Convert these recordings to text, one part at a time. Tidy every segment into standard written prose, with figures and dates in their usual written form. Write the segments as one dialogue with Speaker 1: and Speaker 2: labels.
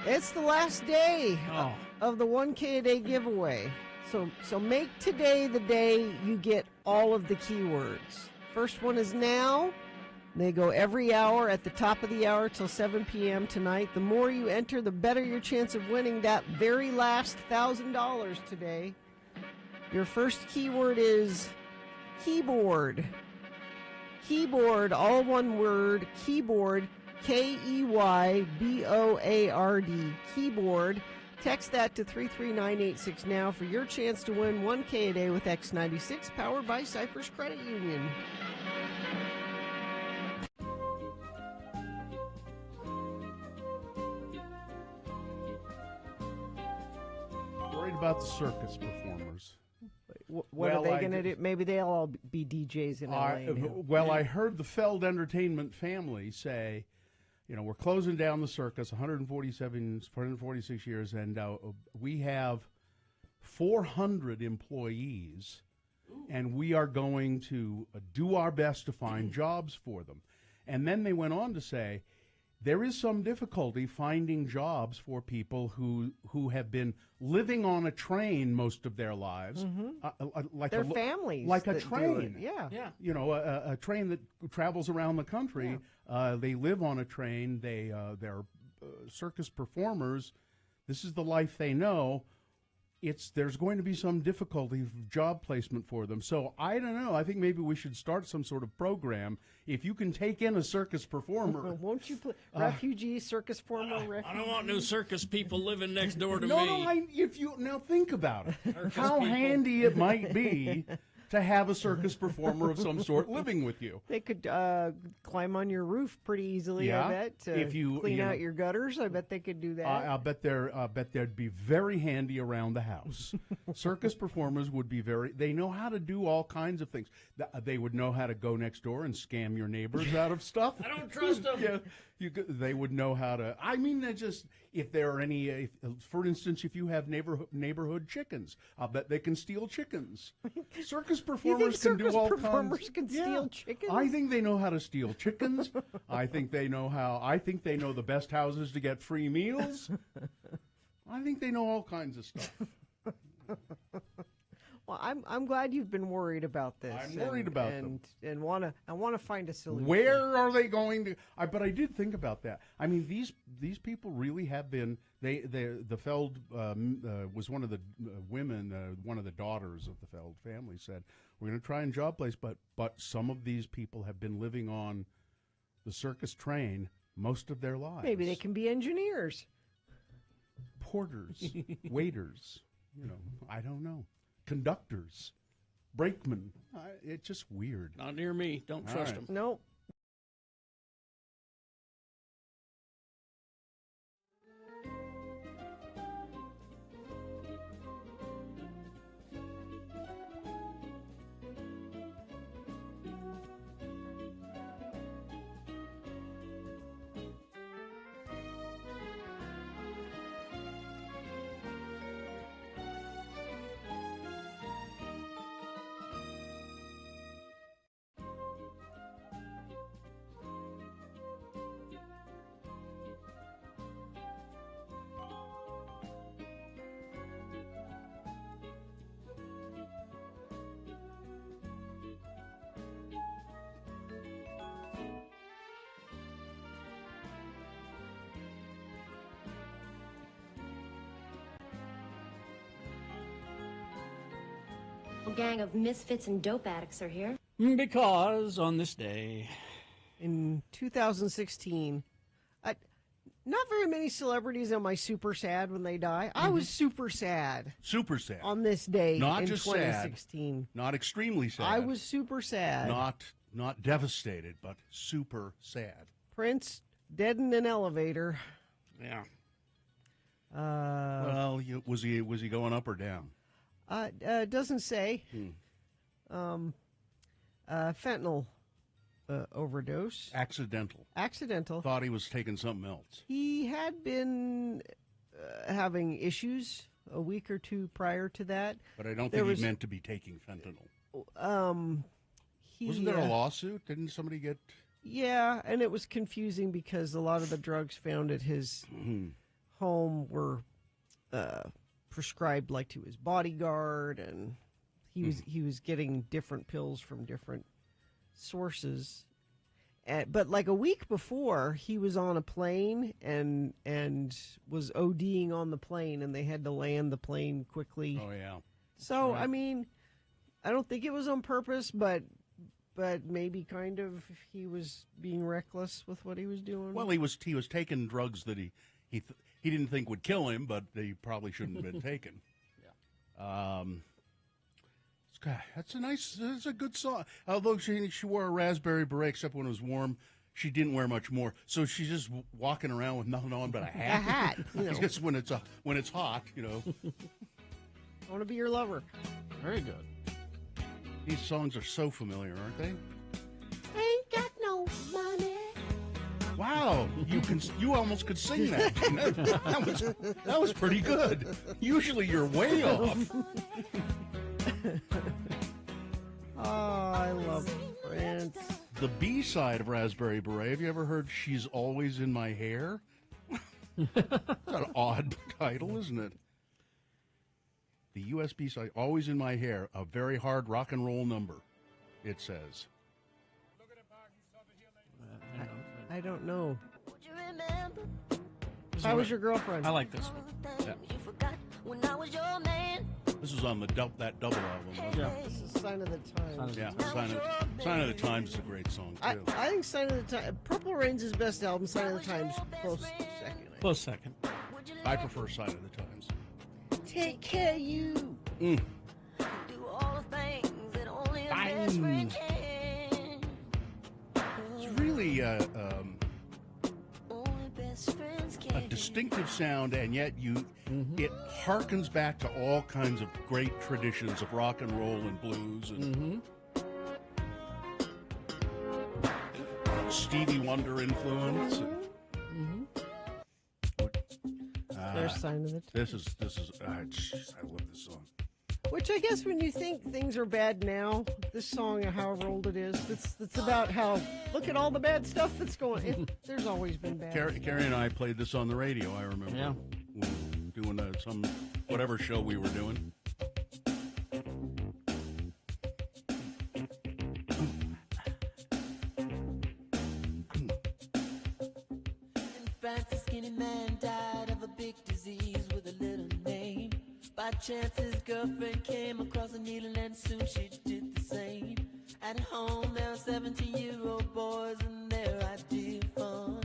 Speaker 1: It's the last day
Speaker 2: Oh.
Speaker 1: of the 1K a day giveaway. So make today the day you get all of the keywords. First one is now. They go every hour at the top of the hour till 7 p.m. tonight. The more you enter, the better your chance of winning that very last $1,000 today. Your first keyword is keyboard. Keyboard, all one word, keyboard, Keyboard, keyboard. Text that to 33986 now for your chance to win 1K a day with X96, powered by Cyprus Credit Union.
Speaker 2: Worried about the circus performers.
Speaker 1: What are they going to do? Maybe they'll all be DJs in LA now.
Speaker 2: Well, I heard the Feld Entertainment family say, we're closing down the circus, 146 years, and we have 400 employees, and we are going to do our best to find jobs for them. And then they went on to say, there is some difficulty finding jobs for people who have been living on a train most of their lives, like
Speaker 1: their families,
Speaker 2: like a train.
Speaker 1: Yeah.
Speaker 2: A train that travels around the country.
Speaker 1: Yeah.
Speaker 2: They live on a train. They're circus performers. This is the life they know. There's going to be some difficulty of job placement for them. So I don't know. I think maybe we should start some sort of program. If you can take in a circus performer,
Speaker 1: won't you play refugee circus performer?
Speaker 3: I don't want no circus people living next door to
Speaker 2: no,
Speaker 3: me.
Speaker 2: Now think about it. How handy it might be to have a circus performer of some sort living with you.
Speaker 1: They could climb on your roof pretty easily.
Speaker 2: Yeah,
Speaker 1: I bet.
Speaker 2: if you
Speaker 1: clean out your gutters, I bet they could do that.
Speaker 2: I bet they'd be very handy around the house. Circus performers would be they know how to do all kinds of things. They would know how to go next door and scam your neighbors out of stuff.
Speaker 3: I don't trust them.
Speaker 2: Yeah, they would know how to. I mean, if there are any, for instance, if you have neighborhood chickens, I'll bet they can steal chickens. Circus performers can do all
Speaker 1: performers
Speaker 2: kinds.
Speaker 1: can steal chickens?
Speaker 2: I think they know how to steal chickens. I think they know the best houses to get free meals. I think they know all kinds of stuff.
Speaker 1: Well, I'm glad you've been worried about this.
Speaker 2: I'm worried about them,
Speaker 1: and I want to find a solution.
Speaker 2: Where are they going to? But I did think about that. I mean, these people really have been. The Feld was one of the women, one of the daughters of the Feld family said, "We're going to try and job place, but some of these people have been living on the circus train most of their lives.
Speaker 1: Maybe they can be engineers,
Speaker 2: porters, waiters. I don't know." Conductors, brakemen. It's just weird.
Speaker 3: Not near me. Don't trust them.
Speaker 1: Nope.
Speaker 4: Gang of misfits and dope addicts are here.
Speaker 3: Because on this day,
Speaker 1: in 2016, not very many celebrities am I super sad when they die. I was super sad.
Speaker 2: Super sad.
Speaker 1: On this day
Speaker 2: not
Speaker 1: in
Speaker 2: just
Speaker 1: 2016.
Speaker 2: Sad, not extremely sad.
Speaker 1: I was super sad.
Speaker 2: Not devastated, but super sad.
Speaker 1: Prince dead in an elevator.
Speaker 3: Yeah.
Speaker 2: Well, was he going up or down?
Speaker 1: Doesn't say. Fentanyl overdose. Accidental.
Speaker 2: Thought he was taking something else.
Speaker 1: He had been having issues a week or two prior to that.
Speaker 2: But I don't think he meant to be taking fentanyl. Wasn't there a lawsuit? Didn't somebody get...
Speaker 1: Yeah, and it was confusing because a lot of the drugs found at his home were prescribed like to his bodyguard, and he was getting different pills from different sources. But like a week before, he was on a plane and was ODing on the plane, and they had to land the plane quickly.
Speaker 2: Oh yeah.
Speaker 1: So
Speaker 2: Right.
Speaker 1: I mean, I don't think it was on purpose, but maybe kind of he was being reckless with what he was doing.
Speaker 2: Well, he was taking drugs that he didn't think would kill him, but they probably shouldn't have been taken. Yeah. That's a good song. Although she wore a raspberry beret, except when it was warm, she didn't wear much more. So she's just walking around with nothing on but a hat.
Speaker 1: A hat, you know.
Speaker 2: Just when it's hot, you know.
Speaker 1: I want to be your lover.
Speaker 3: Very good.
Speaker 2: These songs are so familiar, aren't they?
Speaker 1: Ain't got no money.
Speaker 2: Wow, you almost could sing that. That was pretty good. Usually you're way off.
Speaker 1: Oh, I love Prince.
Speaker 2: The B side of Raspberry Beret. Have you ever heard "She's Always in My Hair"? That's an odd title, isn't it? The USB side, "Always in My Hair," a very hard rock and roll number. It says.
Speaker 1: I don't know. How was your girlfriend?
Speaker 3: I like this one.
Speaker 2: Yeah. This was on that double album, wasn't
Speaker 3: Yeah.
Speaker 2: it?
Speaker 1: This is Sign of the Times.
Speaker 2: Yeah, Sign of the Times is a great song too.
Speaker 1: I think Sign of the Times. Purple Rain's his best album. Sign of the Times close second.
Speaker 3: Close second.
Speaker 2: I prefer Sign of the Times.
Speaker 1: Take care, of you.
Speaker 2: Mm. It's really a distinctive sound, and yet it harkens back to all kinds of great traditions of rock and roll and blues and Stevie Wonder influence.
Speaker 1: There's Sign of the Times.
Speaker 2: This is I love this song.
Speaker 1: Which I guess when you think things are bad now, this song, however old it is, it's about how, look at all the bad stuff that's going. There's always been bad.
Speaker 2: Carrie and I played this on the radio, I remember.
Speaker 3: Yeah.
Speaker 2: When doing some whatever show we were doing.
Speaker 5: In France, a skinny man died of a big disease with a little name. By chance, his girlfriend came across a needle, and soon she did the same. At home, there are 17-year-old boys, and their idea of fun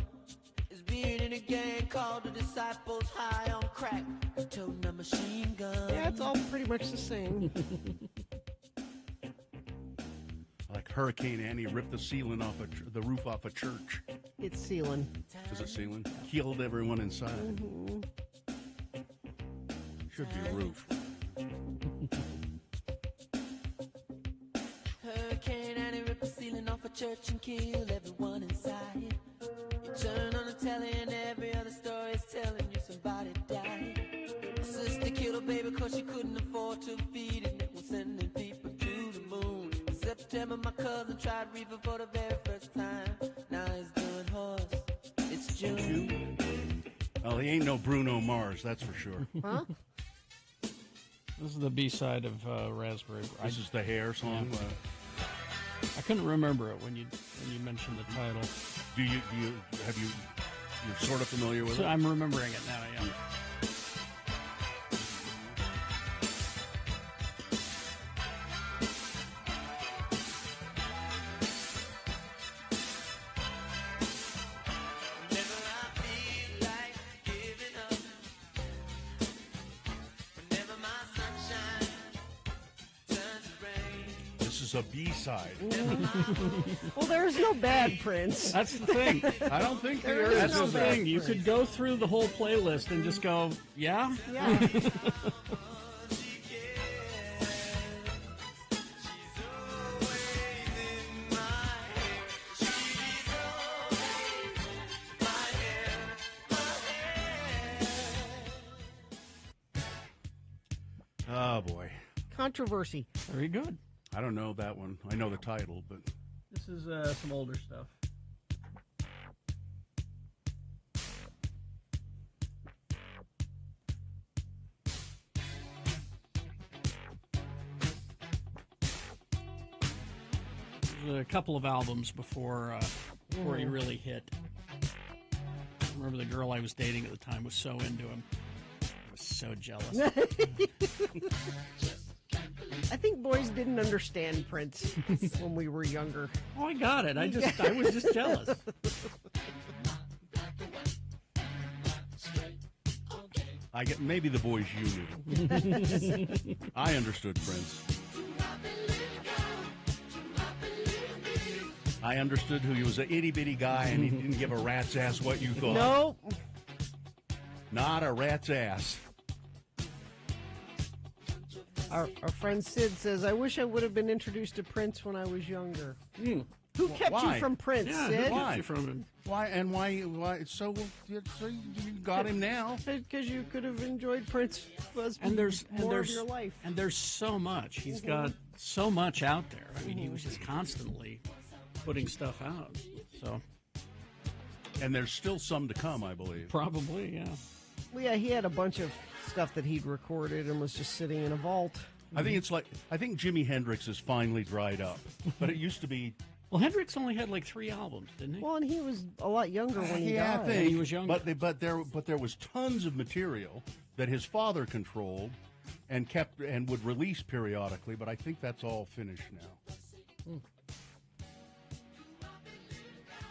Speaker 5: is being in a gang called the Disciples, high on crack, toting a machine gun.
Speaker 1: Yeah, it's all pretty much the same.
Speaker 2: Like Hurricane Annie ripped the ceiling off the roof off a church.
Speaker 1: It's ceiling.
Speaker 2: Is it ceiling? Killed everyone inside. Should be roof.
Speaker 5: Hurricane Annie ripped the ceiling off a church and killed everyone inside. You turn on the telly and every other story is telling you somebody died. A sister killed her baby cause she couldn't afford to feed it. And was sending people to the moon. In September my cousin tried reefer for the very first time. Now he's doing horse. It's June.
Speaker 2: Oh, he ain't no Bruno Mars, that's for sure.
Speaker 1: Huh?
Speaker 3: This is the B side of Raspberry.
Speaker 2: This is the Hair song.
Speaker 3: I couldn't remember it when you mentioned the title.
Speaker 2: You're sort of familiar with
Speaker 3: So
Speaker 2: it?
Speaker 3: I'm remembering it now. Yeah.
Speaker 5: Whenever I feel like giving up, whenever my sunshine turns to rain.
Speaker 2: This is a B-side.
Speaker 1: Well, there's no bad Prince.
Speaker 3: That's the thing.
Speaker 2: I don't think
Speaker 1: There
Speaker 2: there
Speaker 1: is
Speaker 3: That's
Speaker 1: no
Speaker 3: the
Speaker 1: bad
Speaker 3: thing. You
Speaker 1: Prince.
Speaker 3: could go through the whole playlist and just go, yeah.
Speaker 1: Yeah.
Speaker 2: Oh, boy.
Speaker 1: Controversy.
Speaker 3: Very good.
Speaker 2: I don't know that one. I know the title, but
Speaker 3: This is some older stuff. a couple of albums before he really hit. I remember the girl I was dating at the time was so into him. I was so jealous.
Speaker 1: I think boys didn't understand Prince when we were younger.
Speaker 3: Oh, I got it. I was just jealous.
Speaker 2: I get maybe the boys you knew. I understood Prince. I understood who he was, an itty bitty guy, and he didn't give a rat's ass what you thought.
Speaker 1: No.
Speaker 2: Not a rat's ass.
Speaker 1: Our friend Sid says, I wish I would have been introduced to Prince when I was younger. Who kept
Speaker 2: Why?
Speaker 1: you from Prince,
Speaker 3: Yeah,
Speaker 1: Sid?
Speaker 3: who kept you from him?
Speaker 2: Why? So you got him now.
Speaker 1: Because you could have enjoyed Prince
Speaker 3: And there's
Speaker 1: more of your life.
Speaker 3: And there's so much. He's got so much out there. I mean, he was just constantly putting stuff out. So
Speaker 2: And there's still some to come, I believe.
Speaker 3: probably, yeah.
Speaker 1: Well, yeah, he had a bunch of stuff that he'd recorded and was just sitting in a vault.
Speaker 2: I think Jimi Hendrix is finally dried up, but it used to be.
Speaker 3: Well, Hendrix only had like 3 albums, didn't he?
Speaker 1: Well, and he was a lot younger when he
Speaker 2: Yeah, I
Speaker 1: died.
Speaker 2: think
Speaker 3: He was younger.
Speaker 2: but there was tons of material that his father controlled and kept and would release periodically. But I think that's all finished now.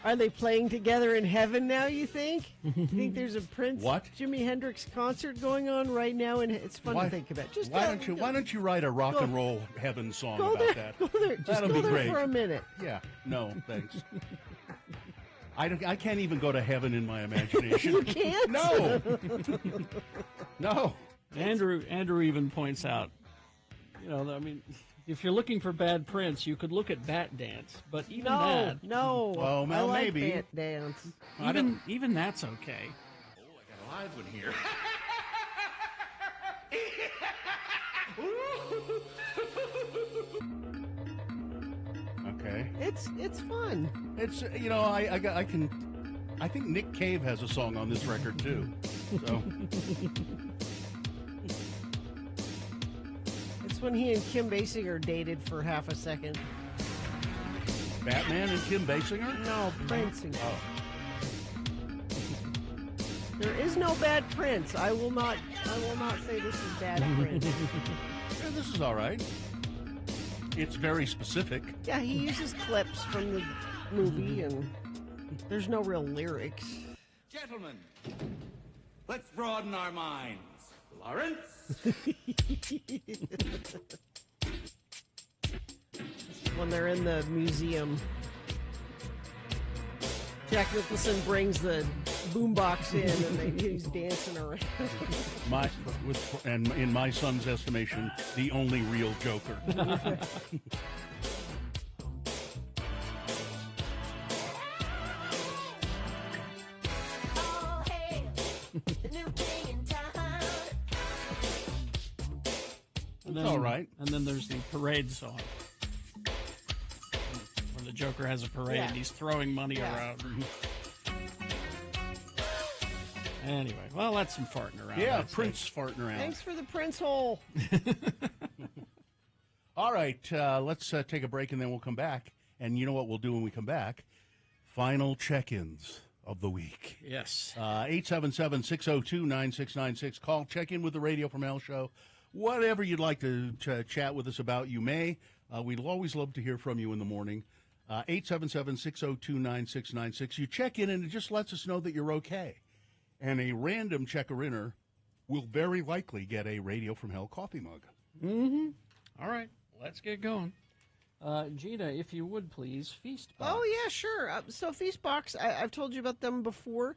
Speaker 1: Are they playing together in heaven now, you think? You think there's a Prince
Speaker 2: What?
Speaker 1: Jimi Hendrix concert going on right now? And it's fun to think about. Just
Speaker 2: why don't you write a rock and roll heaven song
Speaker 1: go
Speaker 2: about
Speaker 1: there,
Speaker 2: that?
Speaker 1: Go there. Just
Speaker 2: That'll
Speaker 1: go
Speaker 2: be
Speaker 1: there
Speaker 2: great.
Speaker 1: for a minute.
Speaker 2: Yeah, no, thanks. I can't even go to heaven in my imagination.
Speaker 1: You can't?
Speaker 2: No. No.
Speaker 3: Andrew even points out, I mean, if you're looking for bad Prince, you could look at Bat Dance, but even that,
Speaker 1: No.
Speaker 2: Well,
Speaker 1: I like
Speaker 2: maybe.
Speaker 1: Bat Dance.
Speaker 3: even that's okay.
Speaker 2: Oh, I got a live one here. Okay.
Speaker 1: It's fun.
Speaker 2: It's I think Nick Cave has a song on this record too. So
Speaker 1: It's when he and Kim Basinger dated for half a second.
Speaker 2: Batman and Kim Basinger?
Speaker 1: No, Prince. And
Speaker 2: Oh.
Speaker 1: There is no bad Prince. I will not say this is bad Prince.
Speaker 2: Yeah, this is all right. It's very specific.
Speaker 1: Yeah, he uses clips from the movie, and there's no real lyrics.
Speaker 6: Gentlemen, let's broaden our minds. Lawrence?
Speaker 1: When they're in the museum, Jack Nicholson brings the boombox in, and he's dancing around.
Speaker 2: And in my son's estimation, the only real Joker.
Speaker 5: Oh, hey, the new thing in town.
Speaker 3: And
Speaker 2: It's all right.
Speaker 3: And then there's the parade song, where the Joker has a parade
Speaker 1: Yeah.
Speaker 3: and he's throwing money around. Anyway, well, that's some farting around.
Speaker 2: Yeah,
Speaker 3: I'd say.
Speaker 2: Prince farting around.
Speaker 1: Thanks for the Prince hole.
Speaker 2: All right, let's take a break and then we'll come back. And you know what we'll do when we come back? Final check-ins of the week.
Speaker 3: Yes.
Speaker 2: 877-602-9696. Call, check in with the Radio from Hell show. Whatever you'd like to chat with us about, you may. We'd always love to hear from you in the morning. 877-602-9696. You check in and it just lets us know that you're okay. And a random checker-inner will very likely get a Radio from Hell coffee mug.
Speaker 3: Mm-hmm. All right, let's get going. Gina, if you would please, Feast Box.
Speaker 1: Oh, yeah, sure. So Feastbox, I've told you about them before.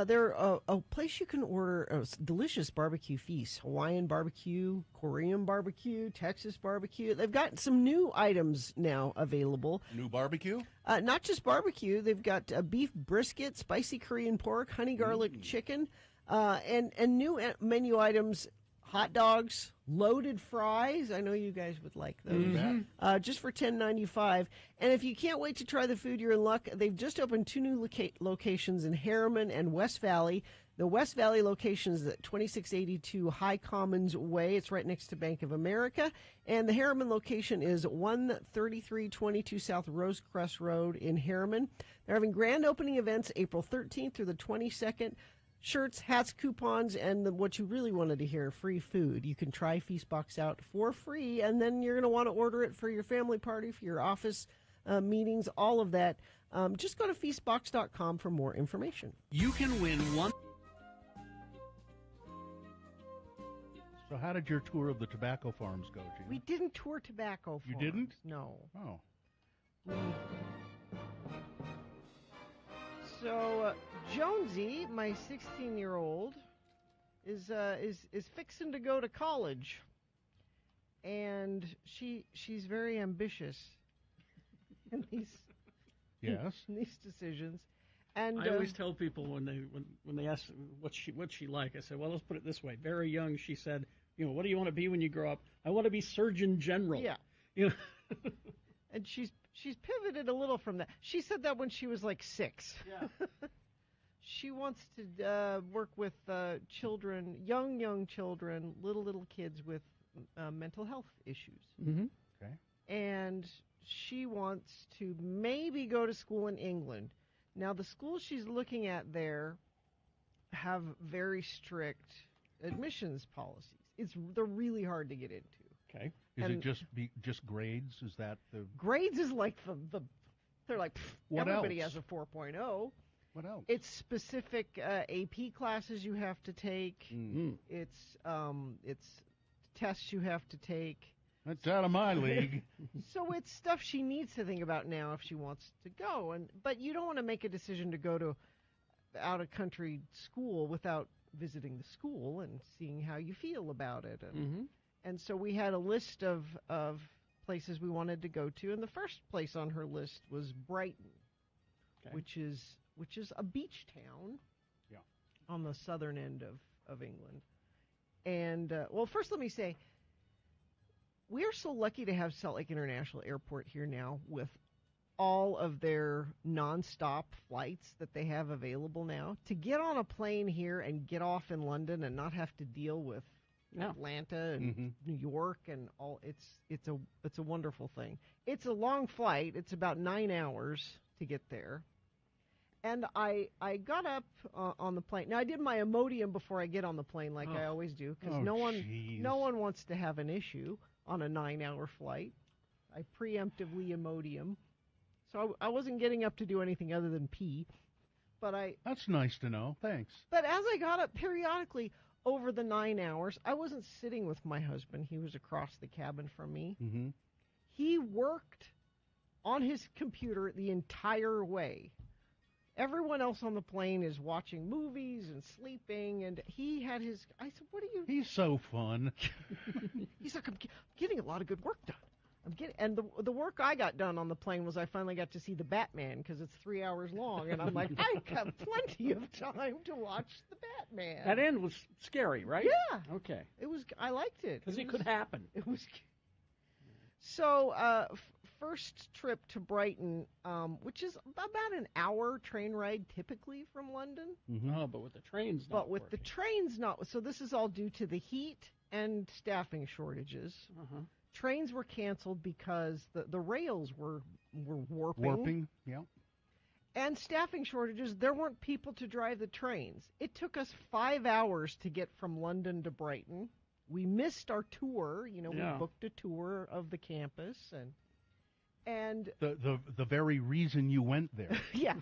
Speaker 1: They're a place you can order delicious barbecue feasts. Hawaiian barbecue, Korean barbecue, Texas barbecue. They've got some new items now available.
Speaker 2: New barbecue?
Speaker 1: Not just barbecue. They've got beef brisket, spicy Korean pork, honey garlic chicken, and new menu items, hot dogs, loaded fries. I know you guys would like those. Just for $10.95. And if you can't wait to try the food, you're in luck. They've just opened 2 new locations in Harriman and West Valley. The West Valley location is at 2682 High Commons Way. It's right next to Bank of America. And the Harriman location is 13322 South Rosecrest Road in Harriman. They're having grand opening events April 13th through the 22nd. Shirts, hats, coupons, and what you really wanted to hear, free food. You can try Feastbox out for free, and then you're going to want to order it for your family party, for your office meetings, all of that. Just go to feastbox.com for more information.
Speaker 3: You can win one.
Speaker 2: So how did your tour of the tobacco farms go, Gina?
Speaker 1: We didn't tour tobacco farms.
Speaker 2: You didn't?
Speaker 1: No.
Speaker 2: Oh.
Speaker 1: So Jonesy, my 16-year-old, is fixing to go to college, and she's very ambitious in
Speaker 2: Yes.
Speaker 1: these decisions. And
Speaker 3: I always tell people when they ask what's she like, I say, well, let's put it this way. Very young, she said, what do you want to be when you grow up? I want to be Surgeon General.
Speaker 1: Yeah. And she's pivoted a little from that. She said that when she was like 6.
Speaker 3: Yeah.
Speaker 1: She wants to work with children, young children, little kids with mental health issues.
Speaker 3: Mm-hmm.
Speaker 2: Okay.
Speaker 1: And she wants to maybe go to school in England. Now, the schools she's looking at there have very strict admissions policies. They're really hard to get into.
Speaker 3: Okay.
Speaker 2: Is it just grades? Is that the
Speaker 1: Grades is like the they're like
Speaker 2: What
Speaker 1: everybody
Speaker 2: else?
Speaker 1: has a 4.0.
Speaker 2: what else?
Speaker 1: It's specific AP classes you have to take.
Speaker 3: Mm.
Speaker 1: It's tests you have to take.
Speaker 2: That's out of my league.
Speaker 1: So it's stuff she needs to think about now if she wants to go. But you don't want to make a decision to go to out of country school without visiting the school and seeing how you feel about it. And so we had a list of places we wanted to go to, and the first place on her list was Brighton,
Speaker 3: Okay.
Speaker 1: which is a beach town.
Speaker 2: Yeah.
Speaker 1: On the southern end of England. And well, first let me say, we're so lucky to have Salt Lake International Airport here now with all of their nonstop flights that they have available now. To get on a plane here and get off in London and not have to deal with Atlanta and New York and all, it's a wonderful thing. It's a long flight. It's about 9 hours to get there. And I got up on the plane. Now, I did my Imodium before I get on the plane, like I always do, because no one wants to have an issue on a 9-hour flight. I preemptively Imodium. So I wasn't getting up to do anything other than pee.
Speaker 2: That's nice to know. Thanks.
Speaker 1: But as I got up periodically over the 9 hours, I wasn't sitting with my husband. He was across the cabin from me.
Speaker 2: Mm-hmm.
Speaker 1: He worked on his computer the entire way. Everyone else on the plane is watching movies and sleeping, and he had his. I said, "What are you?"
Speaker 2: He's so fun.
Speaker 1: He's like, "I'm getting a lot of good work done. And the work I got done on the plane was I finally got to see the Batman because it's 3 hours long, and I'm like, I have plenty of time to watch the Batman.
Speaker 3: That end was scary, right?
Speaker 1: Yeah.
Speaker 3: Okay.
Speaker 1: It was. I liked it
Speaker 3: Because it could happen.
Speaker 1: It was. So, first trip to Brighton, which is about an hour train ride typically from London.
Speaker 3: Oh, but with the trains not
Speaker 1: But with
Speaker 3: working.
Speaker 1: the trains not. So this is all due to the heat and staffing shortages. Trains were canceled because the rails were warping.
Speaker 2: Warping, yeah.
Speaker 1: And staffing shortages, there weren't people to drive the trains. It took us 5 hours to get from London to Brighton. We missed our tour. We booked a tour of the campus and
Speaker 2: The very reason you went there.
Speaker 1: yeah.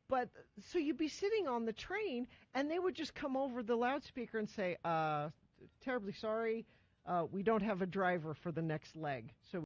Speaker 1: But so you'd be sitting on the train, and they would just come over the loudspeaker and say, "Terribly sorry, we don't have a driver for the next leg." So.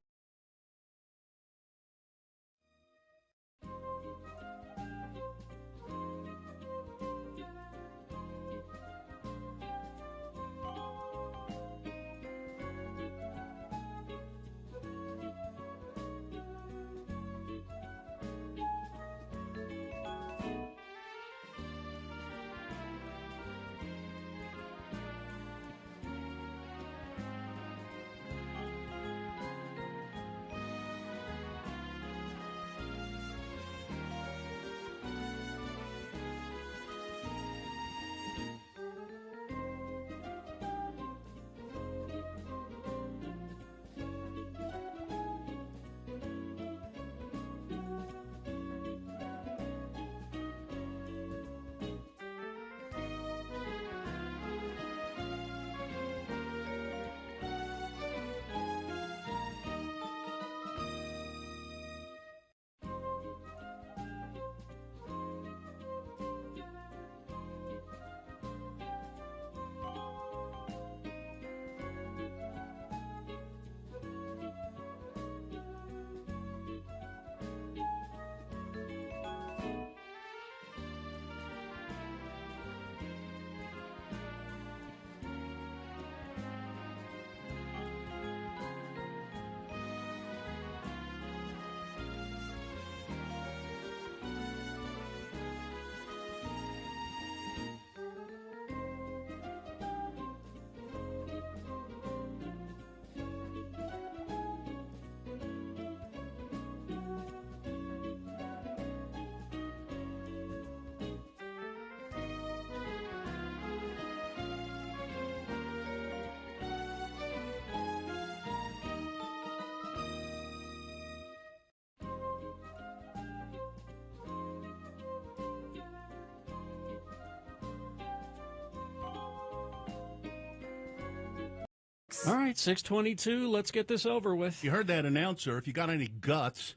Speaker 3: All right, 6:22. Let's get this over with.
Speaker 2: You heard that announcer. If you got any guts,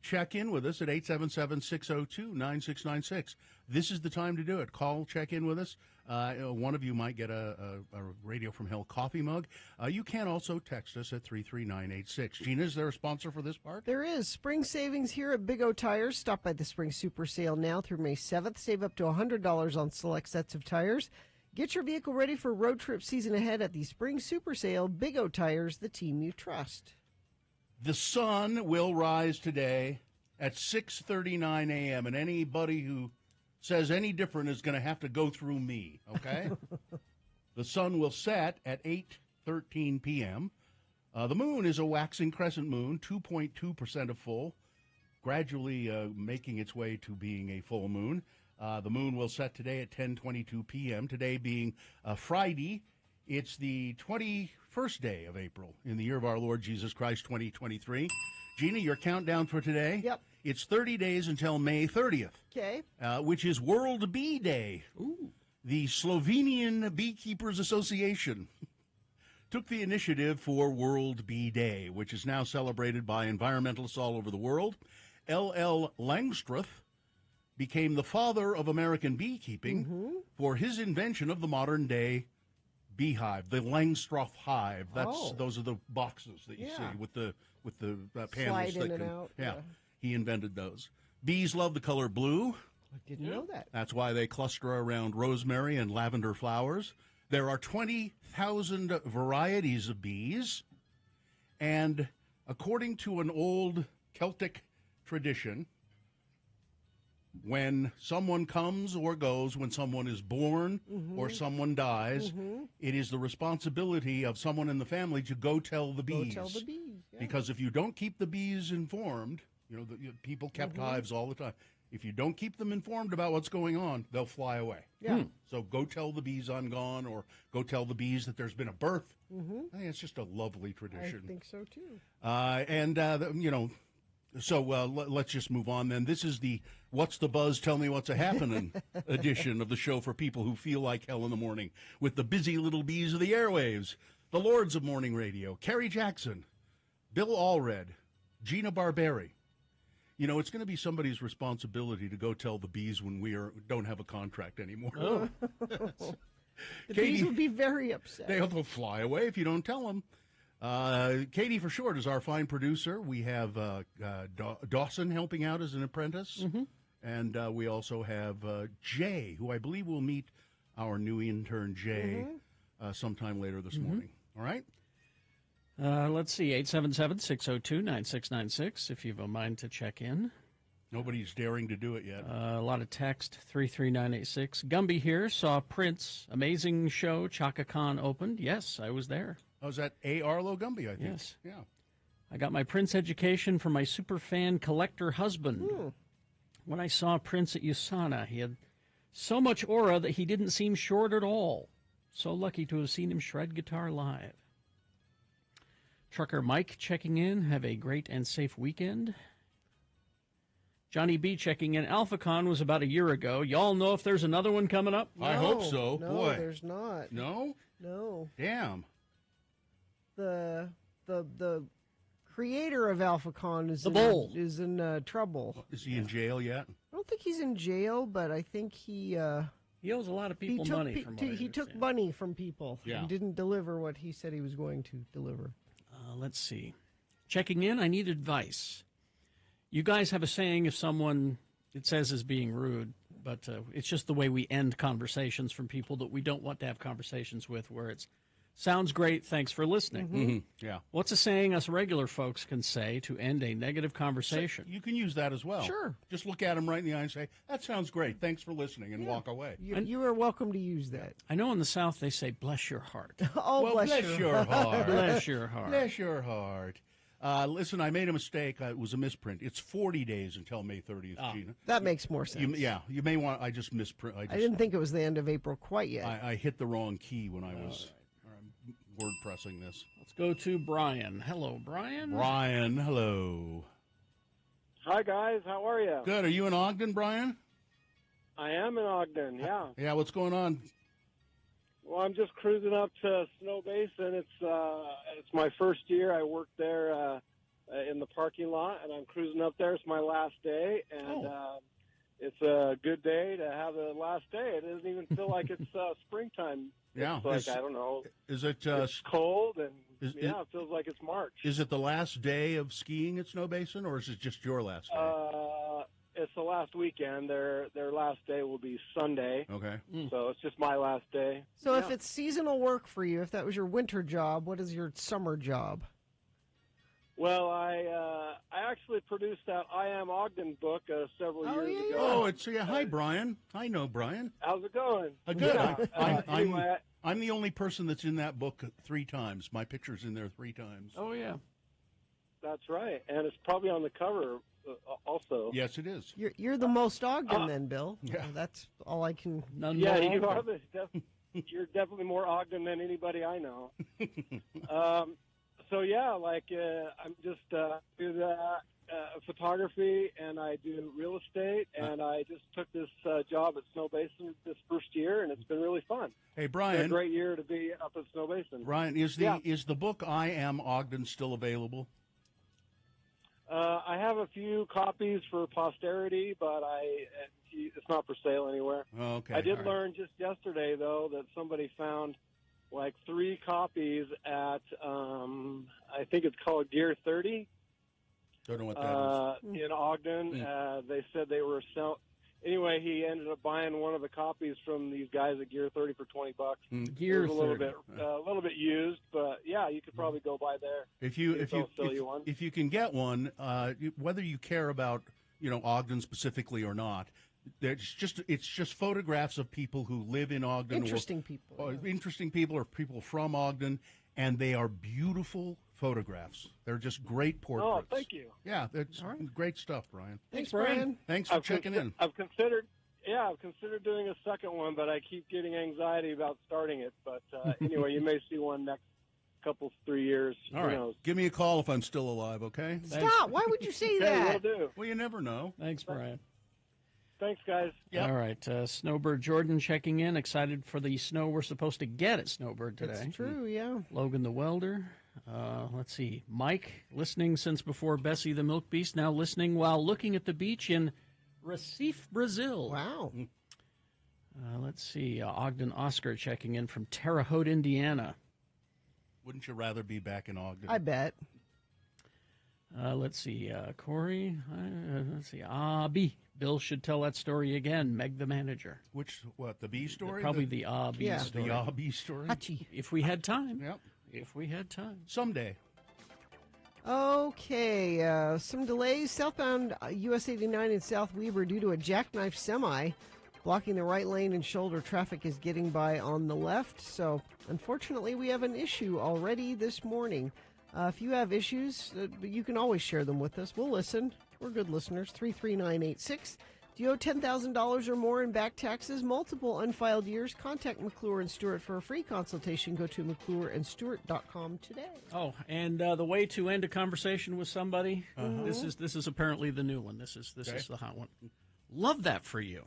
Speaker 2: check in with us at 877-602-9696. This is the time to do it. Call, check in with us. One of you might get a Radio from Hell coffee mug. You can also text us at 33986. Gina, is there a sponsor for this part?
Speaker 1: There is. Spring savings here at Big O Tires. Stop by the Spring Super Sale now through May 7th. Save up to $100 on select sets of tires. Get your vehicle ready for road trip season ahead at the Spring Super Sale. Big O Tires, the team you trust.
Speaker 2: The sun will rise today at 6:39 a.m., and anybody who says any different is going to have to go through me, okay? The sun will set at 8:13 p.m. The moon is a waxing crescent moon, 2.2% of full, gradually making its way to being a full moon. The moon will set today at 10:22 p.m., today being Friday. It's the 21st day of April in the year of our Lord Jesus Christ, 2023. Gina, your countdown for today?
Speaker 1: Yep.
Speaker 2: It's 30 days until May 30th,
Speaker 1: Okay.
Speaker 2: which is World Bee Day.
Speaker 3: Ooh.
Speaker 2: The Slovenian Beekeepers Association took the initiative for World Bee Day, which is now celebrated by environmentalists all over the world. L.L. Langstruth became the father of American beekeeping for his invention of the modern-day beehive, the Langstroth hive. Those are the boxes that you see with the panels
Speaker 1: Slide in
Speaker 2: that
Speaker 1: and
Speaker 2: can.
Speaker 1: out,
Speaker 2: Yeah,
Speaker 1: yeah.
Speaker 2: he invented those. Bees love the color blue.
Speaker 1: I didn't know that.
Speaker 2: That's why they cluster around rosemary and lavender flowers. There are 20,000 varieties of bees, and according to an old Celtic tradition, when someone comes or goes, when someone is born or someone dies, it is the responsibility of someone in the family to go tell the bees.
Speaker 1: Go tell the bees. Yeah.
Speaker 2: Because if you don't keep the bees informed, people kept hives all the time. If you don't keep them informed about what's going on, they'll fly away.
Speaker 1: Yeah.
Speaker 2: So go tell the bees I'm gone, or go tell the bees that there's been a birth. I think it's just a lovely
Speaker 1: I
Speaker 2: tradition.
Speaker 1: think so too.
Speaker 2: So let's just move on then. This is the What's the Buzz, Tell Me What's a Happening edition of the show for people who feel like hell in the morning, with the busy little bees of the airwaves, the lords of morning radio, Kerry Jackson, Bill Allred, Gina Barberi. It's going to be somebody's responsibility to go tell the bees when we don't have a contract anymore.
Speaker 3: Oh.
Speaker 1: The
Speaker 2: Katie-
Speaker 1: bees would be very upset.
Speaker 2: They'll fly away if you don't tell them. Katie, for short, is our fine producer. We have Dawson helping out as an apprentice. And we also have Jay, who I believe will meet our new intern, Jay, sometime later this morning. All right?
Speaker 3: Let's see, 877-602-9696, if you have a mind to check in.
Speaker 2: Nobody's daring to do it yet.
Speaker 3: A lot of text, 33986. Gumby here, saw Prince. Amazing show, Chaka Khan opened. Yes, I was there.
Speaker 2: Oh, is that A. Arlo Gumby, I think?
Speaker 3: Yes.
Speaker 2: Yeah.
Speaker 3: I got my Prince education from my superfan collector husband. When I saw Prince at USANA, he had so much aura that he didn't seem short at all. So lucky to have seen him shred guitar live. Trucker Mike checking in. Have a great and safe weekend. Johnny B checking in. AlphaCon was about a year ago. Y'all know if there's another one coming up?
Speaker 2: I hope so.
Speaker 1: No,
Speaker 2: Boy.
Speaker 1: there's not.
Speaker 2: No?
Speaker 1: No.
Speaker 2: Damn.
Speaker 1: The creator of AlphaCon is
Speaker 3: The
Speaker 1: in trouble.
Speaker 2: Is he in jail yet?
Speaker 1: I don't think he's in jail, but I think he
Speaker 3: He owes a lot of people
Speaker 1: took
Speaker 3: money. From what I
Speaker 1: he took
Speaker 3: understand.
Speaker 1: money from people
Speaker 2: Yeah.
Speaker 1: and didn't deliver what he said he was going to deliver.
Speaker 3: Let's see. Checking in, I need advice. You guys have a saying if someone, it says is being rude, but it's just the way we end conversations from people that we don't want to have conversations with, where it's, sounds great, thanks for listening.
Speaker 2: Yeah.
Speaker 3: What's a saying us regular folks can say to end a negative conversation?
Speaker 2: You can use that as well.
Speaker 1: Sure.
Speaker 2: Just look at him right in the eye and say, that sounds great. Thanks for listening, and walk away.
Speaker 1: You are welcome to use that.
Speaker 3: I know in the South they say, bless your heart.
Speaker 1: Oh,
Speaker 2: Well, bless your heart.
Speaker 3: Bless your heart.
Speaker 2: Bless your heart. Listen, I made a mistake. It was a misprint. It's 40 days until May 30th, Gina.
Speaker 1: That makes more sense.
Speaker 2: You may want. I just misprint.
Speaker 1: I didn't think it was the end of April quite yet.
Speaker 2: I hit the wrong key when I was word pressing this.
Speaker 3: Let's go to Brian. Hello, Brian.
Speaker 2: Brian, hello.
Speaker 7: Hi, guys. How are you?
Speaker 2: Good. Are you in Ogden, Brian?
Speaker 7: I am in Ogden, yeah.
Speaker 2: Yeah. What's going on?
Speaker 7: Well, I'm just cruising up to Snow Basin. It's my first year. I worked there in the parking lot, and I'm cruising up there. It's my last day, and it's a good day to have the last day. It doesn't even feel like it's springtime.
Speaker 2: Yeah.
Speaker 7: It's like, I don't know.
Speaker 2: Is it
Speaker 7: It's cold, and
Speaker 2: it
Speaker 7: it feels like it's March.
Speaker 2: is it the last day of skiing at Snow Basin, or is it just your last day?
Speaker 7: It's the last weekend. Their last day will be Sunday.
Speaker 2: Okay.
Speaker 7: So it's just my last day.
Speaker 1: So if it's seasonal work for you, if that was your winter job, what is your summer job?
Speaker 7: Well, I actually produced that I Am Ogden book several years ago.
Speaker 2: Oh, hi, Brian. I know Brian.
Speaker 7: How's it going?
Speaker 2: Good.
Speaker 7: Yeah. Anyway,
Speaker 2: I'm the only person that's in that book 3 times. My picture's in there 3 times.
Speaker 3: Oh, yeah.
Speaker 7: that's right, and it's probably on the cover also.
Speaker 2: Yes, it is.
Speaker 1: You're the most Ogden then, Bill.
Speaker 2: Yeah.
Speaker 1: That's all I can.
Speaker 3: None
Speaker 7: Yeah,
Speaker 3: more
Speaker 7: you
Speaker 3: Ogden.
Speaker 7: are you're definitely more Ogden than anybody I know. So yeah, I'm just do that photography, and I do real estate, and I just took this job at Snow Basin this first year, and it's been really fun.
Speaker 2: Hey,
Speaker 7: It's
Speaker 2: Brian.
Speaker 7: been a great year to be up at Snow Basin.
Speaker 2: Brian, is the book I Am Ogden still available?
Speaker 7: I have a few copies for posterity, but it's not for sale anywhere.
Speaker 2: Oh, okay.
Speaker 7: I did
Speaker 2: all right.
Speaker 7: learn just yesterday, though, that somebody found like 3 copies at, I think it's called Gear 30
Speaker 2: Don't know what that is.
Speaker 7: in Ogden. They said they were anyway, he ended up buying one of the copies from these guys at Gear 30 for $20.
Speaker 3: Gear
Speaker 7: It was a little
Speaker 3: 30.
Speaker 7: bit, a little bit used, but yeah, you could probably go by there.
Speaker 2: If
Speaker 7: they'll sell you one.
Speaker 2: you can get one, whether you care about Ogden specifically or not, it's just photographs of people who live in Ogden,
Speaker 1: Interesting people.
Speaker 2: or interesting people, or people from Ogden, and they are beautiful photographs. They're just great portraits.
Speaker 7: Oh, thank you.
Speaker 2: Yeah, that's great stuff, Brian.
Speaker 1: Thanks, Brian.
Speaker 2: Thanks for checking in.
Speaker 7: I've considered doing a second one, but I keep getting anxiety about starting it. But anyway, you may see one next 3 years.
Speaker 3: All
Speaker 7: Who
Speaker 3: right.
Speaker 7: knows?
Speaker 2: Give me a call if I'm still alive, okay?
Speaker 1: Stop! Why would you say
Speaker 7: Hey,
Speaker 1: that?
Speaker 7: will do.
Speaker 2: Well, you never know.
Speaker 3: Thanks, Brian.
Speaker 7: Thanks, guys.
Speaker 2: Yep.
Speaker 3: All right. Snowbird Jordan checking in, excited for the snow we're supposed to get at Snowbird today.
Speaker 1: It's true, yeah.
Speaker 3: Logan the welder. Let's see. Mike, listening since before Bessie the Milk Beast, now listening while looking at the beach in Recife, Brazil.
Speaker 1: Wow.
Speaker 3: Let's see. Ogden Oscar checking in from Terre Haute, Indiana.
Speaker 2: Wouldn't you rather be back in Ogden?
Speaker 1: I bet.
Speaker 3: Let's see. Corey. Let's see. B. Bill should tell that story again. Meg the manager.
Speaker 2: The bee story?
Speaker 3: Probably the B
Speaker 1: Yeah.
Speaker 3: story.
Speaker 2: The bee story?
Speaker 1: Hachi.
Speaker 3: If we had time.
Speaker 2: Yep.
Speaker 3: If we had time.
Speaker 2: Someday.
Speaker 1: Okay, some delays. Southbound US 89 in South Weber due to a jackknife semi blocking the right lane and shoulder. Traffic is getting by on the left. So, unfortunately, we have an issue already this morning. If you have issues, you can always share them with us. We'll listen. We're good listeners. 33986. Do you owe $10,000 or more in back taxes? Multiple unfiled years? Contact McClure and Stewart for a free consultation. Go to McClureandStewart.com today.
Speaker 3: Oh, and the way to end a conversation with somebody. This is apparently the new one. This is the hot one. Love that for you.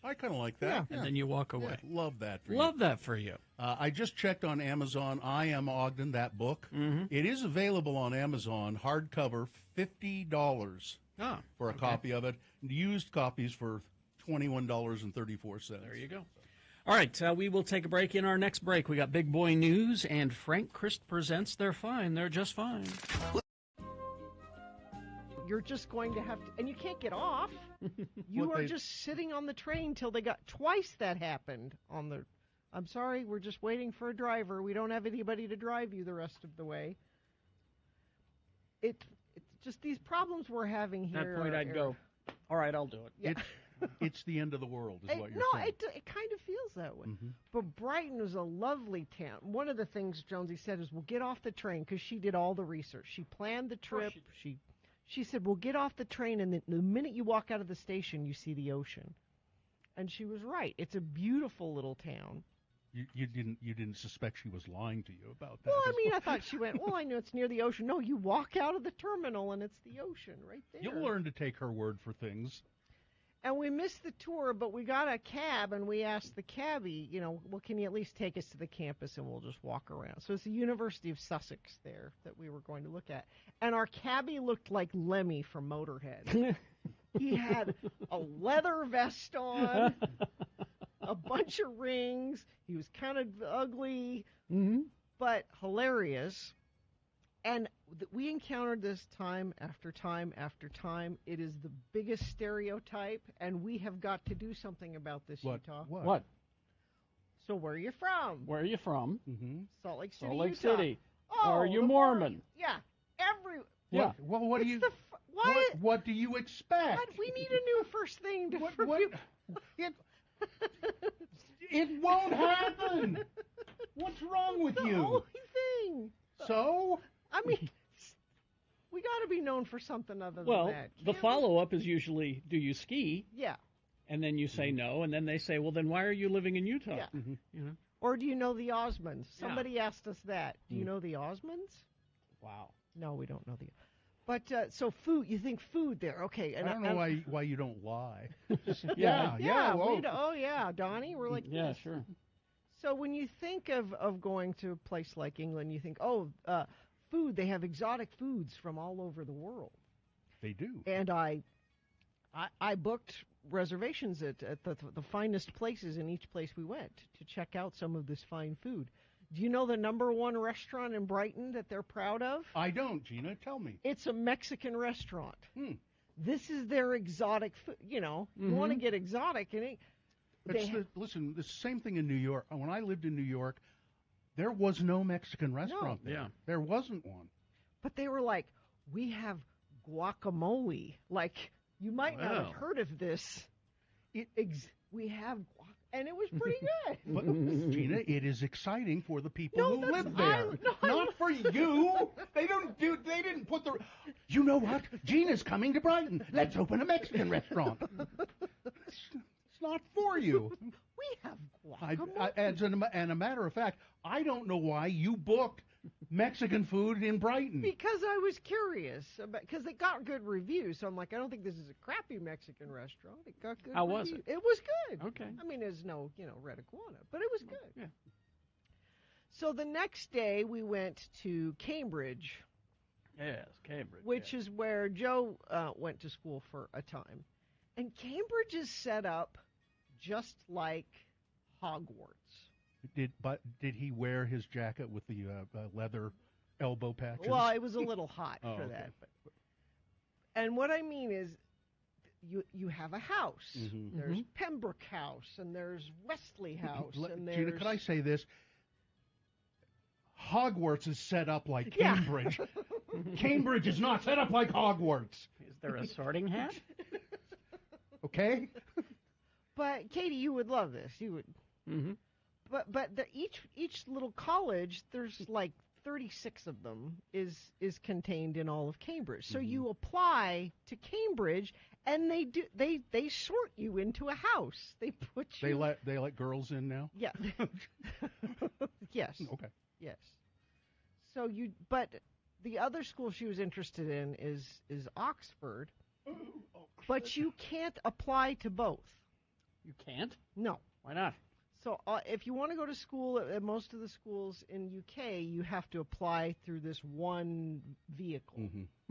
Speaker 2: I kind of like that.
Speaker 3: And then you walk away.
Speaker 2: Yeah, love that for you.
Speaker 3: Love that for you.
Speaker 2: I just checked on Amazon. I Am Ogden, that book. It is available on Amazon, hardcover, $50 for a copy of it. Used copies for $21.34.
Speaker 3: There you go. All right, we will take a break. In our next break, we got Big Boy News, and Frank Christ presents They're Fine. They're just fine.
Speaker 1: You're just going to have to, and you can't get off. You are just sitting on the train till they got twice that happened on the. I'm sorry, we're just waiting for a driver. We don't have anybody to drive you the rest of the way. It's just these problems we're having here.
Speaker 3: At that point, I'd go, all right, I'll do it.
Speaker 1: Yeah.
Speaker 2: It's the end of the world, is what you're saying.
Speaker 1: It kind of feels that way. But Brighton is a lovely town. One of the things Jonesy said is, we'll get off the train, because she did all the research. She planned the trip. She said, we'll get off the train, and the minute you walk out of the station, you see the ocean. And she was right. It's a beautiful little town.
Speaker 2: You didn't suspect she was lying to you about that.
Speaker 1: Well, I mean, I thought she went, well, I know it's near the ocean. No, you walk out of the terminal, and it's the ocean right there.
Speaker 2: You'll learn to take her word for things.
Speaker 1: And we missed the tour, but we got a cab, and we asked the cabbie, well, can you at least take us to the campus, and we'll just walk around. So it's the University of Sussex there that we were going to look at. And our cabbie looked like Lemmy from Motorhead. He had a leather vest on, a bunch of rings. He was kind of ugly, but hilarious. And we encountered this time after time after time. It is the biggest stereotype, and we have got to do something about this, Utah.
Speaker 3: What?
Speaker 1: So where are you from?
Speaker 3: Where are you from?
Speaker 1: Salt Lake City,
Speaker 3: Salt Lake
Speaker 1: Utah.
Speaker 3: City.
Speaker 1: Oh,
Speaker 3: Are you
Speaker 1: the
Speaker 3: Mormon?
Speaker 1: Yeah.
Speaker 3: Yeah.
Speaker 2: Well, what do
Speaker 1: It's
Speaker 2: you?
Speaker 1: the
Speaker 2: What do you expect?
Speaker 1: What? We need a new first thing to
Speaker 2: It won't happen. What's wrong with
Speaker 1: the
Speaker 2: you?
Speaker 1: only thing.
Speaker 2: So?
Speaker 1: I mean, we got to be known for something other than
Speaker 3: Well,
Speaker 1: that.
Speaker 3: the
Speaker 1: Can't we?
Speaker 3: follow-up is usually, do you ski?
Speaker 1: Yeah.
Speaker 3: And then you say no, and then they say, well, then why are you living in Utah?
Speaker 1: Yeah.
Speaker 3: You know?
Speaker 1: Or do you know the Osmonds? Somebody asked us that. Do you know the Osmonds?
Speaker 3: Wow.
Speaker 1: No, we don't know the. But so food, you think food there? Okay, and
Speaker 2: I don't know why you don't lie.
Speaker 3: Yeah.
Speaker 2: Whoa.
Speaker 1: Donnie, we're like
Speaker 3: Yeah,
Speaker 1: this.
Speaker 3: sure.
Speaker 1: So when you think of going to a place like England, you think, food. They have exotic foods from all over the world.
Speaker 2: They do.
Speaker 1: And I booked reservations at the finest places in each place we went to check out some of this fine food. Do you know the #1 restaurant in Brighton that they're proud of?
Speaker 2: I don't, Gina. Tell me.
Speaker 1: It's a Mexican restaurant. This is their exotic food. You want to get exotic, and
Speaker 2: Listen, the same thing in New York. When I lived in New York, there was no Mexican restaurant there.
Speaker 3: Yeah.
Speaker 2: There wasn't one.
Speaker 1: but they were like, we have guacamole. Like, you might not have
Speaker 3: Wow.
Speaker 1: heard of this. We have and it was pretty good.
Speaker 2: But, Gina, it is exciting for the people
Speaker 1: No,
Speaker 2: who
Speaker 1: that's-
Speaker 2: live there. Not for you. They didn't put the. You know what? Gina's coming to Brighton. Let's open a Mexican restaurant. It's not for you.
Speaker 1: We have guacamole.
Speaker 2: And a matter of fact, I don't know why you booked Mexican food in Brighton.
Speaker 1: Because I was curious because it got good reviews. So I'm like, I don't think this is a crappy Mexican restaurant. It got good.
Speaker 3: How was
Speaker 1: reviews. It was good.
Speaker 3: Okay.
Speaker 1: I mean, there's no, red iguana, but it was good.
Speaker 3: Yeah.
Speaker 1: So the next day we went to Cambridge,
Speaker 3: Yes, Cambridge.
Speaker 1: which is where Joe went to school for a time. And Cambridge is set up just like Hogwarts.
Speaker 2: Did he wear his jacket with the leather elbow patches?
Speaker 1: Well, it was a little hot
Speaker 2: Oh,
Speaker 1: for
Speaker 2: okay.
Speaker 1: that. And what I mean is, you have a house.
Speaker 2: Mm-hmm.
Speaker 1: There's Pembroke House, and there's Wesley House, and there's
Speaker 2: Gina, could I say this? Hogwarts is set up like
Speaker 1: Yeah.
Speaker 2: Cambridge. Cambridge is not set up like Hogwarts.
Speaker 3: Is there a sorting hat?
Speaker 2: Okay?
Speaker 1: But Katie, you would love this. You would.
Speaker 3: Mm-hmm.
Speaker 1: But each little college, there's like 36 of them is contained in all of Cambridge. So you apply to Cambridge, and they sort you into a house. They put you.
Speaker 2: They let girls in now?
Speaker 1: Yeah. Yes.
Speaker 2: Okay.
Speaker 1: Yes. So but the other school she was interested in is Oxford, but you can't apply to both.
Speaker 3: You can't?
Speaker 1: No.
Speaker 3: Why not?
Speaker 1: So if you want to go to school at most of the schools in UK, you have to apply through this one vehicle.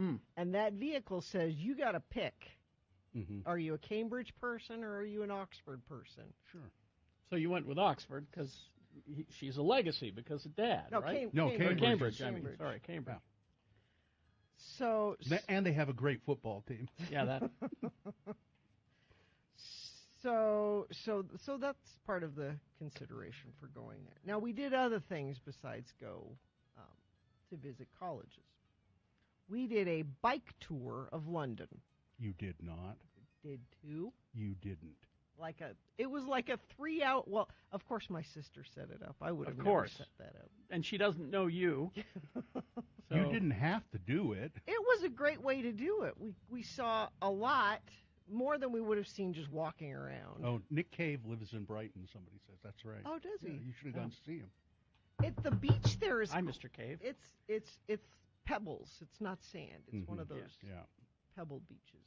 Speaker 2: Mm-hmm.
Speaker 1: And that vehicle says you got to pick.
Speaker 2: Mm-hmm.
Speaker 1: Are you a Cambridge person or are you an Oxford person?
Speaker 2: Sure.
Speaker 3: So you went with Oxford because she's a legacy because of Dad,
Speaker 1: No,
Speaker 3: right?
Speaker 2: No,
Speaker 1: Cambridge.
Speaker 3: Cambridge. I mean,
Speaker 1: Cambridge.
Speaker 3: sorry, Cambridge.
Speaker 1: So
Speaker 2: And they have a great football team.
Speaker 3: Yeah, that.
Speaker 1: So that's part of the consideration for going there. Now, we did other things besides go to visit colleges. We did a bike tour of London.
Speaker 2: You did not.
Speaker 1: Did too.
Speaker 2: You didn't.
Speaker 1: It was like a 3-hour. Well, of course, my sister set it up. I would have
Speaker 3: Of
Speaker 1: never
Speaker 3: course.
Speaker 1: set that up.
Speaker 3: And she doesn't know you. So
Speaker 2: You didn't have to do it.
Speaker 1: It was a great way to do it. We saw a lot more than we would have seen just walking around.
Speaker 2: Oh, Nick Cave lives in Brighton, somebody says. That's right.
Speaker 1: Oh, does he?
Speaker 2: Yeah, you should have gone to see him.
Speaker 1: The beach there is.
Speaker 3: I'm Mr. Cave.
Speaker 1: It's pebbles. It's not sand. It's one of those
Speaker 2: Yeah.
Speaker 1: pebble beaches.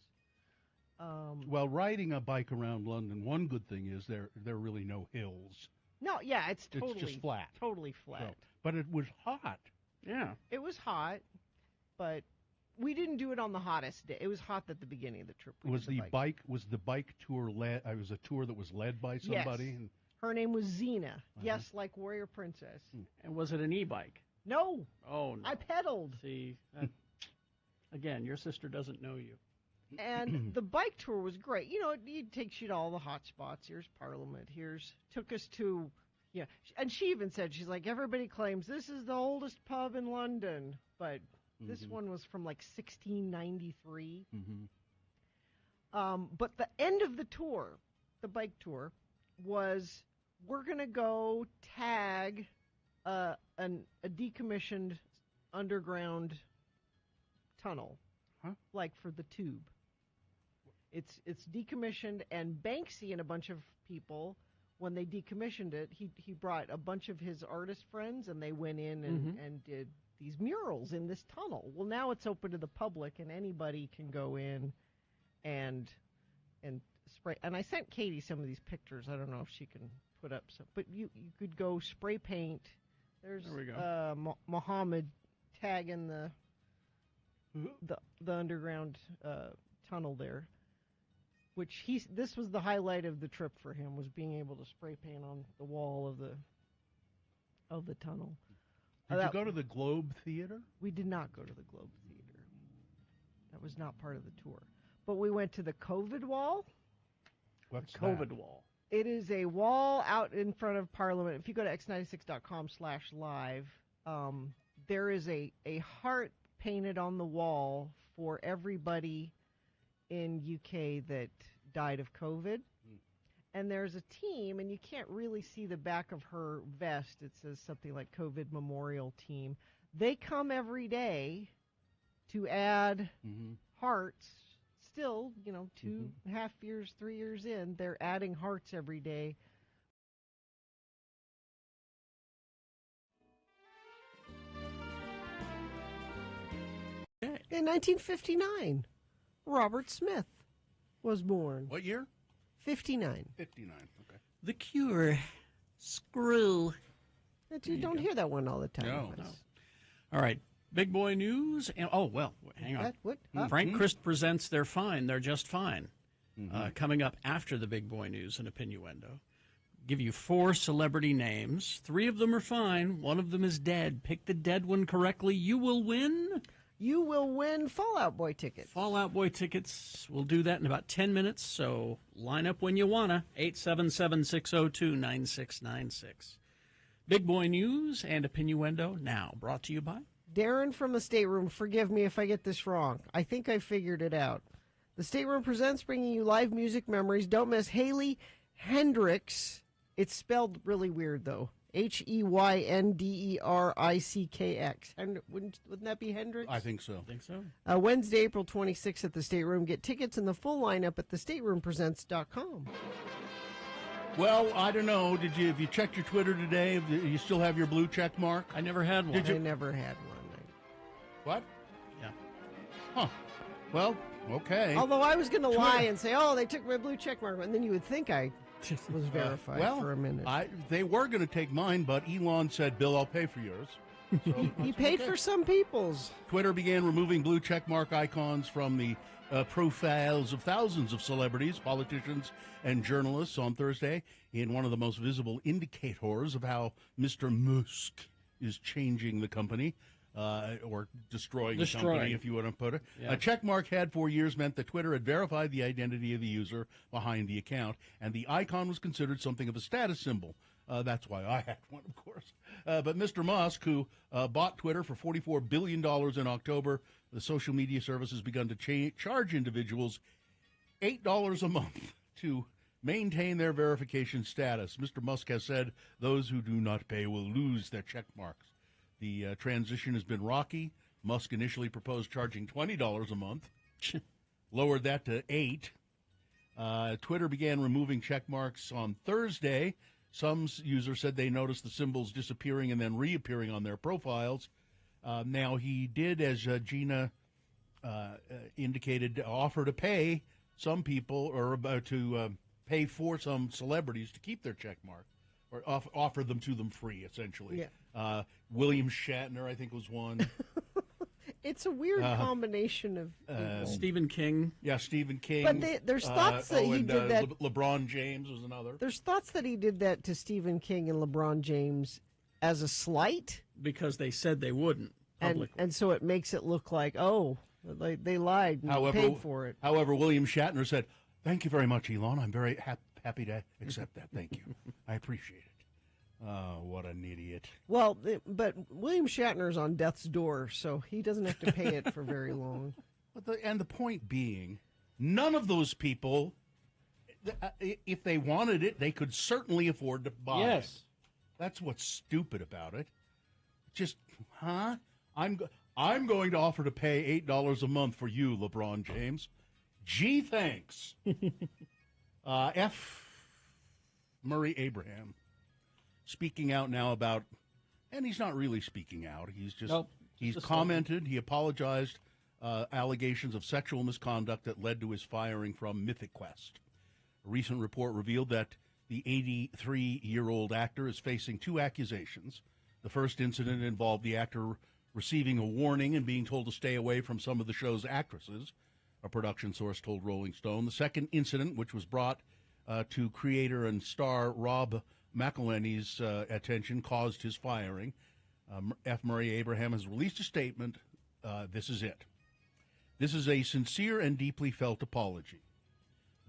Speaker 2: Well, riding a bike around London, one good thing is there are really no hills.
Speaker 1: No, yeah, it's totally
Speaker 2: just flat.
Speaker 1: Totally flat.
Speaker 2: So, but it was hot.
Speaker 3: Yeah.
Speaker 1: It was hot, but we didn't do it on the hottest day. It was hot at the beginning of the trip. We
Speaker 2: Was
Speaker 1: did
Speaker 2: the bike tour led? It was a tour that was led by somebody.
Speaker 1: Yes.
Speaker 2: And,
Speaker 1: Her name was Xena. Yes, like Warrior Princess.
Speaker 3: And was it an e-bike?
Speaker 1: No,
Speaker 3: Oh, no.
Speaker 1: I pedaled.
Speaker 3: See, again, your sister doesn't know you.
Speaker 1: And the bike tour was great. You know, it takes you to all the hot spots. Here's Parliament. Took us to, yeah. And she even said, she's like, everybody claims this is the oldest pub in London, but this one was from like 1693. But the end of the tour, the bike tour, was we're going to go tag a decommissioned underground tunnel, like for the tube. It's decommissioned, and Banksy and a bunch of people, when they decommissioned it, he brought a bunch of his artist friends, and they went in and did these murals in this tunnel. Well, now it's open to the public, and anybody can go in and spray. And I sent Katie some of these pictures. I don't know if she can put up some, but you could go spray paint. There we go. Muhammad tagging the underground tunnel there, which this was the highlight of the trip for him, was being able to spray paint on the wall of the tunnel.
Speaker 2: Did you go to the Globe Theater?
Speaker 1: We did not go to the Globe Theater. That was not part of the tour. But we went to the COVID Wall.
Speaker 2: What's
Speaker 3: COVID
Speaker 2: that?
Speaker 3: wall.
Speaker 1: It is a wall out in front of Parliament. If you go to x96.com/live, there is a heart painted on the wall for everybody in UK that died of COVID. And there's a team, and you can't really see the back of her vest. It says something like COVID Memorial Team. They come every day to add hearts. Still, 2.5 years, 3 years in, they're adding hearts every day. In 1959, Robert Smith was born.
Speaker 2: What year?
Speaker 1: 59.
Speaker 2: 59. Okay.
Speaker 3: The Cure. Screw.
Speaker 1: You don't hear that one all the time.
Speaker 2: No.
Speaker 3: All right. Big boy news. And, hang on.
Speaker 1: What?
Speaker 3: Frank Christ presents They're Fine, They're Just Fine. Coming up after the big boy news and Opinioendo. Give you 4 celebrity names. 3 of them are fine. 1 of them is dead. Pick the dead one correctly. You will win.
Speaker 1: You will win Fall Out Boy tickets.
Speaker 3: Fall Out Boy tickets. We'll do that in about 10 minutes, so line up when you wanna. 877-602-9696. Big boy news and Opinioendo now brought to you by
Speaker 1: Darren from the Stateroom, forgive me if I get this wrong. I think I figured it out. The Stateroom presents, bringing you live music memories. Don't miss Haley Hendricks. It's spelled really weird, though. HEYNDERICKX. Wouldn't that be Hendricks?
Speaker 2: I think so.
Speaker 1: Wednesday, April 26th at the Stateroom. Get tickets and the full lineup at thestateroompresents.com.
Speaker 2: Well, I don't know. Have you checked your Twitter today? Do you still have your blue check mark?
Speaker 3: I never had one.
Speaker 1: I never had one.
Speaker 2: What?
Speaker 3: Yeah.
Speaker 2: Huh. Well, okay.
Speaker 1: Although I was going to lie and say, they took my blue check mark, and then you would think I was verified for a minute.
Speaker 2: They were going to take mine, but Elon said, Bill, I'll pay for yours. So
Speaker 1: he paid for some people's.
Speaker 2: Twitter began removing blue checkmark icons from the profiles of thousands of celebrities, politicians, and journalists on Thursday in one of the most visible indicators of how Mr. Musk is changing the company. Or destroying the company, if you want to put it.
Speaker 3: Yeah.
Speaker 2: A checkmark had for years meant that Twitter had verified the identity of the user behind the account, and the icon was considered something of a status symbol. That's why I had one, of course. But Mr. Musk, who bought Twitter for $44 billion in October, the social media service has begun to charge individuals $8 a month to maintain their verification status. Mr. Musk has said those who do not pay will lose their check marks. The transition has been rocky. Musk initially proposed charging $20 a month, lowered that to $8. Twitter began removing check marks on Thursday. Some users said they noticed the symbols disappearing and then reappearing on their profiles. Now, he did, as Gina indicated, offer to pay some people are about to pay for some celebrities to keep their check mark or offer them to them free, essentially.
Speaker 1: Yeah.
Speaker 2: William Shatner, I think, was one.
Speaker 1: It's a weird combination of people.
Speaker 3: Stephen King.
Speaker 2: Yeah, Stephen King.
Speaker 1: But there's thoughts that he did that.
Speaker 2: LeBron James was another.
Speaker 1: There's thoughts that he did that to Stephen King and LeBron James as a slight,
Speaker 3: Because they said they wouldn't publicly.
Speaker 1: and so it makes it look like, they lied and paid for it.
Speaker 2: However, William Shatner said, "Thank you very much, Elon. I'm very happy to accept that. Thank you. I appreciate it." Oh, what an idiot.
Speaker 1: Well, but William Shatner's on death's door, so he doesn't have to pay it for very long.
Speaker 2: And the point being, none of those people, if they wanted it, they could certainly afford to buy it. That's what's stupid about it. Just, I'm going to offer to pay $8 a month for you, LeBron James. Gee, thanks. F. Murray Abraham speaking out now about, and he's not really speaking out. He's just he's commented. He apologized. Allegations of sexual misconduct that led to his firing from Mythic Quest. A recent report revealed that the 83-year-old actor is facing 2 accusations. The first incident involved the actor receiving a warning and being told to stay away from some of the show's actresses, a production source told Rolling Stone. The second incident, which was brought to creator and star Rob McElhenney's attention, caused his firing. F. Murray Abraham has released a statement. This is it. This is a sincere and deeply felt apology.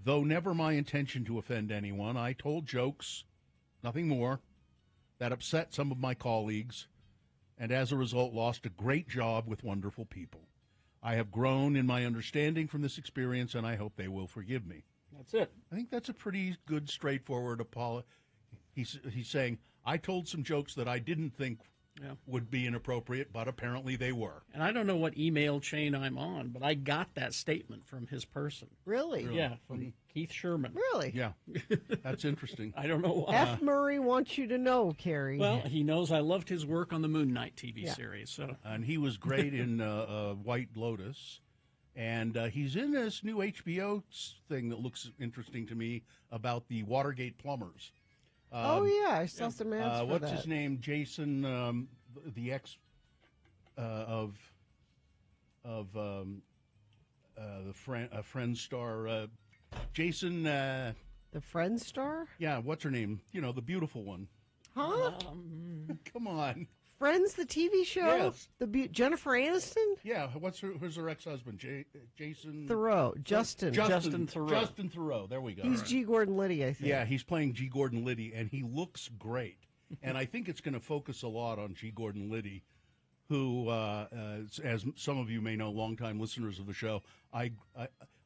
Speaker 2: Though never my intention to offend anyone, I told jokes, nothing more, that upset some of my colleagues, and as a result lost a great job with wonderful people. I have grown in my understanding from this experience, and I hope they will forgive me.
Speaker 3: That's it.
Speaker 2: I think that's a pretty good, straightforward apology. He's saying, I told some jokes that I didn't think would be inappropriate, but apparently they were.
Speaker 3: And I don't know what email chain I'm on, but I got that statement from his person.
Speaker 1: Really?
Speaker 3: Yeah, from Keith Sherman.
Speaker 1: Really?
Speaker 2: Yeah, that's interesting.
Speaker 3: I don't know why.
Speaker 1: F. Murray wants you to know, Carrie.
Speaker 3: Well, he knows I loved his work on the Moon Knight TV series. So,
Speaker 2: and he was great in White Lotus. And he's in this new HBO thing that looks interesting to me about the Watergate plumbers.
Speaker 1: I saw some ads for
Speaker 2: what's
Speaker 1: that.
Speaker 2: his name? Jason, the ex of the Friend star, Jason.
Speaker 1: The Friend star?
Speaker 2: Yeah, what's her name? You know, the beautiful one.
Speaker 1: Huh?
Speaker 2: Come on.
Speaker 1: Friends, the TV show?
Speaker 2: Yes.
Speaker 1: Jennifer Aniston?
Speaker 2: Yeah, who's her ex-husband? Jason
Speaker 1: Thoreau. Justin
Speaker 3: Thoreau.
Speaker 2: Justin Thoreau. There we go.
Speaker 1: He's G. Gordon Liddy, I think.
Speaker 2: Yeah, he's playing G. Gordon Liddy, and he looks great. And I think it's going to focus a lot on G. Gordon Liddy, who, as some of you may know, longtime listeners of the show, I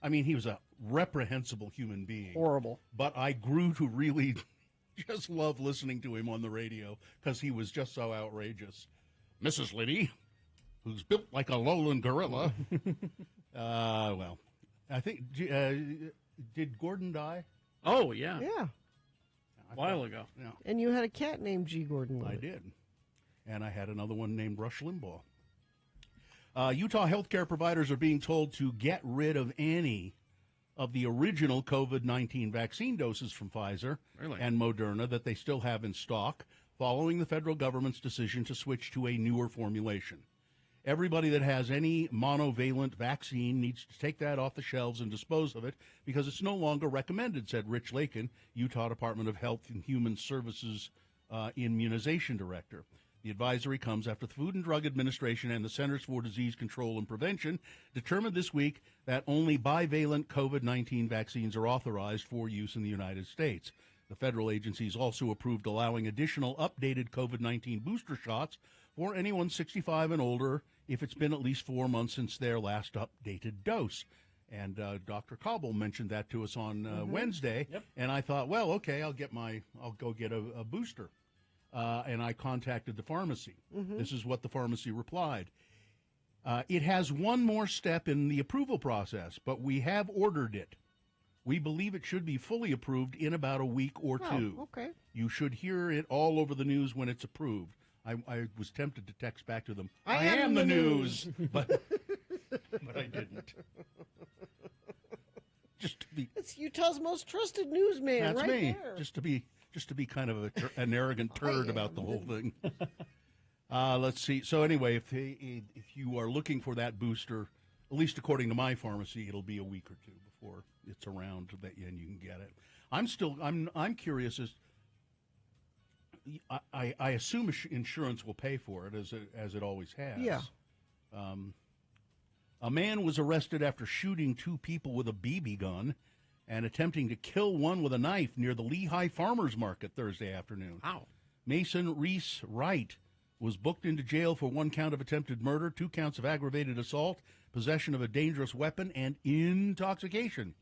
Speaker 2: mean, he was a reprehensible human being.
Speaker 1: Horrible.
Speaker 2: But I grew to really just love listening to him on the radio because he was just so outrageous. Mrs. Liddy, who's built like a lowland gorilla. Well, I think, did Gordon die?
Speaker 3: oh, yeah.
Speaker 1: Yeah.
Speaker 3: A while ago.
Speaker 2: Yeah,
Speaker 1: And you had a cat named G. Gordon Liddy.
Speaker 2: I did. And I had another one named Rush Limbaugh. Utah healthcare providers are being told to get rid of any of the original COVID-19 vaccine doses from Pfizer and Moderna that they still have in stock, following the federal government's decision to switch to a newer formulation. Everybody that has any monovalent vaccine needs to take that off the shelves and dispose of it because it's no longer recommended, said Rich Lakin, Utah Department of Health and Human Services immunization director. The advisory comes after the Food and Drug Administration and the Centers for Disease Control and Prevention determined this week that only bivalent COVID-19 vaccines are authorized for use in the United States. The federal agencies also approved allowing additional updated COVID-19 booster shots for anyone 65 and older if it's been at least 4 months since their last updated dose. And Dr. Cobble mentioned that to us on Wednesday, and I thought, well, okay, I'll go get a booster. And I contacted the pharmacy. This is what the pharmacy replied. It has one more step in the approval process, but we have ordered it. We believe it should be fully approved in about a week or two.
Speaker 1: Okay.
Speaker 2: You should hear it all over the news when it's approved. I was tempted to text back to them, I am the news, but I didn't. Just
Speaker 1: It's Utah's most trusted newsman.
Speaker 2: That's
Speaker 1: right
Speaker 2: me.
Speaker 1: there.
Speaker 2: Just to be kind of an arrogant turd about the whole thing. Let's see. So anyway, if you are looking for that booster, at least according to my pharmacy, it'll be a week or two before it's around and you can get it. I'm curious as I assume insurance will pay for it as it always has.
Speaker 1: Yeah.
Speaker 2: A man was arrested after shooting 2 people with a BB gun and attempting to kill one with a knife near the Lehigh Farmers Market Thursday afternoon.
Speaker 3: Wow.
Speaker 2: Mason Reese Wright was booked into jail for 1 count of attempted murder, 2 counts of aggravated assault, possession of a dangerous weapon, and intoxication.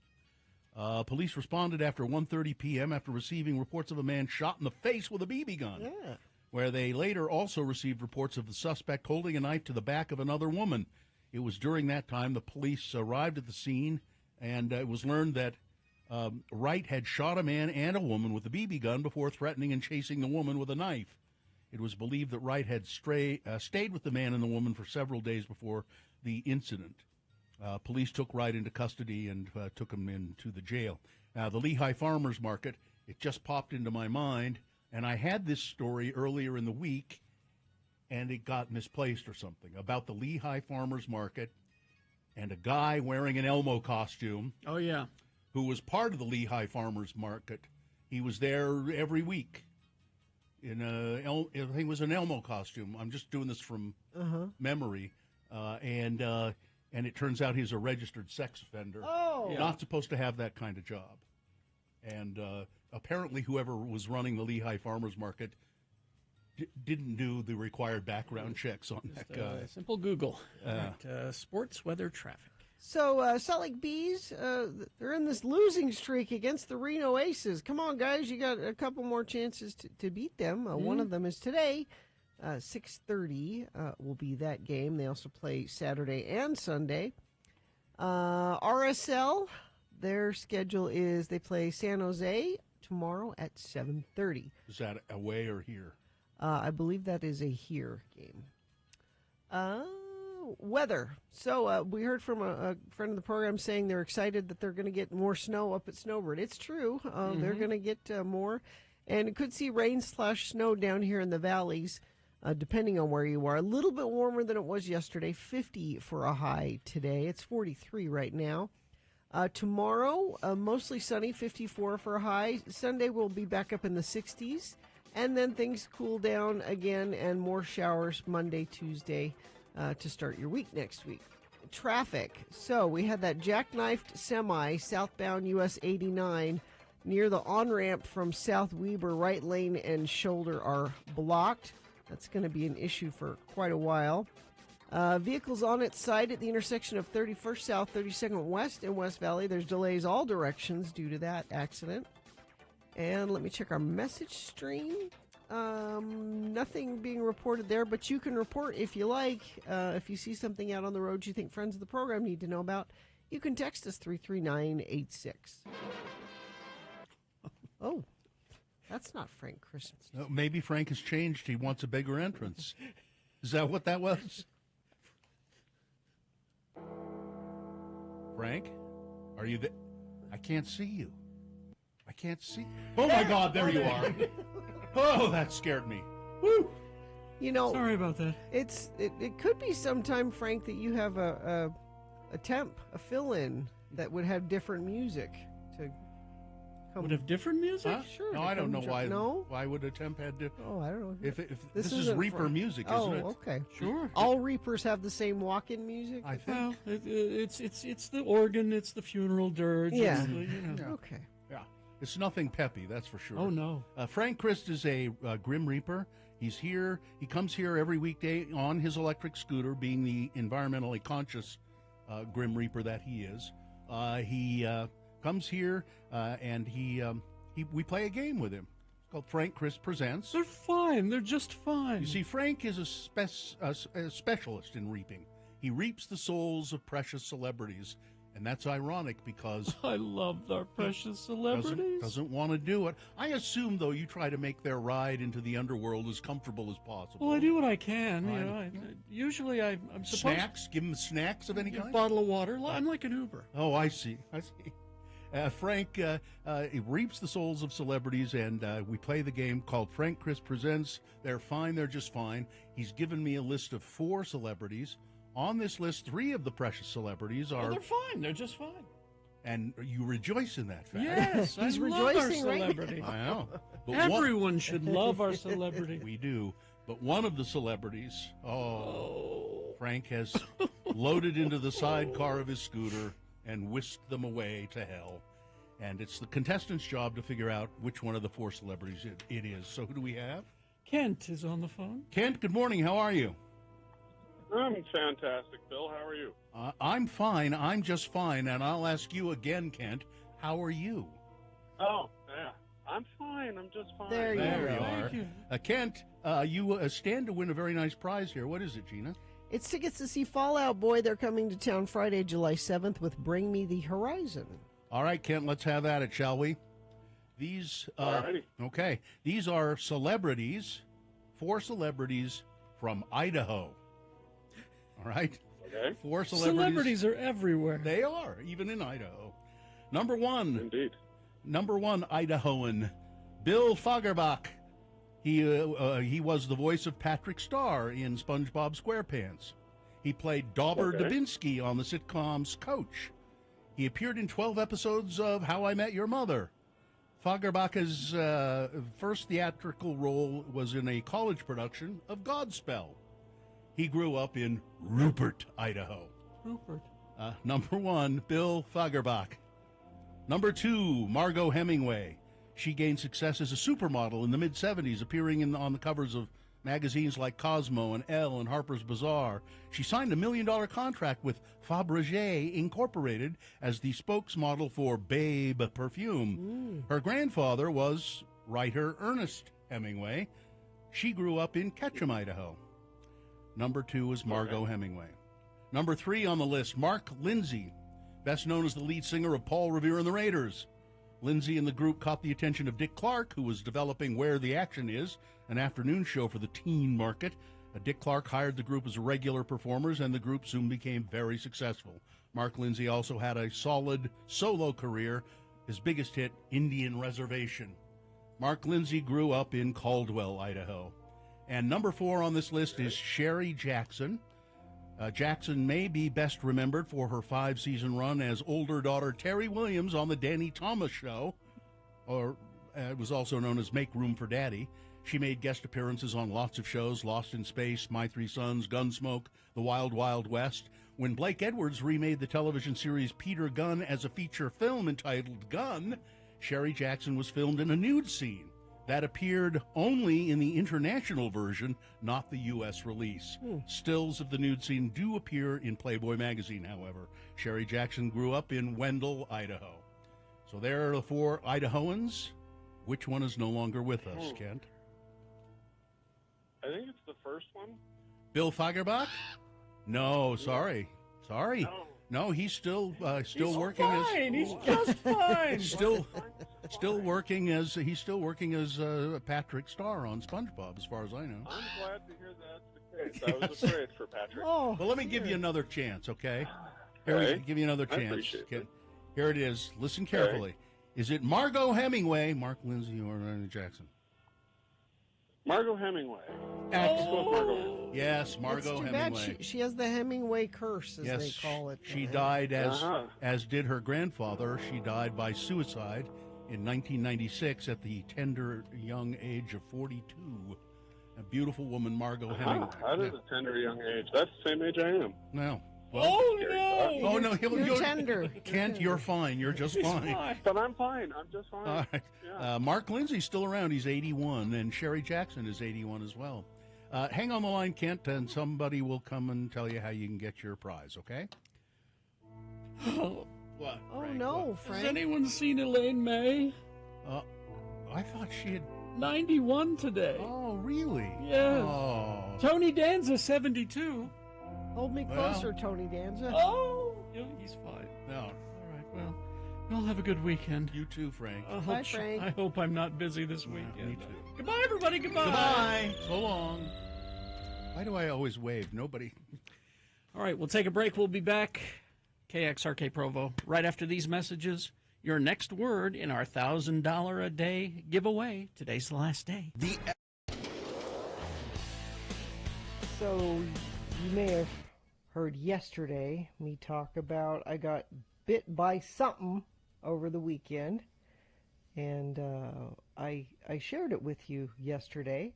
Speaker 2: Police responded after 1:30 p.m. after receiving reports of a man shot in the face with a BB gun.
Speaker 1: Yeah.
Speaker 2: Where they later also received reports of the suspect holding a knife to the back of another woman. It was during that time the police arrived at the scene, and it was learned that Wright had shot a man and a woman with a BB gun before threatening and chasing the woman with a knife. It was believed that Wright had stayed with the man and the woman for several days before the incident. Police took Wright into custody and took him into the jail. The Lehigh Farmers Market, it just popped into my mind, and I had this story earlier in the week, and it got misplaced or something, about the Lehigh Farmers Market and a guy wearing an Elmo costume.
Speaker 3: Oh, yeah.
Speaker 2: Who was part of the Lehigh Farmers Market. He was there every week in I think it was an Elmo costume. I'm just doing this from memory. And it turns out he's a registered sex offender.
Speaker 1: Oh.
Speaker 2: Not supposed to have that kind of job. And apparently whoever was running the Lehigh Farmers Market didn't do the required background checks on that guy.
Speaker 3: Simple Google. Sports, weather, traffic.
Speaker 1: So Salt Lake Bees, they're in this losing streak against the Reno Aces. Come on, guys, you got a couple more chances to beat them. One of them is today. 6:30 will be that game. They also play Saturday and Sunday. RSL, their schedule is they play San Jose tomorrow at 7:30.
Speaker 2: Is that away or here?
Speaker 1: I believe that is a here game. Weather. So we heard from a friend of the program saying they're excited that they're going to get more snow up at Snowbird. It's true. They're going to get more. And it could see rain/snow down here in the valleys, depending on where you are. A little bit warmer than it was yesterday. 50 for a high today. It's 43 right now. Tomorrow, mostly sunny, 54 for a high. Sunday will be back up in the 60s. And then things cool down again and more showers Monday, Tuesday to start your week next week. Traffic. So we had that jackknifed semi southbound US 89 near the on-ramp from South Weber. Right lane and shoulder are blocked. That's going to be an issue for quite a while. Vehicles on its side at the intersection of 31st South, 32nd West in West Valley. There's delays all directions due to that accident. And let me check our message stream. Nothing being reported there, but you can report if you like. If you see something out on the road you think friends of the program need to know about, you can text us 33986. Oh, that's not Frank Christmas.
Speaker 2: No, maybe Frank has changed. He wants a bigger entrance. Is that what that was? Frank, are you there? I can't see you. I can't see. Oh, my God, there you are. Oh, that scared me. Woo!
Speaker 1: You know,
Speaker 3: Sorry about that.
Speaker 1: It could be sometime, Frank, that you have a fill-in that would have different music to come.
Speaker 3: Would have different music?
Speaker 2: Huh?
Speaker 1: Sure.
Speaker 2: No,
Speaker 1: to
Speaker 2: I don't
Speaker 1: come
Speaker 2: know why.
Speaker 1: No?
Speaker 2: Why would a temp had to?
Speaker 1: Oh, I don't know.
Speaker 2: If this is
Speaker 1: isn't
Speaker 2: Reaper music,
Speaker 1: oh,
Speaker 2: isn't it?
Speaker 1: okay.
Speaker 3: Sure.
Speaker 1: All Reapers have the same walk-in music?
Speaker 2: I think.
Speaker 3: Well, it's the organ, it's the funeral dirge.
Speaker 1: Yeah.
Speaker 3: It's the,
Speaker 1: Okay.
Speaker 2: Yeah, it's nothing peppy, that's for sure.
Speaker 3: Oh, no.
Speaker 2: Frank Christ is a Grim Reaper. He's here. He comes here every weekday on his electric scooter, being the environmentally conscious Grim Reaper that he is. He comes here and we play a game with him. It's called Frank Christ Presents.
Speaker 3: They're fine. They're just fine.
Speaker 2: You see, Frank is a specialist in reaping. He reaps the souls of precious celebrities. And that's ironic because
Speaker 3: I love our precious celebrities.
Speaker 2: doesn't want to do it. I assume, though, you try to make their ride into the underworld as comfortable as possible.
Speaker 3: Well, I do what I can. You
Speaker 2: Right.
Speaker 3: know, usually I'm supposed
Speaker 2: Snacks? Give them snacks of any
Speaker 3: to
Speaker 2: kind?
Speaker 3: bottle of water. I'm like an Uber.
Speaker 2: Oh, I see. I see. Frank he reaps the souls of celebrities, and we play the game called Frank Chris Presents They're Fine, They're Just Fine. He's given me a list of 4 celebrities. On this list, 3 of the precious celebrities are...
Speaker 3: Oh, they're fine. They're just fine.
Speaker 2: And you rejoice in that fact.
Speaker 3: Yes,
Speaker 1: He's
Speaker 3: I love our
Speaker 1: rejoicing right now.
Speaker 3: celebrity.
Speaker 2: I know. But
Speaker 3: Everyone should love our celebrity.
Speaker 2: we do. But one of the celebrities, Frank has loaded into the sidecar of his scooter and whisked them away to hell. And it's the contestant's job to figure out which one of the 4 celebrities it is. So who do we have?
Speaker 3: Kent is on the phone.
Speaker 2: Kent, good morning. How are you?
Speaker 8: I'm fantastic, Bill. How are you?
Speaker 2: I'm fine. I'm just fine. And I'll ask you again, Kent, how are you?
Speaker 8: Oh, yeah. I'm fine. I'm just fine.
Speaker 1: There you
Speaker 2: There
Speaker 1: go.
Speaker 2: you are.
Speaker 3: Thank you.
Speaker 2: Kent, you stand to win a very nice prize here. What is it, Gina?
Speaker 1: It's tickets to see Fall Out Boy. They're coming to town Friday, July 7th with Bring Me the Horizon.
Speaker 2: All right, Kent, let's have at it, shall we? These,
Speaker 8: Alrighty.
Speaker 2: okay, these are celebrities, 4 celebrities from Idaho. All right?
Speaker 8: Okay.
Speaker 2: 4 celebrities.
Speaker 3: Celebrities are everywhere.
Speaker 2: They are, even in Idaho. Number 1,
Speaker 8: Indeed.
Speaker 2: Idahoan, Bill Fagerbach. He was the voice of Patrick Starr in SpongeBob SquarePants. He played Dauber
Speaker 8: Okay.
Speaker 2: Dubinsky on the sitcom's Coach. He appeared in 12 episodes of How I Met Your Mother. Fagerbach's first theatrical role was in a college production of Godspell. He grew up in Rupert, Idaho.
Speaker 3: Rupert.
Speaker 2: Number 1, Bill Fagerbach. Number 2, Margot Hemingway. She gained success as a supermodel in the mid-'70s, appearing on the covers of magazines like Cosmo and Elle and Harper's Bazaar. She signed a $1 million contract with Fabergé Incorporated as the spokesmodel for Babe perfume. Her grandfather was writer Ernest Hemingway. She grew up in Ketchum, Idaho. Number 2 is Margot Hemingway. Number 3 on the list, Mark Lindsay, best known as the lead singer of Paul Revere and the Raiders. Lindsay and the group caught the attention of Dick Clark, who was developing Where the Action Is, an afternoon show for the teen market. Dick Clark hired the group as regular performers, and the group soon became very successful. Mark Lindsay also had a solid solo career, his biggest hit, Indian Reservation. Mark Lindsay grew up in Caldwell, Idaho. And number 4 on this list is Sherry Jackson. Jackson may be best remembered for her 5-season run as older daughter Terry Williams on The Danny Thomas Show, or it was also known as Make Room for Daddy. She made guest appearances on lots of shows, Lost in Space, My 3 Sons, Gunsmoke, The Wild Wild West. When Blake Edwards remade the television series Peter Gunn as a feature film entitled Gun, Sherry Jackson was filmed in a nude scene. That appeared only in the international version, not the U.S. release. Stills of the nude scene do appear in Playboy magazine, however. Sherry Jackson grew up in Wendell, Idaho. So there are the 4 Idahoans. Which one is no longer with us, Kent?
Speaker 8: I think it's the first one.
Speaker 2: Bill Fagerbach? No, sorry.
Speaker 8: No.
Speaker 2: No, he's still
Speaker 3: He's
Speaker 2: working
Speaker 3: fine. He's just fine.
Speaker 2: as still working as Patrick Starr on SpongeBob, as far as I know.
Speaker 8: I'm glad to hear that's the case. I was afraid for Patrick.
Speaker 1: Oh,
Speaker 2: Well, let me give you another chance, okay? Here,
Speaker 8: Okay.
Speaker 2: give you another
Speaker 8: I
Speaker 2: chance.
Speaker 8: appreciate
Speaker 2: Okay.
Speaker 8: it.
Speaker 2: Here it is. Listen carefully. Is it Margot Hemingway, Mark Lindsay, or Randy Jackson?
Speaker 8: Margot Hemingway.
Speaker 2: Excellent.
Speaker 8: Let's go with Margot.
Speaker 2: Yes,
Speaker 1: that's
Speaker 2: Margot
Speaker 1: too bad.
Speaker 2: Hemingway.
Speaker 1: She has the Hemingway curse, as they call it.
Speaker 2: She died
Speaker 8: Uh-huh.
Speaker 2: as did her grandfather. She died by suicide in 1996 at the tender young age of 42. A beautiful woman, Margot Hemingway.
Speaker 8: At a tender young age. That's the same age I am.
Speaker 2: No.
Speaker 3: Oh, no.
Speaker 2: Oh no,
Speaker 1: You're tender.
Speaker 2: Kent, you're fine. You're just fine.
Speaker 3: Fine.
Speaker 8: But I'm fine. I'm just fine.
Speaker 2: All right.
Speaker 8: Yeah.
Speaker 2: Mark Lindsay's still around. He's 81, and Sherry Jackson is 81 as well. Hang on the line, Kent, and somebody will come and tell you how you can get your prize, okay? What?
Speaker 1: Oh
Speaker 2: Frank,
Speaker 1: no,
Speaker 2: what?
Speaker 3: Has
Speaker 1: Frank.
Speaker 3: anyone seen Elaine May?
Speaker 2: I thought she had...
Speaker 3: 91 today.
Speaker 2: Oh, really?
Speaker 3: Yes.
Speaker 2: Oh.
Speaker 3: Tony Danza, 72.
Speaker 1: Hold me
Speaker 2: Well.
Speaker 1: closer, Tony Danza.
Speaker 3: Oh, yeah, he's fine.
Speaker 2: No.
Speaker 3: All right, well, we'll have a good weekend.
Speaker 2: You too, Frank.
Speaker 1: Bye, Frank.
Speaker 3: I hope I'm not busy this weekend.
Speaker 2: me too.
Speaker 3: Goodbye, everybody. Goodbye.
Speaker 2: Goodbye. So long. Why do I always wave? Nobody...
Speaker 3: All right, we'll take a break. We'll be back. KXRK Provo. Right after these messages, your next word in our $1,000 a day giveaway. Today's the last day.
Speaker 1: So you may have heard yesterday me talk about I got bit by something over the weekend, and I shared it with you yesterday.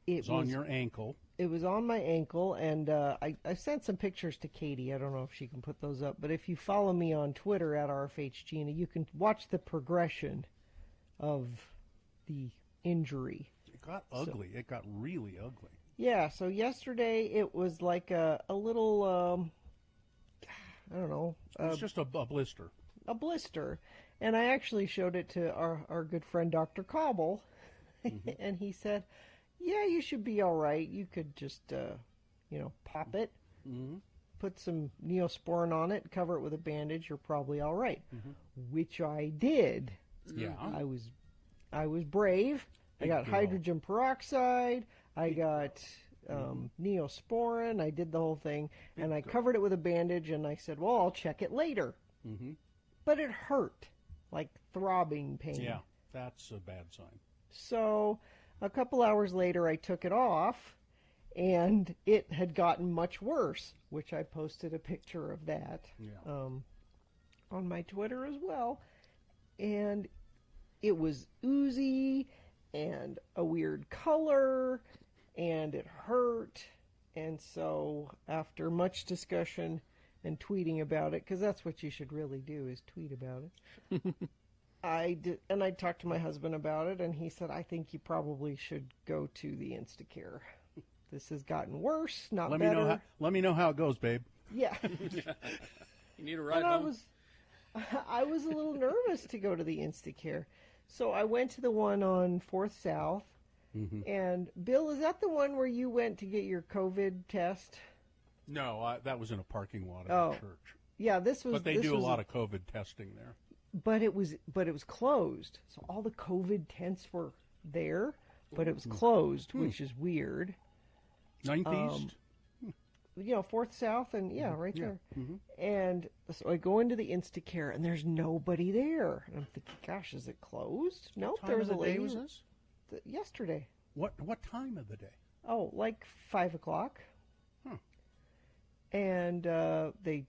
Speaker 2: It was on your ankle.
Speaker 1: It was on my ankle, and I sent some pictures to Katie. I don't know if she can put those up, but if you follow me on Twitter at RFHGina, you can watch the progression of the injury.
Speaker 2: It got ugly. It got really ugly.
Speaker 1: Yeah, so yesterday it was like a little, I don't know.
Speaker 2: It's just a blister.
Speaker 1: A blister. And I actually showed it to our good friend Dr. Cobble, and he said, yeah, you should be all right. You could just, pop it, put some Neosporin on it, cover it with a bandage. You're probably all right, which I did.
Speaker 2: Yeah.
Speaker 1: I was brave. I got hydrogen peroxide. I got Neosporin. I did the whole thing, and I covered it with a bandage, and I said, well, I'll check it later. But it hurt, like throbbing pain.
Speaker 2: Yeah, that's a bad sign.
Speaker 1: So a couple hours later, I took it off, and it had gotten much worse, which I posted a picture of that on my Twitter as well. And it was oozy and a weird color, and it hurt. And so after much discussion and tweeting about it, because that's what you should really do, is tweet about it. I talked to my husband about it, and he said, I think you probably should go to the Instacare. This has gotten worse, not better.
Speaker 2: Let me know how it goes, babe.
Speaker 1: Yeah.
Speaker 3: You need a ride home?
Speaker 1: I was a little nervous to go to the Instacare. So I went to the one on 4th South. And, Bill, is that the one where you went to get your COVID test?
Speaker 2: No, that was in a parking lot at a church.
Speaker 1: Yeah, this was.
Speaker 2: But they do a lot of COVID testing there.
Speaker 1: But it was closed. So all the COVID tents were there, but it was closed, which is weird.
Speaker 2: 9th East?
Speaker 1: 4th South, and right there. And so I go into the Instacare, and there's nobody there. And I'm thinking, gosh, is it closed? Nope, there was a lady.
Speaker 2: What time of the day was this?
Speaker 1: Yesterday.
Speaker 2: What time of the day?
Speaker 1: Oh, like 5 o'clock. And they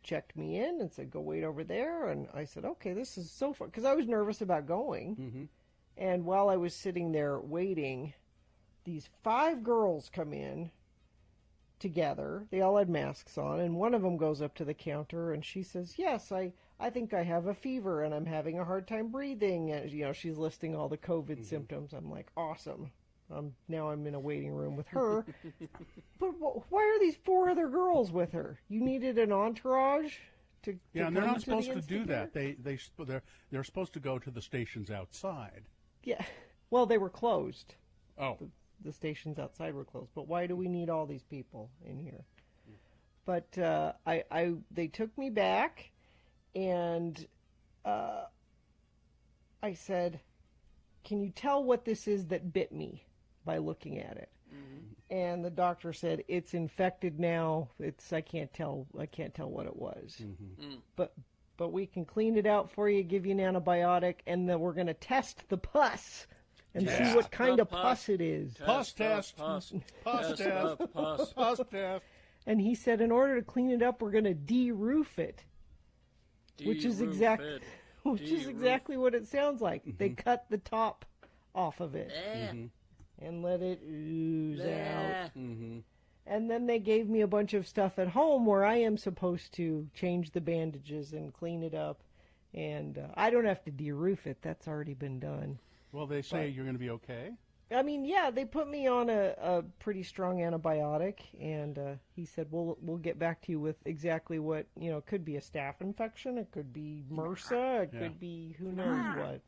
Speaker 1: checked me in and said, go wait over there. And I said, okay, this is so fun. Because I was nervous about going. And while I was sitting there waiting, these 5 girls come in together. They all had masks on. And one of them goes up to the counter and she says, yes, I think I have a fever and I'm having a hard time breathing. And, she's listing all the COVID symptoms. I'm like, awesome. Now I'm in a waiting room with her. But why are these 4 other girls with her? You needed an entourage to
Speaker 2: and they're not supposed to do that. They're supposed to go to the stations outside. Yeah.
Speaker 1: Well, they were closed.
Speaker 2: Oh.
Speaker 1: The stations outside were closed. But why do we need all these people in here? But they took me back, and I said, can you tell what this is that bit me by looking at it? And the doctor said, it's infected now. I can't tell what it was. But we can clean it out for you, give you an antibiotic, and then we're going to test the pus and see what kind of pus it is.
Speaker 2: Pus test. Pus test. Pus test.
Speaker 1: And he said, in order to clean it up, we're going to de-roof it. Which is exactly what it sounds like. They cut the top off of it and let it ooze out. And then they gave me a bunch of stuff at home where I am supposed to change the bandages and clean it up. And I don't have to de-roof it. That's already been done.
Speaker 2: Well, they say you're going to be okay.
Speaker 1: I mean, yeah, they put me on a pretty strong antibiotic, and he said, we'll get back to you with exactly what, it could be a staph infection, it could be MRSA, it could be who knows what.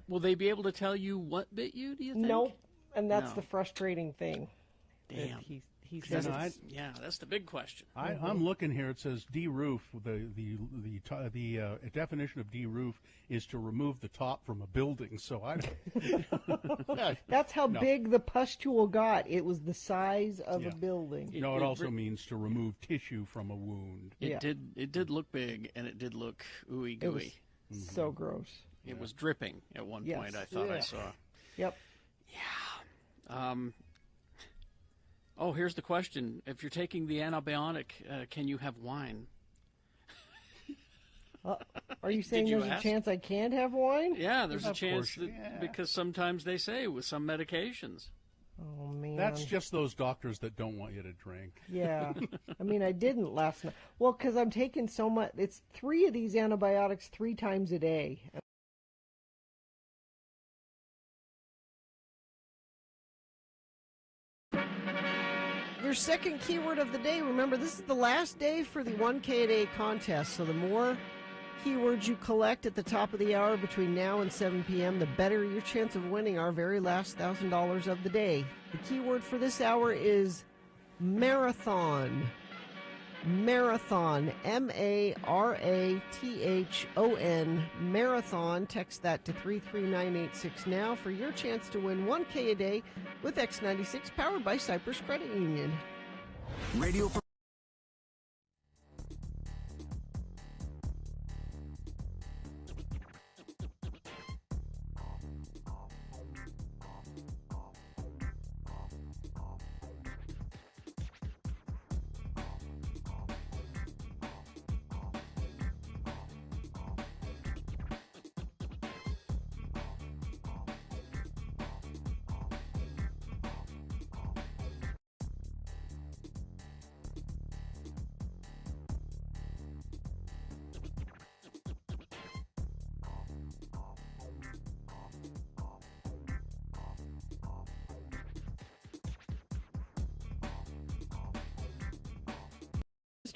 Speaker 3: Will they be able to tell you what bit you, do you think?
Speaker 1: Nope, and that's the frustrating thing.
Speaker 3: Damn.
Speaker 1: he said
Speaker 2: I-
Speaker 1: it's,
Speaker 3: Yeah, that's the big question.
Speaker 2: I'm looking here. It says de-roof. The definition of de-roof is to remove the top from a building. So I.
Speaker 1: that's how
Speaker 2: No.
Speaker 1: big the pustule got. It was the size of
Speaker 2: Yeah.
Speaker 1: a building.
Speaker 2: No, it also means to remove tissue from a wound.
Speaker 3: It
Speaker 1: Yeah.
Speaker 3: did look big, and it did look ooey
Speaker 1: It was
Speaker 3: gooey.
Speaker 1: so gross.
Speaker 3: It was dripping at one
Speaker 1: Yes.
Speaker 3: point. I thought I
Speaker 1: Yeah.
Speaker 3: saw.
Speaker 1: Yep.
Speaker 3: Oh, here's the question: if you're taking the antibiotic, can you have wine?
Speaker 1: Are you saying
Speaker 3: you
Speaker 1: there's a
Speaker 3: ask?
Speaker 1: chance I can't have wine?
Speaker 3: Yeah, there's a
Speaker 2: Of
Speaker 3: chance
Speaker 2: course,
Speaker 3: that
Speaker 2: yeah.
Speaker 3: because sometimes they say with some medications.
Speaker 1: Oh man.
Speaker 2: That's just those doctors that don't want you to drink.
Speaker 1: Yeah. I mean, I didn't last night. Well, because I'm taking so much. It's 3 of these antibiotics 3 times a day. Your second keyword of the day, remember, this is the last day for the 1K a day contest. So the more keywords you collect at the top of the hour between now and 7 p.m., the better your chance of winning our very last $1,000 of the day. The keyword for this hour is marathon. Marathon, M-A-R-A-T-H-O-N, marathon. Text that to 33986 now for your chance to win 1K a day with X96 powered by Cypress Credit Union.
Speaker 9: Radio for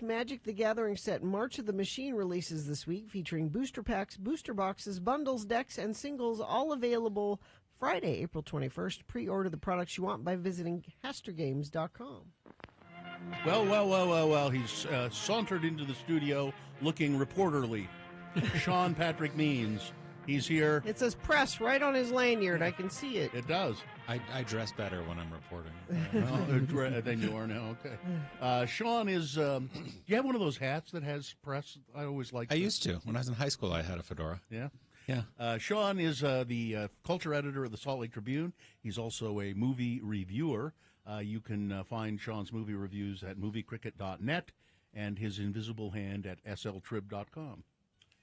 Speaker 1: Magic the Gathering set March of the Machine releases this week, featuring booster packs, booster boxes, bundles, decks, and singles, all available Friday, April 21st. Pre-order the products you want by visiting HasterGames.com.
Speaker 2: Well. He's sauntered into the studio looking reporterly. Sean Patrick Means. He's here.
Speaker 1: It says press right on his lanyard. I can see it.
Speaker 2: It does.
Speaker 10: I dress better when I'm reporting.
Speaker 2: Well, then you are now. Okay. Sean is. Do you have one of those hats that has press? I always like.
Speaker 10: I used to. When I was in high school, I had a fedora.
Speaker 2: Yeah.
Speaker 10: Yeah.
Speaker 2: Sean is the culture editor of the Salt Lake Tribune. He's also a movie reviewer. You can find Sean's movie reviews at moviecricket.net and his invisible hand at sltrib.com.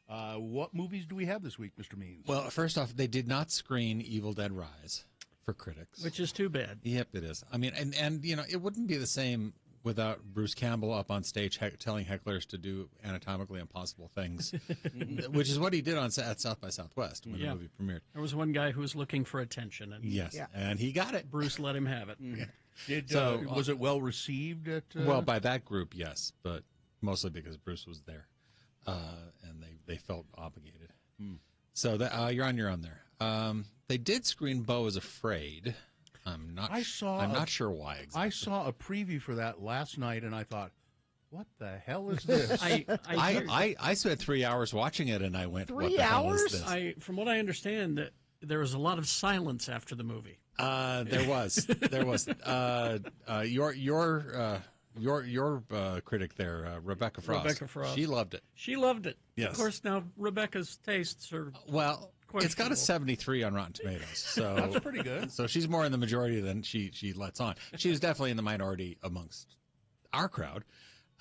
Speaker 2: What movies do we have this week, Mr. Means?
Speaker 10: Well, first off, they did not screen Evil Dead Rise for critics.
Speaker 3: Which is too bad.
Speaker 10: Yep, it is. I mean, and you know, it wouldn't be the same without Bruce Campbell up on stage telling hecklers to do anatomically impossible things, which is what he did at South by Southwest when the movie premiered.
Speaker 3: There was one guy who was looking for attention, and
Speaker 10: Yes, and he got it.
Speaker 3: Bruce let him have it.
Speaker 2: Was it well received at?
Speaker 10: Well, by that group, yes, but mostly because Bruce was there, and they felt obligated. So you're on your own there. They did screen Beau is Afraid. I'm not sure why exactly.
Speaker 2: I saw a preview for that last night, and I thought, "What the hell is this?"
Speaker 10: I spent 3 hours watching it, and I went,
Speaker 1: 3
Speaker 10: "What the hell is
Speaker 1: hours?
Speaker 10: this?"
Speaker 3: From what I understand, that there was a lot of silence after the movie.
Speaker 10: There was. Your critic there, Rebecca Frost.
Speaker 3: Rebecca Frost.
Speaker 10: She loved it.
Speaker 3: She loved it.
Speaker 10: Yes.
Speaker 3: Of course, now Rebecca's tastes are
Speaker 10: It's got a 73 on Rotten Tomatoes, so
Speaker 2: That's pretty good.
Speaker 10: So she's more in the majority than she lets on. She was definitely in the minority amongst our crowd.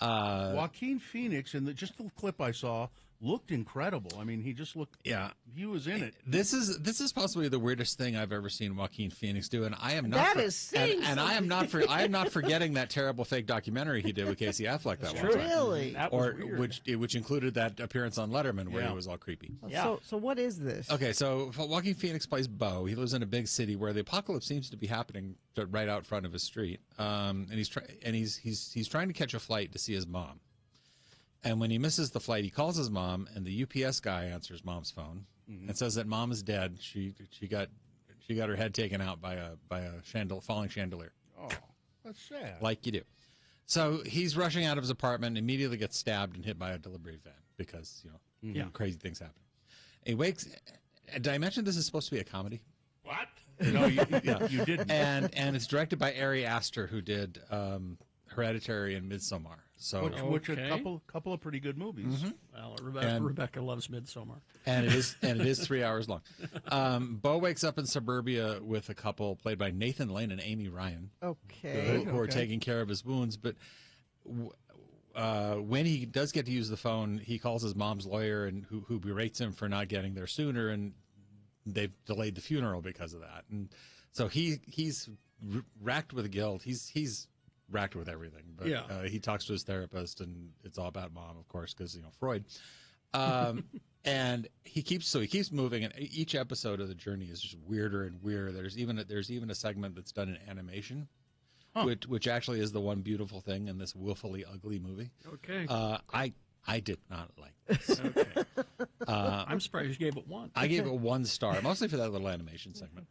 Speaker 2: Joaquin Phoenix, in just the clip I saw, looked incredible. I mean, he just looked.
Speaker 10: Yeah,
Speaker 2: he was in it.
Speaker 10: This is possibly the weirdest thing I've ever seen Joaquin Phoenix do, and I am not.
Speaker 1: That is saying
Speaker 10: and I am not forgetting that terrible fake documentary he did with Casey Affleck that one time.
Speaker 1: Really?
Speaker 3: That was weird.
Speaker 10: which included that appearance on Letterman where he was all creepy.
Speaker 3: Yeah.
Speaker 1: So what is this?
Speaker 10: Okay, so Joaquin Phoenix plays Beau. He lives in a big city where the apocalypse seems to be happening right out front of his street, and he's trying to catch a flight to see his mom. And when he misses the flight, he calls his mom, and the UPS guy answers mom's phone and says that mom is dead. She got her head taken out by a falling chandelier.
Speaker 2: Oh. That's sad.
Speaker 10: Like you do. So he's rushing out of his apartment, immediately gets stabbed and hit by a delivery van because, crazy things happen. He wakes. Did I mention this is supposed to be a comedy?
Speaker 2: What? No, you didn't.
Speaker 10: And it's directed by Ari Aster, who did Hereditary and Midsommar. So
Speaker 2: which are a couple of pretty good movies.
Speaker 10: Mm-hmm.
Speaker 3: Well, Rebecca loves Midsommar,
Speaker 10: and it is 3 hours long. Bo wakes up in suburbia with a couple played by Nathan Lane and Amy Ryan, who are taking care of his wounds. But when he does get to use the phone, he calls his mom's lawyer, and who berates him for not getting there sooner, and they've delayed the funeral because of that. And so he's racked with guilt. He's racked with everything, but he talks to his therapist, and it's all about mom, of course, because Freud. And he keeps moving, and each episode of the journey is just weirder and weirder. There's even a segment that's done in animation, which actually is the one beautiful thing in this willfully ugly movie.
Speaker 3: Okay.
Speaker 10: I did not like this.
Speaker 3: Okay. I'm surprised you gave it 1.
Speaker 10: I gave it 1 star, mostly for that little animation segment.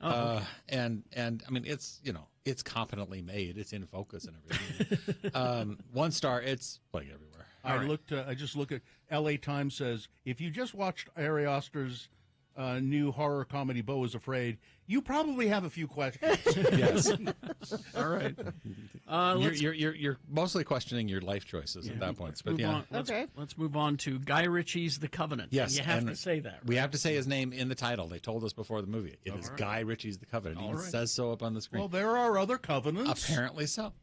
Speaker 10: And I mean, it's it's competently made. It's in focus and everything. 1 star. It's playing everywhere.
Speaker 2: I just look at L.A. Times says if you just watched Ari Aster's new horror comedy Beau is Afraid, you probably have a few questions.
Speaker 10: Yes.
Speaker 3: All right.
Speaker 10: You're mostly questioning your life choices at that point.
Speaker 3: Let's move on to Guy Ritchie's The Covenant.
Speaker 10: Yes,
Speaker 3: you have to say that. Right?
Speaker 10: We have to say his name in the title. They told us before the movie. It is Guy Ritchie's The Covenant. It says so up on the screen.
Speaker 2: Well, there are other covenants.
Speaker 10: Apparently so.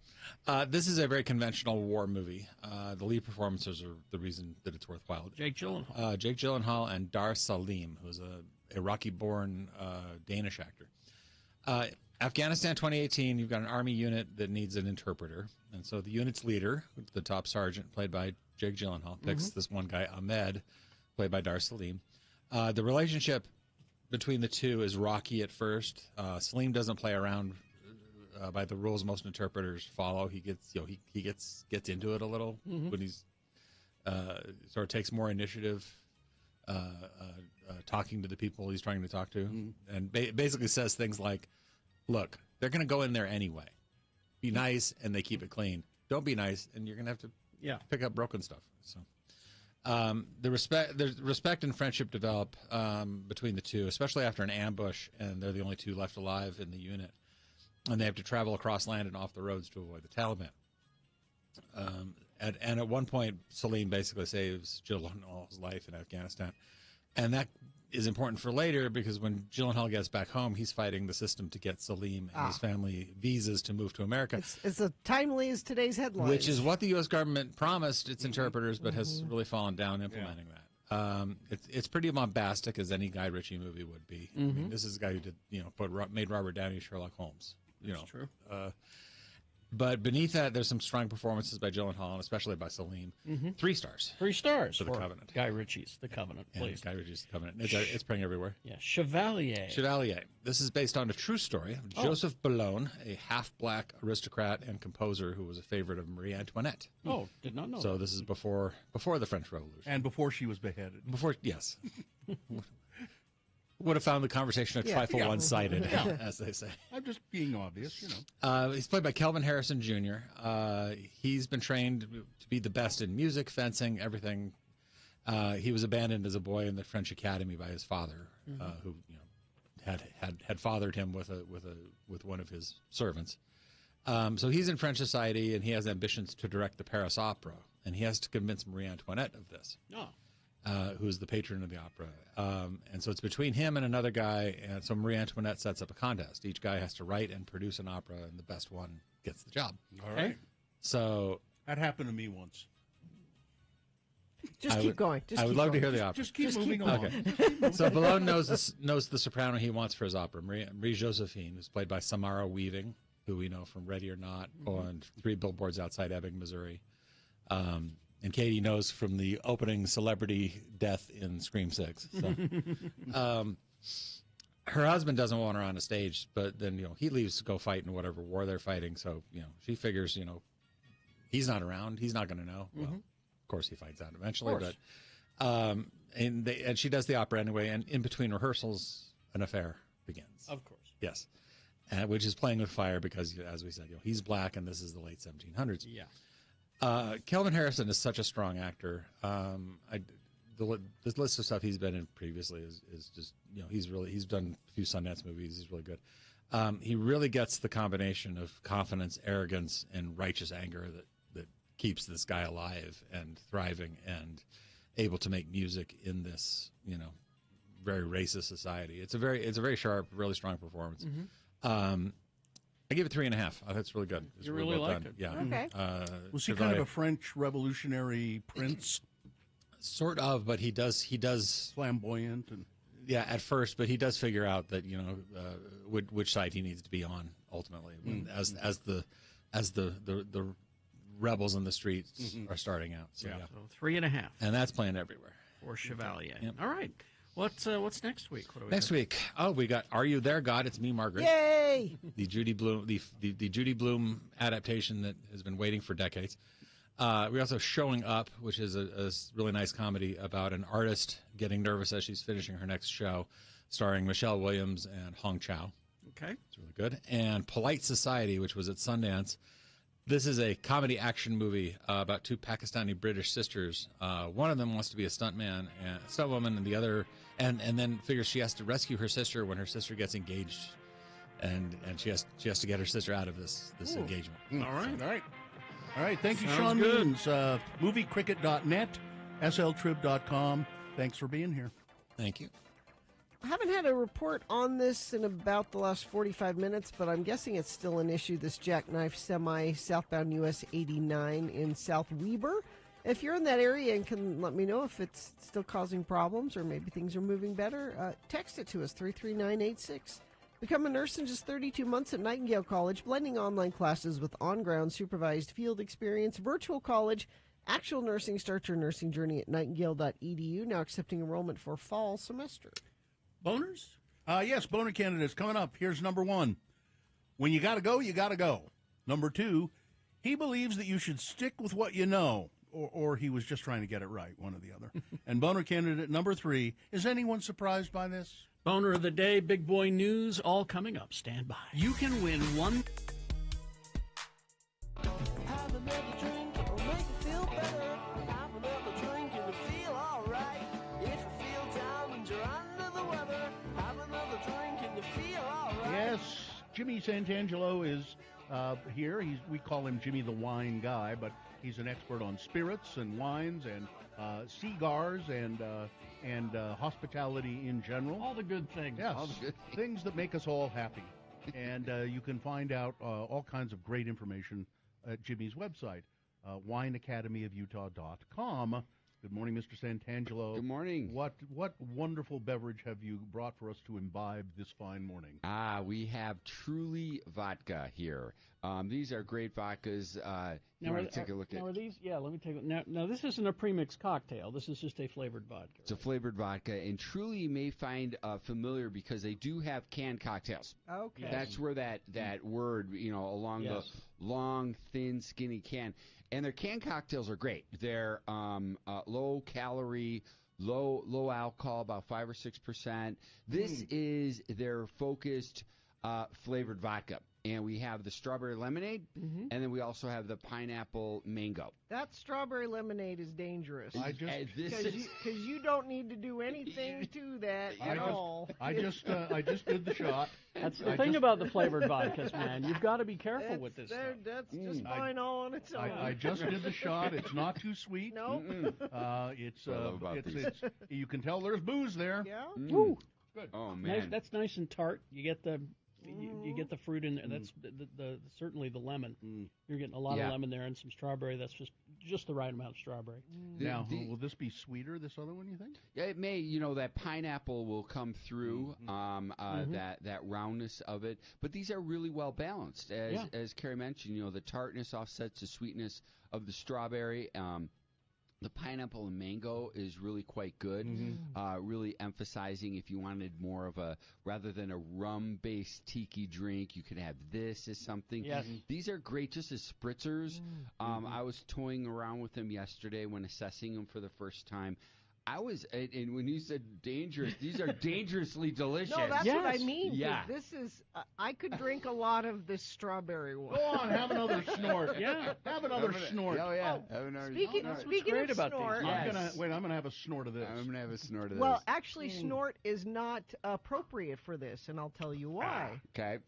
Speaker 10: This is a very conventional war movie. The lead performances are the reason that it's worthwhile.
Speaker 3: Jake
Speaker 10: Gyllenhaal and Dar Salim, who's a Iraqi-born Danish actor. Afghanistan 2018, you've got an army unit that needs an interpreter. And so the unit's leader, the top sergeant, played by Jake Gyllenhaal, picks this one guy, Ahmed, played by Dar Salim. The relationship between the two is rocky at first. Salim doesn't play around by the rules most interpreters follow. He gets gets into it a little when he's sort of takes more initiative. Talking to the people he's trying to talk to, and basically says things like, look, they're going to go in there anyway. Be nice, and they keep it clean. Don't be nice, and you're going to have to pick up broken stuff. So the respect and friendship develop between the two, especially after an ambush, and they're the only two left alive in the unit, and they have to travel across land and off the roads to avoid the Taliban. And at one point, Salim basically saves Gyllenhaal's life in Afghanistan. And that is important for later because when Gyllenhaal gets back home, he's fighting the system to get Salim and his family visas to move to America.
Speaker 1: It's as timely as today's headlines.
Speaker 10: Which is what the U.S. government promised its interpreters, but has really fallen down implementing that. It's pretty bombastic, as any Guy Ritchie movie would be. I mean, this is a guy who did, made Robert Downey Sherlock Holmes.
Speaker 3: That's true.
Speaker 10: But beneath that, there's some strong performances by Gyllenhaal, and especially by Salim. 3 stars.
Speaker 3: 3 stars
Speaker 10: for The Covenant.
Speaker 3: Guy Ritchie's The Covenant, please.
Speaker 10: Guy Ritchie's The Covenant. It's playing everywhere.
Speaker 3: Yeah, Chevalier.
Speaker 10: This is based on a true story of Joseph Boulogne, a half-black aristocrat and composer who was a favorite of Marie Antoinette.
Speaker 3: Oh, did not know.
Speaker 10: So this is before the French Revolution.
Speaker 2: And before she was beheaded.
Speaker 10: Yes. Would have found the conversation a trifle one-sided, as they say.
Speaker 2: I'm just being obvious,
Speaker 10: He's played by Kelvin Harrison Jr. He's been trained to be the best in music, fencing, everything. He was abandoned as a boy in the French Academy by his father, who had fathered him with one of his servants. So he's in French society, and he has ambitions to direct the Paris Opera, and he has to convince Marie Antoinette of this. Who's the patron of the opera. And so it's between him and another guy, and so Marie Antoinette sets up a contest. Each guy has to write and produce an opera, and the best one gets the job.
Speaker 2: All right.
Speaker 10: So
Speaker 2: that happened to me once.
Speaker 1: Just keep going.
Speaker 10: I would love to hear the opera.
Speaker 2: Just keep moving on.
Speaker 10: Okay. So Boulogne knows the soprano he wants for his opera, Marie Josephine, who's played by Samara Weaving, who we know from Ready or Not, and 3 Billboards Outside Ebbing, Missouri. And Katie knows from the opening celebrity death in Scream 6. So, her husband doesn't want her on a stage, but then, he leaves to go fight in whatever war they're fighting. So, she figures, he's not around. He's not going to know. Well, of course he finds out eventually. But and she does the opera anyway. And in between rehearsals, an affair begins.
Speaker 3: Of course.
Speaker 10: Yes. which is playing with fire because, as we said, he's black and this is the late 1700s.
Speaker 3: Yeah.
Speaker 10: Kelvin Harrison is such a strong actor. The list of stuff he's been in previously is just, he's done a few Sundance movies. He's really good. He really gets the combination of confidence, arrogance, and righteous anger that keeps this guy alive and thriving and able to make music in this, very racist society. It's a very sharp, really strong performance. I give it 3.5. I think it's really good. It's
Speaker 3: You really
Speaker 10: well
Speaker 3: liked
Speaker 10: done.
Speaker 3: it.
Speaker 10: Yeah.
Speaker 1: Okay.
Speaker 2: Was he kind of a French revolutionary prince?
Speaker 10: Sort of, but he does
Speaker 2: Flamboyant and
Speaker 10: at first, but he does figure out that which side he needs to be on ultimately as the rebels in the streets are starting out. So,
Speaker 3: So 3.5
Speaker 10: and that's playing everywhere.
Speaker 3: for Chevalier.
Speaker 10: Yep.
Speaker 3: All right. What's next week? What do we
Speaker 10: Next
Speaker 3: got?
Speaker 10: week, we got "Are You There, God?" It's me, Margaret.
Speaker 1: Yay!
Speaker 10: The Judy Blume, the Judy Blume adaptation that has been waiting for decades. We also have "Showing Up," which is a really nice comedy about an artist getting nervous as she's finishing her next show, starring Michelle Williams and Hong Chow.
Speaker 3: Okay.
Speaker 10: It's really good. And "Polite Society," which was at Sundance. This is a comedy action movie about two Pakistani British sisters. One of them wants to be a stuntman and stuntwoman, and the other, and then figures she has to rescue her sister when her sister gets engaged, and she has to get her sister out of this engagement.
Speaker 3: All right.
Speaker 2: All right. Thank you,
Speaker 3: Sounds
Speaker 2: Sean
Speaker 3: good.
Speaker 2: Means. Moviecricket.net, sltrib.com. Thanks for being here.
Speaker 10: Thank you.
Speaker 1: I haven't had a report on this in about the last 45 minutes, but I'm guessing it's still an issue, this jackknife semi southbound US 89 in South Weber. If you're in that area and can let me know if it's still causing problems or maybe things are moving better, text it to us, 33986. Become a nurse in just 32 months at Nightingale College, blending online classes with on-ground supervised field experience, virtual college, actual nursing. Start your nursing journey at nightingale.edu, now accepting enrollment for fall semester.
Speaker 3: Boners?
Speaker 2: Yes, boner candidates coming up. Here's number 1. When you got to go, you got to go. Number 2, he believes that you should stick with what you know, or he was just trying to get it right, one or the other. And boner candidate number 3, is anyone surprised by this?
Speaker 3: Boner of the day, big boy news, all coming up. Stand by. You can win one.
Speaker 5: Have another drink, it'll make you feel better. Have another drink and you feel alright. If you feel down and you're under the weather, have another drink and you feel alright.
Speaker 2: Yes, Jimmy Santangelo is here. We call him Jimmy the Wine Guy, but he's an expert on spirits and wines and cigars and hospitality in general.
Speaker 3: All the good things.
Speaker 2: Yes,
Speaker 3: All the good
Speaker 2: things that make us all happy. And you can find out all kinds of great information at Jimmy's website, wineacademyofutah.com. Good morning, Mr. Santangelo.
Speaker 11: Good morning.
Speaker 2: What wonderful beverage have you brought for us to imbibe this fine morning?
Speaker 11: We have Truly Vodka here. These are great vodkas.
Speaker 3: Now,
Speaker 11: want to take a look at?
Speaker 3: Are these? Yeah, let me take a look. Now, this isn't a premixed cocktail. This is just a flavored vodka.
Speaker 11: It's a flavored vodka, and Truly you may find familiar because they do have canned cocktails.
Speaker 1: Okay.
Speaker 3: Yes.
Speaker 11: That's where that word, along
Speaker 3: Yes.
Speaker 11: the long, thin, skinny can. And their canned cocktails are great. They're low calorie, low alcohol, about 5 or 6%. This is their focused flavored vodka. And we have the strawberry lemonade, and then we also have the pineapple mango.
Speaker 1: That strawberry lemonade is dangerous.
Speaker 11: Because
Speaker 1: Because you don't need to do anything to that at all.
Speaker 2: I just did the shot.
Speaker 3: That's the thing about the flavored vodkas, man. You've got to be careful with this stuff.
Speaker 1: That's just fine all on its own.
Speaker 2: I just did the shot. It's not too sweet.
Speaker 1: No.
Speaker 2: It's
Speaker 11: What I love about these.
Speaker 2: you can tell there's booze there.
Speaker 1: Yeah.
Speaker 3: Woo.
Speaker 2: Good.
Speaker 11: Oh
Speaker 3: Nice,
Speaker 11: man,
Speaker 3: that's nice and tart. You get the you get the fruit in there. That's the certainly the lemon. You're getting a lot
Speaker 11: Yeah.
Speaker 3: of lemon there and some strawberry. That's just the right amount of strawberry.
Speaker 2: Now, will this be sweeter? This other one, you think?
Speaker 11: Yeah, it may. That pineapple will come through. That roundness of it. But these are really well balanced, as Carrie mentioned. The tartness offsets the sweetness of the strawberry. The pineapple and mango is really quite good, really emphasizing if you wanted more of rather than a rum-based tiki drink, you could have this as something.
Speaker 3: Yes.
Speaker 11: These are great just as spritzers. I was toying around with them yesterday when assessing them for the first time. and when you said dangerous, these are dangerously delicious.
Speaker 1: No, that's what I mean. 'Cause
Speaker 11: Yeah.
Speaker 1: this is. I could drink a lot of this strawberry one.
Speaker 2: Go on, have another snort.
Speaker 3: Yeah.
Speaker 2: Have another snort.
Speaker 11: Oh yeah.
Speaker 1: Oh,
Speaker 11: Have another
Speaker 1: Speaking
Speaker 11: snort.
Speaker 1: speaking
Speaker 3: great
Speaker 1: of
Speaker 3: about these.
Speaker 1: snort,
Speaker 11: Yes.
Speaker 2: I'm gonna have a snort of this.
Speaker 11: I'm gonna have a snort of
Speaker 1: well,
Speaker 11: this.
Speaker 1: actually, snort is not appropriate for this, and I'll tell you why.
Speaker 11: Okay.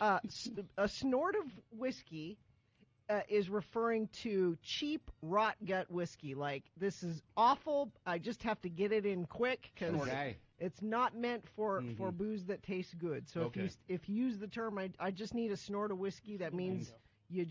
Speaker 1: A snort of whiskey is referring to cheap rot gut whiskey. Like, this is awful. I just have to get it in quick because
Speaker 11: Okay.
Speaker 1: it's not meant for booze that tastes good. So
Speaker 2: Okay.
Speaker 1: if you use the term, I just need a snort of whiskey, that means you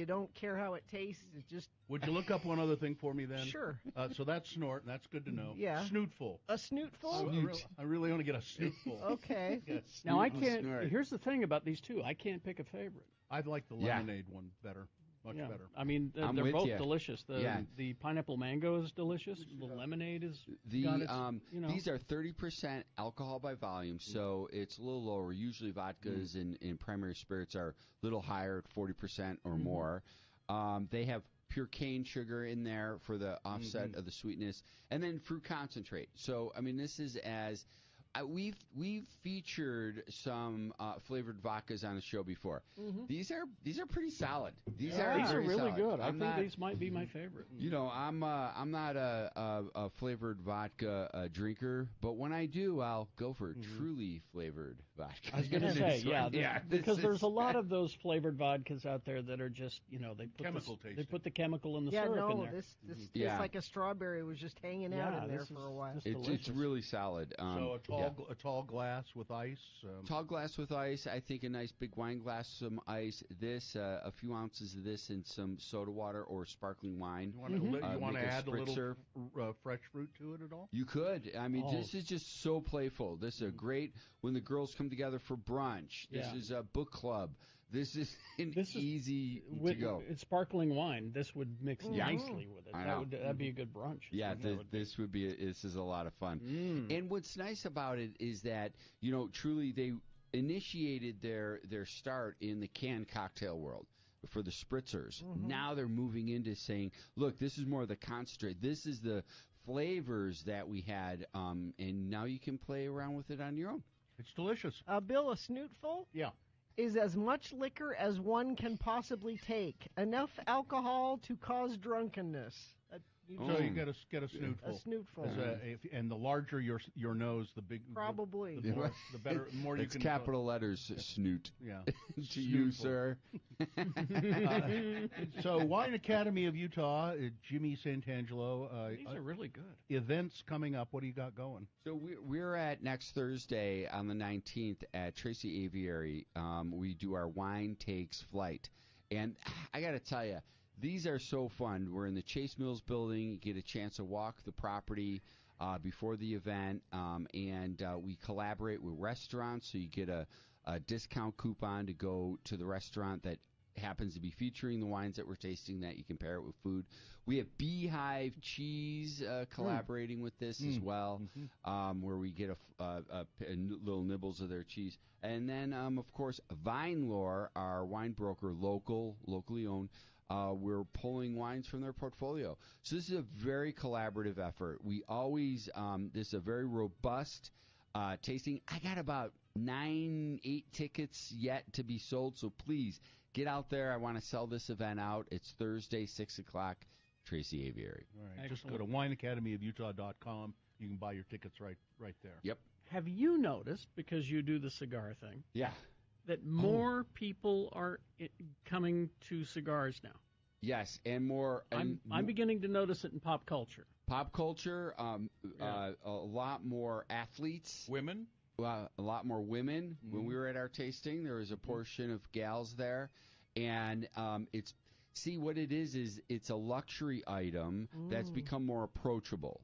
Speaker 1: don't care how it tastes. It just
Speaker 2: Would you look up one other thing for me then?
Speaker 1: Sure.
Speaker 2: So that's snort, and that's good to know.
Speaker 1: Yeah.
Speaker 2: Snootful.
Speaker 1: a snootful.
Speaker 2: I really want to get a snootful.
Speaker 1: Okay.
Speaker 2: Yes.
Speaker 3: Now I
Speaker 11: Snort.
Speaker 3: can't. Here's the thing about these two. I can't pick a favorite.
Speaker 2: I like the
Speaker 11: Yeah.
Speaker 2: lemonade one better. Much
Speaker 3: Yeah.
Speaker 2: better.
Speaker 3: I mean,
Speaker 11: I'm
Speaker 3: they're
Speaker 11: with
Speaker 3: both
Speaker 11: ya.
Speaker 3: delicious. The pineapple mango is delicious. The lemonade is got its,
Speaker 11: These are 30% alcohol by volume, so it's a little lower. Usually vodkas and primary spirits are a little higher at 40% or more. They have pure cane sugar in there for the offset of the sweetness, and then fruit concentrate. So I mean, this is as we've featured some flavored vodkas on the show before. These are pretty solid. These are very
Speaker 3: really
Speaker 11: solid.
Speaker 3: good. I
Speaker 11: I'm
Speaker 3: think
Speaker 11: not-
Speaker 3: these might be my favorite.
Speaker 11: You know, I'm not a flavored vodka drinker, but when I do, I'll go for truly flavored vodka.
Speaker 3: I was going to say, because
Speaker 11: this
Speaker 3: there's a
Speaker 11: is-
Speaker 3: lot of those flavored vodkas out there that are just, they put
Speaker 2: Chemical
Speaker 3: they
Speaker 2: tasting.
Speaker 3: put the chemical and the
Speaker 1: Yeah,
Speaker 3: syrup in
Speaker 1: no,
Speaker 3: there.
Speaker 1: this tastes
Speaker 11: Yeah.
Speaker 1: like a strawberry was just hanging out in there for a while.
Speaker 3: Just
Speaker 11: It's
Speaker 3: delicious.
Speaker 11: really solid.
Speaker 2: So a tall glass with ice.
Speaker 11: Tall glass with ice. I think a nice big wine glass, some ice. This, a few ounces of this, and some soda water or sparkling wine.
Speaker 2: You want to
Speaker 11: make a
Speaker 2: add a little
Speaker 11: spritzer.
Speaker 2: fresh fruit to it at all?
Speaker 11: You could. I mean,
Speaker 3: Oh.
Speaker 11: this is just so playful. This is a great when the girls come together for brunch. This
Speaker 3: Yeah.
Speaker 11: is a book club. This is
Speaker 3: This is
Speaker 11: easy to
Speaker 3: with
Speaker 11: go.
Speaker 3: it's sparkling wine. This would mix
Speaker 11: Yeah.
Speaker 3: nicely with it.
Speaker 11: I know.
Speaker 3: That'd be a good brunch.
Speaker 11: Yeah,
Speaker 3: That would be.
Speaker 11: this would be. This is a lot of fun. And what's nice about it is that truly they initiated their start in the canned cocktail world for the spritzers. Now they're moving into saying, look, this is more of the concentrate. This is the flavors that we had, and now you can play around with it on your own.
Speaker 2: It's delicious.
Speaker 1: Bill, a snootful
Speaker 2: Yeah.
Speaker 1: is as much liquor as one can possibly take. Enough alcohol to cause drunkenness.
Speaker 2: So you get a snootful.
Speaker 1: A snootful.
Speaker 2: And the larger your nose, the big
Speaker 1: Probably.
Speaker 2: the better. The more you
Speaker 11: It's
Speaker 2: can.
Speaker 11: capital letters, snoot.
Speaker 2: Yeah.
Speaker 11: To you,
Speaker 2: Snootful.
Speaker 11: sir.
Speaker 2: So Wine Academy of Utah, Jimmy Santangelo.
Speaker 3: These are really good.
Speaker 2: Events coming up. What do you got going?
Speaker 11: So we're at next Thursday on the 19th at Tracy Aviary. We do our Wine Takes Flight. And I got to tell you, these are so fun. We're in the Chase Mills building. You get a chance to walk the property before the event. And we collaborate with restaurants, so you get a discount coupon to go to the restaurant that happens to be featuring the wines that we're tasting that you can pair it with food. We have Beehive Cheese collaborating with this as well, where we get a little nibbles of their cheese. And then, of course, Vinelore, our wine broker, locally owned, we're pulling wines from their portfolio. So this is a very collaborative effort. We always, this is a very robust tasting. I got about 8 tickets yet to be sold, so please get out there. I want to sell this event out. It's Thursday, 6 o'clock, Tracy Aviary.
Speaker 2: All right. Just go to wineacademyofutah.com. You can buy your tickets right there.
Speaker 11: Yep.
Speaker 3: Have you noticed, because you do the cigar thing,
Speaker 11: Yeah.
Speaker 3: that more people are coming to cigars now?
Speaker 11: Yes, and more. And
Speaker 3: I'm beginning to notice it in pop culture.
Speaker 11: pop culture, a lot more athletes.
Speaker 2: Women?
Speaker 11: A lot more women. When we were at our tasting, there was a portion of gals there. And it's what it is it's a luxury item that's become more approachable.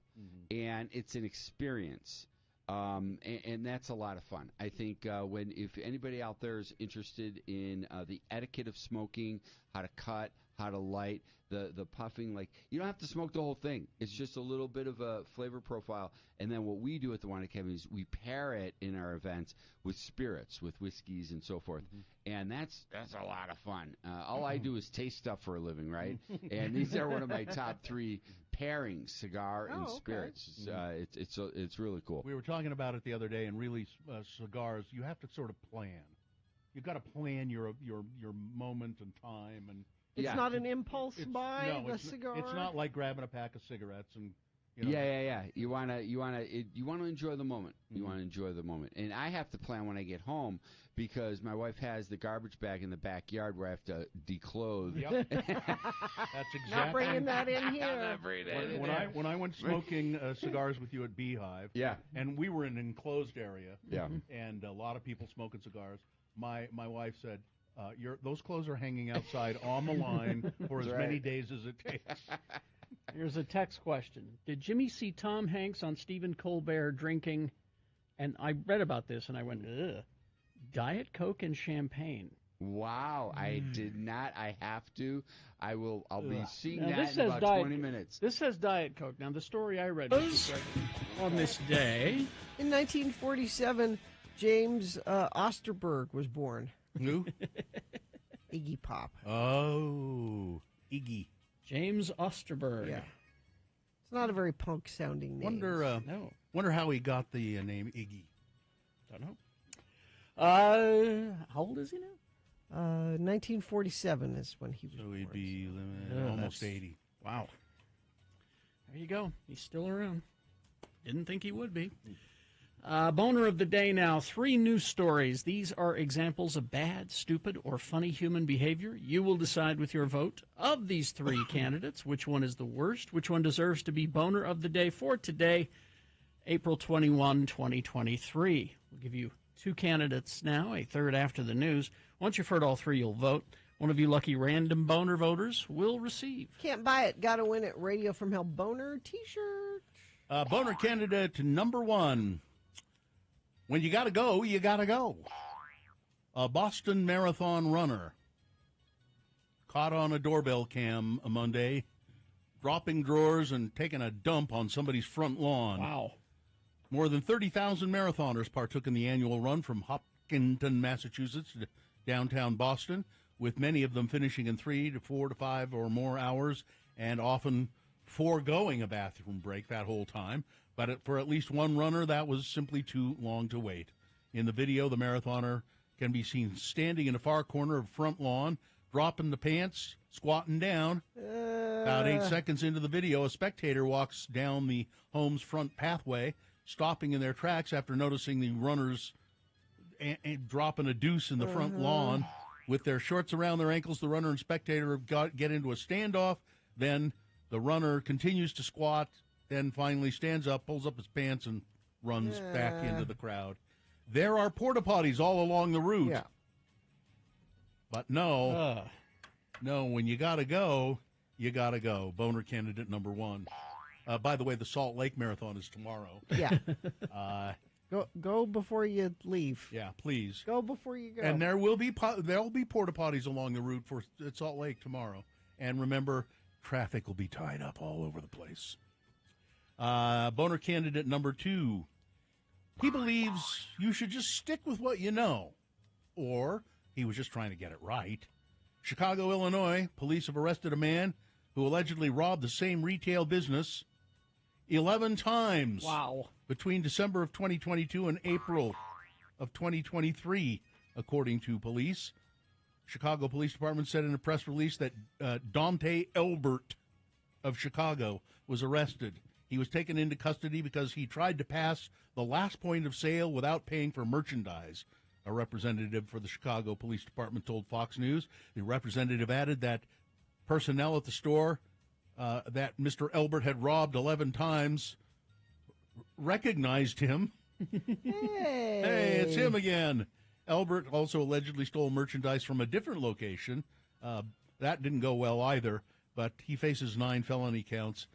Speaker 11: And it's an experience. And that's a lot of fun. I think if anybody out there is interested in the etiquette of smoking, how to cut, how to light the puffing. Like, you don't have to smoke the whole thing. It's just a little bit of a flavor profile. And then what we do at the Wine Academy is we pair it in our events with spirits, with whiskeys and so forth. And that's a lot of fun. All I do is taste stuff for a living, right? And these are one of my top 3 pairings, cigar and spirits. It's really cool.
Speaker 2: We were talking about it the other day, and really, cigars, you have to sort of plan. You've got to plan your moment and time, and
Speaker 1: it's not an impulse buy. The cigar.
Speaker 2: It's not like grabbing a pack of cigarettes and.
Speaker 11: Yeah. You wanna enjoy the moment. You wanna enjoy the moment, and I have to plan when I get home because my wife has the garbage bag in the backyard where I have to declothe.
Speaker 2: Yep. That's exactly.
Speaker 1: Not bringing that in here.
Speaker 2: When I went smoking cigars with you at Beehive, and we were in an enclosed area, and a lot of people smoking cigars. My wife said, those clothes are hanging outside on the line for as many days as it takes.
Speaker 3: Here's a text question. Did Jimmy see Tom Hanks on Stephen Colbert drinking, and I read about this, and I went, ugh, Diet Coke and champagne?
Speaker 11: Wow, I did not. I have to. I'll be seeing
Speaker 3: now,
Speaker 11: that in about 20 minutes.
Speaker 3: This says Diet Coke. Now, the story I read was on this day.
Speaker 1: In 1947, James Osterberg was born.
Speaker 2: Who?
Speaker 1: Iggy Pop.
Speaker 2: Oh, Iggy.
Speaker 3: James Osterberg.
Speaker 1: Yeah. It's not a very punk-sounding name.
Speaker 2: Wonder how he got the name Iggy.
Speaker 3: Don't know. How old is he now?
Speaker 1: 1947 is when he was born.
Speaker 2: So he'd be almost 80.
Speaker 3: Wow. There you go. He's still around. Didn't think he would be. Boner of the day now. 3 news stories. These are examples of bad, stupid, or funny human behavior. You will decide with your vote of these 3 candidates which one is the worst, which one deserves to be Boner of the day for today, April 21, 2023. We'll give you 2 candidates now, a third after the news. Once you've heard all 3, you'll vote. One of you lucky random Boner voters will receive.
Speaker 1: Can't buy it. Got to win it. Radio from Hell Boner t-shirt.
Speaker 2: Boner candidate number 1. When you got to go, you got to go. A Boston Marathon runner caught on a doorbell cam a Monday, dropping drawers and taking a dump on somebody's front lawn.
Speaker 3: Wow.
Speaker 2: More than 30,000 marathoners partook in the annual run from Hopkinton, Massachusetts to downtown Boston, with many of them finishing in 3 to 4 to 5 or more hours and often foregoing a bathroom break that whole time. But for at least one runner, that was simply too long to wait. In the video, the marathoner can be seen standing in the far corner of front lawn, dropping the pants, squatting down. About 8 seconds into the video, a spectator walks down the home's front pathway, stopping in their tracks after noticing the runners dropping a deuce in the front lawn. With their shorts around their ankles, the runner and spectator get into a standoff. Then the runner continues to squat, then finally stands up, pulls up his pants, and runs back into the crowd. There are porta potties all along the route.
Speaker 1: Yeah.
Speaker 2: But no, when you got to go, you got to go. Boner candidate number 1. By the way, the Salt Lake Marathon is tomorrow.
Speaker 1: Yeah. Go before you leave.
Speaker 2: Yeah, please.
Speaker 1: Go before you go.
Speaker 2: And there'll be porta potties along the route for Salt Lake tomorrow. And remember, traffic will be tied up all over the place. Boner candidate number 2. He believes you should just stick with what you know. Or he was just trying to get it right. Chicago, Illinois, police have arrested a man who allegedly robbed the same retail business 11 times.
Speaker 3: Wow. Between
Speaker 2: December of 2022 and April of 2023, according to police. Chicago Police Department said in a press release that Dante Elbert of Chicago was arrested. He was taken into custody because he tried to pass the last point of sale without paying for merchandise. A representative for the Chicago Police Department told Fox News. The representative added that personnel at the store that Mr. Elbert had robbed 11 times recognized him. Hey, it's him again. Elbert also allegedly stole merchandise from a different location. That didn't go well either, but he faces 9 felony counts.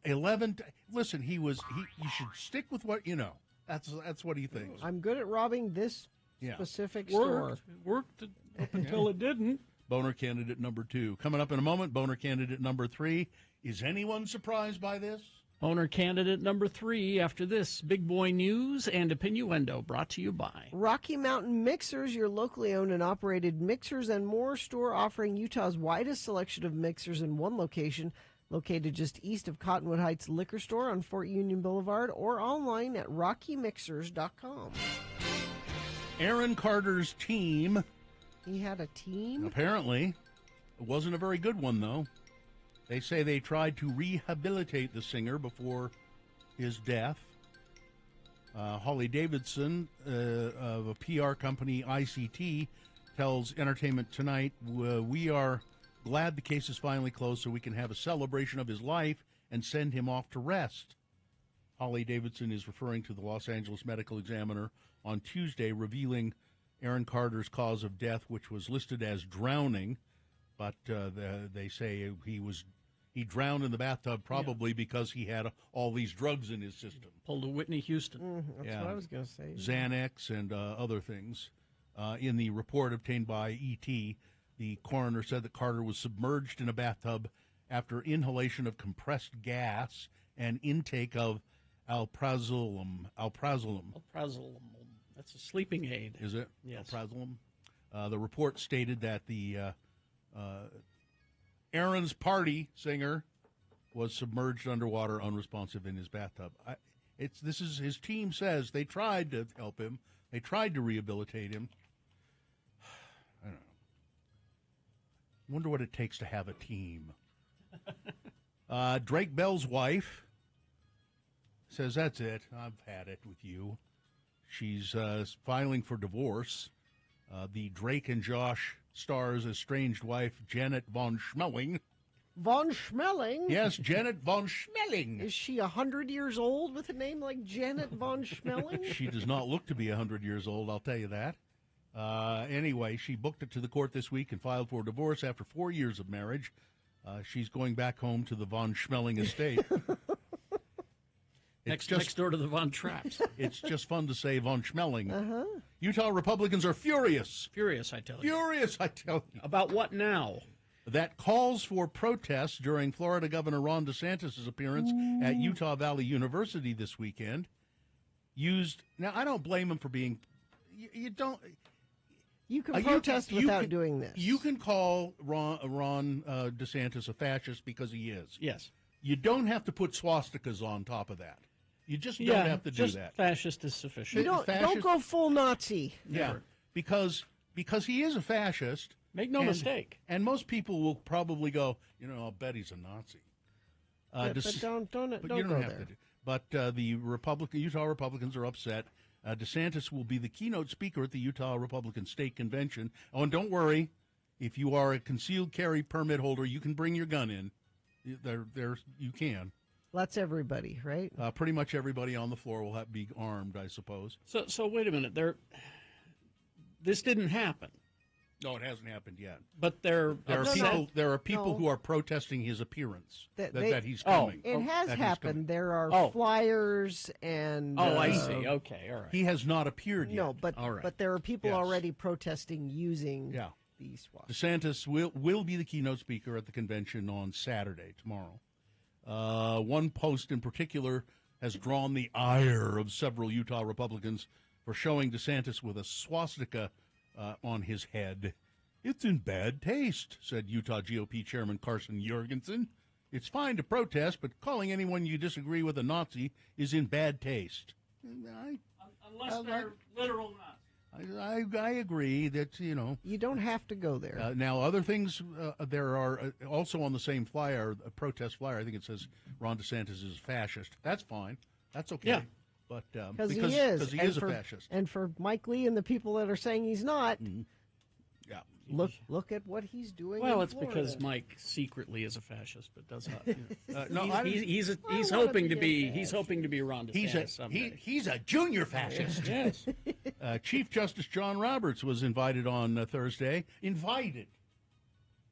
Speaker 2: 11. Listen, you should stick with what you know. That's what he thinks.
Speaker 1: I'm good at robbing this specific store.
Speaker 3: Worked up until it didn't.
Speaker 2: Boner candidate number 2. Coming up in a moment, Boner candidate number 3. Is anyone surprised by this?
Speaker 3: Owner candidate number 3 after this. Big Boy News and Opinioendo brought to you by
Speaker 1: Rocky Mountain Mixers, your locally owned and operated mixers and more store offering Utah's widest selection of mixers in one location, located just east of Cottonwood Heights Liquor Store on Fort Union Boulevard or online at rockymixers.com.
Speaker 2: Aaron Carter's team.
Speaker 1: He had a team?
Speaker 2: Apparently. It wasn't a very good one, though. They say they tried to rehabilitate the singer before his death. Holly Davidson of a PR company, ICT, tells Entertainment Tonight, we are glad the case is finally closed so we can have a celebration of his life and send him off to rest. Holly Davidson is referring to the Los Angeles Medical Examiner on Tuesday, revealing Aaron Carter's cause of death, which was listed as drowning, but they say he drowned in the bathtub probably because he had all these drugs in his system.
Speaker 3: Pulled a Whitney Houston.
Speaker 1: That's what I was going to say.
Speaker 2: Xanax and other things. In the report obtained by ET, the coroner said that Carter was submerged in a bathtub after inhalation of compressed gas and intake of alprazolam.
Speaker 3: Alprazolam. That's a sleeping aid.
Speaker 2: Is it?
Speaker 3: Yes.
Speaker 2: Alprazolam. The report stated that the Aaron's Party singer was submerged underwater, unresponsive in his bathtub. His team says they tried to help him. They tried to rehabilitate him. I don't know. Wonder what it takes to have a team. Drake Bell's wife says, that's it. I've had it with you. She's filing for divorce. The Drake and Josh star's estranged wife, Janet Von Schmeling.
Speaker 1: Von Schmeling?
Speaker 2: Yes, Janet Von Schmeling.
Speaker 1: Is she 100 years old with a name like Janet Von Schmeling?
Speaker 2: She does not look to be 100 years old, I'll tell you that. Anyway, she booked it to the court this week and filed for divorce after 4 years of marriage. She's going back home to the Von Schmeling estate.
Speaker 3: Next door to the Von Trapps.
Speaker 2: It's just fun to say Von Schmeling.
Speaker 1: Uh-huh.
Speaker 2: Utah Republicans are furious.
Speaker 3: Furious, I tell you.
Speaker 2: Furious, I tell you.
Speaker 3: About what now?
Speaker 2: That calls for protests during Florida Governor Ron DeSantis' appearance at Utah Valley University this weekend. Now, I don't blame him for being... You don't...
Speaker 1: You can protest without doing this.
Speaker 2: You can call Ron DeSantis a fascist because he is.
Speaker 3: Yes.
Speaker 2: You don't have to put swastikas on top of that. You just don't have to do that.
Speaker 3: Fascist is sufficient.
Speaker 1: Don't go full Nazi.
Speaker 2: Yeah, because he is a fascist.
Speaker 3: Make no mistake.
Speaker 2: And most people will probably go, I'll bet he's a Nazi.
Speaker 1: But don't
Speaker 2: you don't
Speaker 1: go
Speaker 2: have
Speaker 1: there.
Speaker 2: to. But the Utah Republicans are upset. DeSantis will be the keynote speaker at the Utah Republican State Convention. Oh, and don't worry, if you are a concealed carry permit holder, you can bring your gun in. You can.
Speaker 1: That's everybody, right?
Speaker 2: Pretty much everybody on the floor will be armed, I suppose.
Speaker 3: So wait a minute. This didn't happen.
Speaker 2: No, it hasn't happened yet.
Speaker 3: But there
Speaker 2: are people who are protesting his appearance that he's coming.
Speaker 1: It has happened. There are flyers and.
Speaker 3: Oh, I see. Okay, all right.
Speaker 2: He has not appeared yet.
Speaker 1: No, but there are people already protesting using.
Speaker 2: Yeah.
Speaker 1: These swastikas.
Speaker 2: DeSantis will be the keynote speaker at the convention on Saturday, tomorrow. One post in particular has drawn the ire of several Utah Republicans for showing DeSantis with a swastika on his head. It's in bad taste, said Utah GOP Chairman Carson Jorgensen. It's fine to protest, but calling anyone you disagree with a Nazi is in bad taste.
Speaker 3: Unless they're literal Nazis.
Speaker 2: I agree that,
Speaker 1: You don't have to go there.
Speaker 2: Now, other things, there are also on the same flyer, a protest flyer, I think it says Ron DeSantis is a fascist. That's fine. That's okay.
Speaker 3: Yeah.
Speaker 2: But,
Speaker 1: because he is
Speaker 2: a fascist.
Speaker 1: And for Mike Lee and the people that are saying he's not,
Speaker 2: yeah.
Speaker 1: Look at what he's doing.
Speaker 3: Well,
Speaker 1: in
Speaker 3: it's
Speaker 1: Florida.
Speaker 3: because Mike secretly is a fascist, but does not.
Speaker 2: No,
Speaker 3: he's hoping to be. He's hoping to be Ron DeSantis someday.
Speaker 2: He's a junior fascist.
Speaker 3: Yes.
Speaker 2: Chief Justice John Roberts was invited on Thursday. Invited,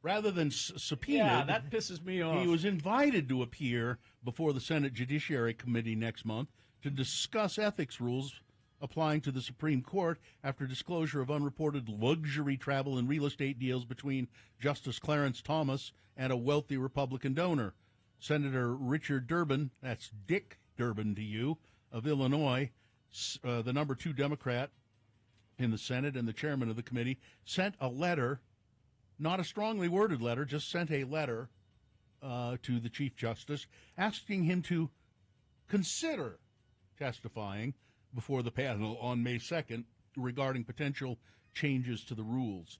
Speaker 2: rather than subpoenaed.
Speaker 3: Yeah, that pisses me off.
Speaker 2: He was invited to appear before the Senate Judiciary Committee next month to discuss ethics rules applying to the Supreme Court after disclosure of unreported luxury travel and real estate deals between Justice Clarence Thomas and a wealthy Republican donor. Senator Richard Durbin, that's Dick Durbin to you, of Illinois, the number 2 Democrat in the Senate and the chairman of the committee, sent a letter, not a strongly worded letter, just sent a letter to the Chief Justice asking him to consider testifying before the panel on May 2nd regarding potential changes to the rules.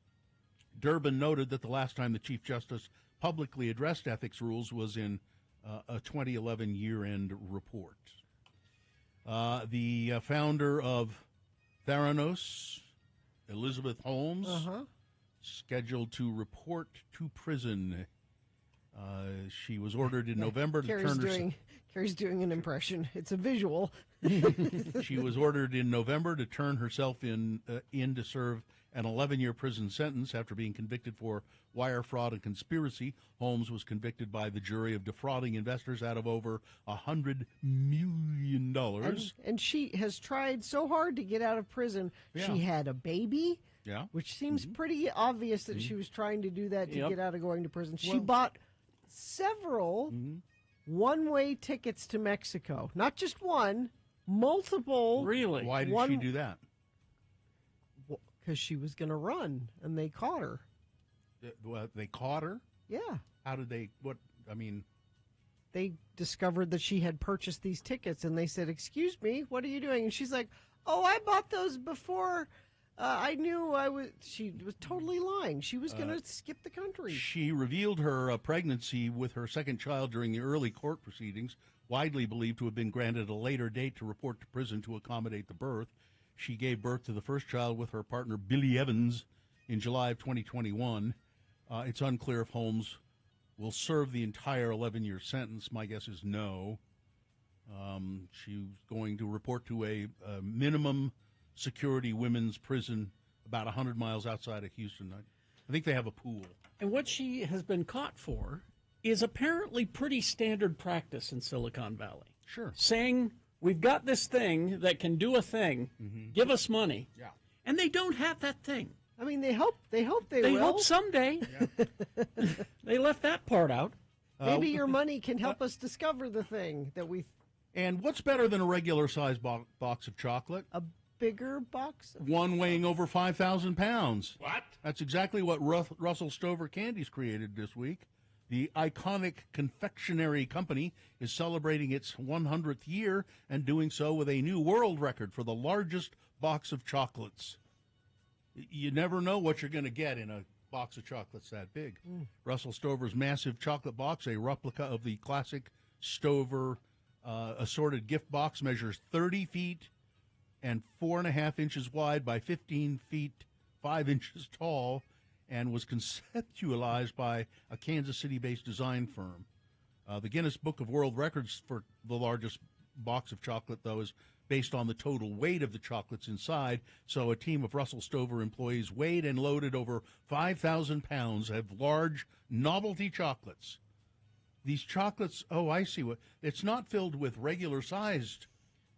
Speaker 2: Durbin noted that the last time the Chief Justice publicly addressed ethics rules was in a 2011 year-end report. The founder of Theranos, Elizabeth Holmes, scheduled to report to prison. She was ordered in November to turn herself...
Speaker 1: Carrie's doing an impression. It's a visual.
Speaker 2: She was ordered in November to turn herself in to serve an 11-year prison sentence after being convicted for wire fraud and conspiracy. Holmes was convicted by the jury of defrauding investors out of over $100 million.
Speaker 1: And she has tried so hard to get out of prison.
Speaker 2: Yeah.
Speaker 1: She had a baby, which seems
Speaker 2: Mm-hmm.
Speaker 1: pretty obvious that she was trying to do that to get out of going to prison. She
Speaker 2: Well-
Speaker 1: bought several one-way tickets to Mexico. Not just one, multiple.
Speaker 3: Really?
Speaker 2: Why did she do that?
Speaker 1: Because she was going to run, and they caught her.
Speaker 2: Well, they caught her?
Speaker 1: Yeah.
Speaker 2: How did they,
Speaker 1: They discovered that she had purchased these tickets, and they said, "Excuse me, what are you doing?" And she's like, "Oh, I bought those before I knew I was..." She was totally lying. She was going to skip the country.
Speaker 2: She revealed her pregnancy with her second child during the early court proceedings, widely believed to have been granted a later date to report to prison to accommodate the birth. She gave birth to the first child with her partner, Billy Evans, in July of 2021. It's unclear if Holmes will serve the entire 11-year sentence. My guess is no. She's going to report to a minimum security women's prison about 100 miles outside of Houston. I think they have a pool.
Speaker 3: And what she has been caught for is apparently pretty standard practice in Silicon Valley.
Speaker 2: Sure.
Speaker 3: Saying, we've got this thing that can do a thing, give us money.
Speaker 2: Yeah.
Speaker 3: And they don't have that thing.
Speaker 1: I mean, they hope they
Speaker 3: They
Speaker 1: will.
Speaker 3: hope someday. They left that part out.
Speaker 1: Maybe your money can help us discover the thing that we...
Speaker 2: And what's better than a regular-sized box of chocolate?
Speaker 1: A bigger box?
Speaker 2: One weighing over 5,000 pounds.
Speaker 6: What?
Speaker 2: That's exactly what Russell Stover Candies created this week. The iconic confectionery company is celebrating its 100th year and doing so with a new world record for the largest box of chocolates. You never know what you're going to get in a box of chocolates that big. Russell Stover's massive chocolate box, a replica of the classic Stover assorted gift box, measures 30 feet and 4.5 inches wide by 15 feet 5 inches tall, and was conceptualized by a Kansas City-based design firm. The Guinness Book of World Records for the largest box of chocolate, though, is based on the total weight of the chocolates inside. So a team of Russell Stover employees weighed and loaded over 5,000 pounds of large novelty chocolates. These chocolates, oh, I see what, it's not filled with regular-sized.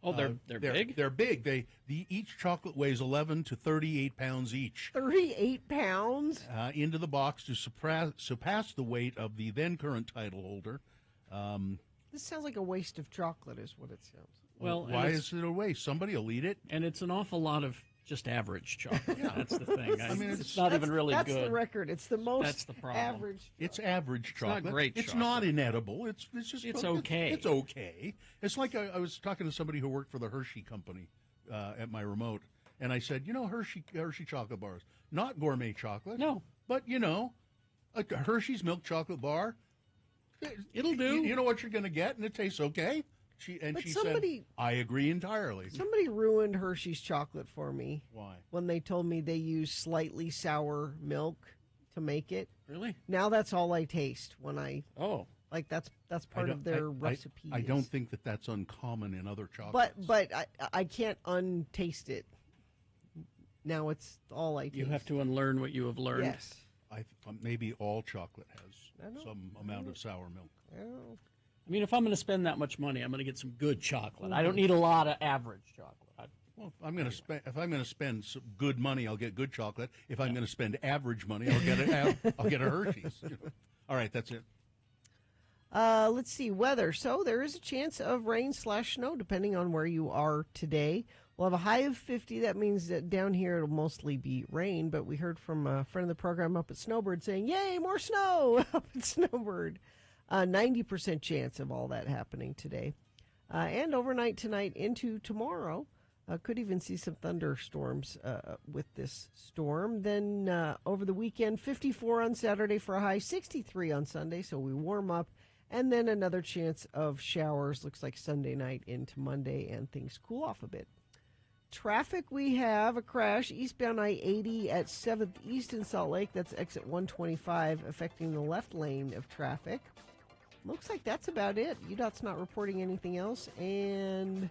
Speaker 3: Oh, they're big?
Speaker 2: They're big. Each chocolate weighs 11 to 38 pounds each.
Speaker 1: 38 pounds?
Speaker 2: Into the box to surpass the weight of the then current title holder.
Speaker 1: This sounds like a waste of chocolate is what it sounds.
Speaker 3: Well,
Speaker 2: why is it a waste? Somebody will eat it.
Speaker 3: And it's an awful lot of just average chocolate. That's the thing.
Speaker 2: I mean,
Speaker 3: it's not even really
Speaker 1: that's
Speaker 3: good.
Speaker 1: That's the record. It's the most
Speaker 3: That's the problem.
Speaker 1: average.
Speaker 2: It's average chocolate.
Speaker 3: not great
Speaker 2: It's
Speaker 3: chocolate.
Speaker 2: not inedible. It's just
Speaker 3: It's okay.
Speaker 2: It's okay. It's like I was talking to somebody who worked for the Hershey company at my remote, and I said, Hershey chocolate bars, not gourmet chocolate.
Speaker 3: No,
Speaker 2: but a Hershey's milk chocolate bar.
Speaker 3: It'll do.
Speaker 2: You know what you're going to get, and it tastes okay. She said, I agree entirely.
Speaker 1: Somebody ruined Hershey's chocolate for me.
Speaker 2: Why?
Speaker 1: When they told me they use slightly sour milk to make it.
Speaker 3: Really?
Speaker 1: Now that's all I taste when I...
Speaker 3: Oh.
Speaker 1: Like that's part of their recipe.
Speaker 2: I don't think that's uncommon in other chocolates.
Speaker 1: But I can't untaste it. Now it's all I taste.
Speaker 3: You have to unlearn what you have learned.
Speaker 1: Yes.
Speaker 2: Maybe all chocolate has some amount of sour milk.
Speaker 3: I mean, if I'm going to spend that much money, I'm going to get some good chocolate. I don't need a lot of average chocolate.
Speaker 2: Well, if I'm going to spend some good money, I'll get good chocolate. If I'm going to spend average money, I'll get a Hershey's. You know. All right, that's it.
Speaker 1: Let's see, weather. So there is a chance of rain/snow depending on where you are today. We'll have a high of 50. That means that down here it'll mostly be rain, but we heard from a friend of the program up at Snowbird saying, yay, more snow up at Snowbird. 90% chance of all that happening today. And overnight tonight into tomorrow, could even see some thunderstorms with this storm. Then over the weekend, 54 on Saturday for a high, 63 on Sunday, so we warm up. And then another chance of showers, looks like Sunday night into Monday, and things cool off a bit. Traffic, we have a crash eastbound I-80 at 7th East in Salt Lake. That's exit 125, affecting the left lane of traffic. Looks like that's about it. UDOT's not reporting anything else, and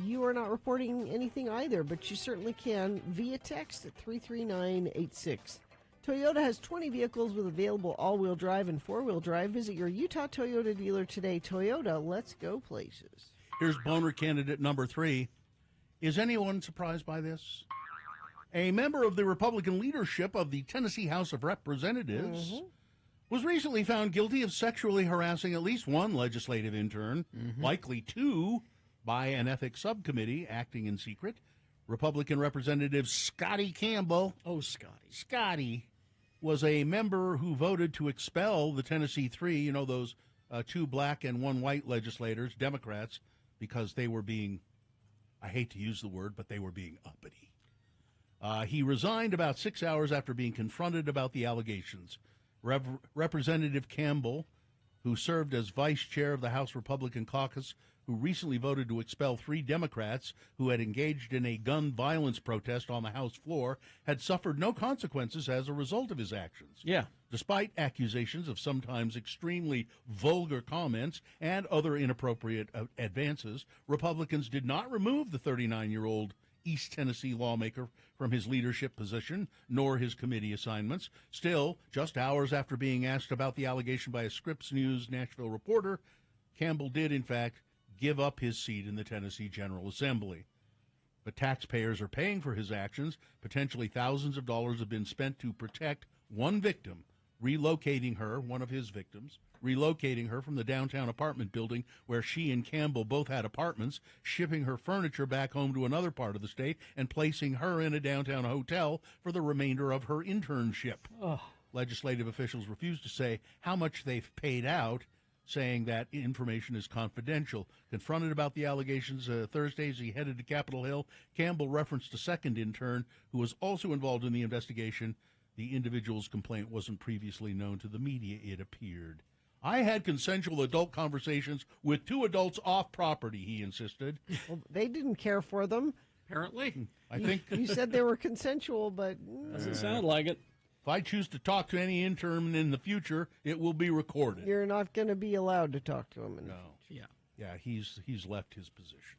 Speaker 1: you are not reporting anything either, but you certainly can via text at 33986. Toyota has 20 vehicles with available all-wheel drive and four-wheel drive. Visit your Utah Toyota dealer today. Toyota, let's go places.
Speaker 2: Here's boner candidate number 3. Is anyone surprised by this? A member of the Republican leadership of the Tennessee House of Representatives was recently found guilty of sexually harassing at least one legislative intern, likely 2, by an ethics subcommittee acting in secret. Republican Representative Scotty Campbell.
Speaker 3: Oh, Scotty.
Speaker 2: Scotty was a member who voted to expel the Tennessee 3, you know, those 2 black and 1 white legislators, Democrats, because they were being, I hate to use the word, but they were being uppity. He resigned about 6 hours after being confronted about the allegations. Representative Campbell, who served as vice chair of the House Republican Caucus, who recently voted to expel 3 Democrats who had engaged in a gun violence protest on the House floor, had suffered no consequences as a result of his actions.
Speaker 3: Yeah.
Speaker 2: Despite accusations of sometimes extremely vulgar comments and other inappropriate advances, Republicans did not remove the 39-year-old East Tennessee lawmaker from his leadership position, nor his committee assignments. Still, just hours after being asked about the allegation by a Scripps News Nashville reporter, Campbell did, in fact, give up his seat in the Tennessee General Assembly. But taxpayers are paying for his actions. Potentially thousands of dollars have been spent to protect one victim, relocating her, one of his victims, relocating her from the downtown apartment building where she and Campbell both had apartments, shipping her furniture back home to another part of the state, and placing her in a downtown hotel for the remainder of her internship. Legislative officials refused to say how much they've paid out, saying that information is confidential. Confronted about the allegations Thursday as he headed to Capitol Hill, Campbell referenced a second intern who was also involved in the investigation. The individual's complaint wasn't previously known to the media, it appeared. I had consensual adult conversations with 2 adults off property, he insisted.
Speaker 1: Well, they didn't care for them.
Speaker 3: Apparently.
Speaker 2: I think
Speaker 1: you said they were consensual, but
Speaker 3: doesn't sound like it.
Speaker 2: If I choose to talk to any intern in the future, it will be recorded.
Speaker 1: You're not going to be allowed to talk to him.
Speaker 2: Yeah, he's left his position.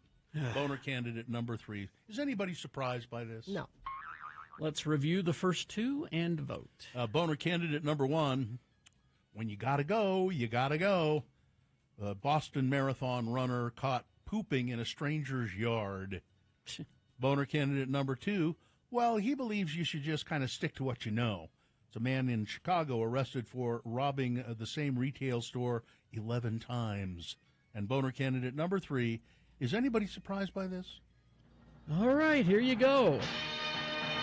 Speaker 2: Boner candidate number 3. Is anybody surprised by this?
Speaker 1: No.
Speaker 3: Let's review the first 2 and vote.
Speaker 2: Boner candidate number 1. When you gotta go, you gotta go. The Boston Marathon runner caught pooping in a stranger's yard. Boner candidate number 2. Well, he believes you should just kind of stick to what you know. It's a man in Chicago arrested for robbing the same retail store 11 times. And boner candidate number 3, is anybody surprised by this?
Speaker 3: All right, here you go.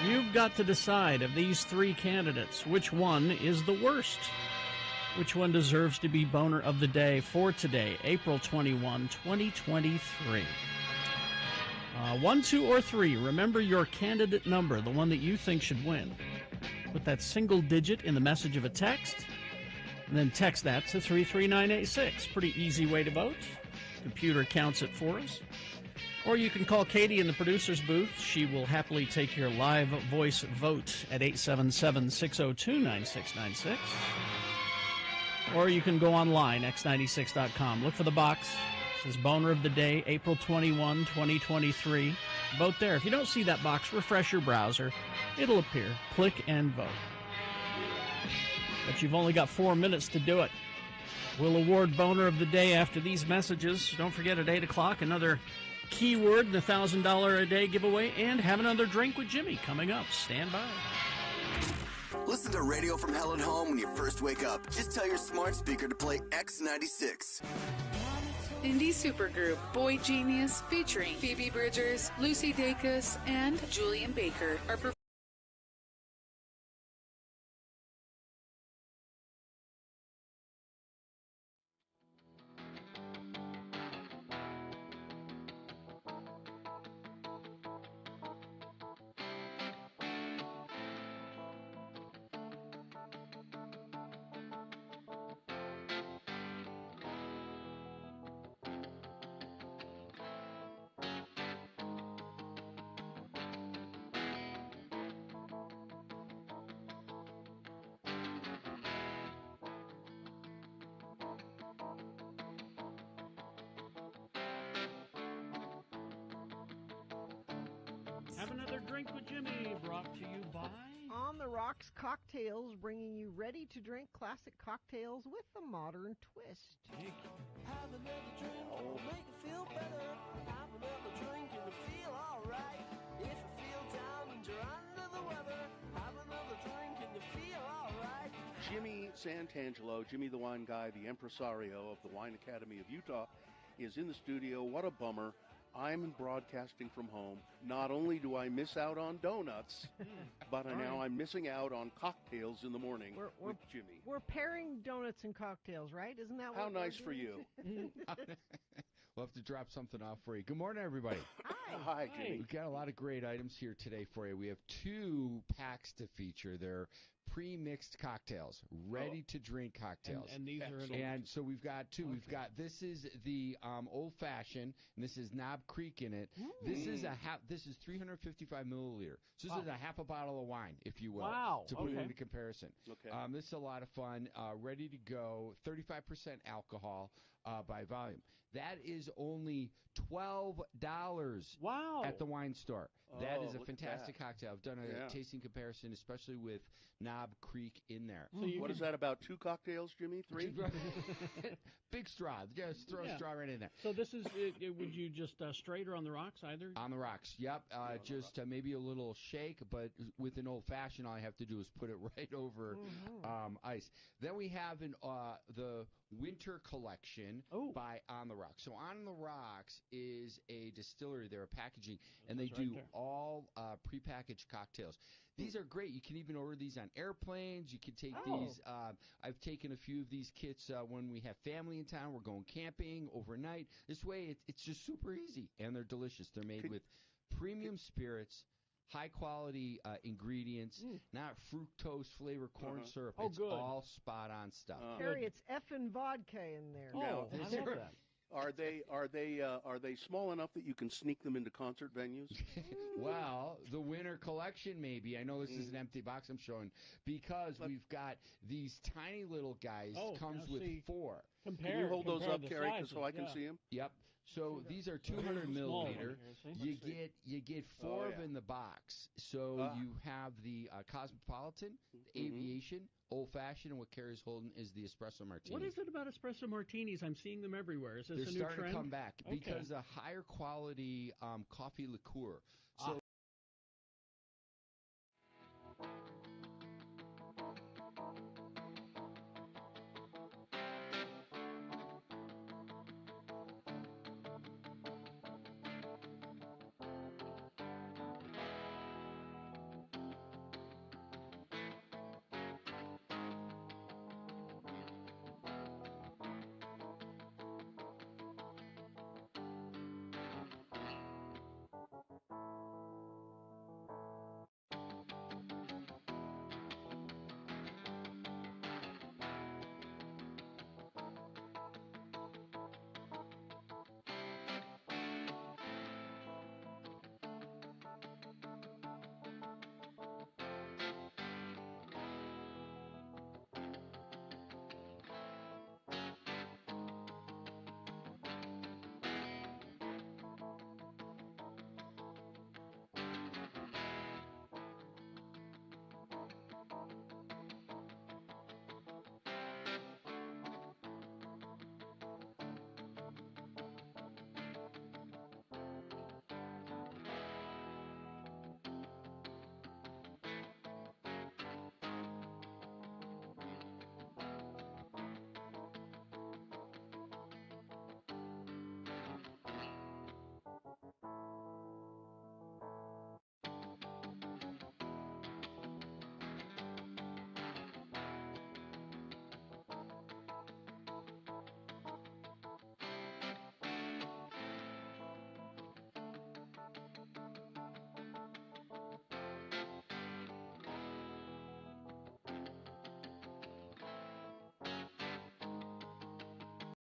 Speaker 3: You've got to decide of these 3 candidates, which one is the worst? Which one deserves to be boner of the day for today, April 21, 2023? 1, 2, or 3. Remember your candidate number, the one that you think should win. Put that single digit in the message of a text, and then text that to 33986. Pretty easy way to vote. Computer counts it for us. Or you can call Katie in the producer's booth. She will happily take your live voice vote at 877-602-9696. Or you can go online, x96.com. Look for the box. It says Boner of the Day, April 21, 2023. Vote there. If you don't see that box, refresh your browser. It'll appear. Click and vote. But you've only got 4 minutes to do it. We'll award Boner of the Day after these messages. Don't forget at 8 o'clock, another keyword, the $1,000 a day giveaway, and have another drink with Jimmy coming up. Stand by.
Speaker 9: Listen to Radio from Hell at Home when you first wake up. Just tell your smart speaker to play X96.
Speaker 12: Indie supergroup Boy Genius featuring Phoebe Bridgers, Lucy Dacus, and Julian Baker are
Speaker 3: Have another drink with Jimmy, brought to you by
Speaker 1: On the Rocks Cocktails, bringing you ready-to-drink classic cocktails with a modern twist.
Speaker 5: Have another drink, make it feel better. Have another drink and you feel alright. If you feel down and you're under the weather, have another drink and you feel alright.
Speaker 2: Jimmy Santangelo, Jimmy the Wine Guy, the impresario of the Wine Academy of Utah, is in the studio. What a bummer. I'm broadcasting from home. Not only do I miss out on donuts, but now I'm missing out on cocktails in the morning with Jimmy.
Speaker 1: We're pairing donuts and cocktails, right? Isn't that
Speaker 2: How
Speaker 1: what
Speaker 2: nice
Speaker 1: we're
Speaker 2: for
Speaker 1: doing?
Speaker 2: you.
Speaker 11: We'll have to drop something off for you. Good morning, everybody.
Speaker 2: Hi, Jimmy.
Speaker 11: We've got a lot of great items here today for you. We have 2 packs to feature. They're pre-mixed cocktails, ready-to-drink cocktails.
Speaker 3: And these are...
Speaker 11: And so we've got 2. We've got, this is the old-fashioned, and this is Knob Creek in it. This is this is 355 milliliter. So this is a half a bottle of wine, if you will, to put it into comparison.
Speaker 2: Okay.
Speaker 11: This is a lot of fun, ready to go, 35% alcohol by volume. That is only $12 at the wine store. That is a fantastic cocktail. I've done a tasting comparison, especially with Knob Creek in there.
Speaker 2: So what is that, about 2 cocktails, Jimmy? 3?
Speaker 11: Big straw. Just throw a straw right in there.
Speaker 3: So this is, would you just straight or on the rocks either?
Speaker 11: On the rocks, yep. Just maybe a little shake, but with an old-fashioned, all I have to do is put it right over ice. Then we have the Winter Collection by On the Rocks. So On the Rocks is a distillery. They're a packaging, and they do all prepackaged cocktails. These are great. You can even order these on airplanes. You can take these. I've taken a few of these kits when we have family in town. We're going camping overnight. This way, it's just super easy, and they're delicious. They're made with premium spirits, high-quality ingredients, not fructose flavor corn syrup. It's all spot-on stuff.
Speaker 1: Harry, it's effing vodka in there.
Speaker 3: I love that.
Speaker 2: Are they small enough that you can sneak them into concert venues?
Speaker 11: Well, the Winter Collection maybe. I know this is an empty box I'm showing because we've got these tiny little guys. Comes with 4.
Speaker 2: Can you hold those up, Carrie, so I can see them?
Speaker 11: Yep. So these are 200 milliliter. You get 4 of in the box. So you have the Cosmopolitan, the Aviation, Old Fashioned, and what Carrie's holding is the Espresso Martini.
Speaker 3: What is it about espresso martinis? I'm seeing them everywhere. Is this
Speaker 11: They're
Speaker 3: a new
Speaker 11: starting
Speaker 3: trend?
Speaker 11: to come back because a higher quality coffee liqueur. So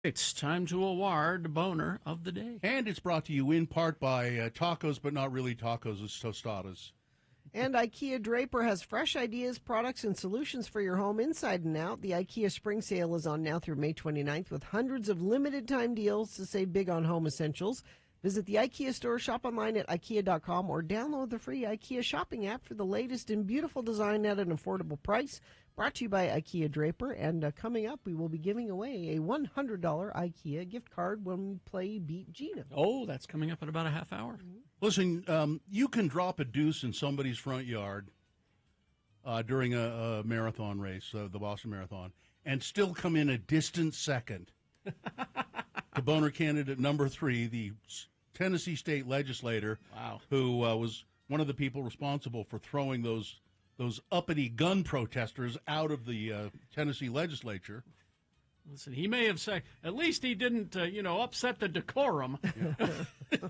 Speaker 3: It's time to award Boner of the Day.
Speaker 2: And it's brought to you in part by Tacos, but not really tacos, it's tostadas.
Speaker 1: And IKEA Draper has fresh ideas, products, and solutions for your home inside and out. The IKEA Spring Sale is on now through May 29th with hundreds of limited-time deals to save big on home essentials. Visit the IKEA store, shop online at IKEA.com, or download the free IKEA shopping app for the latest in beautiful design at an affordable price. Brought to you by IKEA Draper. And coming up, we will be giving away a $100 IKEA gift card when we play Beat Gina.
Speaker 3: Oh, that's coming up in about a half hour.
Speaker 2: Listen, you can drop a deuce in somebody's front yard during a marathon race, the Boston Marathon, and still come in a distant second. The Boner candidate number 3, the Tennessee state legislator, who was one of the people responsible for throwing those uppity gun protesters out of the Tennessee legislature.
Speaker 3: Listen, he may have said, at least he didn't, upset the decorum.
Speaker 2: Yeah.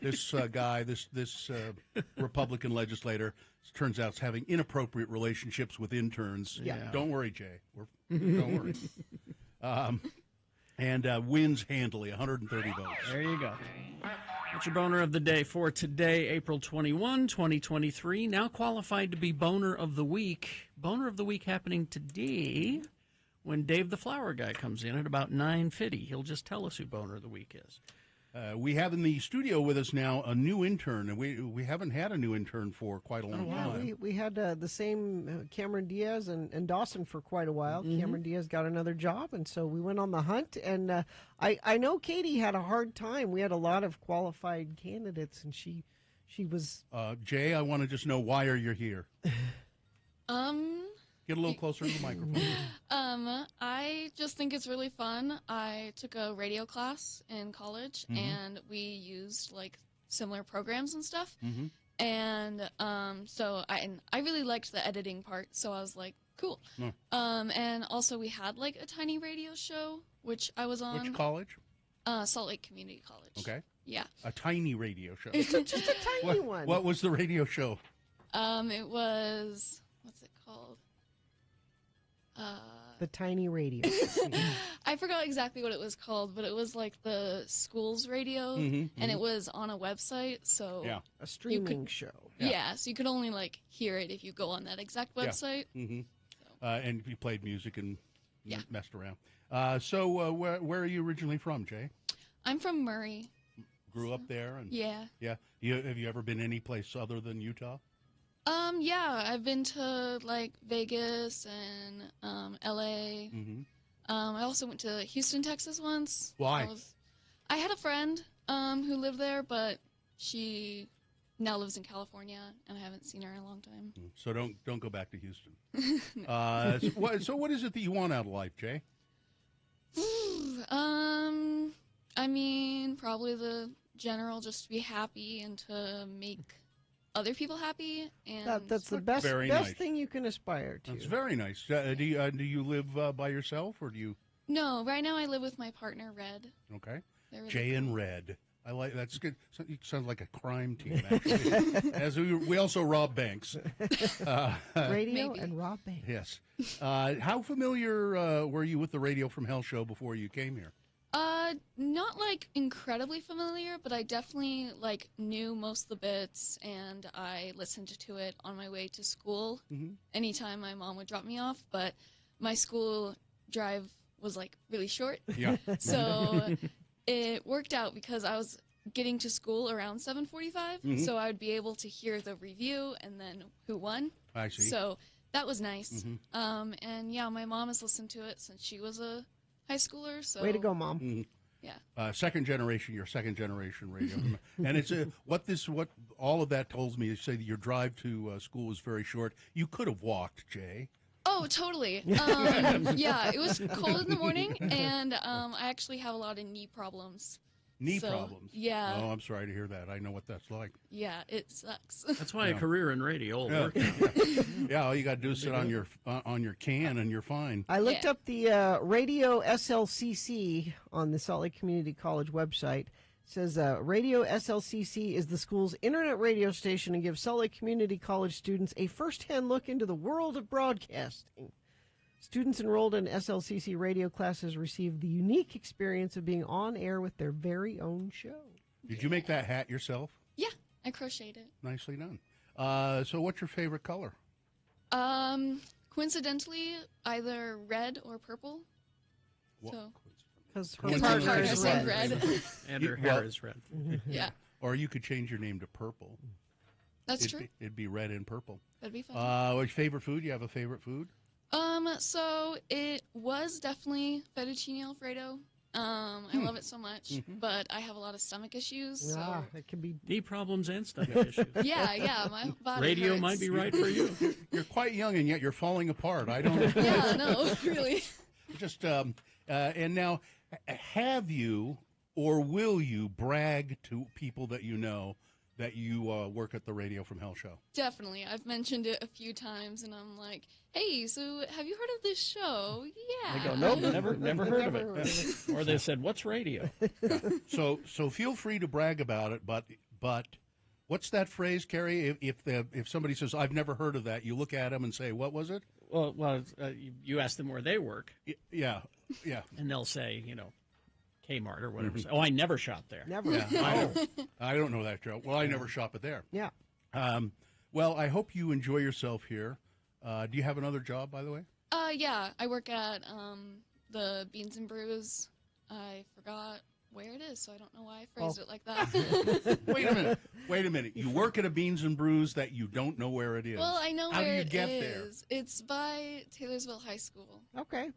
Speaker 2: This guy, this Republican legislator, turns out is having inappropriate relationships with interns.
Speaker 3: Yeah.
Speaker 2: Don't worry, Jay. Don't worry. And wins handily, 130 votes.
Speaker 3: There you go. That's your Boner of the Day for today, April 21, 2023. Now qualified to be Boner of the Week. Boner of the Week happening today when Dave the Flower Guy comes in at about 9:50. He'll just tell us who Boner of the Week is.
Speaker 2: We have in the studio with us now a new intern, and we haven't had a new intern for quite a long time.
Speaker 1: We had the same Cameron Diaz and Dawson for quite a while.
Speaker 2: Mm-hmm.
Speaker 1: Cameron Diaz got another job, and so we went on the hunt. And I know Katie had a hard time. We had a lot of qualified candidates, and she was...
Speaker 2: Jay, I want to just know, why are you here? Get a little closer to the microphone.
Speaker 13: I just think it's really fun. I took a radio class in college, and we used like similar programs and stuff. And so I really liked the editing part, so I was like, cool. And also we had like a tiny radio show, which I was on.
Speaker 2: Which college?
Speaker 13: Salt Lake Community College.
Speaker 2: Okay.
Speaker 13: Yeah.
Speaker 2: A tiny radio show.
Speaker 1: It's just a tiny one.
Speaker 2: What was the radio show?
Speaker 13: It was, what's it called?
Speaker 1: The tiny radio.
Speaker 13: I forgot exactly what it was called, but it was like the school's radio, and it was on a website, so
Speaker 1: a streaming show.
Speaker 13: Yeah, so you could only like hear it if you go on that exact website.
Speaker 2: And you played music and messed around. So where are you originally from, Jay?
Speaker 13: I'm from Murray.
Speaker 2: Grew up there, and
Speaker 13: yeah.
Speaker 2: Have you ever been any place other than Utah?
Speaker 13: Yeah, I've been to like Vegas and LA. I also went to Houston, Texas once.
Speaker 2: Why?
Speaker 13: I had a friend who lived there, but she now lives in California, and I haven't seen her in a long time.
Speaker 2: So don't go back to Houston. So what is it that you want out of life, Jay?
Speaker 13: I mean, probably the general, just to be happy and to make other people happy, and
Speaker 1: that's the best thing you can aspire to.
Speaker 2: That's very nice. Do you live by yourself, or do you?
Speaker 13: No, right now I live with my partner, Red.
Speaker 2: Okay,
Speaker 13: really
Speaker 2: Jay cool. and Red. I like that's good. It sounds like a crime team. Actually. As we also rob banks.
Speaker 1: Radio and rob banks.
Speaker 2: Yes. How familiar were you with the Radio from Hell show before you came here?
Speaker 13: Not like incredibly familiar, but I definitely like knew most of the bits, and I listened to it on my way to school anytime my mom would drop me off, but my school drive was like really short.
Speaker 2: Yeah.
Speaker 13: So it worked out because I was getting to school around 7:45, so I would be able to hear the review and then who won.
Speaker 2: I see.
Speaker 13: So that was nice. And yeah, my mom has listened to it since she was a high schooler. So
Speaker 1: way to go, Mom.
Speaker 13: Yeah.
Speaker 2: Second generation radio. And it's what all of that tells me is say that your drive to school was very short. You could have walked, Jay.
Speaker 13: Oh, totally. Yeah, it was cold in the morning, and I actually have a lot of knee problems.
Speaker 2: Knee problems?
Speaker 13: Yeah.
Speaker 2: Oh, I'm sorry to hear that. I know what that's like.
Speaker 13: Yeah, it sucks.
Speaker 3: That's why a career in radio will work.
Speaker 2: Yeah, all you got to do is sit on your can, and you're fine.
Speaker 1: I looked up the Radio SLCC on the Salt Lake Community College website. It says Radio SLCC is the school's internet radio station and gives Salt Lake Community College students a first-hand look into the world of broadcasting. Students enrolled in SLCC radio classes receive the unique experience of being on air with their very own show.
Speaker 2: Did you make that hat yourself?
Speaker 13: Yeah, I crocheted it.
Speaker 2: Nicely done. So what's your favorite color?
Speaker 13: Coincidentally, either red or purple. So.
Speaker 1: Because
Speaker 13: her partner is red.
Speaker 3: And her hair is red.
Speaker 13: Yeah.
Speaker 2: Or you could change your name to Purple.
Speaker 13: That's true.
Speaker 2: It'd be red and purple.
Speaker 13: That'd be fun.
Speaker 2: What's your favorite food? You have a favorite food?
Speaker 13: So it was definitely fettuccine Alfredo. I love it so much, but I have a lot of stomach issues. So.
Speaker 1: It can be
Speaker 3: knee problems and stomach issues.
Speaker 13: Yeah, my body
Speaker 3: Radio
Speaker 13: hurts.
Speaker 3: might be right for you.
Speaker 2: You're quite young, and yet you're falling apart. I don't know.
Speaker 13: Yeah, no, really.
Speaker 2: Just, and now, have you or will you brag to people that you know that you work at the Radio from Hell show?
Speaker 13: Definitely. I've mentioned it a few times, and I'm like, hey, so have you heard of this show? Yeah.
Speaker 3: They go, nope, never heard of it. Or they said, what's radio?
Speaker 2: Yeah. So feel free to brag about it, but what's that phrase, Carrie? If somebody says, I've never heard of that, you look at them and say, what was it?
Speaker 3: Well, you ask them where they work.
Speaker 2: Yeah.
Speaker 3: And they'll say, Kmart or whatever. Oh, I never shop there.
Speaker 1: Never.
Speaker 2: Yeah, I don't know that joke. Well, I never shop it there.
Speaker 1: Yeah.
Speaker 2: Well, I hope you enjoy yourself here. Do you have another job, by the way?
Speaker 13: Yeah. I work at the Beans and Brews. I forgot where it is, so I don't know why I phrased it like that.
Speaker 2: Wait a minute. You work at a Beans and Brews that you don't know where it is.
Speaker 13: Well, I know
Speaker 2: How
Speaker 13: where
Speaker 2: do you
Speaker 13: it
Speaker 2: get
Speaker 13: is. It's by Taylorsville High School.
Speaker 1: Okay.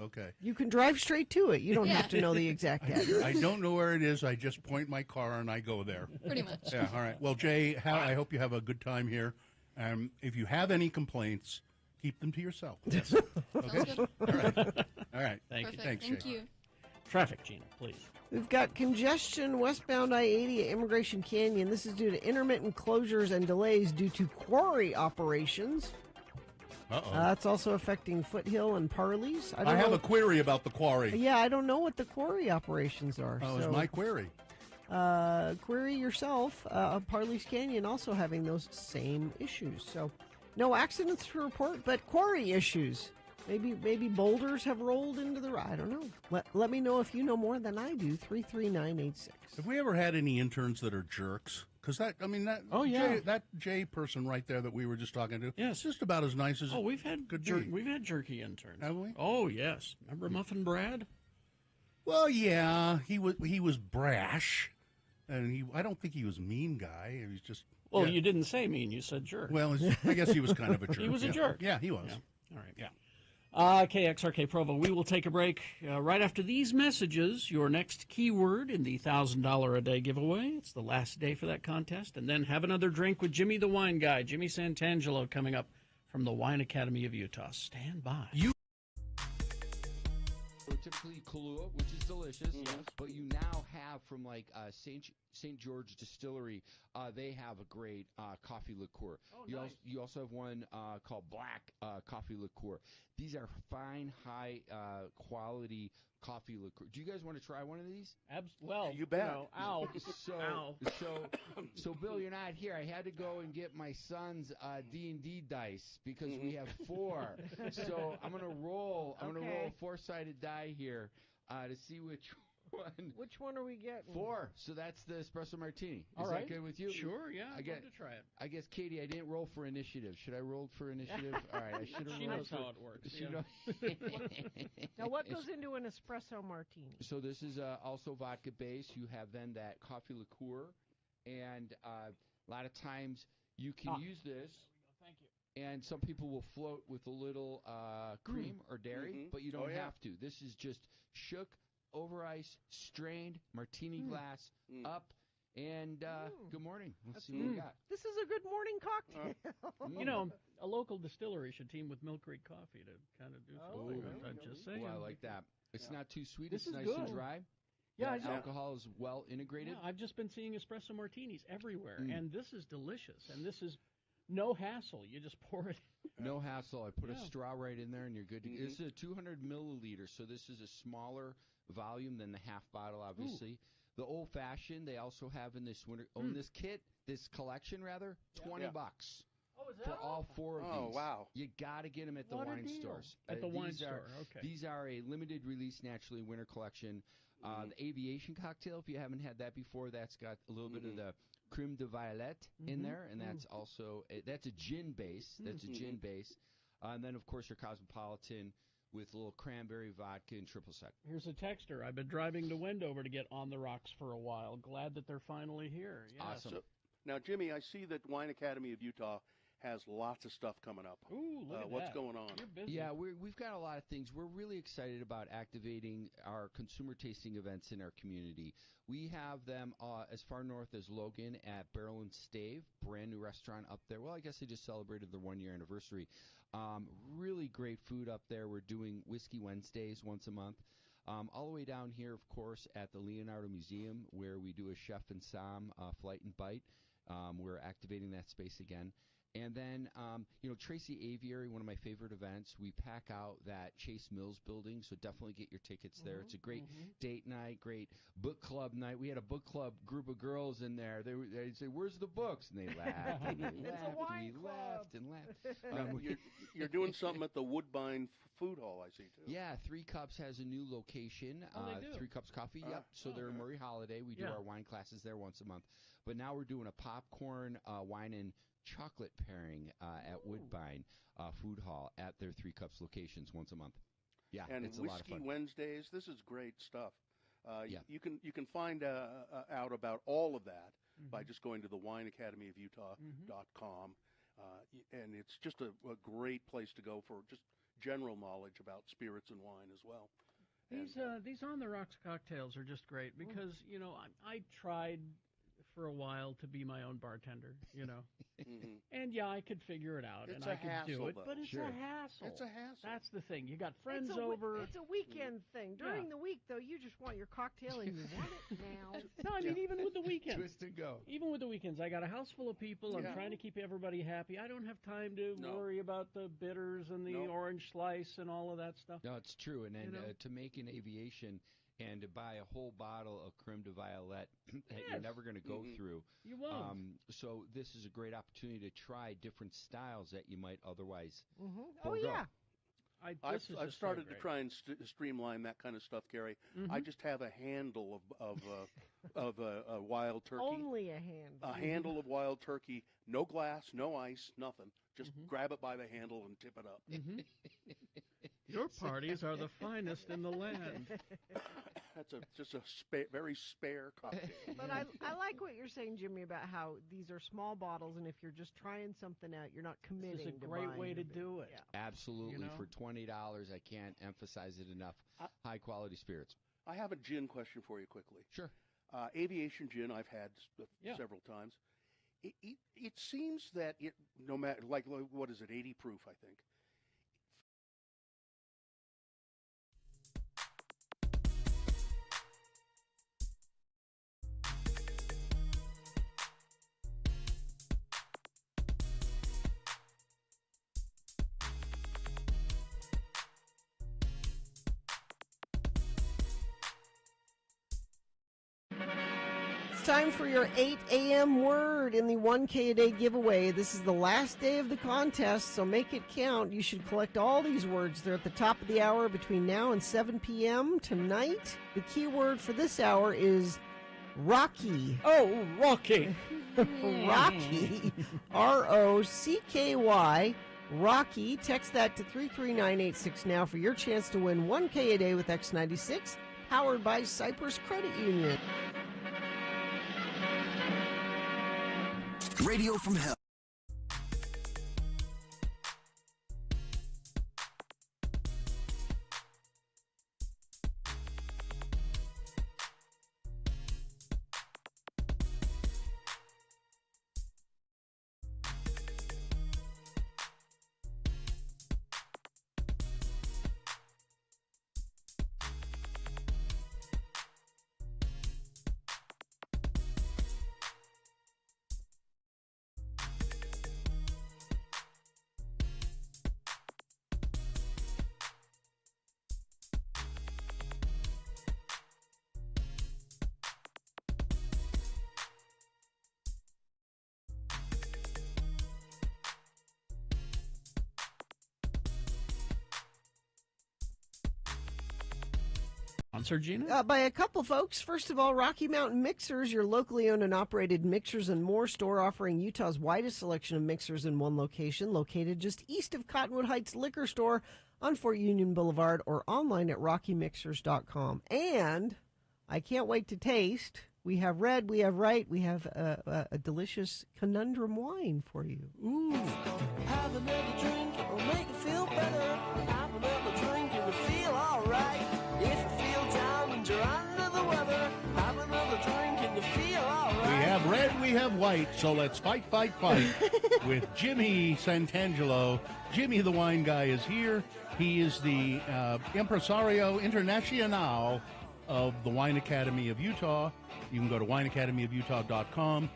Speaker 2: Okay.
Speaker 1: You can drive straight to it. You don't have to know the exact address.
Speaker 2: I don't know where it is. I just point my car and I go there.
Speaker 13: Pretty much.
Speaker 2: Yeah, all right. Well, Jay, I hope you have a good time here. If you have any complaints, keep them to yourself.
Speaker 3: Yes.
Speaker 2: Okay?
Speaker 13: Sounds good.
Speaker 2: All right.
Speaker 3: Thank
Speaker 13: Perfect.
Speaker 3: you.
Speaker 2: Thanks,
Speaker 13: Thank
Speaker 2: Jay.
Speaker 13: you.
Speaker 3: Traffic, Gina, please.
Speaker 1: We've got congestion westbound I-80 at Immigration Canyon. This is due to intermittent closures and delays due to quarry operations.
Speaker 2: Uh-oh.
Speaker 1: That's also affecting Foothill and Parley's.
Speaker 2: I have a query about the quarry.
Speaker 1: Yeah, I don't know what the quarry operations are.
Speaker 2: Oh, it's my query.
Speaker 1: Query yourself. Parley's Canyon also having those same issues. So no accidents to report, but quarry issues. Maybe boulders have rolled into the... I don't know. Let me know if you know more than I do. 33986.
Speaker 2: Have we ever had any interns that are jerks? Because
Speaker 3: Oh, yeah.
Speaker 2: that Jay person right there that we were just talking to,
Speaker 3: Yes.
Speaker 2: just about as nice as
Speaker 3: we've had
Speaker 2: could be.
Speaker 3: we've had jerky interns.
Speaker 2: Have we?
Speaker 3: Oh, yes. Remember Muffin Brad?
Speaker 2: Well, yeah, he was brash, and I don't think he was a mean guy. He was just...
Speaker 3: Well,
Speaker 2: yeah.
Speaker 3: you didn't say mean. You said jerk.
Speaker 2: Well, I guess he was kind of a jerk.
Speaker 3: He was a
Speaker 2: yeah.
Speaker 3: jerk.
Speaker 2: Yeah, he was.
Speaker 3: Yeah. All right.
Speaker 2: Yeah.
Speaker 3: KXRK Provo, we will take a break right after these messages. Your next keyword in the $1,000 a day giveaway. It's the last day for that contest. And then have another drink with Jimmy the Wine Guy, Jimmy Santangelo, coming up from the Wine Academy of Utah. Stand by.
Speaker 11: Typically Kahlua, which is delicious, but you now have from like St. George Distillery, they have a great coffee liqueur. You also have one called Black Coffee Liqueur. These are fine, high quality coffee liqueur. Do you guys want to try one of these?
Speaker 3: Well,
Speaker 2: you bet.
Speaker 3: Ow.
Speaker 11: So Bill, you're not here. I had to go and get my son's D&D dice because we have 4. So I'm gonna roll. I'm gonna roll a 4-sided die here to see which one.
Speaker 1: Which one are we getting?
Speaker 11: 4. So that's the espresso martini.
Speaker 3: All
Speaker 11: Is
Speaker 3: right.
Speaker 11: that good with you?
Speaker 3: Sure. Yeah. I'd
Speaker 11: get
Speaker 3: love to try it.
Speaker 11: I guess, Katie, I didn't roll for initiative. Should I roll for initiative? All right, I should have.
Speaker 3: She knows how it works.
Speaker 11: She
Speaker 3: Yeah.
Speaker 1: Now, what goes into an espresso martini?
Speaker 11: So this is also vodka base. You have then that coffee liqueur, and a lot of times you can use this.
Speaker 3: Thank you.
Speaker 11: And some people will float with a little cream or dairy, but you don't have to. This is just shook, over ice, strained, martini glass, up, and good morning. Let's see what we got.
Speaker 1: This is a good morning cocktail.
Speaker 3: A local distillery should team with Mill Creek Coffee to kind of do something like that. I'm just saying.
Speaker 11: I like that. It's not too sweet.
Speaker 3: This
Speaker 11: it's
Speaker 3: is
Speaker 11: nice and
Speaker 3: good.
Speaker 11: dry.
Speaker 3: Yeah,
Speaker 11: The alcohol is well integrated.
Speaker 3: Yeah, I've just been seeing espresso martinis everywhere, and this is delicious. And this is no hassle. You just pour it.
Speaker 11: No hassle. I put a straw right in there, and you're good to go. This is a 200 milliliter, so this is a smaller volume than the half bottle, obviously.
Speaker 3: Ooh.
Speaker 11: The old-fashioned, they also have in this winter, this kit, this collection, rather, $20. for all 4 of these.
Speaker 2: Oh, wow.
Speaker 11: You got to get them at the
Speaker 3: What a
Speaker 11: wine
Speaker 3: deal.
Speaker 11: stores.
Speaker 3: At the wine
Speaker 11: These are-
Speaker 3: store, okay.
Speaker 11: These are a limited release Naturally Winter collection. The aviation cocktail, if you haven't had that before, that's got a little bit of the creme de violette in there, and that's also that's a gin base. That's a gin base, and then of course your cosmopolitan with a little cranberry vodka and triple sec.
Speaker 3: Here's a texter. I've been driving to Wendover to get On the Rocks for a while. Glad that they're finally here. Yes.
Speaker 11: Awesome.
Speaker 2: So, now, Jimmy, I see that Wine Academy of Utah has lots of stuff coming up.
Speaker 3: Ooh, look at
Speaker 2: what's
Speaker 3: that.
Speaker 2: going on?
Speaker 3: You're busy.
Speaker 11: Yeah, we've got a lot of things. We're really excited about activating our consumer tasting events in our community. We have them as far north as Logan at Barrel and Stave, brand new restaurant up there. Well, I guess they just celebrated their 1-year anniversary. Really great food up there. We're doing Whiskey Wednesdays once a month. All the way down here, of course, at the Leonardo Museum, where we do a Chef and Som Flight and Bite. We're activating that space again. And then, Tracy Aviary, one of my favorite events, we pack out that Chase Mills building, so definitely get your tickets there. It's a great date night, great book club night. We had a book club group of girls in there. They'd say, "Where's the books?" And they laughed. And they
Speaker 1: It's a
Speaker 11: laughed.
Speaker 1: wine
Speaker 11: We
Speaker 1: club.
Speaker 11: laughed and laughed.
Speaker 2: You're doing something at the Woodbine Food Hall, I see, too.
Speaker 11: Yeah, Three Cups has a new location.
Speaker 3: they do?
Speaker 11: Three Cups Coffee, yep. So they're in Murray Holiday. We do our wine classes there once a month. But now we're doing a popcorn, wine, and chocolate pairing at Woodbine Food Hall at their Three Cups locations once a month. Yeah,
Speaker 2: And
Speaker 11: it's a lot of
Speaker 2: Whiskey
Speaker 11: fun.
Speaker 2: Wednesdays, this is great stuff.
Speaker 11: Yeah.
Speaker 2: You can find out about all of that by just going to the wineacademyofutah.com. And it's just a great place to go for just general knowledge about spirits and wine as well.
Speaker 3: These On the Rocks cocktails are just great because, I tried for a while to be my own bartender, And I could figure it out
Speaker 2: It's
Speaker 3: and
Speaker 2: a
Speaker 3: I could do
Speaker 2: hassle,
Speaker 3: it,
Speaker 2: though.
Speaker 3: but it's
Speaker 11: Sure.
Speaker 3: a hassle.
Speaker 2: It's a hassle.
Speaker 3: That's the thing. You got friends
Speaker 1: It's a
Speaker 3: over.
Speaker 1: It's a weekend thing. During
Speaker 3: Yeah.
Speaker 1: the week, though, you just want your cocktail and you want it now.
Speaker 3: No, I mean, even with the weekends.
Speaker 11: Twist and go.
Speaker 3: Even with the weekends, I got a house full of people. I'm
Speaker 2: Yeah.
Speaker 3: trying to keep everybody happy. I don't have time to worry about the bitters and the
Speaker 2: No.
Speaker 3: orange slice and all of that stuff.
Speaker 11: No, it's true. And then
Speaker 3: You know?
Speaker 11: to make an aviation and to buy a whole bottle of creme de violette that you're
Speaker 3: Yes.
Speaker 11: never going to go through.
Speaker 3: You won't.
Speaker 11: So this is a great opportunity to try different styles that you might otherwise
Speaker 1: Oh,
Speaker 11: forego.
Speaker 1: yeah.
Speaker 3: This
Speaker 2: I've
Speaker 3: is just so
Speaker 2: started to
Speaker 3: great.
Speaker 2: try and streamline that kind of stuff, Gary. I just have a handle of a wild turkey.
Speaker 1: Only a hand.
Speaker 2: A handle of wild turkey, no glass, no ice, nothing. Just grab it by the handle and tip it up.
Speaker 3: Your parties are the finest in the land.
Speaker 2: That's just a very spare cocktail.
Speaker 1: But I like what you're saying, Jimmy, about how these are small bottles, and if you're just trying something out, you're not committing.
Speaker 3: This is a
Speaker 1: to
Speaker 3: great
Speaker 1: buying
Speaker 3: way
Speaker 1: the
Speaker 3: to
Speaker 1: big-
Speaker 3: do it.
Speaker 1: Yeah.
Speaker 11: Absolutely.
Speaker 3: You know?
Speaker 11: For $20, I can't emphasize it enough. High quality spirits.
Speaker 2: I have a gin question for you quickly.
Speaker 11: Sure.
Speaker 2: Aviation gin I've had
Speaker 3: Yeah.
Speaker 2: several times. It seems that no matter, like, what is it, 80 proof, I think.
Speaker 1: It's time for your 8 a.m. word in the 1K a day giveaway. This is the last day of the contest, so make it count. You should collect all these words. They're at the top of the hour between now and 7 p.m. tonight. The key word for this hour is Rocky.
Speaker 3: Oh, Rocky.
Speaker 1: Rocky. ROCKY. Rocky. Text that to 33986 now for your chance to win 1K a day with X96, powered by Cyprus Credit Union.
Speaker 9: Radio from Hell.
Speaker 3: sponsored, Gina?
Speaker 1: By a couple folks. First of all, Rocky Mountain Mixers, your locally owned and operated mixers and more store offering Utah's widest selection of mixers in one location, located just east of Cottonwood Heights Liquor Store on Fort Union Boulevard or online at rockymixers.com. And I can't wait to taste. We have red, we have right, we have a delicious conundrum wine for you. Ooh.
Speaker 5: Have another drink, it'll make you feel better. Have another drink and you feel alright. If you feel down and you're under the weather, have another drink and you feel alright.
Speaker 2: We have red, we have white, so let's fight with Jimmy Santangelo. Jimmy the wine guy is here. He is the Impresario Internacional of the Wine Academy of Utah. You can go to wineacademyofutah.com.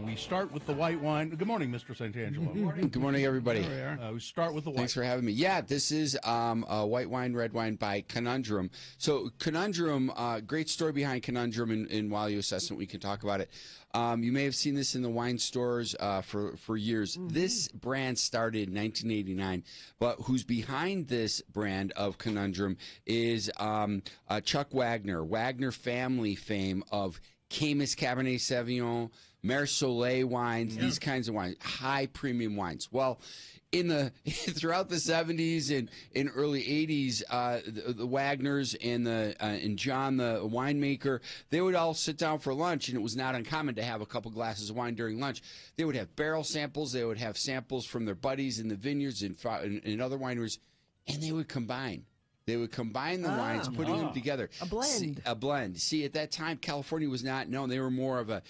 Speaker 2: We start with the white wine. Good morning, Mr. Santangelo. Good morning.
Speaker 11: Good morning, everybody.
Speaker 2: We start with the white.
Speaker 11: Thanks for having me. Yeah, this is a white wine, red wine by Conundrum. So Conundrum, great story behind Conundrum in Value Assessment. We can talk about it. You may have seen this in the wine stores for years. This brand started in 1989, but who's behind this brand of Conundrum is Chuck Wagner, Wagner family fame of Caymus Cabernet Sauvignon, Mer Soleil wines, these kinds of wines, high premium wines. Well, throughout the 70s and in early 80s, the Wagners and John the winemaker, they would all sit down for lunch, and it was not uncommon to have a couple glasses of wine during lunch. They would have barrel samples, they would have samples from their buddies in the vineyards and other wineries, and they would combine. They would combine the wines, putting them together.
Speaker 1: A blend.
Speaker 11: A blend. See, at that time, California was not known. They were more of a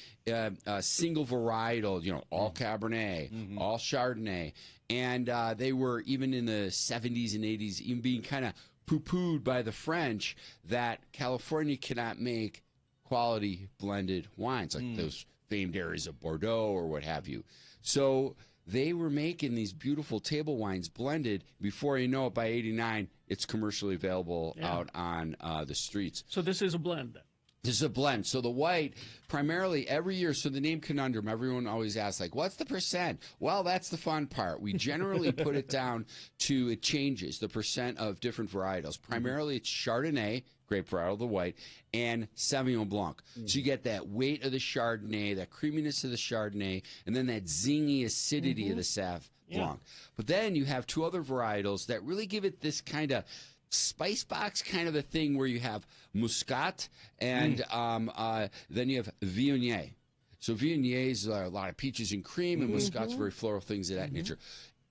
Speaker 11: single varietal, all Cabernet, all Chardonnay. And they were, even in the 70s and 80s, even being kind of poo-pooed by the French that California cannot make quality blended wines, like those famed areas of Bordeaux or what have you. So they were making these beautiful table wines blended. Before you know it, by 89, it's commercially available out on the streets.
Speaker 3: So this is a blend then?
Speaker 11: This is a blend. So the white, primarily every year, so the name Conundrum, everyone always asks, like, what's the percent? Well, that's the fun part. We generally put it down to, it changes, the percent of different varietals. Primarily it's Chardonnay, grape varietal, the white, and Sauvignon Blanc. So you get that weight of the Chardonnay, that creaminess of the Chardonnay, and then that zingy acidity of the Sauv Blanc. But then you have two other varietals that really give it this kind of spice box kind of a thing, where you have Muscat and then you have Viognier. So Viognier is a lot of peaches and cream, and Muscat's very floral, things of that nature.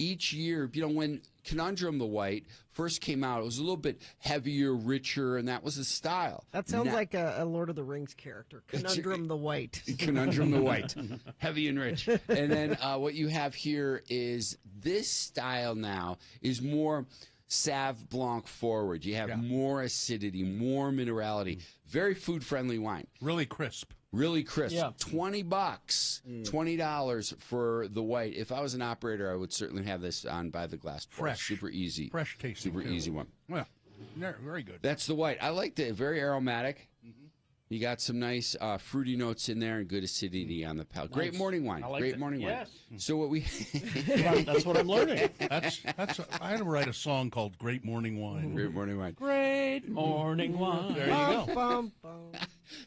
Speaker 11: Each year, when Conundrum the White first came out, it was a little bit heavier, richer, and that was the style.
Speaker 1: That sounds like a Lord of the Rings character, Conundrum the White.
Speaker 11: Conundrum the White, heavy and rich. And then what you have here is this style now is more Sauv Blanc forward. You have more acidity, more minerality, very food-friendly wine.
Speaker 2: Really crisp.
Speaker 11: Really crisp. Yeah. $20, $20 for the white. If I was an operator, I would certainly have this on by the glass.
Speaker 2: Fresh.
Speaker 11: Super easy.
Speaker 2: Fresh tasting.
Speaker 11: Super easy one.
Speaker 2: Well, very good.
Speaker 11: That's the white. I liked it. Very aromatic. You got some nice fruity notes in there and good acidity on the palate. Great morning wine. Great morning wine. So what we
Speaker 3: that's what I'm learning.
Speaker 2: That's I had to write a song called Great Morning Wine.
Speaker 11: Great morning wine.
Speaker 3: Great morning wine.
Speaker 2: There you go.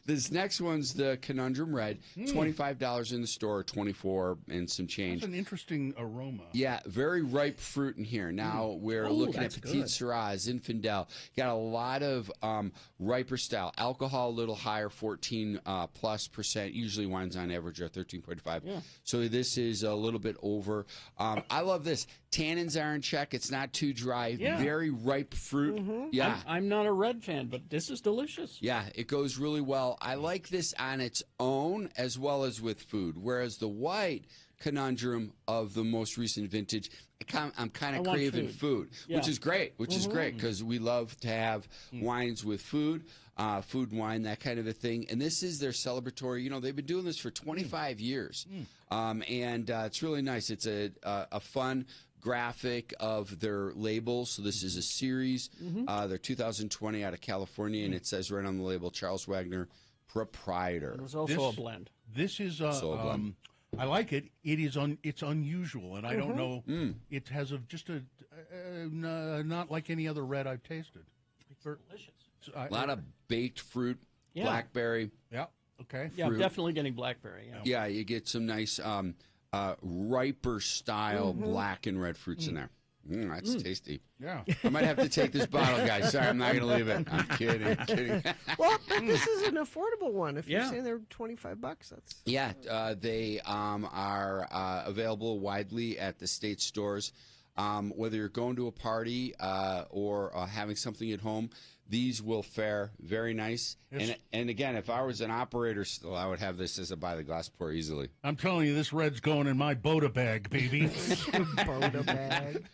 Speaker 11: This next one's the Conundrum Red. $25 in the store, $24 and some change.
Speaker 2: That's an interesting aroma.
Speaker 11: Yeah, very ripe fruit in here. Now we're looking at Petite Syrah, Zinfandel. Got a lot of riper style. Alcohol a little higher, 14+%. Usually wines on average are 13.5. Yeah. So this is a little bit over. I love this. Tannins are in check. It's not too dry.
Speaker 3: Yeah.
Speaker 11: Very ripe fruit. Yeah.
Speaker 3: I'm not a red fan, but this is delicious.
Speaker 11: Yeah, it goes really well. I like this on its own as well as with food, whereas the white Conundrum of the most recent vintage, I'm kind of craving food, which is great, because we love to have wines with food. Food and wine, that kind of a thing. And this is their celebratory. They've been doing this for 25 years. And it's really nice. It's a fun graphic of their labels. So this is a series. They're 2020 out of California, and it says right on the label, Charles Wagner, proprietor.
Speaker 3: There's also a blend.
Speaker 2: This is a blend. I like it. It's unusual, and I don't know. It has just not like any other red I've tasted.
Speaker 3: It's delicious.
Speaker 11: A lot of baked fruit,
Speaker 3: Yeah.
Speaker 11: blackberry.
Speaker 2: Yeah. Okay.
Speaker 3: Yeah, I'm
Speaker 11: fruit.
Speaker 3: definitely getting blackberry. Yeah.
Speaker 11: Yeah, you get some nice riper style black and red fruits in there. That's tasty.
Speaker 2: Yeah.
Speaker 11: I might have to take this bottle, guys. Sorry, I'm not going to leave it. I'm kidding.
Speaker 1: Well, but this is an affordable one. If you're
Speaker 3: Yeah.
Speaker 1: saying they're $25, that's
Speaker 11: Yeah, they are available widely at the state stores. Whether you're going to a party or having something at home, these will fare very nice.
Speaker 2: Yes.
Speaker 11: And again, if I was an operator still, I would have this as a by the glass pour easily.
Speaker 2: I'm telling you, this red's going in my Boda bag, baby.
Speaker 1: Boda bag.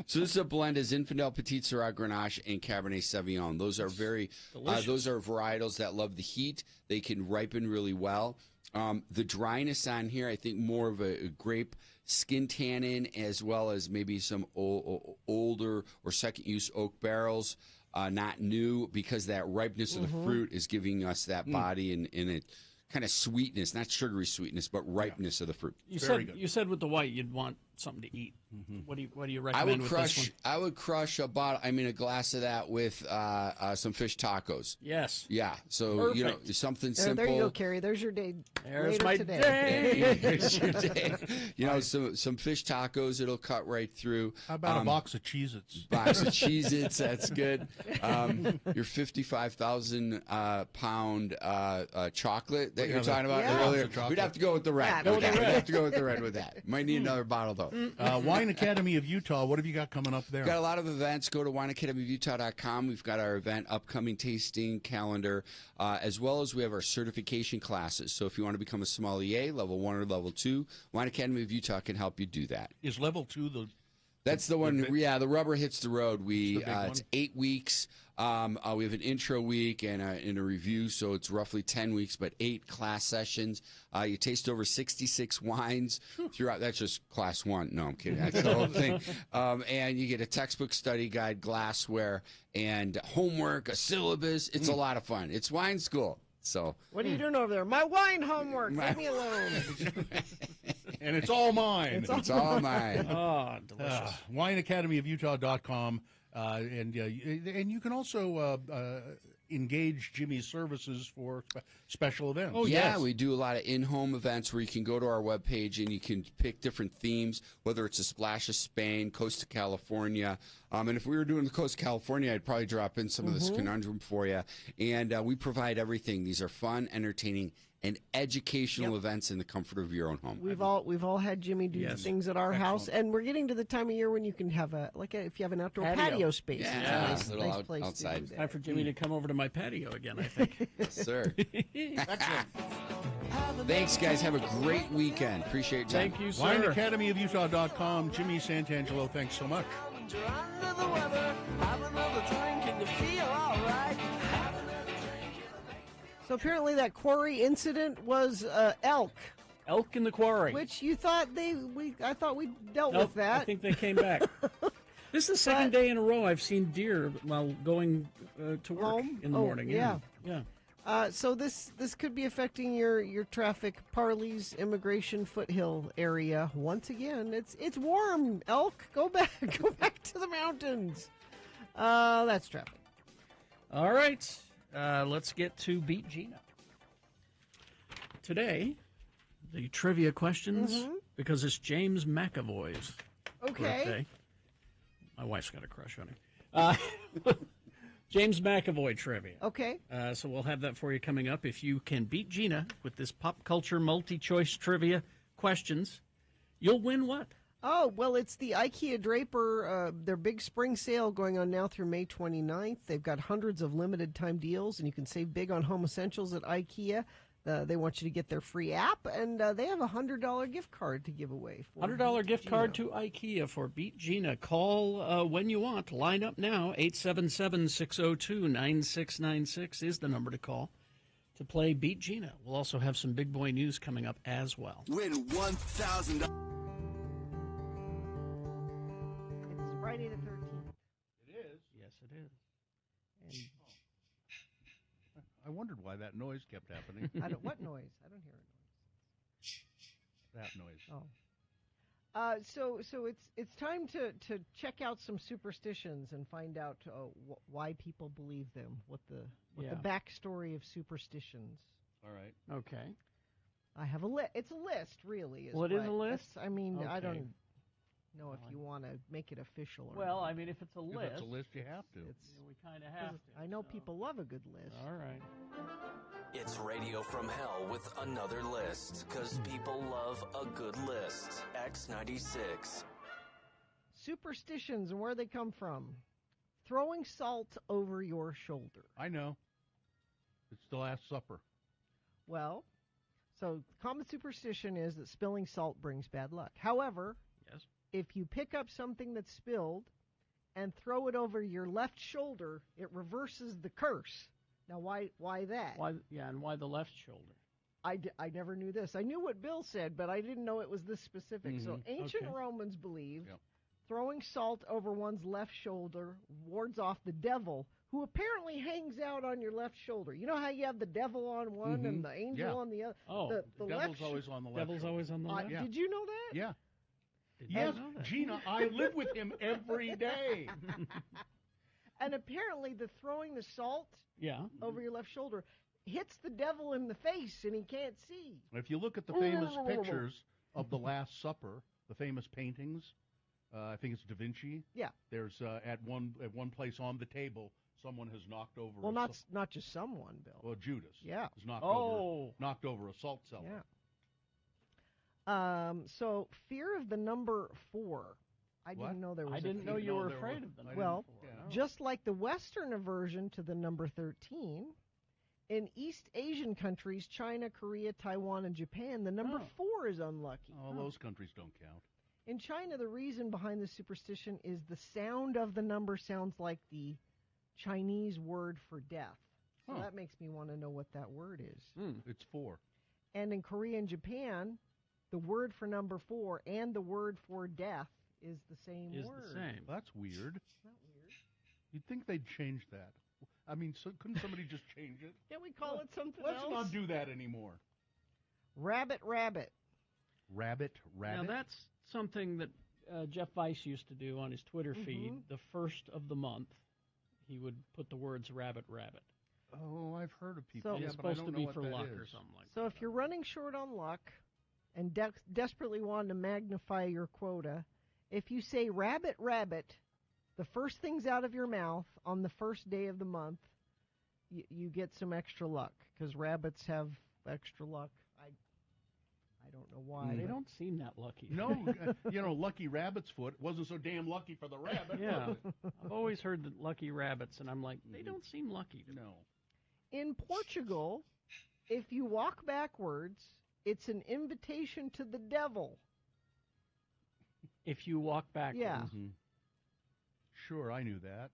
Speaker 11: So this is a blend of Zinfandel, Petite Sirah, Grenache, and Cabernet Sauvignon. Those are very, those are varietals that love the heat. They can ripen really well. The dryness on here, I think more of a grape skin tannin, as well as maybe some older or second use oak barrels, not new, because that ripeness of the fruit is giving us that body and it kind of sweetness, not sugary sweetness, but ripeness of the fruit.
Speaker 3: You said with the white you'd want something to eat. What do you recommend with this one?
Speaker 11: I would crush a glass of that with some fish tacos.
Speaker 3: Yes.
Speaker 11: Yeah. So
Speaker 3: Perfect.
Speaker 11: something
Speaker 1: There,
Speaker 11: simple.
Speaker 1: there you go, Carrie. There's your day.
Speaker 3: There's
Speaker 1: later
Speaker 3: my
Speaker 1: today.
Speaker 3: day.
Speaker 11: There's your day. Some fish tacos. It'll cut right through.
Speaker 2: How about a box of Cheez-Its?
Speaker 11: Box of Cheez-Its. That's good. Your 55,000 pound chocolate that you're talking about earlier. We'd have to go with the red. We'd have to go with the red with that. Might need another bottle though.
Speaker 2: Wine Academy of Utah. What have you got coming up there?
Speaker 11: We've got a lot of events. Go to wineacademyofutah.com. We've got our event upcoming tasting calendar, as well as we have our certification classes. So if you want to become a sommelier, level 1 or level 2, Wine Academy of Utah can help you do that.
Speaker 2: Is level 2 the?
Speaker 11: That's the one. Yeah, the rubber hits the road.
Speaker 2: It's
Speaker 11: It's 8 weeks. We have an intro week and a review, so it's roughly 10 weeks, but 8 class sessions. You taste over 66 wines throughout. That's just class 1. No, I'm kidding. That's the whole thing. And you get a textbook, study guide, glassware, and homework, a syllabus. It's a lot of fun. It's wine school. So
Speaker 1: What are you doing over there? My wine homework. Leave me alone.
Speaker 2: And it's all mine.
Speaker 11: It's all mine.
Speaker 3: Oh, delicious.
Speaker 2: WineAcademyofUtah.com. And you can also engage Jimmy's services for special events.
Speaker 11: Oh, yeah, we do a lot of in-home events where you can go to our webpage and you can pick different themes, whether it's a splash of Spain, coast of California. And if we were doing the coast of California, I'd probably drop in some of this conundrum for you. And we provide everything. These are fun, entertaining, and educational events in the comfort of your own home.
Speaker 1: We've all had Jimmy do things at our house, and we're getting to the time of year when you can have if you have an outdoor patio space.
Speaker 11: Yeah,
Speaker 1: it's a nice place
Speaker 11: outside.
Speaker 1: to do that.
Speaker 3: Time for Jimmy to come over to my patio again, I think.
Speaker 11: Yes, sir.
Speaker 3: Excellent.
Speaker 11: Thanks, guys. Have a great weekend. Appreciate your time.
Speaker 3: Thank you, sir.
Speaker 2: WineAcademyofUtah.com. Jimmy Santangelo, thanks so much.
Speaker 1: So apparently that quarry incident was elk.
Speaker 3: Elk in the quarry.
Speaker 1: Which you thought I thought we dealt with that.
Speaker 3: I think they came back. This is the second day in a row I've seen deer while going to work
Speaker 1: Home?
Speaker 3: in the morning.
Speaker 1: Yeah.
Speaker 3: So
Speaker 1: this could be affecting your traffic. Parley's Immigration Foothill area once again. It's warm. Elk, go back to the mountains. That's traffic.
Speaker 3: All right. Let's get to Beat Gina. Today, the trivia questions, because it's James McAvoy's birthday. My wife's got a crush on him. James McAvoy trivia.
Speaker 1: Okay.
Speaker 3: So we'll have that for you coming up. If you can beat Gina with this pop culture multi-choice trivia questions, you'll win what?
Speaker 1: Oh, well, it's the IKEA Draper, their big spring sale going on now through May 29th. They've got hundreds of limited time deals, and you can save big on home essentials at IKEA. They want you to get their free app, and they have a $100 gift card to give away.
Speaker 3: $100 gift card to IKEA for Beat Gina. Call when you want. Line up now. 877-602-9696 is the number to call to play Beat Gina. We'll also have some big boy news coming up as well.
Speaker 9: Win $1,000.
Speaker 1: It's Friday the 13th.
Speaker 2: It is?
Speaker 3: Yes, it is.
Speaker 2: I wondered why that noise kept happening.
Speaker 1: What noise? I don't hear a noise.
Speaker 2: That noise.
Speaker 1: Oh. So it's time to check out some superstitions and find out why people believe them. What the backstory of superstitions.
Speaker 2: All right.
Speaker 3: Okay.
Speaker 1: I have a list. It's a list, really.
Speaker 3: Well, it is a list?
Speaker 1: I mean, I
Speaker 3: Okay.
Speaker 1: don't know if you want to make it official or
Speaker 3: Well,
Speaker 1: not.
Speaker 3: I mean, if it's a
Speaker 2: If
Speaker 3: list,
Speaker 2: it's a list, you have to.
Speaker 3: we kind of have to.
Speaker 1: I know people love a good list.
Speaker 3: All right.
Speaker 14: It's Radio from Hell with another list, because people love a good list. X96.
Speaker 1: Superstitions and where they come from. Throwing salt over your shoulder.
Speaker 2: I know. It's the Last Supper.
Speaker 1: Well, so common superstition is that spilling salt brings bad luck. However,
Speaker 3: yes,
Speaker 1: if you pick up something that's spilled and throw it over your left shoulder, it reverses the curse. Now, why that?
Speaker 3: Why? Yeah, and why the left shoulder?
Speaker 1: I never knew this. I knew what Bill said, but I didn't know it was this specific. So ancient
Speaker 3: Okay.
Speaker 1: Romans believed throwing salt over one's left shoulder wards off the devil, who apparently hangs out on your left shoulder. You know how you have the devil on one and the angel on the other?
Speaker 3: Oh,
Speaker 1: the
Speaker 2: Devil's always on the left.
Speaker 3: Devil's always on the left.
Speaker 2: Yeah.
Speaker 1: Did you know that?
Speaker 2: Yeah.
Speaker 3: Did
Speaker 2: Yes,
Speaker 3: not know that.
Speaker 2: Gina, I live with him every day.
Speaker 1: And apparently the throwing the salt
Speaker 3: Yeah.
Speaker 1: over your left shoulder hits the devil in the face and he can't see.
Speaker 2: If you look at the famous pictures of the Last Supper, the famous paintings, I think it's Da Vinci.
Speaker 1: Yeah.
Speaker 2: There's at one place on the table, someone has knocked over.
Speaker 1: Well, not just someone, Bill.
Speaker 2: Well, Judas.
Speaker 1: Yeah.
Speaker 2: Has knocked
Speaker 1: Oh.
Speaker 2: over a salt cellar.
Speaker 1: Yeah. So fear of the number 4. I
Speaker 2: What?
Speaker 1: didn't know there was.
Speaker 3: I
Speaker 1: a
Speaker 3: didn't know
Speaker 1: fear.
Speaker 3: you were
Speaker 2: there
Speaker 3: afraid
Speaker 2: was-
Speaker 3: of them.
Speaker 2: I
Speaker 1: Well,
Speaker 2: didn't-
Speaker 1: just like the Western aversion to the number 13, in East Asian countries, China, Korea, Taiwan, and Japan, the number 4 is unlucky.
Speaker 2: Oh, those countries don't count.
Speaker 1: In China, the reason behind the superstition is the sound of the number sounds like the Chinese word for death. So that makes me want to know what that word is.
Speaker 2: It's 4.
Speaker 1: And in Korea and Japan, the word for number 4 and the word for death is the same
Speaker 3: Is
Speaker 1: word.
Speaker 3: the same.
Speaker 2: That's weird.
Speaker 1: Not weird.
Speaker 2: You'd think they'd change that. I mean, couldn't somebody just change it?
Speaker 1: Can't we call it something
Speaker 2: Let's
Speaker 1: else?
Speaker 2: not do that anymore.
Speaker 1: Rabbit, rabbit.
Speaker 2: Rabbit.
Speaker 3: Now that's something that Jeff Weiss used to do on his Twitter feed. The first of the month, he would put the words "rabbit, rabbit."
Speaker 2: Oh, I've heard of people.
Speaker 1: So-
Speaker 2: yeah,
Speaker 3: It's
Speaker 2: but I
Speaker 3: supposed
Speaker 2: don't
Speaker 3: to be
Speaker 2: know
Speaker 3: for
Speaker 2: what that
Speaker 3: luck
Speaker 2: is.
Speaker 3: or something like
Speaker 1: So if you're running short on luck and desperately want to magnify your quota, if you say rabbit, rabbit, the first things out of your mouth on the first day of the month, you get some extra luck because rabbits have extra luck. I don't know why.
Speaker 3: They
Speaker 1: but-
Speaker 3: don't seem that lucky.
Speaker 2: No, Lucky Rabbit's foot wasn't so damn lucky for the rabbit.
Speaker 3: Yeah,
Speaker 2: was it?
Speaker 3: I've always heard that lucky rabbits, and I'm like, they don't seem lucky to me.
Speaker 2: No.
Speaker 1: In Portugal, if you walk backwards, it's an invitation to the devil.
Speaker 3: If you walk backwards,
Speaker 1: Yeah.
Speaker 2: Sure, I knew that.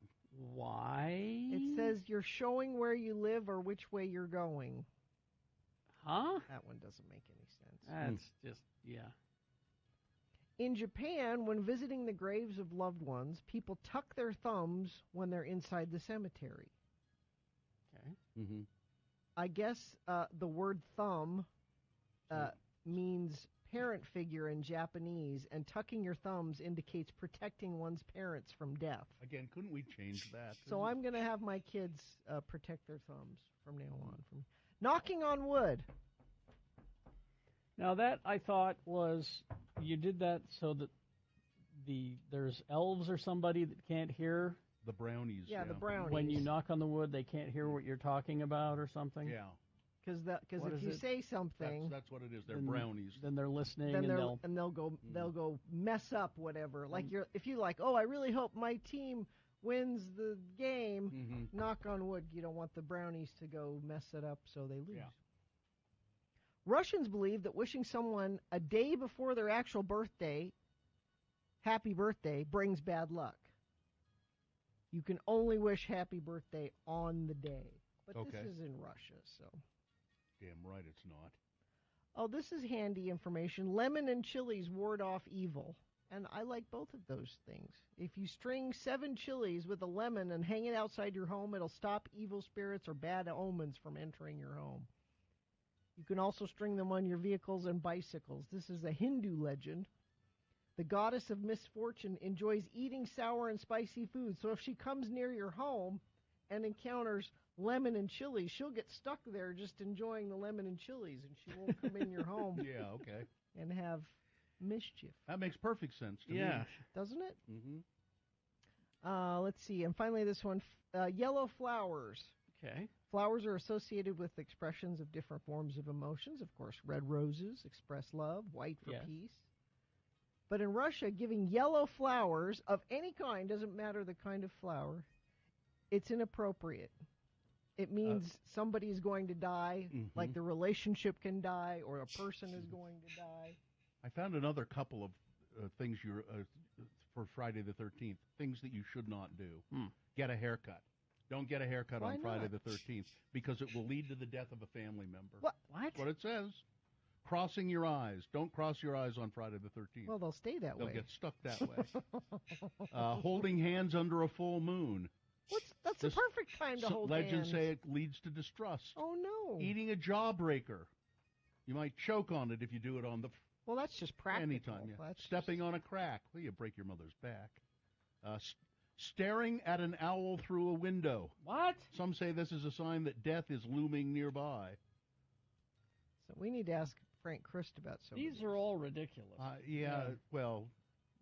Speaker 3: Why?
Speaker 1: It says you're showing where you live or which way you're going.
Speaker 3: Huh?
Speaker 1: That one doesn't make any sense.
Speaker 3: That's just
Speaker 1: In Japan, when visiting the graves of loved ones, people tuck their thumbs when they're inside the cemetery.
Speaker 3: Okay.
Speaker 2: Mm-hmm.
Speaker 1: I guess the word thumb means parent figure in Japanese, and tucking your thumbs indicates protecting one's parents from death.
Speaker 2: Again, couldn't we change that?
Speaker 1: So I'm going to have my kids protect their thumbs from now on. From knocking on wood.
Speaker 3: Now that I thought was you did that so that there's elves or somebody that can't hear.
Speaker 2: The brownies.
Speaker 1: Yeah, the brownies.
Speaker 3: When you knock on the wood, they can't hear what you're talking about or something.
Speaker 2: Yeah.
Speaker 1: Because
Speaker 3: What
Speaker 1: if
Speaker 3: is
Speaker 1: you
Speaker 3: it?
Speaker 1: say something,
Speaker 2: That's what it is. They're
Speaker 3: then-
Speaker 2: brownies.
Speaker 3: Then they're listening,
Speaker 1: then
Speaker 3: and
Speaker 1: they'll go mess up whatever. Like if you like, oh, I really hope my team wins the game. Knock on wood. You don't want the brownies to go mess it up so they lose.
Speaker 2: Yeah.
Speaker 1: Russians believe that wishing someone a day before their actual birthday, happy birthday, brings bad luck. You can only wish happy birthday on the day. But
Speaker 2: Okay.
Speaker 1: this is in Russia, so.
Speaker 2: Damn right it's not.
Speaker 1: Oh, this is handy information. Lemon and chilies ward off evil. And I like both of those things. If you string 7 chilies with a lemon and hang it outside your home, it'll stop evil spirits or bad omens from entering your home. You can also string them on your vehicles and bicycles. This is a Hindu legend. The goddess of misfortune enjoys eating sour and spicy food. So if she comes near your home and encounters lemon and chilies, she'll get stuck there just enjoying the lemon and chilies, and she won't come in your home
Speaker 2: Yeah, okay.
Speaker 1: and have mischief.
Speaker 2: That makes perfect sense to me.
Speaker 1: Doesn't it?
Speaker 2: Mm-hmm.
Speaker 1: Let's see. And finally, this one, yellow flowers.
Speaker 3: Okay.
Speaker 1: Flowers are associated with expressions of different forms of emotions. Of course, red roses express love, white for peace. But in Russia, giving yellow flowers of any kind, doesn't matter the kind of flower, it's inappropriate. It means somebody's going to die, like the relationship can die, or a person is going to die.
Speaker 2: I found another couple of things for Friday the 13th, things that you should not do. Get a haircut. Don't get a haircut
Speaker 1: Why
Speaker 2: on Friday
Speaker 1: not?
Speaker 2: the 13th, because it will lead to the death of a family member.
Speaker 1: What?
Speaker 2: That's what it says. Crossing your eyes. Don't cross your eyes on Friday the 13th.
Speaker 1: Well, they'll stay that
Speaker 2: They'll
Speaker 1: way.
Speaker 2: get stuck that way. Holding hands under a full moon.
Speaker 1: That's the perfect time to hold
Speaker 2: Legends
Speaker 1: hands.
Speaker 2: say it leads to distrust.
Speaker 1: Oh, no.
Speaker 2: Eating a jawbreaker. You might choke on it if you do it on the...
Speaker 1: Well, that's just practical.
Speaker 2: Anytime, yeah.
Speaker 1: That's
Speaker 2: Stepping on a crack. Well, you break your mother's back. Staring at an owl through a window.
Speaker 3: What?
Speaker 2: Some say this is a sign that death is looming nearby.
Speaker 1: So we need to ask Frank Christ about some of
Speaker 3: These are all ridiculous.
Speaker 2: Well,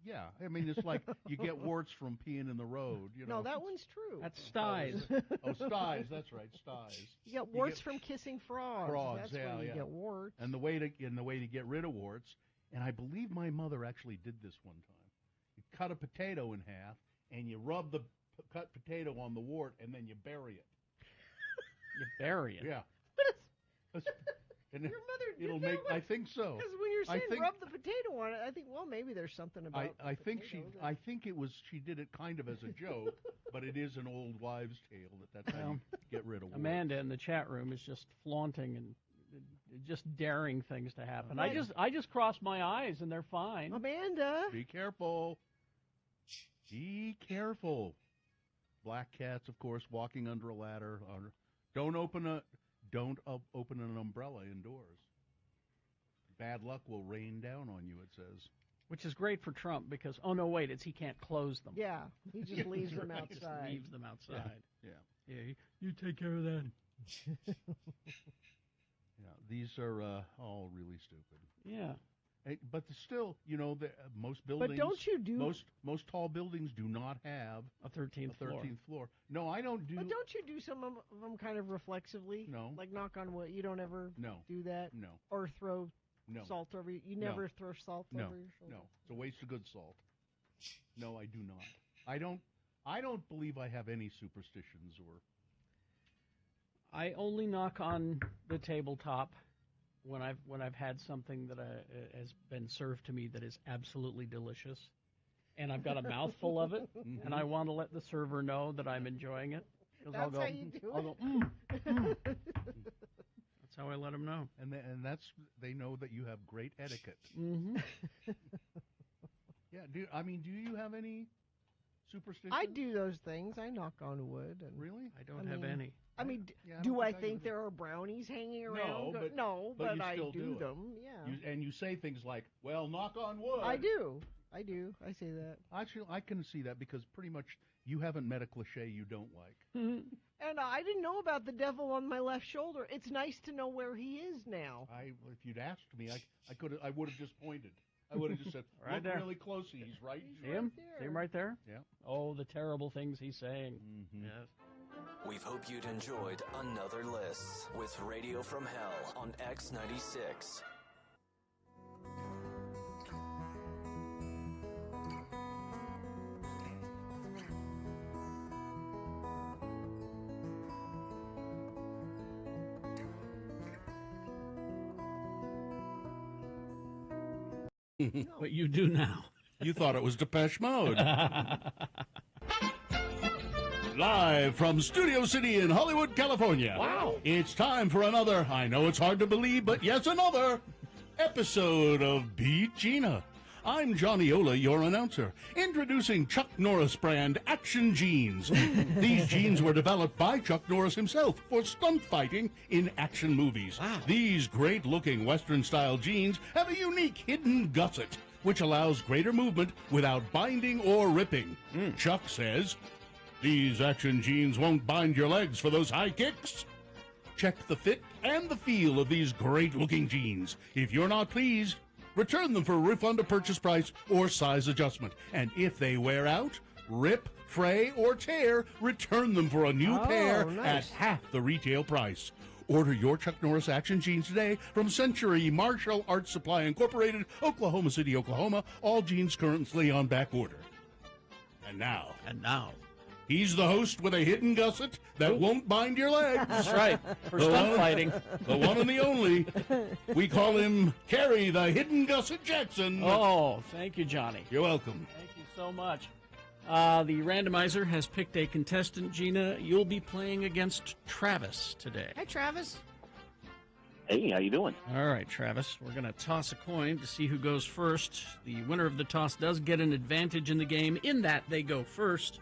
Speaker 2: yeah. I mean, it's like you get warts from peeing in the road. You know?
Speaker 1: No, that one's true.
Speaker 3: That's styes.
Speaker 2: Oh, styes. That's right, styes.
Speaker 1: You get warts from kissing frogs.
Speaker 2: Frogs,
Speaker 1: That's
Speaker 2: yeah,
Speaker 1: where you
Speaker 2: yeah.
Speaker 1: get warts.
Speaker 2: And the way to get rid of warts, and I believe my mother actually did this one time. You cut a potato in half, and you rub the cut potato on the wart, and then you bury it.
Speaker 3: You bury it?
Speaker 2: Yeah. And
Speaker 1: Your mother did
Speaker 2: it'll
Speaker 1: that
Speaker 2: make.
Speaker 1: one?
Speaker 2: I think so.
Speaker 1: Because when you're
Speaker 2: I
Speaker 1: saying
Speaker 2: think-
Speaker 1: rub the potato on it, I think, well, maybe there's something about
Speaker 2: I
Speaker 1: the
Speaker 2: think
Speaker 1: potato
Speaker 2: she.
Speaker 1: that-
Speaker 2: I think it was. She did it kind of as a joke, but it is an old wives' tale that's how you get rid of warts.
Speaker 3: Amanda in the chat room is just flaunting and just daring things to happen.
Speaker 1: Right.
Speaker 3: I just cross my eyes and they're fine.
Speaker 1: Amanda.
Speaker 2: Be careful. Be careful. Black cats, of course, walking under a ladder. Don't open an umbrella indoors. Bad luck will rain down on you, it says.
Speaker 3: Which is great for Trump because, oh, no, wait, he can't close them.
Speaker 1: Yeah, he just leaves them
Speaker 3: He just
Speaker 1: outside.
Speaker 3: leaves them outside.
Speaker 2: Yeah.
Speaker 3: Yeah, you take care of that.
Speaker 2: Yeah, these are all really stupid.
Speaker 3: Yeah.
Speaker 2: But still, most buildings.
Speaker 1: But don't you do
Speaker 2: most tall buildings do not have
Speaker 3: a 13th
Speaker 2: floor. No, I don't do.
Speaker 1: But don't you do some of them kind of reflexively?
Speaker 2: No.
Speaker 1: Like knock on wood. You don't ever do that.
Speaker 2: No.
Speaker 1: Or throw
Speaker 2: No.
Speaker 1: salt over you. You never throw salt
Speaker 2: No.
Speaker 1: over your shoulder.
Speaker 2: No. It's a waste of good salt. No, I do not. I don't believe I have any superstitions or.
Speaker 3: I only knock on the tabletop when I've had something that has been served to me that is absolutely delicious, and I've got a mouthful of it, and I want to let the server know that I'm enjoying it. 'Cause
Speaker 1: That's
Speaker 3: I'll go,
Speaker 1: how you do
Speaker 3: I'll
Speaker 1: it.
Speaker 3: go, That's how I let them know.
Speaker 2: And that's they know that you have great etiquette.
Speaker 3: Mm-hmm.
Speaker 2: Yeah. Do you have any superstitions?
Speaker 1: I do those things. I knock on wood. And
Speaker 2: Really?
Speaker 3: I don't have any.
Speaker 1: I mean,
Speaker 2: Yeah, I
Speaker 1: do
Speaker 2: don't
Speaker 1: I
Speaker 2: think I
Speaker 1: think
Speaker 2: do.
Speaker 1: there are brownies hanging around?
Speaker 2: No, but you
Speaker 1: I
Speaker 2: still
Speaker 1: do
Speaker 2: it.
Speaker 1: them. Yeah.
Speaker 2: And you say things like, "Well, knock on wood."
Speaker 1: I do. I say that.
Speaker 2: Actually, I can see that because pretty much you haven't met a cliche you don't like.
Speaker 1: And I didn't know about the devil on my left shoulder. It's nice to know where he is now.
Speaker 2: If you'd asked me, I would have just pointed. I would have just said,
Speaker 3: Right
Speaker 2: "Look
Speaker 3: there.
Speaker 2: really closely. He's right."
Speaker 3: See him? See him right there?
Speaker 2: Yeah.
Speaker 3: Oh, the terrible things he's saying.
Speaker 2: Mm-hmm.
Speaker 3: Yes.
Speaker 14: We hope you'd enjoyed another list with Radio from Hell on X96.
Speaker 3: But you do now.
Speaker 2: You thought it was Depeche Mode. Live from Studio City in Hollywood, California.
Speaker 3: Wow.
Speaker 2: It's time for another, I know it's hard to believe, but yes, another episode of Beat Gina. I'm Johnny Ola, your announcer, introducing Chuck Norris brand Action Jeans. These jeans were developed by Chuck Norris himself for stunt fighting in action movies. Wow. These great-looking Western-style jeans have a unique hidden gusset, which allows greater movement without binding or ripping. Chuck says, these action jeans won't bind your legs for those high kicks. Check the fit and the feel of these great-looking jeans. If you're not pleased, return them for a refund of purchase price or size adjustment. And if they wear out, rip, fray, or tear, return them for a new pair
Speaker 1: nice.
Speaker 2: at half the retail price. Order your Chuck Norris action jeans today from Century Martial Arts Supply Incorporated, Oklahoma City, Oklahoma. All jeans currently on back order. And now, he's the host with a hidden gusset that won't bind your legs.
Speaker 3: That's right. For stunt fighting.
Speaker 2: The one and the only. We call him Kerry the Hidden Gusset Jackson.
Speaker 3: Oh, thank you, Johnny.
Speaker 2: You're welcome.
Speaker 3: Thank you so much. The randomizer has picked a contestant. Gina, you'll be playing against Travis today.
Speaker 1: Hi, Travis.
Speaker 15: Hey, how you doing?
Speaker 3: All right, Travis. We're going to toss a coin to see who goes first. The winner of the toss does get an advantage in the game in that they go first.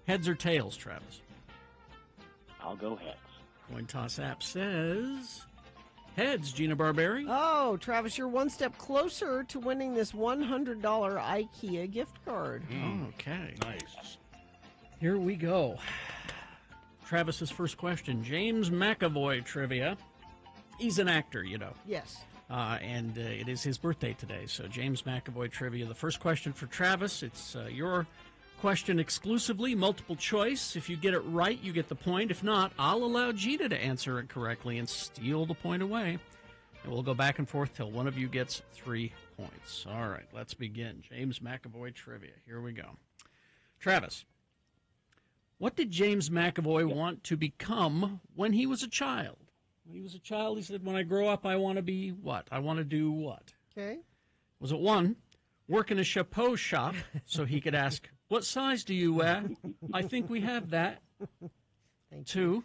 Speaker 3: Heads or tails, Travis?
Speaker 15: I'll go heads.
Speaker 3: Coin toss app says heads, Gina Barberi.
Speaker 1: Oh, Travis, you're one step closer to winning this $100 IKEA gift card.
Speaker 3: Okay.
Speaker 2: Nice.
Speaker 3: Here we go. Travis's first question, James McAvoy trivia. He's an actor, you know.
Speaker 1: Yes.
Speaker 3: And it is his birthday today, so James McAvoy trivia. The first question for Travis, it's your question exclusively, multiple choice. If you get it right, you get the point. If not, I'll allow Gina to answer it correctly and steal the point away. And we'll go back and forth till one of you gets 3 points. All right, let's begin. James McAvoy trivia. Here we go. Travis, what did James McAvoy want to become when he was a child? When he was a child, he said, when I grow up, I want to be what? I want to do what?
Speaker 1: Okay.
Speaker 3: Was it 1, work in a chapeau shop so he could ask, what size do you wear? I think we have that. 2,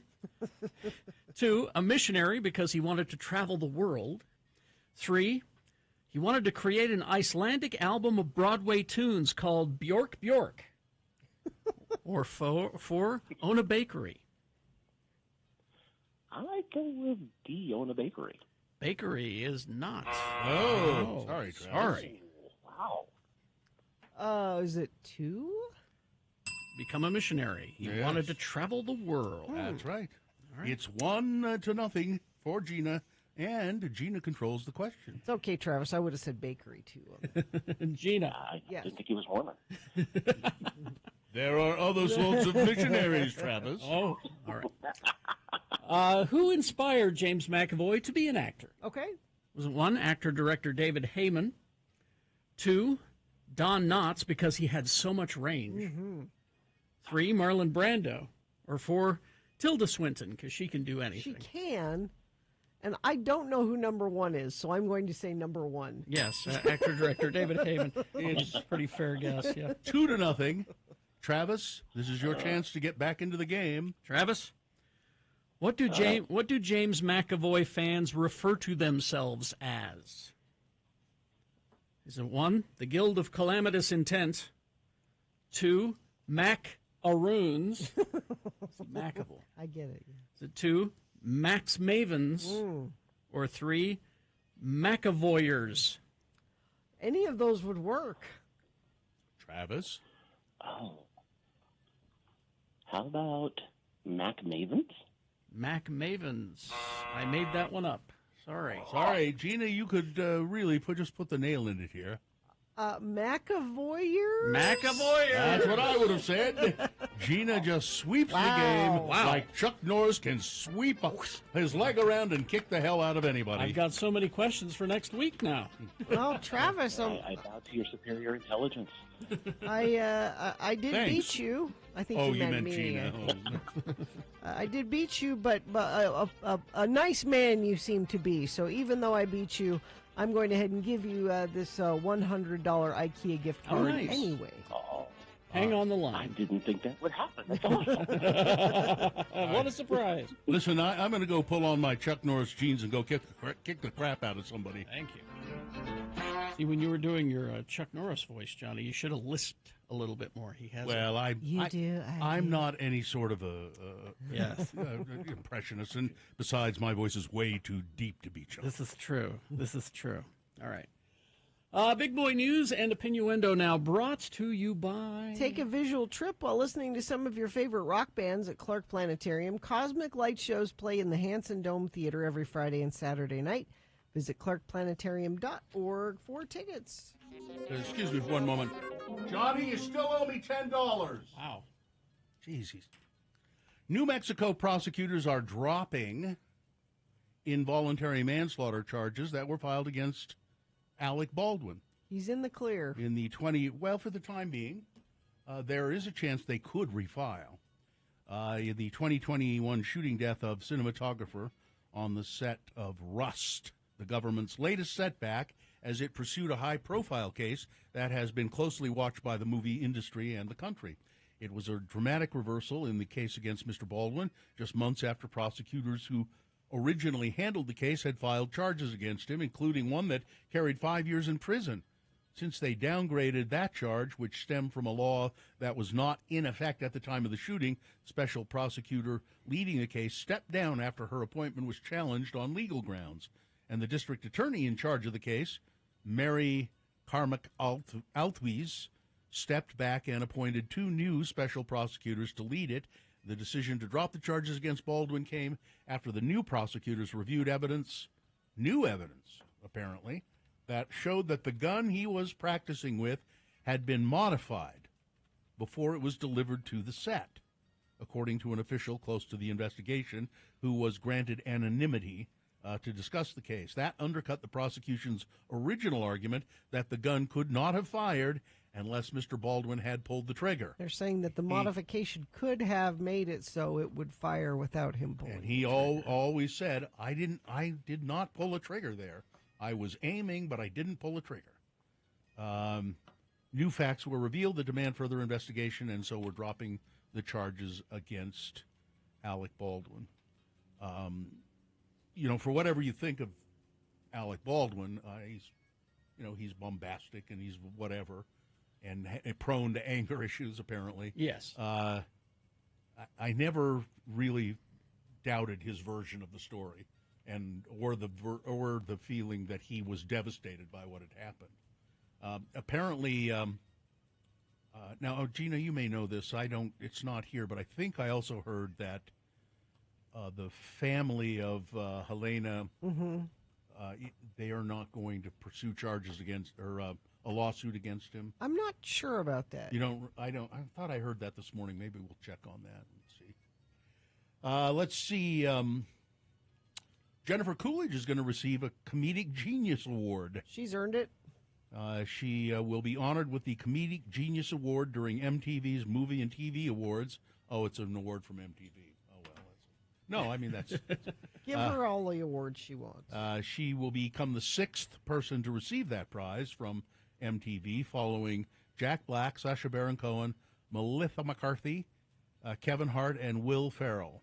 Speaker 3: a missionary because he wanted to travel the world. 3, he wanted to create an Icelandic album of Broadway tunes called Bjork Bjork. Or 4, own a bakery.
Speaker 15: I go with D, own a bakery.
Speaker 3: Bakery is not.
Speaker 2: Oh, sorry, Travis.
Speaker 3: Sorry.
Speaker 15: Wow.
Speaker 1: Is it 2?
Speaker 3: Become a missionary. He
Speaker 2: Yes.
Speaker 3: wanted to travel the world.
Speaker 2: That's right.
Speaker 3: All right.
Speaker 2: It's 1-0 for Gina, and Gina controls the question.
Speaker 1: It's okay, Travis. I would have said bakery, too.
Speaker 3: Gina.
Speaker 15: I
Speaker 1: Yes.
Speaker 15: didn't think he was Mormon.
Speaker 2: There are other sorts of missionaries, Travis.
Speaker 3: Oh, all right. Who inspired James McAvoy to be an actor?
Speaker 1: Okay.
Speaker 3: Was it 1, actor-director David Heyman? 2, Don Knotts, because he had so much range. 3, Marlon Brando. Or 4, Tilda Swinton, because she can do anything.
Speaker 1: She can. And I don't know who number 1 is, so I'm going to say number 1.
Speaker 3: Yes, actor-director David Heyman. It's a pretty fair guess, yeah.
Speaker 2: 2-0. Travis, this is your chance to get back into the game.
Speaker 3: Travis, what do James McAvoy fans refer to themselves as? Is it 1, the Guild of Calamitous Intent? 2, Mac-Aroons? McAvoy.
Speaker 1: I get it.
Speaker 3: Is it 2, Max Mavens? Or 3, McAvoyers?
Speaker 1: Any of those would work.
Speaker 2: Travis?
Speaker 15: Oh. How about Mac Mavens?
Speaker 3: Mac Mavens. I made that one up. Sorry.
Speaker 2: Sorry, Gina, you could really just put the nail in it here.
Speaker 1: McAvoyers?
Speaker 3: McAvoyers!
Speaker 2: That's what I would have said. Gina just sweeps the game like Chuck Norris can sweep his leg around and kick the hell out of anybody.
Speaker 3: I've got so many questions for next week now.
Speaker 1: Well, Travis,
Speaker 15: I bow to your superior intelligence.
Speaker 1: I did
Speaker 2: Thanks.
Speaker 1: beat you. I think
Speaker 2: Oh,
Speaker 1: you
Speaker 2: you
Speaker 1: meant
Speaker 2: meant
Speaker 1: me.
Speaker 2: Gina.
Speaker 1: I did beat you, but a nice man you seem to be. So even though I beat you, I'm going ahead and give you this $100 IKEA gift
Speaker 3: Oh,
Speaker 1: card
Speaker 3: nice.
Speaker 1: anyway.
Speaker 15: Oh,
Speaker 3: Hang on the
Speaker 15: I
Speaker 3: line.
Speaker 15: didn't think that would happen. That's awesome.
Speaker 3: What a surprise.
Speaker 2: Listen, I'm going to go pull on my Chuck Norris jeans and go kick the crap out of somebody.
Speaker 3: Thank you. See, when you were doing your Chuck Norris voice, Johnny, you should have lisped a little bit more. He has.
Speaker 2: Well, I'm not any sort of a impressionist, and besides, my voice is way too deep to be Chuck.
Speaker 3: This is true. This is true. All right. Big boy news and opinioendo now brought to you by...
Speaker 1: Take a visual trip while listening to some of your favorite rock bands at Clark Planetarium. Cosmic light shows play in the Hanson Dome Theater every Friday and Saturday night. Visit clarkplanetarium.org for tickets.
Speaker 2: Excuse me for one moment. Johnny, you still owe me $10.
Speaker 3: Wow.
Speaker 2: Jesus. New Mexico prosecutors are dropping involuntary manslaughter charges that were filed against Alec Baldwin.
Speaker 1: He's in the clear.
Speaker 2: In the for the time being, there is a chance they could refile. In the 2021 shooting death of cinematographer on the set of Rust, the government's latest setback as it pursued a high-profile case that has been closely watched by the movie industry and the country. It was a dramatic reversal in the case against Mr. Baldwin, just months after prosecutors who originally handled the case had filed charges against him, including one that carried 5 years in prison. Since they downgraded that charge, which stemmed from a law that was not in effect at the time of the shooting, special prosecutor leading the case stepped down after her appointment was challenged on legal grounds. And the district attorney in charge of the case, Mary Carmack Altwies, stepped back and appointed 2 new special prosecutors to lead it. The decision to drop the charges against Baldwin came after the new prosecutors reviewed new evidence, apparently, that showed that the gun he was practicing with had been modified before it was delivered to the set, according to an official close to the investigation who was granted anonymity to discuss the case. That undercut the prosecution's original argument that the gun could not have fired unless Mr. Baldwin had pulled the trigger.
Speaker 1: They're saying that the modification could have made it so it would fire without him pulling.
Speaker 2: And he always said, I did not pull a trigger there. I was aiming, but I didn't pull a trigger. New facts were revealed that demand further investigation, and so we're dropping the charges against Alec Baldwin. For whatever you think of Alec Baldwin, he's bombastic and he's whatever, and prone to anger issues, apparently.
Speaker 3: Yes.
Speaker 2: I never really doubted his version of the story, or the feeling that he was devastated by what had happened. Apparently, now, Gina, you may know this. I don't. It's not here, but I think I also heard that the family of Helena, they are not going to pursue charges against or a lawsuit against him.
Speaker 1: I'm not sure about that.
Speaker 2: I thought I heard that this morning. Maybe we'll check on that and see. Let's see. Jennifer Coolidge is going to receive a Comedic Genius Award.
Speaker 1: She's earned it.
Speaker 2: She will be honored with the Comedic Genius Award during MTV's Movie and TV Awards. Oh, it's an award from MTV. No, I mean, that's...
Speaker 1: Give her all the awards she wants.
Speaker 2: She will become the 6th person to receive that prize from MTV, following Jack Black, Sacha Baron Cohen, Melissa McCarthy, Kevin Hart, and Will Ferrell.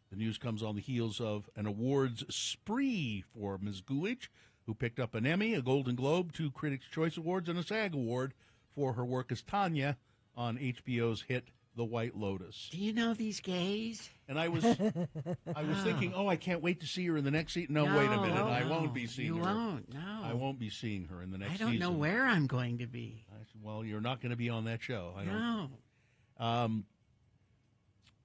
Speaker 2: The news comes on the heels of an awards spree for Ms. Coolidge, who picked up an Emmy, a Golden Globe, 2 Critics' Choice Awards, and a SAG Award for her work as Tanya on HBO's hit The White Lotus.
Speaker 16: Do you know these gays?
Speaker 2: And I was thinking, I can't wait to see her in the next season. No, wait a minute. I won't be seeing her.
Speaker 16: You won't, no.
Speaker 2: I won't be seeing her in the next season.
Speaker 16: I don't know where I'm going to be.
Speaker 2: Well, you're not going to be on that show.
Speaker 16: No.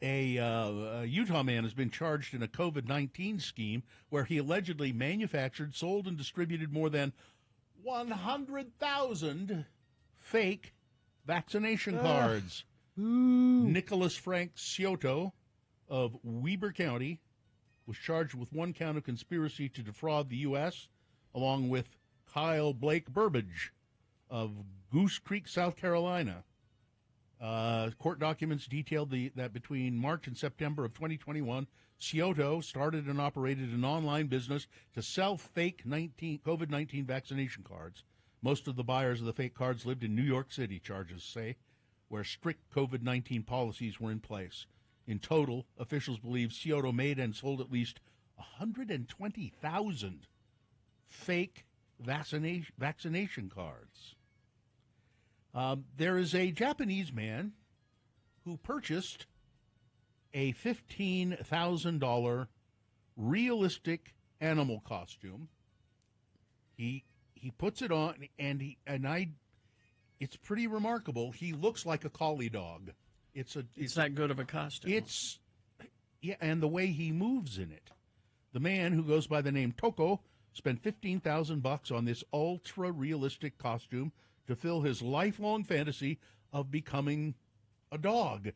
Speaker 2: A Utah man has been charged in a COVID-19 scheme where he allegedly manufactured, sold, and distributed more than 100,000 fake vaccination cards. Nicholas Frank Scioto of Weber County was charged with 1 count of conspiracy to defraud the U.S., along with Kyle Blake Burbage of Goose Creek, South Carolina. Court documents detailed that between March and September of 2021, Scioto started and operated an online business to sell fake COVID-19 vaccination cards. Most of the buyers of the fake cards lived in New York City, charges say, where strict COVID-19 policies were in place. In total, officials believe Scioto made and sold at least 120,000 fake vaccination cards. There is a Japanese man who purchased a $15,000 realistic animal costume. He he puts it on, and it's pretty remarkable. He looks like a collie dog. It's
Speaker 3: that good of a costume.
Speaker 2: Yeah, and the way he moves in it. The man, who goes by the name Toko, spent $15,000 on this ultra-realistic costume to fill his lifelong fantasy of becoming a dog.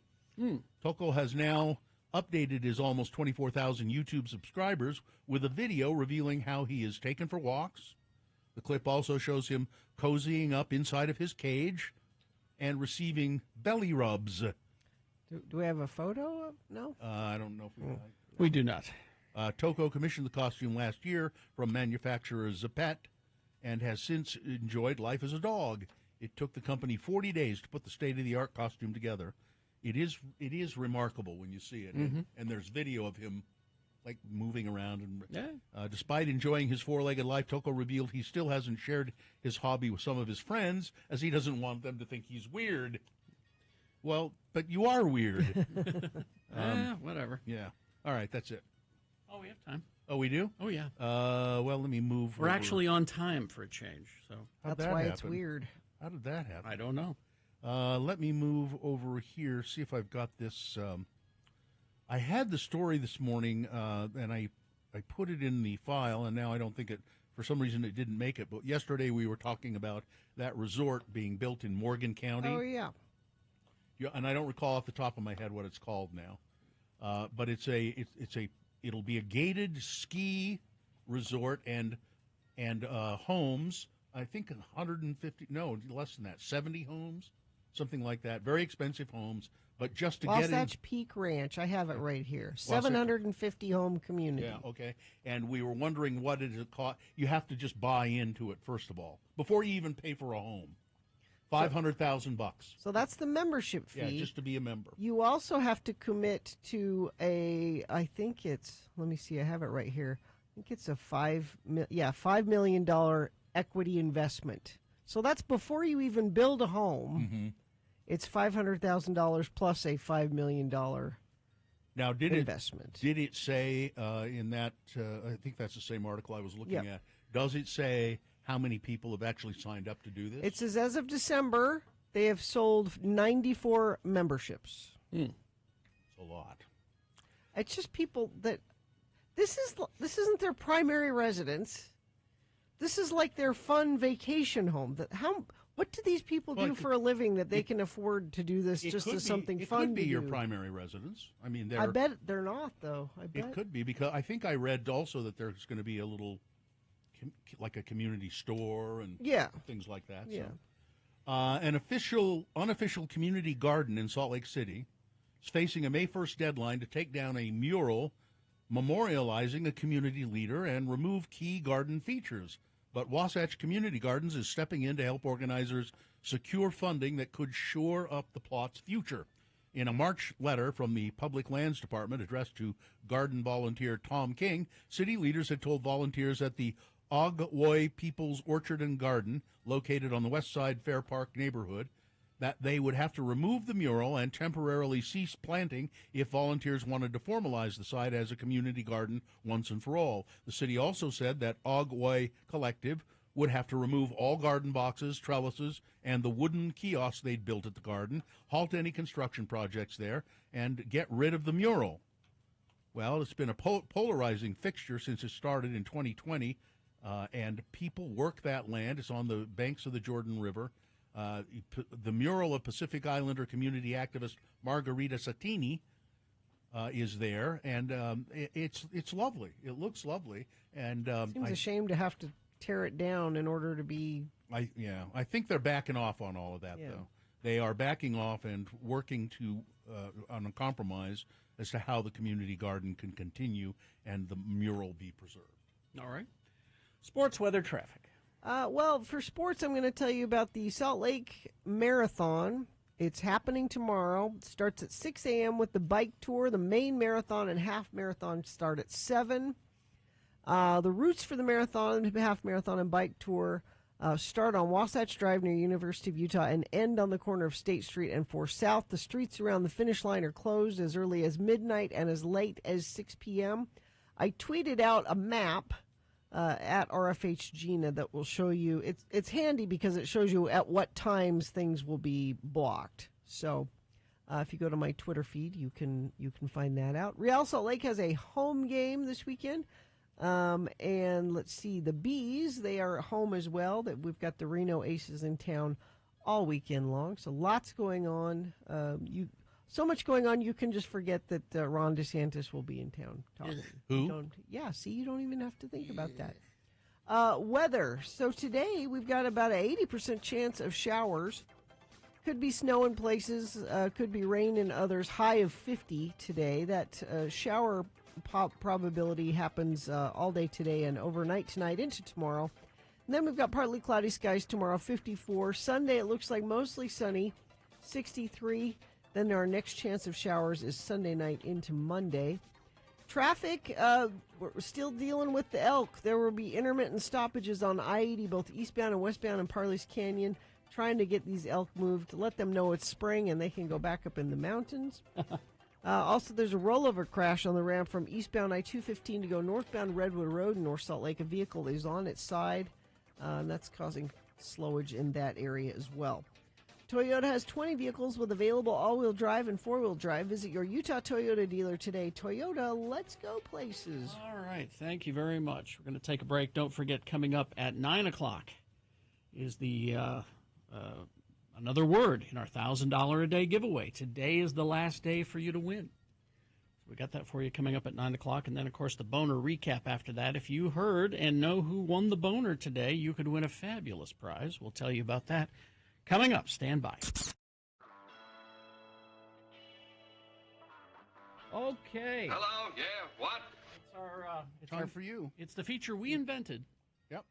Speaker 2: Toko has now updated his almost 24,000 YouTube subscribers with a video revealing how he is taken for walks. The clip also shows him cozying up inside of his cage and receiving belly rubs.
Speaker 1: Do we have a photo of? No?
Speaker 2: I don't know if
Speaker 3: we do not.
Speaker 2: Toko commissioned the costume last year from manufacturer Zappet and has since enjoyed life as a dog. It took the company 40 days to put the state-of-the-art costume together. It is remarkable when you see it, and there's video of him like moving around. And despite enjoying his four-legged life, Toko revealed he still hasn't shared his hobby with some of his friends, as he doesn't want them to think he's weird. Well, but you are weird.
Speaker 3: Whatever.
Speaker 2: Yeah. All right, that's it.
Speaker 3: Oh, we have time.
Speaker 2: Oh, we do?
Speaker 3: Oh, yeah.
Speaker 2: Well, let me move.
Speaker 3: We're actually on time for a change, so
Speaker 2: How'd
Speaker 1: That's
Speaker 2: that
Speaker 1: why
Speaker 2: happen?
Speaker 1: it's weird.
Speaker 2: How did that happen?
Speaker 3: I don't know.
Speaker 2: Let me move over here, see if I've got this. I had the story this morning, and I put it in the file, and now I don't think it, for some reason it didn't make it. But yesterday we were talking about that resort being built in Morgan County.
Speaker 1: Oh, yeah.
Speaker 2: Yeah, and I don't recall off the top of my head what it's called now. But it'll be a gated ski resort and homes. I think 150, no, less than that, 70 homes, something like that. Very expensive homes, but just to get in.
Speaker 1: Wasatch Peak Ranch, I have it right here. 750 home community.
Speaker 2: Yeah, okay. And we were wondering what it cost. You have to just buy into it, first of all, before you even pay for a home. $500,000.
Speaker 1: So that's the membership fee.
Speaker 2: Yeah, just to be a member.
Speaker 1: You also have to commit to I think it's, let me see, I have it right here. I think it's a $5 million equity investment. So that's before you even build a home.
Speaker 2: Mm-hmm.
Speaker 1: It's $500,000 plus a $5 million
Speaker 2: now,
Speaker 1: investment.
Speaker 2: Did it say in that, I think that's the same article I was looking at, does it say how many people have actually signed up to do this?
Speaker 1: It says as of December, they have sold 94 memberships.
Speaker 2: It's a lot.
Speaker 1: It's just people that this isn't their primary residence. This is like their fun vacation home. What do these people do for a living that they can afford to do this just as something fun to do?
Speaker 2: It could be your primary residence. I mean,
Speaker 1: I bet they're not, though. I bet
Speaker 2: it could be, because I think I read also that there's going to be a little, like a community store and things like that.
Speaker 1: Yeah.
Speaker 2: So. An unofficial community garden in Salt Lake City is facing a May 1st deadline to take down a mural memorializing a community leader and remove key garden features. But Wasatch Community Gardens is stepping in to help organizers secure funding that could shore up the plot's future. In a March letter from the Public Lands Department addressed to garden volunteer Tom King, city leaders had told volunteers at the Ogwoy People's Orchard and Garden, located on the West Side Fair Park neighborhood, that they would have to remove the mural and temporarily cease planting if volunteers wanted to formalize the site as a community garden once and for all. The city also said that Ogwoy Collective would have to remove all garden boxes, trellises, and the wooden kiosks they'd built at the garden, halt any construction projects there, and get rid of the mural. Well, it's been a polarizing fixture since it started in 2020, and people work that land. It's on the banks of the Jordan River. The mural of Pacific Islander community activist Margarita Satini is there, and it's lovely. It looks lovely, and
Speaker 1: seems a shame to have to tear it down in order to be.
Speaker 2: I think they're backing off on all of that, though. They are backing off and working to on a compromise as to how the community garden can continue and the mural be preserved.
Speaker 3: All right. Sports, weather, traffic.
Speaker 1: Well, for sports, I'm going to tell you about the Salt Lake Marathon. It's happening tomorrow. It starts at 6 a.m. with the bike tour. The main marathon and half marathon start at 7. The routes for the marathon, half marathon, and bike tour start on Wasatch Drive near University of Utah and end on the corner of State Street and 4 South. The streets around the finish line are closed as early as midnight and as late as 6 p.m. I tweeted out a map at RFH Gina that will show you. It's handy because it shows you at what times things will be blocked. So if you go to my Twitter feed, you can find that out. Real Salt Lake has a home game this weekend. And let's see, the Bees, they are at home as well. That we've got the Reno Aces in town all weekend long. So lots going on. So much going on, you can just forget that Ron DeSantis will be in town talking.
Speaker 2: Who?
Speaker 1: You don't even have to think about that. Weather. So today we've got about an 80% chance of showers. Could be snow in places, could be rain in others. High of 50 today. That shower probability happens all day today and overnight tonight into tomorrow. And then we've got partly cloudy skies tomorrow, 54. Sunday, it looks like mostly sunny, 63. Then our next chance of showers is Sunday night into Monday. Traffic, we're still dealing with the elk. There will be intermittent stoppages on I-80, both eastbound and westbound in Parley's Canyon, trying to get these elk moved, to let them know it's spring and they can go back up in the mountains. Also, there's a rollover crash on the ramp from eastbound I-215 to go northbound Redwood Road in North Salt Lake. A vehicle is on its side, and that's causing slowage in that area as well. Toyota has 20 vehicles with available all-wheel drive and four-wheel drive. Visit your Utah Toyota dealer today. Toyota, let's go places.
Speaker 3: All right. Thank you very much. We're going to take a break. Don't forget, coming up at 9 o'clock is the another word in our $1,000 a day giveaway. Today is the last day for you to win. So we got that for you coming up at 9 o'clock. And then, of course, the boner recap after that. If you heard and know who won the boner today, you could win a fabulous prize. We'll tell you about that. Coming up, stand by. Okay.
Speaker 6: Hello, yeah, what?
Speaker 3: It's our
Speaker 2: Time for you.
Speaker 3: It's the feature we invented.
Speaker 2: Yep.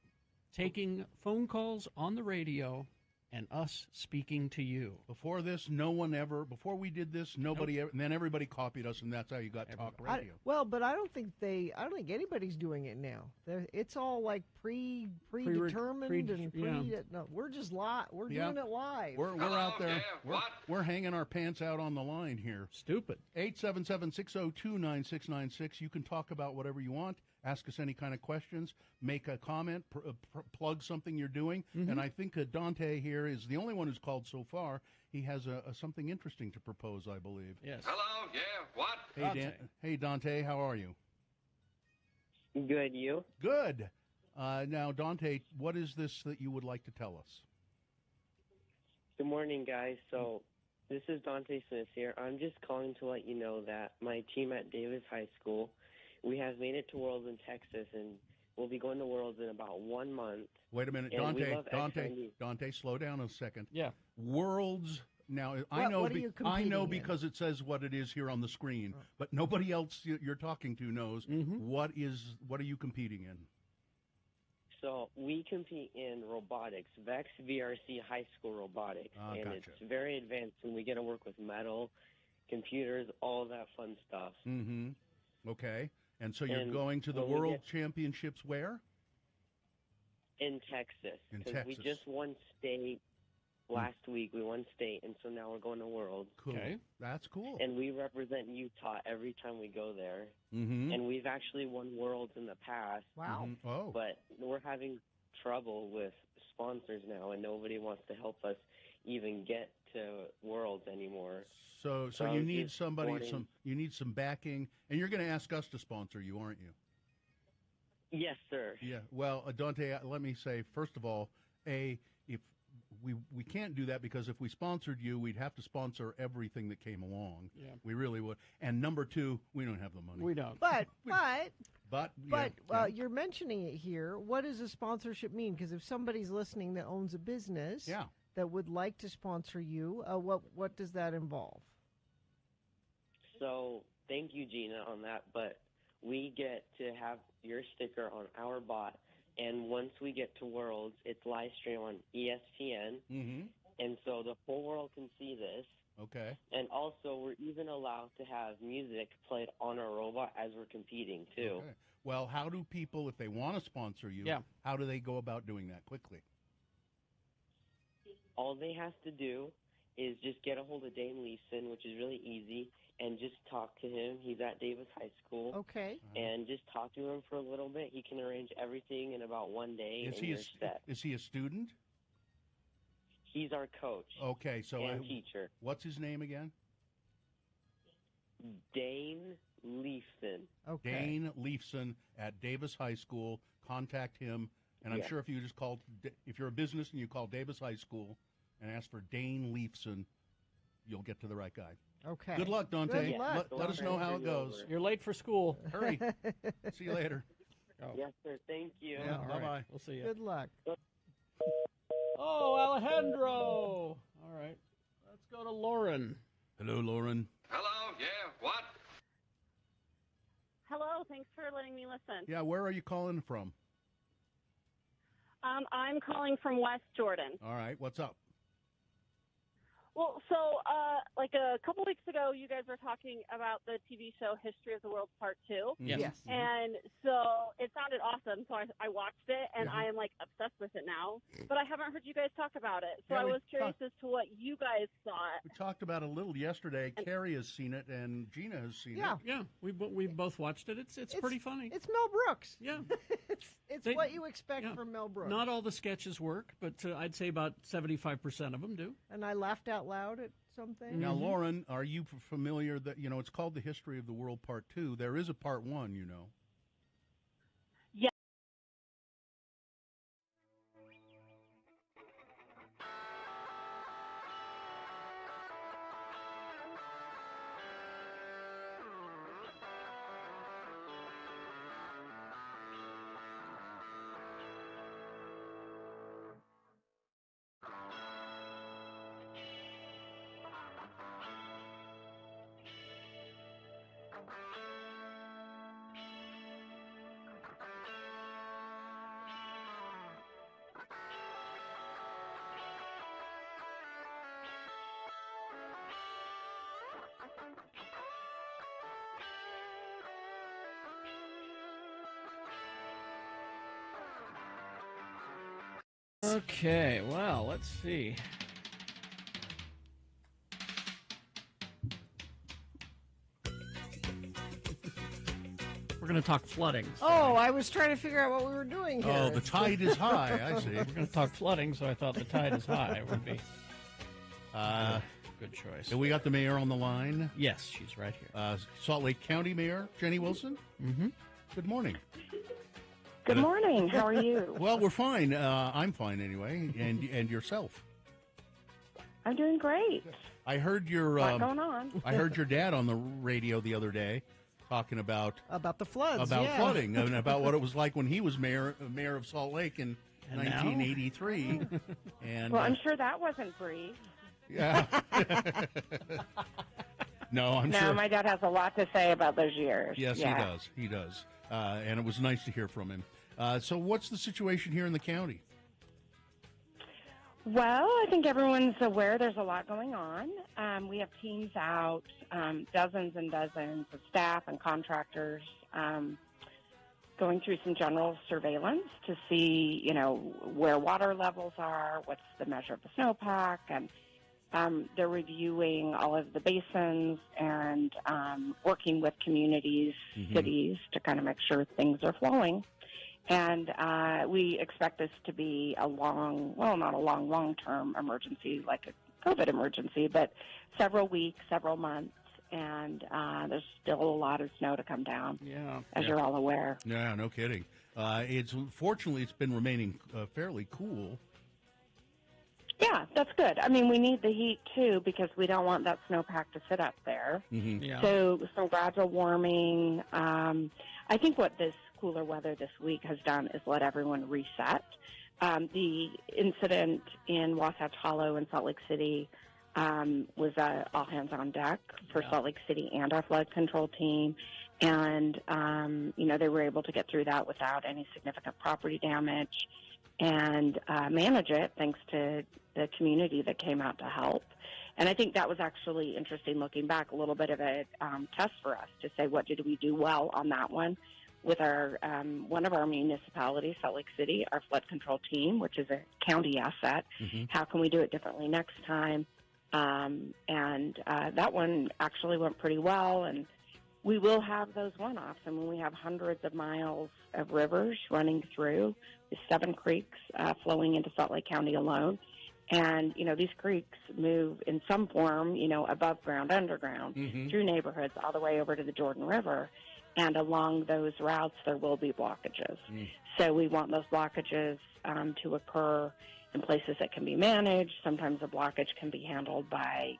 Speaker 3: Taking phone calls on the radio and us speaking to you.
Speaker 2: Before we did this, nobody ever, and then everybody copied us, and that's how you got talk radio.
Speaker 1: But I don't think anybody's doing it now. It's all like predetermined no, we're just we're doing it live.
Speaker 2: We're out there. We're hanging our pants out on the line here.
Speaker 3: Stupid.
Speaker 2: 877-602-9696. You can talk about whatever you want. Ask us any kind of questions. Make a comment. Plug something you're doing.
Speaker 3: Mm-hmm.
Speaker 2: And I think Dante here is the only one who's called so far. He has something interesting to propose, I believe.
Speaker 3: Yes.
Speaker 6: Hello, yeah, what?
Speaker 2: Hey, Dante, how are you?
Speaker 17: Good, you?
Speaker 2: Good. Now, Dante, what is this that you would like to tell us?
Speaker 17: Good morning, guys. So, this is Dante Smith here. I'm just calling to let you know that my team at Davis High School, we have made it to Worlds in Texas, and we'll be going to Worlds in about 1 month.
Speaker 2: Wait a minute, Dante, slow down a second.
Speaker 3: Yeah.
Speaker 2: Worlds. Now, I know because it says what it is here on the screen, but nobody else you're talking to knows.
Speaker 3: Mm-hmm.
Speaker 2: What are you competing in?
Speaker 17: So we compete in robotics, VEX VRC High School Robotics, and
Speaker 2: gotcha.
Speaker 17: It's very advanced, and we get to work with metal, computers, all that fun stuff.
Speaker 2: Mm-hmm. Okay. And so you're going to the World Championships where?
Speaker 17: In Texas.
Speaker 2: In
Speaker 17: Because
Speaker 2: Texas.
Speaker 17: we just won state last week. We won state, and so now we're going to Worlds.
Speaker 2: Cool.
Speaker 3: Okay.
Speaker 2: That's cool.
Speaker 17: And we represent Utah every time we go there.
Speaker 2: Mm-hmm.
Speaker 17: And we've actually won Worlds in the past.
Speaker 1: Wow.
Speaker 2: Mm-hmm. Oh.
Speaker 17: But we're having trouble with sponsors now, and nobody wants to help us even get to Worlds anymore.
Speaker 2: So you need you need some backing, and you're going to ask us to sponsor you, aren't you?
Speaker 17: Yes, sir.
Speaker 2: Yeah. Well, Dante, let me say first of all, if we can't do that because if we sponsored you, we'd have to sponsor everything that came along.
Speaker 3: Yeah.
Speaker 2: We really would. And number two, we don't have the money.
Speaker 3: We don't.
Speaker 1: But
Speaker 2: yeah.
Speaker 1: you're mentioning it here. What does a sponsorship mean? Because if somebody's listening that owns a business that would like to sponsor you, what does that involve?
Speaker 17: So thank you, Gina, on that. But we get to have your sticker on our bot. And once we get to Worlds, it's live stream on ESPN.
Speaker 2: Mm-hmm.
Speaker 17: And so the whole world can see this.
Speaker 2: Okay.
Speaker 17: And also, we're even allowed to have music played on our robot as we're competing, too.
Speaker 2: Okay. Well, how do people, if they want to sponsor you, how do they go about doing that quickly?
Speaker 17: All they have to do is just get a hold of Dane Leeson, which is really easy, and just talk to him. He's at Davis High School.
Speaker 1: Okay.
Speaker 17: And just talk to him for a little bit. He can arrange everything in about one day, and you're set.
Speaker 2: Is he a student?
Speaker 17: He's our coach.
Speaker 2: Okay, so
Speaker 17: and teacher.
Speaker 2: What's his name again?
Speaker 17: Dane Leifson.
Speaker 1: Okay.
Speaker 2: Dane Leifson at Davis High School. Contact him, and I'm sure if you just call, if you're a business and you call Davis High School and ask for Dane Leifson, you'll get to the right guy.
Speaker 1: Okay.
Speaker 2: Good luck, Dante.
Speaker 1: Good luck.
Speaker 2: Let us know how it goes.
Speaker 3: You're late for school.
Speaker 2: Hurry. See you later.
Speaker 17: Yes, sir. Thank you.
Speaker 2: Yeah,
Speaker 3: All
Speaker 2: bye-bye.
Speaker 3: right. We'll see you.
Speaker 1: Good luck.
Speaker 3: Oh, Alejandro. All right. Let's go to Lauren.
Speaker 2: Hello, Lauren.
Speaker 6: Hello, yeah, what?
Speaker 18: Hello, thanks for letting me listen.
Speaker 2: Yeah, where are you calling from?
Speaker 18: I'm calling from West Jordan.
Speaker 2: All right, what's up?
Speaker 18: Well, so like a couple weeks ago, you guys were talking about the TV show History of the World Part 2.
Speaker 3: Yes.
Speaker 18: And so it sounded awesome, so I watched it, and I am, like, obsessed with it now. But I haven't heard you guys talk about it, so
Speaker 2: Yeah,
Speaker 18: I
Speaker 2: we
Speaker 18: was curious as to what you guys thought.
Speaker 2: We talked about it a little yesterday. Carrie has seen it, and Gina has seen
Speaker 1: Yeah.
Speaker 2: it.
Speaker 3: Yeah, we both watched it. It's pretty funny.
Speaker 1: It's Mel Brooks.
Speaker 3: Yeah.
Speaker 1: it's what you expect from Mel Brooks.
Speaker 3: Not all the sketches work, but I'd say about 75% of them do.
Speaker 1: And I laughed out loud at something.
Speaker 2: Now, Lauren, are you familiar that, it's called The History of the World Part 2. There is a Part 1, you know.
Speaker 18: Yeah.
Speaker 3: Okay, well, let's see. We're going to talk flooding.
Speaker 1: Oh, I was trying to figure out what we were doing here.
Speaker 2: Oh, the tide is high, I see.
Speaker 3: We're going to talk flooding, so I thought the tide is high would be good choice.
Speaker 2: And we got the mayor on the line.
Speaker 3: Yes, she's right here.
Speaker 2: Salt Lake County Mayor Jenny Wilson.
Speaker 3: Mm-hmm.
Speaker 2: Good morning.
Speaker 18: Good morning. How are you?
Speaker 2: Well, we're fine. I'm fine anyway. And yourself?
Speaker 18: I'm doing great.
Speaker 2: I heard your
Speaker 18: What's going on?
Speaker 2: I heard your dad on the radio the other day talking about
Speaker 1: the floods,
Speaker 2: flooding, and about what it was like when he was mayor of Salt Lake in 1983. And
Speaker 18: Well, I'm sure that wasn't brief.
Speaker 2: yeah. No, I'm
Speaker 18: No,
Speaker 2: sure.
Speaker 18: my dad has a lot to say about those years.
Speaker 2: Yes,
Speaker 18: Yeah.
Speaker 2: he does. And it was nice to hear from him. So what's the situation here in the county?
Speaker 18: Well, I think everyone's aware there's a lot going on. We have teams out, dozens and dozens of staff and contractors going through some general surveillance to see, where water levels are, what's the measure of the snowpack, and they're reviewing all of the basins and working with communities, cities, to kind of make sure things are flowing. And we expect this to be a long-term emergency, like a COVID emergency, but several weeks, several months, and there's still a lot of snow to come down, as you're all aware.
Speaker 2: Yeah, no kidding. Fortunately, it's been remaining fairly cool.
Speaker 18: Yeah, that's good. I mean, we need the heat, too, because we don't want that snowpack to sit up there.
Speaker 2: Mm-hmm.
Speaker 3: Yeah.
Speaker 18: So some gradual warming. I think what this cooler weather this week has done is let everyone reset. The incident in Wasatch Hollow in Salt Lake City was all hands on deck for Salt Lake City and our flood control team. And, they were able to get through that without any significant property damage and manage it thanks to the community that came out to help. And I think that was actually interesting looking back, a little bit of a test for us to say, what did we do well on that one with our one of our municipalities, Salt Lake City, our flood control team, which is a county asset. How can we do it differently next time? And that one actually went pretty well. And we will have those one-offs. I mean, we have hundreds of miles of rivers running through, the 7 creeks flowing into Salt Lake County alone. And, these creeks move in some form, above ground, underground, through neighborhoods all the way over to the Jordan River. And along those routes, there will be blockages. So we want those blockages to occur in places that can be managed. Sometimes a blockage can be handled by,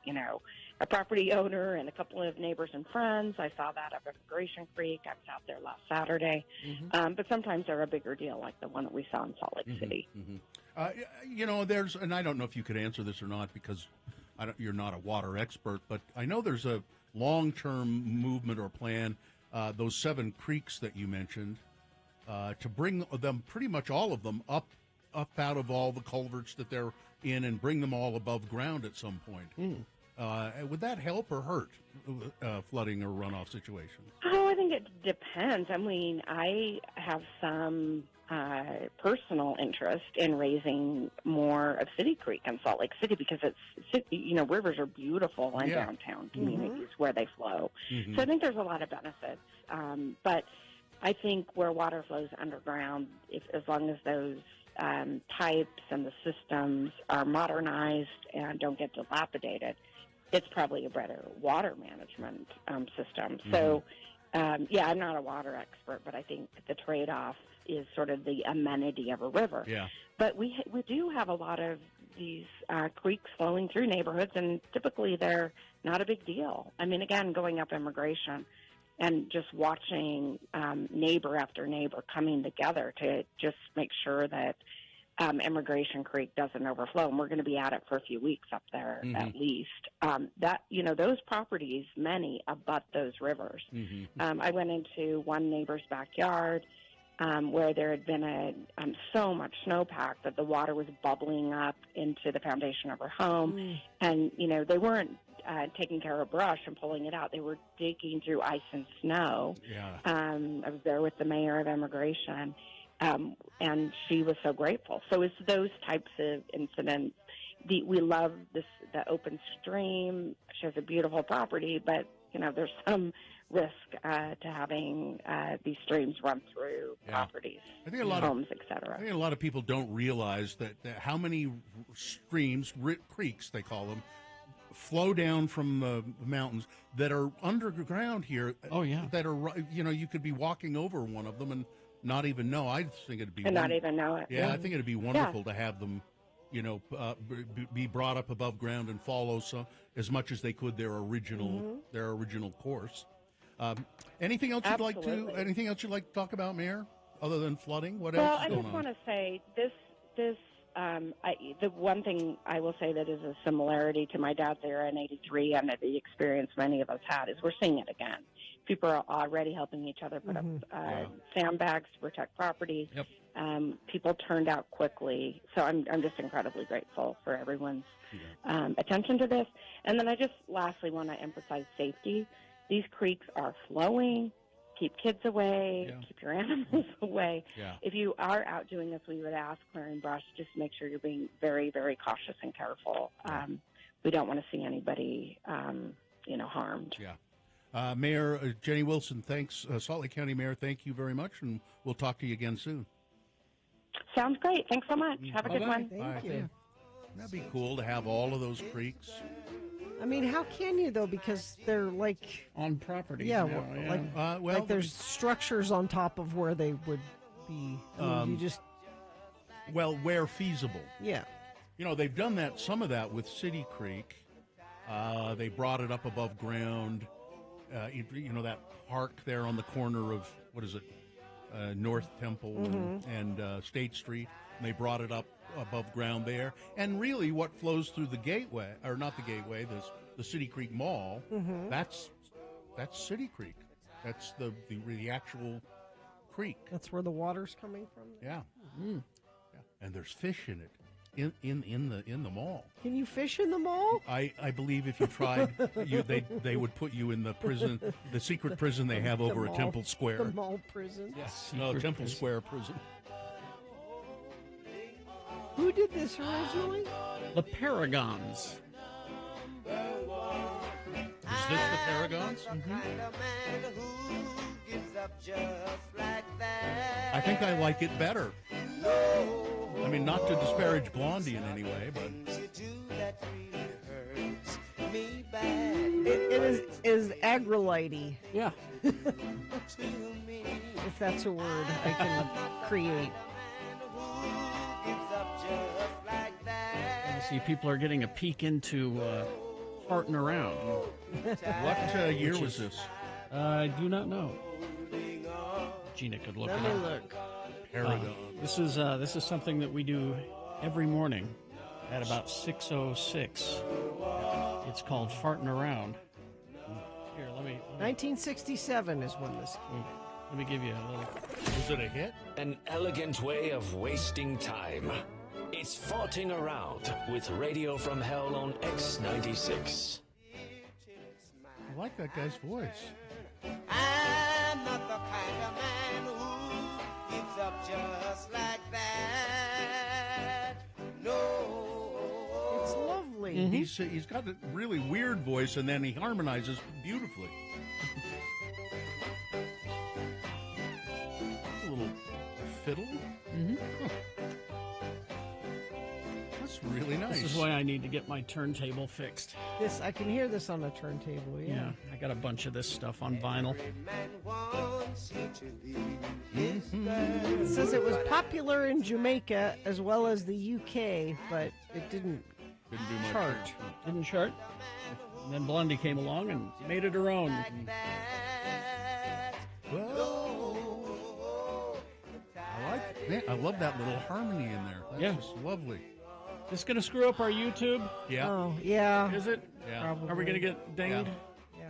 Speaker 18: a property owner and a couple of neighbors and friends. I saw that up at Immigration Creek. I was out there last Saturday. But sometimes they're a bigger deal, like the one that we saw in Salt Lake City.
Speaker 2: There's, and I don't know if you could answer this or not because you're not a water expert, but I know there's a long-term movement or plan, those 7 creeks that you mentioned, to bring them, pretty much all of them, up out of all the culverts that they're in and bring them all above ground at some point. Would that help or hurt flooding or runoff situations?
Speaker 18: Oh, I think it depends. I mean, I have some personal interest in raising more of City Creek in Salt Lake City because rivers are beautiful in downtown communities where they flow. So I think there's a lot of benefits. But I think where water flows underground, as long as those pipes and the systems are modernized and don't get dilapidated, it's probably a better water management system. So, I'm not a water expert, but I think the trade-off is sort of the amenity of a river.
Speaker 2: Yeah.
Speaker 18: But we do have a lot of these creeks flowing through neighborhoods, and typically they're not a big deal. I mean, again, going up Immigration and just watching neighbor after neighbor coming together to just make sure that Immigration Creek doesn't overflow, and we're going to be at it for a few weeks up there at least. Those properties, many abut those rivers. I went into one neighbor's backyard where there had been so much snowpack that the water was bubbling up into the foundation of her home, and they weren't taking care of brush and pulling it out. They were digging through ice and snow. I was there with the mayor of Immigration. And she was so grateful. So it's those types of incidents. We love the open stream. She has a beautiful property, but there's some risk to having these streams run through properties, homes, etc.
Speaker 2: I think a lot of people don't realize that how many streams, creeks they call them, flow down from the mountains that are underground here. That are you could be walking over one of them and not even know. I think it'd be
Speaker 18: not even know it.
Speaker 2: Yeah, I think it'd be wonderful to have them, be brought up above ground and follow as much as they could their original course. Anything else you'd like to? Anything else you'd like to talk about, Mayor? Other than flooding, what else is going on?
Speaker 18: Well, I just want to say this. The one thing I will say that is a similarity to my dad's era in '83 and the experience many of us had is we're seeing it again. People are already helping each other put up sandbags to protect property. People turned out quickly, so I'm just incredibly grateful for everyone's attention to this. And then I just lastly want to emphasize safety. These creeks are flowing. Keep kids away. Keep your animals away. If you are out doing this, we would ask clearing brush. Just make sure you're being very, very cautious and careful. We don't want to see anybody, harmed.
Speaker 2: Mayor Jenny Wilson, thanks. Salt Lake County Mayor, thank you very much, and we'll talk to you again soon.
Speaker 18: Sounds great. Thanks so much. Have a good one.
Speaker 1: Thank you.
Speaker 2: That'd be cool to have all of those creeks.
Speaker 1: I mean, how can you, though? Because they're like
Speaker 3: on property.
Speaker 1: Like there's structures on top of where they would be. I mean, you just
Speaker 2: where feasible.
Speaker 1: Yeah.
Speaker 2: They've done that. Some of that with City Creek. They brought it up above ground. That park there on the corner of North Temple and State Street. And they brought it up above ground there, and really what flows through the gateway, or not the gateway, the City Creek Mall, that's City Creek. That's the actual creek.
Speaker 1: That's where the water's coming from?
Speaker 2: Yeah. And there's fish in it in the mall.
Speaker 1: Can you fish in the mall?
Speaker 2: I believe if you tried, they would put you in the prison, the secret prison they have over at Temple Square.
Speaker 1: The mall prison?
Speaker 2: Yes. No, Temple Square prison.
Speaker 1: Who did this originally?
Speaker 3: The Paragons.
Speaker 2: this the Paragons? I think I like it better. I mean, not to disparage Blondie in any way, but
Speaker 1: it is agrolite-y.
Speaker 3: Yeah.
Speaker 1: If that's a word I can create.
Speaker 3: See, people are getting a peek into farting around.
Speaker 2: What year was this?
Speaker 3: I do not know. Gina could look
Speaker 1: Let
Speaker 3: it
Speaker 1: me
Speaker 3: up.
Speaker 1: look.
Speaker 2: Paragon.
Speaker 3: This is something that we do every morning at about 6:06. It's called farting around. Here, let me
Speaker 1: 1967 is when this came.
Speaker 3: Let me give you a little.
Speaker 2: Was it a hit?
Speaker 14: An elegant way of wasting time. It's farting around with Radio from Hell on X96.
Speaker 2: I like that guy's voice.
Speaker 5: I'm not the kind of man who gives up just like that. No.
Speaker 1: It's lovely.
Speaker 2: He's got a really weird voice, and then he harmonizes beautifully. A little fiddle. Huh. That's really nice.
Speaker 3: This is why I need to get my turntable fixed.
Speaker 1: This I can hear this on a turntable.
Speaker 3: Yeah, I got a bunch of this stuff on vinyl.
Speaker 1: It says it was popular in Jamaica as well as the UK, but it didn't
Speaker 2: do much.
Speaker 1: chart.
Speaker 3: Didn't chart. And then Blondie came along and made it her own.
Speaker 2: I love that little harmony in there. That's just lovely.
Speaker 3: This going to screw up our YouTube?
Speaker 2: Yeah.
Speaker 1: Oh, yeah.
Speaker 3: Is it?
Speaker 2: Yeah.
Speaker 1: Probably.
Speaker 3: Are we going to get dinged?
Speaker 1: Yeah.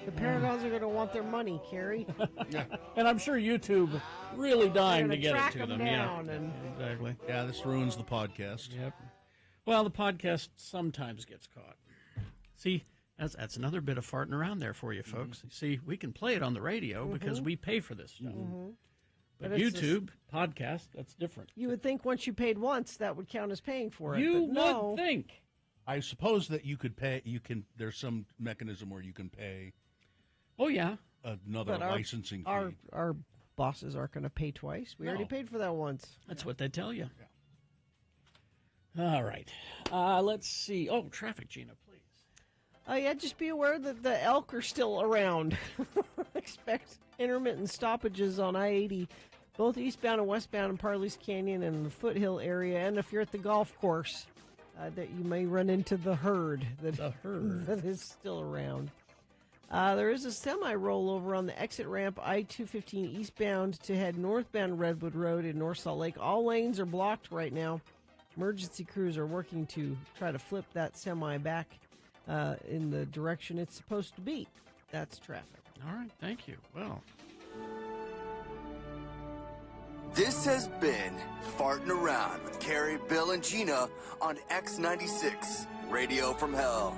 Speaker 1: The Paragons are going to want their money, Carrie.
Speaker 2: Yeah.
Speaker 3: And I'm sure YouTube really dying to
Speaker 1: They're
Speaker 3: get
Speaker 1: gonna
Speaker 3: it to
Speaker 1: track
Speaker 3: them.
Speaker 1: 'em down and-
Speaker 3: Exactly.
Speaker 2: Yeah, this ruins the podcast.
Speaker 3: Yep. Well, the podcast sometimes gets caught. See, that's another bit of farting around there for you folks. See, we can play it on the radio because we pay for this stuff. But
Speaker 1: But it's
Speaker 3: YouTube, podcast, that's different.
Speaker 1: You would think once you paid once, that would count as paying for it.
Speaker 3: You
Speaker 1: but no.
Speaker 3: would think.
Speaker 2: I suppose that you could pay. There's some mechanism where you can pay.
Speaker 3: Oh yeah.
Speaker 2: Another
Speaker 1: But
Speaker 2: licensing fee.
Speaker 1: Our bosses aren't going to pay twice. We already
Speaker 3: No.
Speaker 1: paid for that once.
Speaker 3: That's what they tell you. All right. Let's see. Oh, traffic, Gina, please.
Speaker 1: Yeah, just be aware that the elk are still around. Expect intermittent stoppages on I-80, both eastbound and westbound in Parley's Canyon and the Foothill area. And if you're at the golf course, that you may run into the herd that is still around. There is a semi-rollover on the exit ramp I-215 eastbound to head northbound Redwood Road in North Salt Lake. All lanes are blocked right now. Emergency crews are working to try to flip that semi back in the direction it's supposed to be. That's traffic.
Speaker 3: All right, thank you. Well,
Speaker 9: This has been Farting Around with Carrie, Bill, and Gina on X96, Radio from Hell.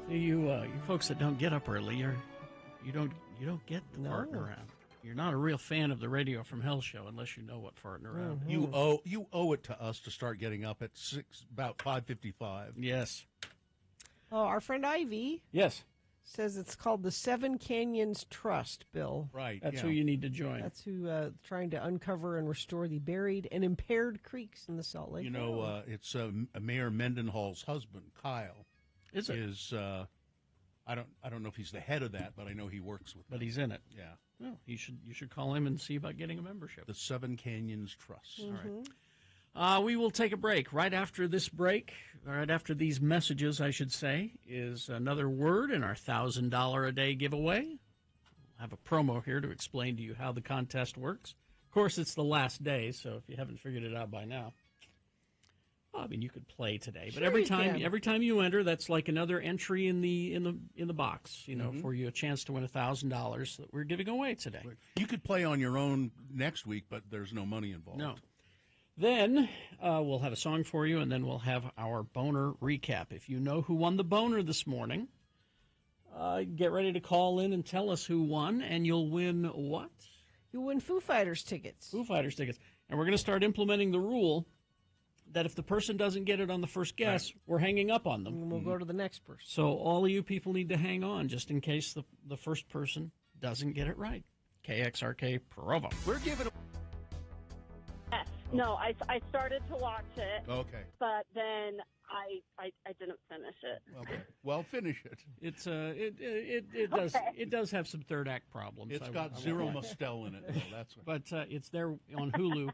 Speaker 3: see you folks that don't get up early, you don't get the farting around. You're not a real fan of the Radio from Hell show unless you know what farting around.
Speaker 2: You owe it to us to start getting up at about 5:55.
Speaker 3: Yes.
Speaker 1: Oh, our friend Ivy
Speaker 3: Yes.
Speaker 1: says it's called the Seven Canyons Trust, Bill.
Speaker 2: Right.
Speaker 3: That's who you need to join.
Speaker 1: That's who trying to uncover and restore the buried and impaired creeks in the Salt Lake.
Speaker 2: You know, it's Mayor Mendenhall's husband, Kyle.
Speaker 3: Is it?
Speaker 2: I don't know if he's the head of that, but I know he works with.
Speaker 3: But he's in it.
Speaker 2: Yeah.
Speaker 3: Well, you should call him and see about getting a membership.
Speaker 2: The Seven Canyons Trust.
Speaker 3: All right. We will take a break. Right after this break, right after these messages, I should say, is another word in our $1,000 a day giveaway. We'll have a promo here to explain to you how the contest works. Of course, it's the last day, so if you haven't figured it out by now, well, I mean, you could play today. But
Speaker 1: Sure
Speaker 3: every
Speaker 1: you
Speaker 3: time
Speaker 1: can.
Speaker 3: you enter, that's like another entry in the box. You know, for you a chance to win $1,000 that we're giving away today.
Speaker 2: You could play on your own next week, but there's no money involved.
Speaker 3: No. Then we'll have a song for you, and then we'll have our boner recap. If you know who won the boner this morning, get ready to call in and tell us who won, and you'll win what?
Speaker 1: You win Foo Fighters tickets.
Speaker 3: Foo Fighters tickets. And we're going to start implementing the rule that if the person doesn't get it on the first guess, we're hanging up on them.
Speaker 1: And we'll go to the next person.
Speaker 3: So all of you people need to hang on just in case the first person doesn't get it right. KXRK Provo.
Speaker 2: We're giving.
Speaker 19: Yes. No, I started to watch it.
Speaker 2: Okay.
Speaker 19: But then I didn't finish it.
Speaker 2: Okay. Well, finish it.
Speaker 3: It's it does have some third act problems.
Speaker 2: It's got zero Mustel in it. Though, that's what.
Speaker 3: But it's there on Hulu,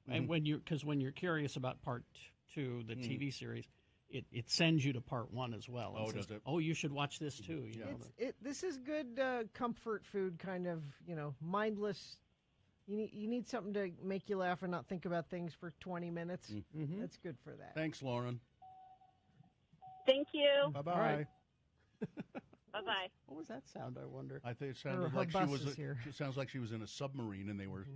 Speaker 3: and when you're curious about part 2, the TV series, it sends you to part 1 as well.
Speaker 2: Oh,
Speaker 3: It says,
Speaker 2: does it?
Speaker 3: Oh, you should watch this too. You know.
Speaker 1: This is good comfort food, kind of, mindless. You need something to make you laugh and not think about things for 20 minutes.
Speaker 3: Mm-hmm.
Speaker 1: That's good for that.
Speaker 2: Thanks, Lauren.
Speaker 19: Thank you.
Speaker 2: Bye-bye.
Speaker 3: All right.
Speaker 19: Bye-bye.
Speaker 3: What was that sound, I wonder?
Speaker 2: I think it
Speaker 1: Her
Speaker 2: sounded like
Speaker 1: bus
Speaker 2: she was.
Speaker 1: is here.
Speaker 2: It sounds like she was in a submarine, and they were.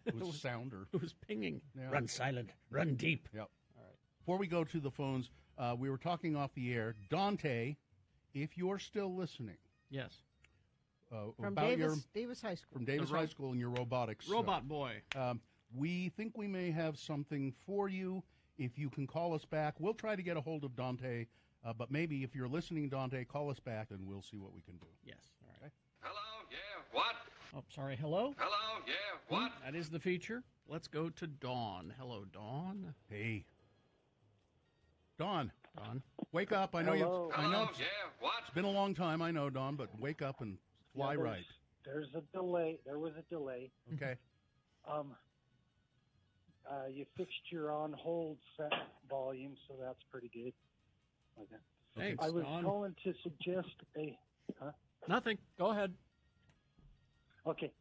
Speaker 2: It was a sounder.
Speaker 3: It was pinging.
Speaker 2: Yeah.
Speaker 3: Run silent. Run deep.
Speaker 2: Yep. All right. Before we go to the phones, we were talking off the air. Dante, if you're still listening.
Speaker 3: Yes.
Speaker 1: From
Speaker 2: about
Speaker 1: Davis High School.
Speaker 2: From Davis High School and your robotics.
Speaker 3: Robot boy.
Speaker 2: We think we may have something for you. If you can call us back, we'll try to get a hold of Dante. But maybe if you're listening, Dante, call us back and we'll see what we can do.
Speaker 3: Yes. All right.
Speaker 6: Hello, yeah, what?
Speaker 3: Oh, sorry. Hello?
Speaker 6: Hello, yeah, what?
Speaker 3: That is the feature. Let's go to Dawn. Hello, Dawn.
Speaker 2: Hey. Dawn.
Speaker 3: Dawn.
Speaker 2: Wake up. I know
Speaker 7: Hello.
Speaker 2: I know
Speaker 6: Hello,
Speaker 2: it's,
Speaker 6: yeah, what?
Speaker 2: it's been a long time, I know, Dawn, but wake up and fly
Speaker 7: Yeah,
Speaker 2: right.
Speaker 7: There's a delay. There was a delay.
Speaker 2: Okay.
Speaker 7: You fixed your on-hold set volume, so that's pretty good. Okay.
Speaker 3: Thanks,
Speaker 7: I was
Speaker 3: Don.
Speaker 7: calling to suggest a... Huh?
Speaker 3: Nothing. Go ahead.
Speaker 7: Okay.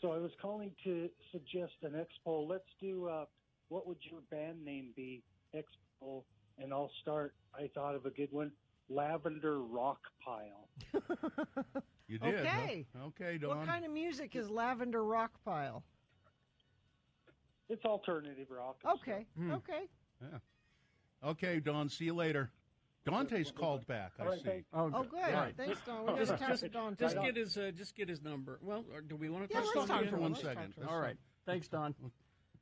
Speaker 7: So I was calling to suggest an expo. Let's do, what would your band name be? Expo. And I'll start, I thought of a good one, Lavender Rock Pile.
Speaker 2: You did.
Speaker 1: Okay.
Speaker 2: Huh? Okay, Dawn.
Speaker 1: What kind of music is Lavender Rock Pile?
Speaker 7: It's alternative rock.
Speaker 1: Okay. Okay.
Speaker 2: Yeah. Okay, Dawn. See you later. Dante's called back. I
Speaker 7: All right,
Speaker 2: see.
Speaker 7: thanks.
Speaker 1: Oh, good.
Speaker 2: Right.
Speaker 1: Thanks, Don. We just talked to Don.
Speaker 3: Just
Speaker 1: today.
Speaker 3: get his number. Well, or do we want to
Speaker 1: Yeah,
Speaker 3: talk
Speaker 1: let's
Speaker 3: to him
Speaker 1: talk
Speaker 3: again?
Speaker 1: to him.
Speaker 2: One
Speaker 1: Let's
Speaker 2: second.
Speaker 1: talk to him.
Speaker 3: All right. Thanks, Don.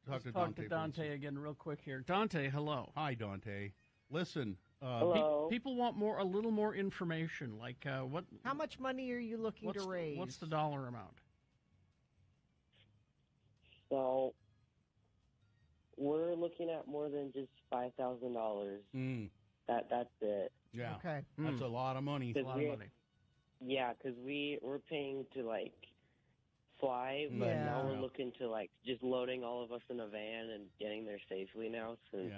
Speaker 2: Talk to
Speaker 3: Talk
Speaker 2: Dante.
Speaker 3: to
Speaker 2: for one
Speaker 3: Dante
Speaker 2: second.
Speaker 3: again real quick here. Dante, hello.
Speaker 2: Hi, Dante. Listen.
Speaker 7: Hello.
Speaker 3: People want a little more information. Like what?
Speaker 1: How much money are you looking to raise?
Speaker 3: What's the dollar amount?
Speaker 17: So we're looking at more than just $5,000. That's it.
Speaker 2: Yeah.
Speaker 1: Okay.
Speaker 2: That's a lot of money.
Speaker 17: Cause yeah, because we're paying to fly, but
Speaker 1: Yeah.
Speaker 17: now we're looking to just loading all of us in a van and getting there safely now. Since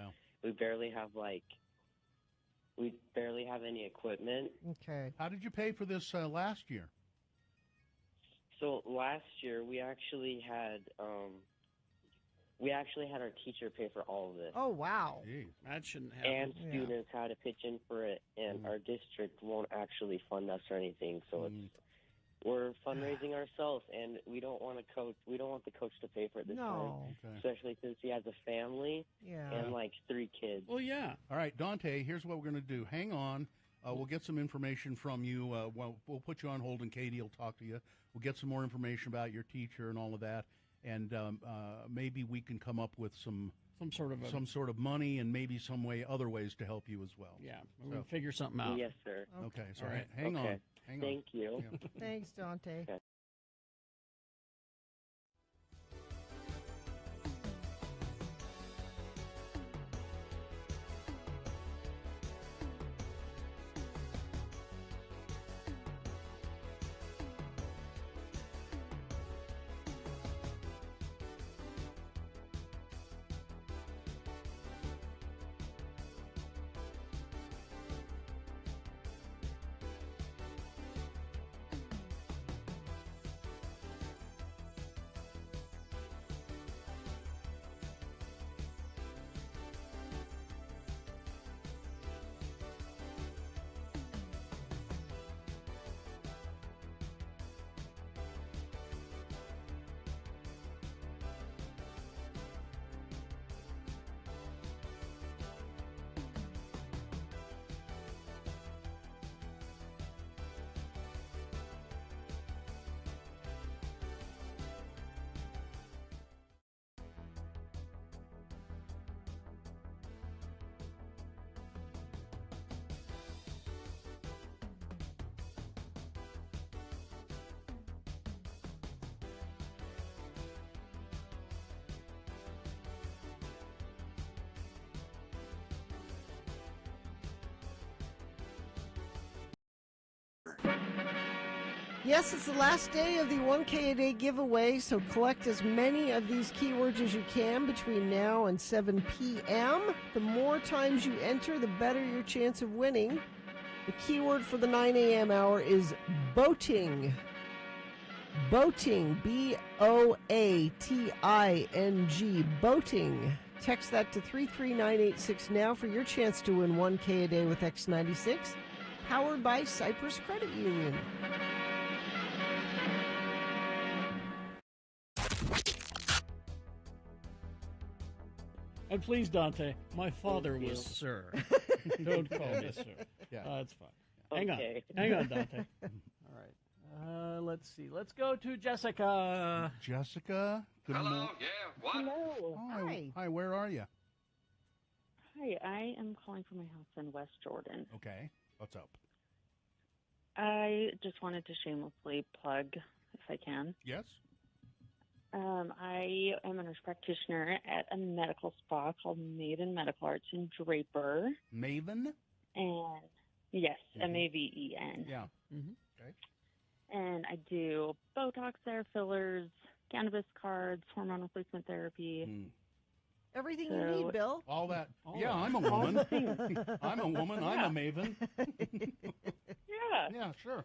Speaker 17: we barely have any equipment.
Speaker 1: Okay.
Speaker 2: How did you pay for this last year?
Speaker 17: So last year we actually had our teacher pay for all of this.
Speaker 1: Oh, wow.
Speaker 2: Jeez.
Speaker 3: That shouldn't happen.
Speaker 17: And students had to pitch in for it, and our district won't actually fund us or anything. So we're fundraising ourselves, and we don't want to coach. We don't want the coach to pay for it this
Speaker 1: No.
Speaker 17: time, especially since he has a family
Speaker 1: Yeah.
Speaker 17: and 3 kids.
Speaker 3: Well, yeah.
Speaker 2: All right, Dante, here's what we're going to do. Hang on. We'll get some information from you. We'll put you on hold, and Katie will talk to you. We'll get some more information about your teacher and all of that, and maybe we can come up with some sort of money and maybe other ways to help you as well.
Speaker 3: Yeah, we'll figure something out.
Speaker 17: Yes, sir.
Speaker 2: Okay, so
Speaker 3: All right.
Speaker 2: hang
Speaker 17: Okay.
Speaker 2: on. Hang
Speaker 17: Thank you.
Speaker 2: Yeah.
Speaker 1: Thanks, Dante.
Speaker 17: Okay.
Speaker 1: Yes, it's the last day of the 1K a day giveaway, so collect as many of these keywords as you can between now and 7 p.m. The more times you enter, the better your chance of winning. The keyword for the 9 a.m. hour is boating. Boating, B-O-A-T-I-N-G, boating. Text that to 33986 now for your chance to win 1K a day with X96, powered by Cyprus Credit Union.
Speaker 3: And please, Dante, my father was sir. Don't call me sir.
Speaker 2: Yeah.
Speaker 3: That's fine. Hang
Speaker 19: Okay.
Speaker 3: on. Hang on, Dante. All right. Let's see. Let's go to Jessica.
Speaker 2: Jessica, good
Speaker 6: Hello,
Speaker 2: morning.
Speaker 6: yeah, what?
Speaker 19: Hello.
Speaker 2: Hi, where are you?
Speaker 19: Hi, I am calling from my house in West Jordan.
Speaker 2: Okay, what's up?
Speaker 19: I just wanted to shamelessly plug, if I can.
Speaker 2: Yes?
Speaker 19: I am a nurse practitioner at a medical spa called Maven Medical Arts in Draper.
Speaker 2: Maven?
Speaker 19: And yes, M-A-V-E-N.
Speaker 2: Yeah.
Speaker 3: Mm-hmm.
Speaker 2: Okay.
Speaker 19: And I do Botox there, fillers, cannabis cards, hormone replacement therapy.
Speaker 1: Everything you need, Bill.
Speaker 2: All that.
Speaker 19: All
Speaker 2: Yeah,
Speaker 19: that.
Speaker 2: I'm a
Speaker 19: All
Speaker 2: woman.
Speaker 19: the things.
Speaker 2: I'm a woman.
Speaker 19: Yeah.
Speaker 2: I'm a maven.
Speaker 19: Yeah.
Speaker 2: Yeah, sure.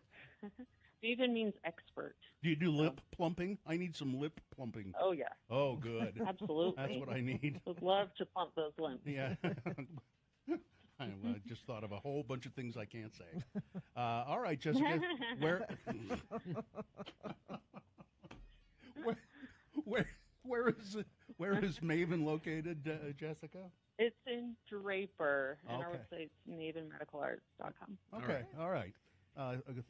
Speaker 19: Maven means expert.
Speaker 2: Do you do lip plumping? I need some lip plumping.
Speaker 19: Oh, yeah.
Speaker 2: Oh, good.
Speaker 19: Absolutely.
Speaker 2: That's what I need.
Speaker 19: Would love to pump those limbs.
Speaker 2: Yeah. I just thought of a whole bunch of things I can't say. All right, Jessica, where is Maven located, Jessica?
Speaker 19: It's in Draper, and our
Speaker 2: Okay.
Speaker 19: website's mavenmedicalarts.com.
Speaker 2: Okay, all right.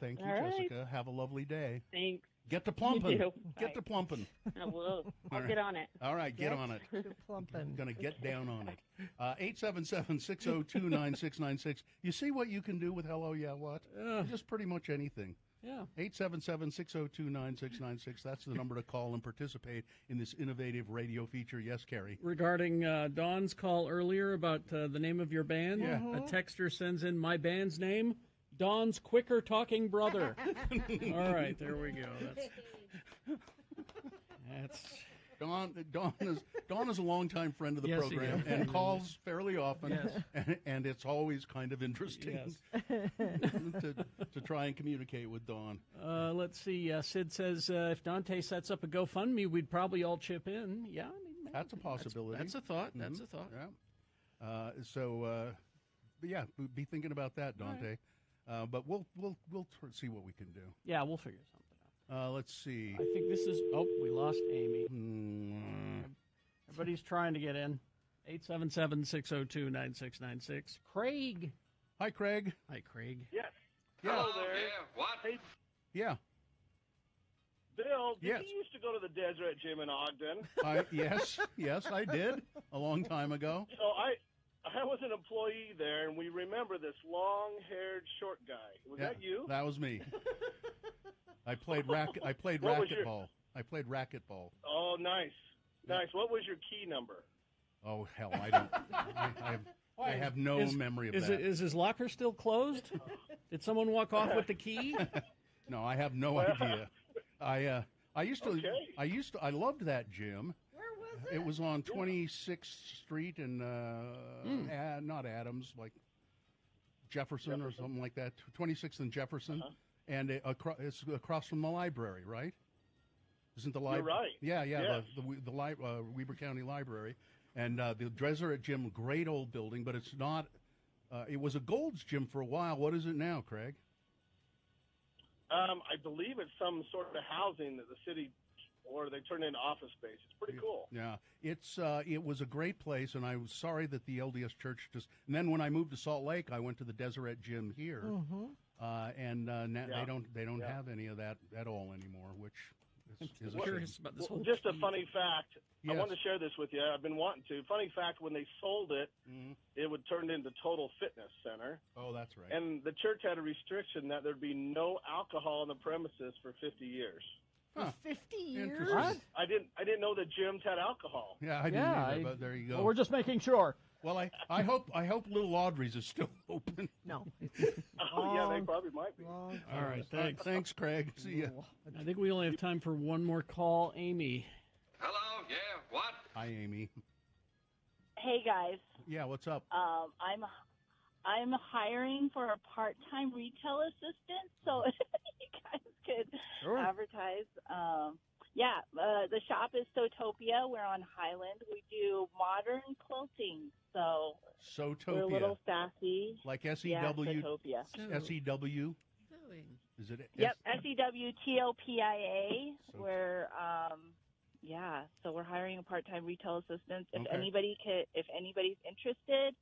Speaker 2: Thank you,
Speaker 19: All right.
Speaker 2: Jessica. Have a lovely day.
Speaker 19: Thanks.
Speaker 2: Get to plumping.
Speaker 19: You too.
Speaker 2: Get
Speaker 19: Bye.
Speaker 2: to plumping.
Speaker 19: I will. I'll
Speaker 2: All
Speaker 19: get
Speaker 2: right.
Speaker 19: on it.
Speaker 2: All right, get on it.
Speaker 1: Plumping.
Speaker 2: Going to get down on it. 877-602-9696. You see what you can do with Hello, Yeah, What? Just pretty much anything.
Speaker 3: Yeah.
Speaker 2: 877-602-9696. That's the number to call and participate in this innovative radio feature. Yes, Carrie.
Speaker 3: Regarding Dawn's call earlier about the name of your band,
Speaker 2: Yeah.
Speaker 3: a texter sends in my band's name, Dawn's Quicker Talking Brother. All right, there we go. That's
Speaker 2: Dawn is a longtime friend of the
Speaker 3: Yes, he
Speaker 2: program
Speaker 3: is.
Speaker 2: and calls fairly often,
Speaker 3: Yes.
Speaker 2: and it's always kind of interesting to try and communicate with Dawn.
Speaker 3: Let's see. Sid says if Dante sets up a GoFundMe, we'd probably all chip in. Yeah, I mean, maybe.
Speaker 2: That's a possibility.
Speaker 3: That's a thought.
Speaker 2: Mhm.
Speaker 3: That's a thought.
Speaker 2: Yeah. But yeah, be thinking about that, Dante. But we'll see what we can do.
Speaker 3: Yeah, we'll figure something out.
Speaker 2: Let's see.
Speaker 3: I think this is. Oh, we lost Amy.
Speaker 2: Mm.
Speaker 3: Everybody's trying to get in. 877-602-9696. Craig.
Speaker 2: Hi, Craig.
Speaker 3: Hi, Craig.
Speaker 8: Yes.
Speaker 2: Yeah.
Speaker 8: Hello there.
Speaker 6: Yeah, what?
Speaker 8: Hey,
Speaker 2: Yeah.
Speaker 8: Bill, did
Speaker 2: Yes.
Speaker 8: you used to go to the Deseret Gym in Ogden?
Speaker 2: Yes, I did a long time ago.
Speaker 8: So I was an employee there, and we remember this long-haired short guy. Was
Speaker 2: Yeah,
Speaker 8: that you?
Speaker 2: That was me. I played
Speaker 8: What was your-
Speaker 2: racquetball. I played racquetball.
Speaker 8: Oh, nice. Nice. What was your key number?
Speaker 2: Oh hell, I don't. I have no memory of that.
Speaker 3: Is his locker still closed? Did someone walk off with the key?
Speaker 2: No, I have no idea. I used to.
Speaker 8: Okay.
Speaker 2: I loved that gym.
Speaker 1: Where was it?
Speaker 2: It was on 26th Street and not Adams, like Jefferson or something like that. 26th and Jefferson, and it's across from the library, right? Isn't the library?
Speaker 8: You're right.
Speaker 2: Yeah,
Speaker 8: Yes.
Speaker 2: the Weber County Library, and the Deseret Gym, great old building, but it's not. It was a Gold's Gym for a while. What is it now, Craig?
Speaker 8: I believe it's some sort of housing that the city, or they turned into office space. It's pretty cool.
Speaker 2: Yeah, it was a great place, and I was sorry that the LDS Church just. And then when I moved to Salt Lake, I went to the Deseret Gym here, and now they don't have any of that at all anymore, which is a
Speaker 3: curious
Speaker 2: shame.
Speaker 3: about this
Speaker 8: Well,
Speaker 3: whole
Speaker 8: just a
Speaker 3: key.
Speaker 8: funny fact.
Speaker 2: Yes.
Speaker 8: I wanted to share this with you. I've been wanting to. Funny fact, when they sold it, it would turn into Total Fitness Center.
Speaker 2: Oh, that's right.
Speaker 8: And the church had a restriction that there'd be no alcohol on the premises for 50 years.
Speaker 2: Huh.
Speaker 1: 50 years?
Speaker 2: Interesting.
Speaker 3: What?
Speaker 8: I didn't know that gyms had alcohol.
Speaker 2: Yeah, I didn't either, but there you go.
Speaker 3: Well, we're just making sure.
Speaker 2: Well, I hope Little Audrey's is still open.
Speaker 1: No.
Speaker 8: Oh, yeah, they probably It might be.
Speaker 3: All right, thanks.
Speaker 2: Thanks, Craig. See ya.
Speaker 3: I think we only have time for one more call. Amy.
Speaker 6: Hello, yeah, what?
Speaker 2: Hi, Amy.
Speaker 20: Hey guys,
Speaker 2: Yeah, what's up?
Speaker 20: I'm hiring for a part-time retail assistant, so if you guys could advertise. The shop is Sotopia. We're on Highland. We do modern quilting, so we're a little sassy.
Speaker 2: Like
Speaker 20: Yeah,
Speaker 2: SEW?
Speaker 20: Sotopia.
Speaker 2: SEW? Is it?
Speaker 20: Yep, SEWTOPIA. We're so we're hiring a part-time retail assistant. If
Speaker 2: Okay.
Speaker 20: anybody's interested,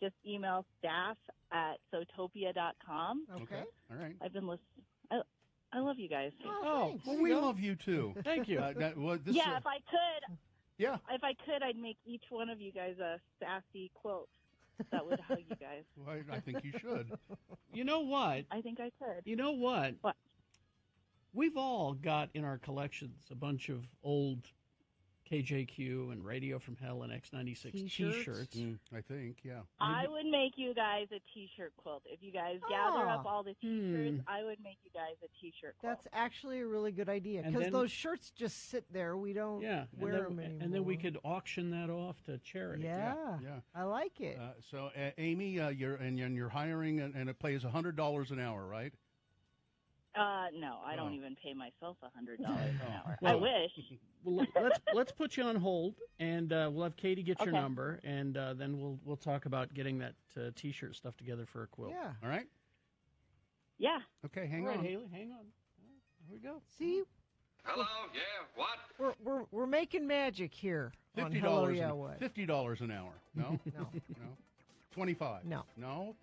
Speaker 20: just email staff@sotopia.com.
Speaker 1: Okay.
Speaker 2: All right.
Speaker 20: I've been listening. I love you guys.
Speaker 2: Oh, well, we love you too.
Speaker 3: Thank you.
Speaker 20: If I could.
Speaker 2: Yeah.
Speaker 20: If I could, I'd make each one of you guys a sassy quilt that would hug you guys.
Speaker 2: Well, I think you should.
Speaker 3: You know what?
Speaker 20: I think I could.
Speaker 3: You know what?
Speaker 20: What?
Speaker 3: We've all got in our collections a bunch of old KJQ and Radio from Hell and X96 T-shirts.
Speaker 2: I think, yeah.
Speaker 20: I would make you guys a T-shirt quilt. If you guys gather up all the T-shirts, I would make you guys a T-shirt quilt.
Speaker 1: That's actually a really good idea
Speaker 3: And
Speaker 1: because
Speaker 3: then-
Speaker 1: those shirts just sit there. We don't wear them anymore.
Speaker 3: and then we could auction that off to charity.
Speaker 1: Yeah, I like it.
Speaker 2: So, Amy, you're hiring, and it pays $100 an hour, right?
Speaker 20: No, I don't even pay myself $100 an hour. I
Speaker 3: Well,
Speaker 20: wish.
Speaker 3: Well, let's put you on hold, and we'll have Katie get your number, and then we'll talk about getting that T-shirt stuff together for a quilt.
Speaker 1: Yeah.
Speaker 2: All right.
Speaker 20: Yeah.
Speaker 2: Okay, hang
Speaker 3: All right,
Speaker 2: on.
Speaker 3: Haley, hang on. Here we go.
Speaker 1: See,
Speaker 6: Hello, yeah, what?
Speaker 1: we're making magic here on Hello
Speaker 2: $50
Speaker 1: Yeah What.
Speaker 2: $50 an hour. No,
Speaker 1: No.
Speaker 2: no. 25.
Speaker 1: No.
Speaker 2: No.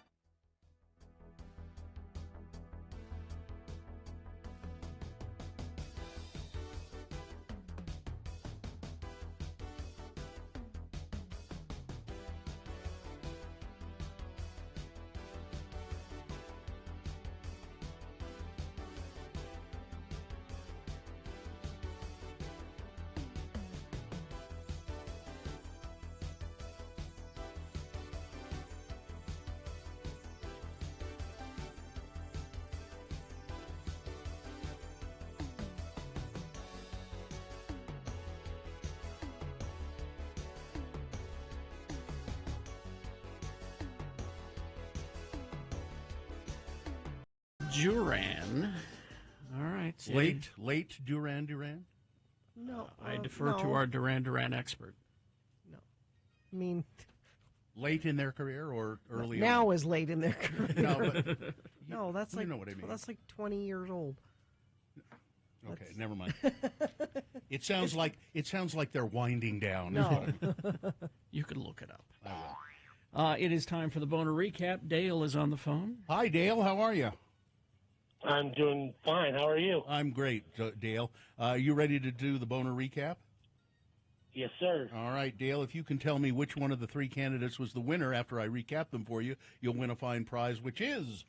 Speaker 3: Duran. All right. see?
Speaker 2: Late Duran?
Speaker 1: No,
Speaker 3: I defer to
Speaker 1: no.
Speaker 3: our Duran experts.
Speaker 1: I mean,
Speaker 2: Late in their career or early
Speaker 1: now
Speaker 2: on?
Speaker 1: is late in their career.
Speaker 2: No, but
Speaker 1: no, that's
Speaker 2: you
Speaker 1: like
Speaker 2: know what I mean.
Speaker 1: That's like 20 years old.
Speaker 2: Okay, never mind. It sounds like they're winding down.
Speaker 1: No.
Speaker 3: You can look it up.
Speaker 2: I will.
Speaker 3: It is time for the Boner Recap. Dale is on the phone.
Speaker 2: Hi, Dale. How are you?
Speaker 15: I'm doing fine. How are you?
Speaker 2: I'm great, Dale. You ready to do the Boner Recap?
Speaker 15: Yes, sir.
Speaker 2: All right, Dale, if you can tell me which one of the three candidates was the winner after I recap them for you, you'll win a fine prize, which is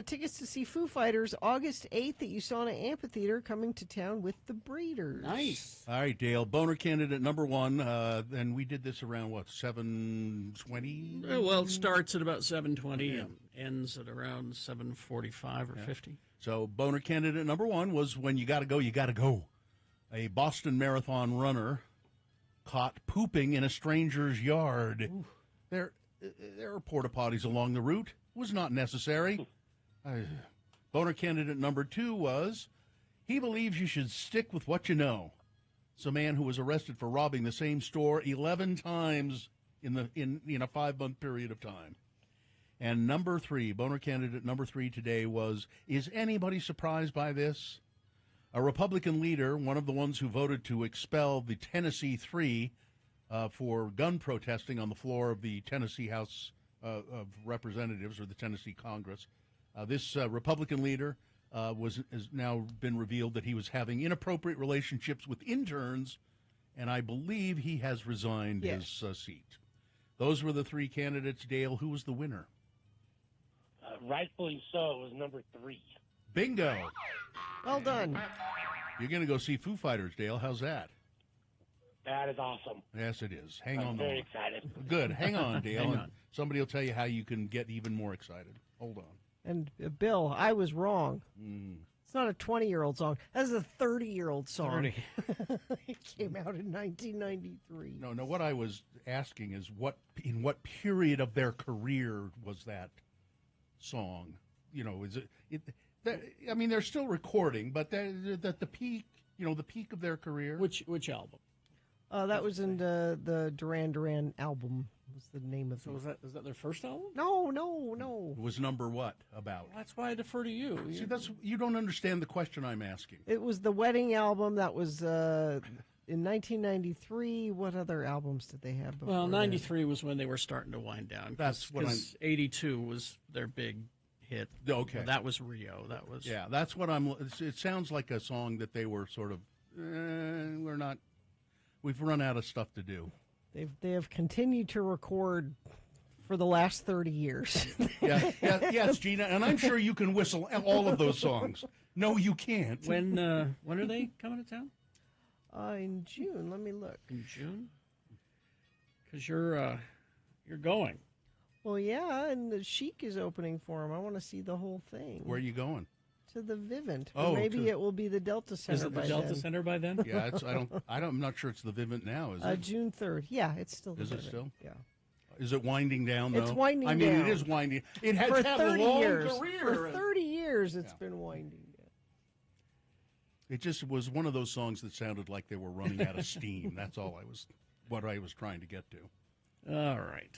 Speaker 1: tickets to see Foo Fighters August 8th at USANA Amphitheater coming to town with the Breeders.
Speaker 3: Nice.
Speaker 2: All right, Dale. Boner candidate number one, and we did this around, 7:20?
Speaker 3: Well, it starts at about 7:20 and ends at around 7:45 or 50.
Speaker 2: So boner candidate number one was when you got to go, you got to go. A Boston Marathon runner caught pooping in a stranger's yard. There are porta potties along the route. It was not necessary. Boner candidate number two was he believes you should stick with what you know. It's a man who was arrested for robbing the same store 11 times in a 5-month period of time. And number three, boner candidate number three today was, is anybody surprised by this? A Republican leader, one of the ones who voted to expel the Tennessee Three for gun protesting on the floor of the Tennessee House of Representatives, or the Tennessee Congress. This Republican leader has now been revealed that he was having inappropriate relationships with interns, and I believe he has resigned his seat. Those were the three candidates. Dale, who was the winner?
Speaker 15: Rightfully so. It was number 3.
Speaker 2: Bingo.
Speaker 1: Well done.
Speaker 2: You're going to go see Foo Fighters, Dale. How's that?
Speaker 15: That is awesome.
Speaker 2: Yes, it is. Hang
Speaker 15: I'm
Speaker 2: on.
Speaker 15: very
Speaker 2: the line.
Speaker 15: excited.
Speaker 2: Good. Hang on, Dale.
Speaker 3: Hang
Speaker 2: and
Speaker 3: on.
Speaker 2: Somebody will tell you how you can get even more excited. Hold on.
Speaker 1: And Bill, I was wrong. It's not a 20-year-old song. That's a 30-year-old song.
Speaker 3: 30.
Speaker 1: It came out in 1993.
Speaker 2: No, what I was asking is in what period of their career was that song? Is I mean, they're still recording, but the peak, the peak of their career.
Speaker 3: Which album?
Speaker 1: That was in the Duran Duran album. Was the name of it?
Speaker 3: So is that their first album?
Speaker 1: No.
Speaker 2: It was number what about?
Speaker 3: Well, that's why I defer to you.
Speaker 2: See, you don't understand the question I'm asking.
Speaker 1: It was the wedding album that was in 1993. What other albums did they have before?
Speaker 3: Well, 93 was when they were starting to wind down.
Speaker 2: That's what
Speaker 3: 82 was their big hit.
Speaker 2: Okay.
Speaker 3: Well, that was Rio. That was
Speaker 2: that's what it sounds like a song that they were sort of we've run out of stuff to do.
Speaker 1: They have continued to record for the last 30 years.
Speaker 2: Yes, Gina, and I'm sure you can whistle all of those songs. No, you can't.
Speaker 3: When are they coming to town?
Speaker 1: In June. Let me look.
Speaker 3: In June? Because you're going.
Speaker 1: Well, yeah, and the Chic is opening for them. I want to see the whole thing.
Speaker 2: Where are you going?
Speaker 1: To the Vivint.
Speaker 2: Oh,
Speaker 1: maybe it will be the Delta Center.
Speaker 3: Is it the Delta Center by then?
Speaker 2: Yeah, I'm not sure it's the Vivint now. Is it?
Speaker 1: June 3rd. Yeah, it's still the
Speaker 2: Is
Speaker 1: Vivint.
Speaker 2: it still?
Speaker 1: Yeah.
Speaker 2: Is it winding down, though?
Speaker 1: It's winding down.
Speaker 2: I mean, it is winding. It has had a long career.
Speaker 1: For 30 years, it's been winding down.
Speaker 2: It just was one of those songs that sounded like they were running out of steam. That's what I was trying to get to.
Speaker 3: All right.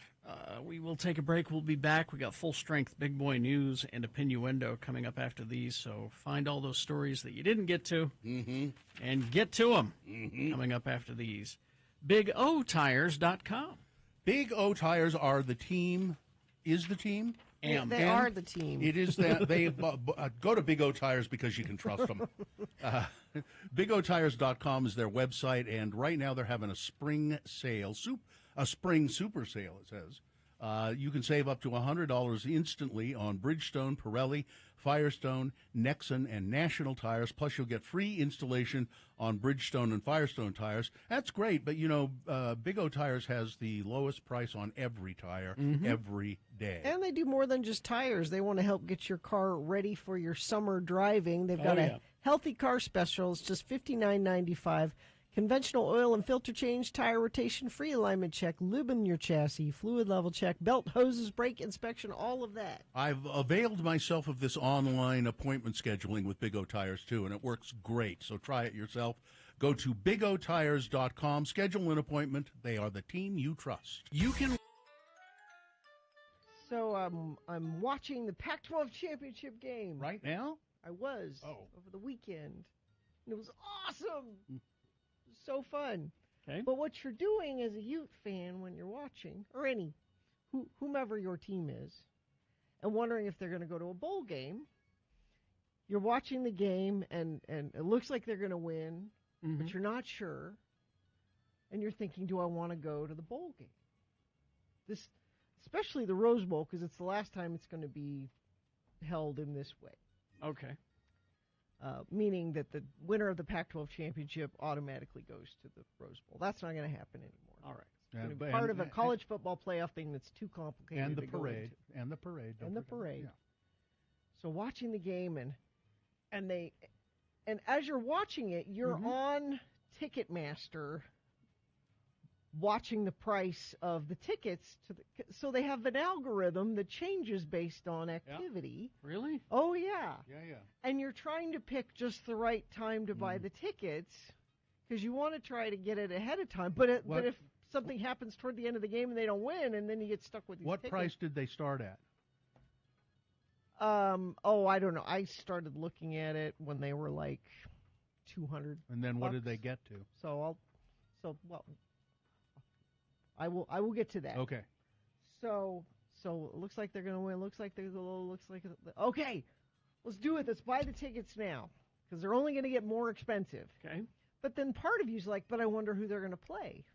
Speaker 3: We will take a break. We'll be back. We got full strength big boy news and a Pinuendo coming up after these. So find all those stories that you didn't get to and get to them coming up after these. BigOTires.com.
Speaker 2: Big O Tires are the team. Is the team?
Speaker 1: They are the team.
Speaker 2: It is that they go to Big O Tires because you can trust them. BigOTires.com is their website, and right now they're having a spring sale, a spring super sale, it says. You can save up to $100 instantly on Bridgestone, Pirelli, Firestone, Nexen, and National tires. Plus, you'll get free installation on Bridgestone and Firestone tires. That's great, but, Big O Tires has the lowest price on every tire every day.
Speaker 1: And they do more than just tires. They want to help get your car ready for your summer driving. They've got a healthy car special. It's just $59.95. Conventional oil and filter change, tire rotation, free alignment check, lube in your chassis, fluid level check, belt, hoses, brake inspection, all of that.
Speaker 2: I've availed myself of this online appointment scheduling with Big O Tires, too, and it works great. So try it yourself. Go to BigOTires.com, schedule an appointment. They are the team you trust.
Speaker 3: You can...
Speaker 1: So I'm watching the Pac-12 championship game.
Speaker 2: Right now?
Speaker 1: I was over the weekend. And it was awesome. So fun.
Speaker 3: Okay.
Speaker 1: But what you're doing as a Ute fan when you're watching, or whomever your team is, and wondering if they're going to go to a bowl game, you're watching the game and it looks like they're going to win, but you're not sure, and you're thinking, do I want to go to the bowl game? Especially the Rose Bowl, because it's the last time it's going to be held in this way.
Speaker 3: Okay.
Speaker 1: Meaning that the winner of the Pac-12 championship automatically goes to the Rose Bowl. That's not going to happen anymore.
Speaker 3: All right.
Speaker 1: It's going to be part of a college football playoff thing that's too complicated.
Speaker 2: And the
Speaker 1: to go
Speaker 2: parade.
Speaker 1: into.
Speaker 2: And the parade.
Speaker 1: And the parade.
Speaker 2: Yeah.
Speaker 1: So watching the game and as you're watching it, you're on Ticketmaster watching the price of the tickets so they have an algorithm that changes based on activity.
Speaker 3: Yeah. Really?
Speaker 1: Oh yeah.
Speaker 2: Yeah.
Speaker 1: And you're trying to pick just the right time to buy the tickets because you want to try to get it ahead of time. But if something happens toward the end of the game and they don't win, and then you get stuck with these
Speaker 2: What
Speaker 1: tickets.
Speaker 2: price did they start at?
Speaker 1: I don't know. I started looking at it when they were like $200.
Speaker 2: And then what did they get to?
Speaker 1: I will get to that.
Speaker 2: Okay.
Speaker 1: So it looks like they're going to win. Okay, let's do it. Let's buy the tickets now because they're only going to get more expensive.
Speaker 3: Okay.
Speaker 1: But then part of you's like, but I wonder who they're going to play.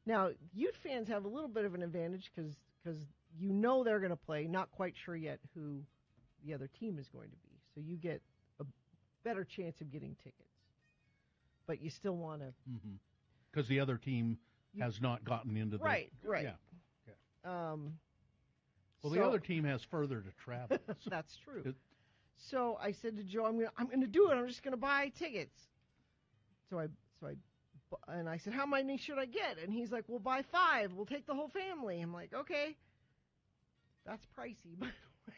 Speaker 1: Now, Ute fans have a little bit of an advantage because they're going to play. Not quite sure yet who the other team is going to be. So you get a better chance of getting tickets. But you still want to.
Speaker 2: Because the other team has not gotten into the...
Speaker 1: Right.
Speaker 2: Yeah. Well, the other team has further to travel.
Speaker 1: That's true. So I said to Joe, I'm gonna do it. I'm just gonna buy tickets. So I said, how many should I get? And he's like, we'll buy 5. We'll take the whole family. I'm like, okay. That's pricey, by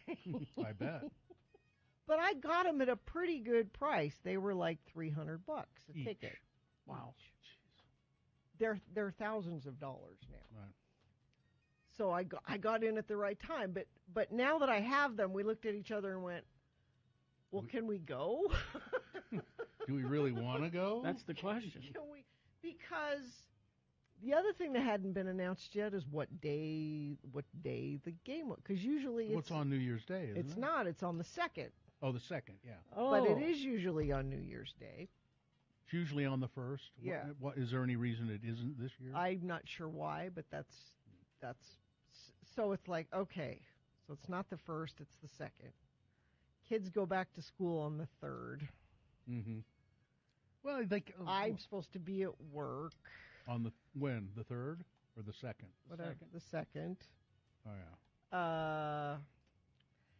Speaker 1: the way.
Speaker 2: I bet.
Speaker 1: But I got them at a pretty good price. They were like $300 a ticket.
Speaker 3: Wow.
Speaker 1: They're thousands of dollars now.
Speaker 2: Right.
Speaker 1: So I got in at the right time. But now that I have them, we looked at each other and went, well, can we go?
Speaker 2: Do we really want to go?
Speaker 3: That's the question.
Speaker 1: Can we? Because the other thing that hadn't been announced yet is what day the game was. Because usually
Speaker 2: it's on New Year's Day, isn't it?
Speaker 1: It's not. It's on the 2nd.
Speaker 2: Oh, the 2nd, yeah.
Speaker 1: But it is usually on New Year's Day.
Speaker 2: It's usually on the 1st.
Speaker 1: Yeah.
Speaker 2: What is there any reason it isn't this year?
Speaker 1: I'm not sure why, but that's so it's like, okay, so it's not the 1st, it's the 2nd. Kids go back to school on the 3rd.
Speaker 2: Mm-hmm. Well,
Speaker 1: I'm supposed to be at work.
Speaker 2: On the when? The 3rd or the 2nd?
Speaker 1: Whatever. The 2nd.
Speaker 2: Oh yeah.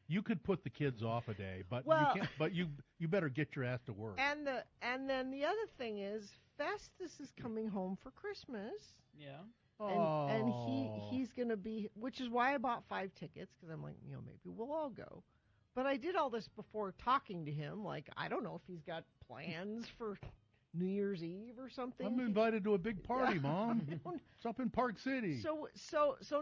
Speaker 2: You could put the kids off a day, but you can't. But you better get your ass to work.
Speaker 1: And then the other thing is, Festus is coming home for Christmas.
Speaker 3: Yeah.
Speaker 1: And he's going to be, which is why I bought 5 tickets, because I'm like, maybe we'll all go. But I did all this before talking to him. Like, I don't know if he's got plans for New Year's Eve or something.
Speaker 2: I'm invited to a big party, Mom. It's up in Park City.
Speaker 1: So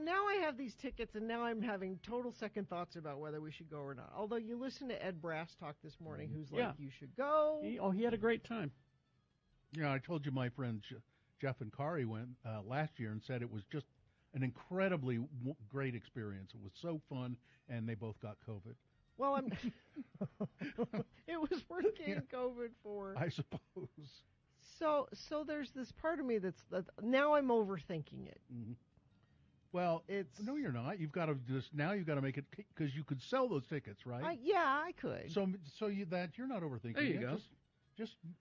Speaker 1: now I have these tickets, and now I'm having total second thoughts about whether we should go or not. Although you listened to Ed Brass talk this morning, who's like, you should go.
Speaker 3: He had a great time.
Speaker 2: Yeah, I told you my friend Jeff and Kari went last year and said it was just an incredibly great experience. It was so fun, and they both got COVID.
Speaker 1: Well, it was worth getting COVID for.
Speaker 2: I suppose.
Speaker 1: So there's this part of me that's now I'm overthinking it.
Speaker 2: Mm-hmm. Well, no, you're not. You've got to make it because you could sell those tickets, right?
Speaker 1: I could.
Speaker 2: So you're not overthinking.
Speaker 3: There you go.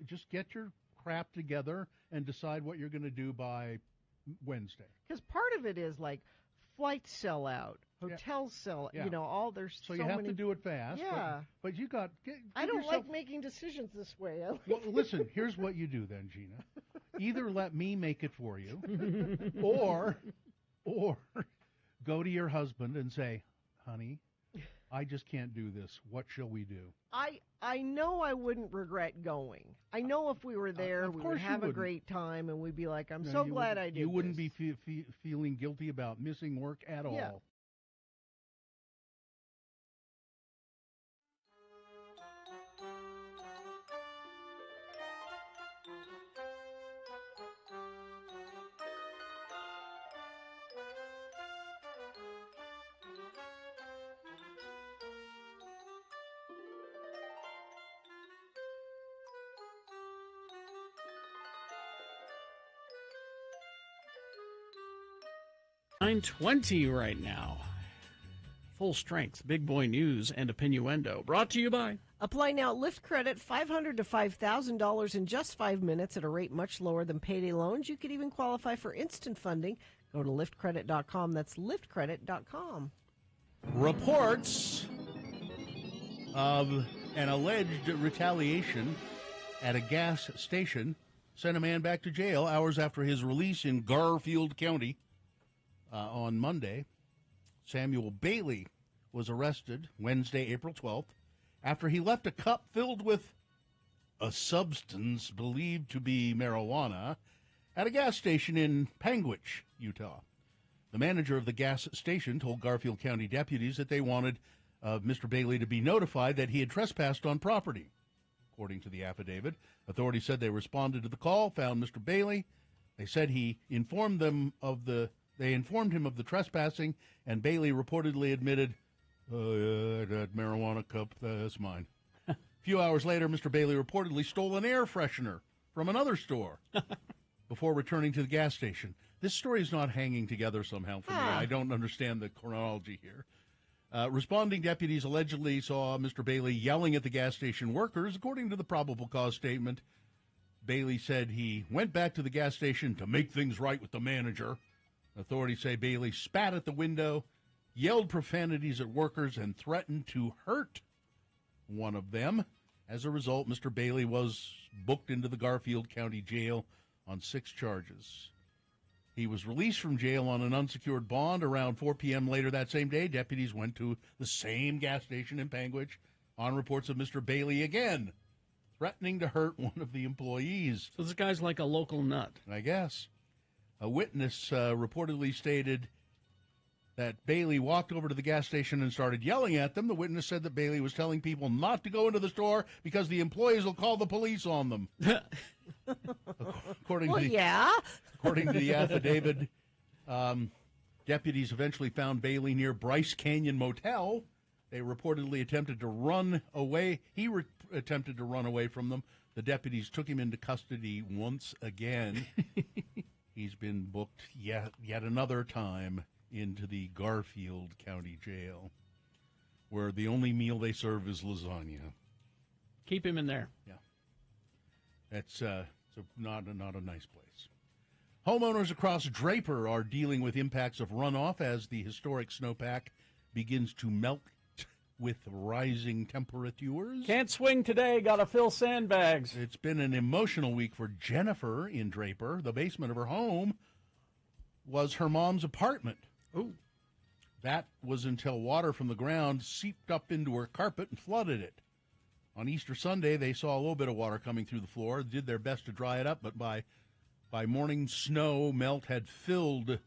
Speaker 2: Just get your crap together and decide what you're going to do by Wednesday.
Speaker 1: Because part of it is like flights sell out. Hotels sell, all there's
Speaker 2: so you have to do it fast.
Speaker 1: Yeah,
Speaker 2: but you got.
Speaker 1: I don't like making decisions this way.
Speaker 2: Well, listen. Here's what you do then, Gina. Either let me make it for you, or go to your husband and say, "Honey, I just can't do this. What shall we do?"
Speaker 1: I know I wouldn't regret going. I know if we were there, we would have a great time, and we'd be like, "I'm so glad I did."
Speaker 2: You wouldn't be feeling guilty about missing work at all.
Speaker 3: 9:20 right now. Full strength, big boy news and opinioendo. Brought to you by.
Speaker 1: Apply now. Lyft credit $500 to $5,000 in just 5 minutes at a rate much lower than payday loans. You could even qualify for instant funding. Go to liftcredit.com. That's liftcredit.com.
Speaker 2: Reports of an alleged retaliation at a gas station sent a man back to jail hours after his release in Garfield County. On Monday, Samuel Bailey was arrested Wednesday, April 12th, after he left a cup filled with a substance believed to be marijuana at a gas station in Panguitch, Utah. The manager of the gas station told Garfield County deputies that they wanted Mr. Bailey to be notified that he had trespassed on property. According to the affidavit, authorities said they responded to the call, found Mr. Bailey. They said he informed them of the They informed him of the trespassing, and Bailey reportedly admitted, that marijuana cup, that's mine. A few hours later, Mr. Bailey reportedly stole an air freshener from another store before returning to the gas station. This story is not hanging together somehow for me. I don't understand the chronology here. Responding deputies allegedly saw Mr. Bailey yelling at the gas station workers. According to the probable cause statement, Bailey said he went back to the gas station to make things right with the manager. Authorities say Bailey spat at the window yelled profanities at workers, and threatened to hurt one of them. As a result, Mr. Bailey was booked into the Garfield County Jail on 6 charges. He was released from jail on an unsecured bond around 4 p.m. later that same day. Deputies went to the same gas station in Panguitch on reports of Mr. Bailey again threatening to hurt one of the employees.
Speaker 3: So this guy's like a local nut.
Speaker 2: I guess. A witness reportedly stated that Bailey walked over to the gas station and started yelling at them. The witness said that Bailey was telling people not to go into the store because the employees will call the police on them. According to the affidavit, deputies eventually found Bailey near Bryce Canyon Motel. They reportedly attempted to run away. He attempted to run away from them. The deputies took him into custody once again. He's been booked yet another time into the Garfield County Jail, where the only meal they serve is lasagna.
Speaker 3: Keep him in there.
Speaker 2: Yeah. That's so not a nice place. Homeowners across Draper are dealing with impacts of runoff as the historic snowpack begins to melt with rising temperatures.
Speaker 3: Can't swing today, gotta fill sandbags.
Speaker 2: It's been an emotional week for Jennifer in Draper. The basement of her home was her mom's apartment.
Speaker 3: Ooh.
Speaker 2: That was until water from the ground seeped up into her carpet and flooded it. On Easter Sunday, they saw a little bit of water coming through the floor, did their best to dry it up, but by morning, snow melt had filled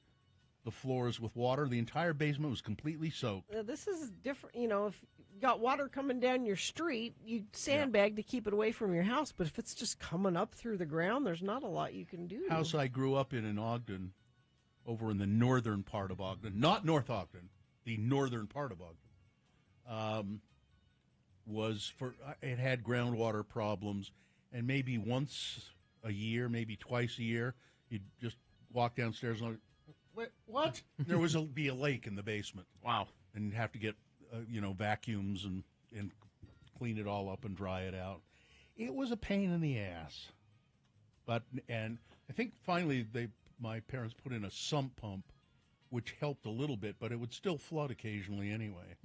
Speaker 2: the floors with water. The entire basement was completely soaked.
Speaker 1: This is different. You know, if you got water coming down your street, you sandbag to keep it away from your house. But if it's just coming up through the ground, there's not a lot you can do.
Speaker 2: House I grew up in Ogden, over in the northern part of Ogden, not North Ogden, the northern part of Ogden, it had groundwater problems, and maybe once a year, maybe twice a year, you'd just walk downstairs and what? There was be a lake in the basement.
Speaker 3: Wow.
Speaker 2: And you'd have to get, vacuums and clean it all up and dry it out. It was a pain in the ass. And I think finally my parents put in a sump pump, which helped a little bit, but it would still flood occasionally anyway.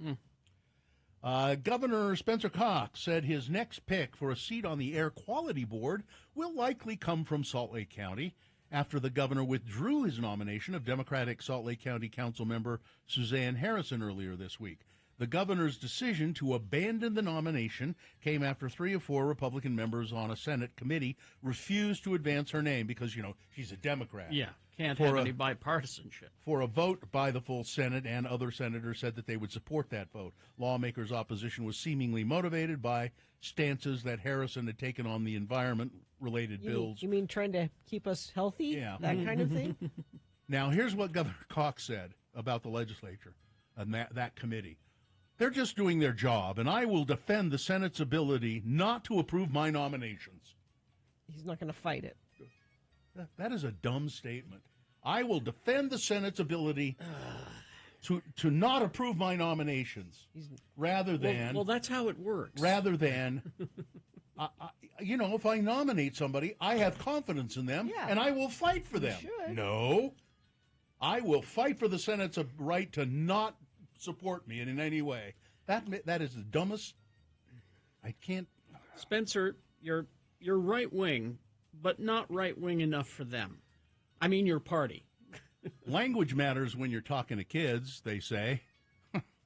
Speaker 2: Governor Spencer Cox said his next pick for a seat on the Air Quality Board will likely come from Salt Lake County after the governor withdrew his nomination of Democratic Salt Lake County Council member Suzanne Harrison earlier this week. The governor's decision to abandon the nomination came after 3 of 4 Republican members on a Senate committee refused to advance her name because, she's a Democrat.
Speaker 3: Yeah, can't have any bipartisanship.
Speaker 2: For a vote by the full Senate, and other senators said that they would support that vote. Lawmakers' opposition was seemingly motivated by stances that Harrison had taken on the environment-related bills.
Speaker 1: You mean trying to keep us healthy?
Speaker 2: Yeah.
Speaker 1: That kind of thing?
Speaker 2: Now, here's what Governor Cox said about the legislature and that committee. They're just doing their job, and I will defend the Senate's ability not to approve my nominations.
Speaker 1: He's not going to fight it.
Speaker 2: That is a dumb statement. I will defend the Senate's ability to not approve my nominations rather than...
Speaker 3: Well, that's how it works.
Speaker 2: Rather than, if I nominate somebody, I have confidence in them, and I will fight for them. No. I will fight for the Senate's right to not support me in any way. That is the dumbest. I can't.
Speaker 3: Spencer, you're right wing, but not right wing enough for them. I mean, your party.
Speaker 2: Language matters when you're talking to kids, they say.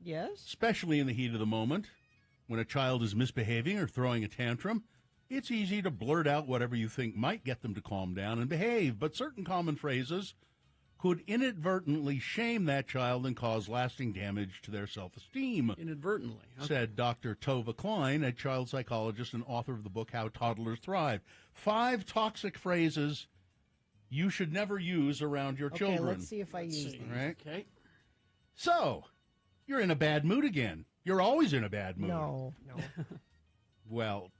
Speaker 1: Yes.
Speaker 2: Especially in the heat of the moment, when a child is misbehaving or throwing a tantrum. It's easy to blurt out whatever you think might get them to calm down and behave, but certain common phrases could inadvertently shame that child and cause lasting damage to their self-esteem.
Speaker 3: Inadvertently. Okay.
Speaker 2: Said Dr. Tova Klein, a child psychologist and author of the book How Toddlers Thrive. 5 toxic phrases you should never use around your children.
Speaker 1: Okay, let's see if I use them.
Speaker 2: Right?
Speaker 3: Okay.
Speaker 2: So, you're in a bad mood again. You're always in a bad mood.
Speaker 1: No.
Speaker 2: Well,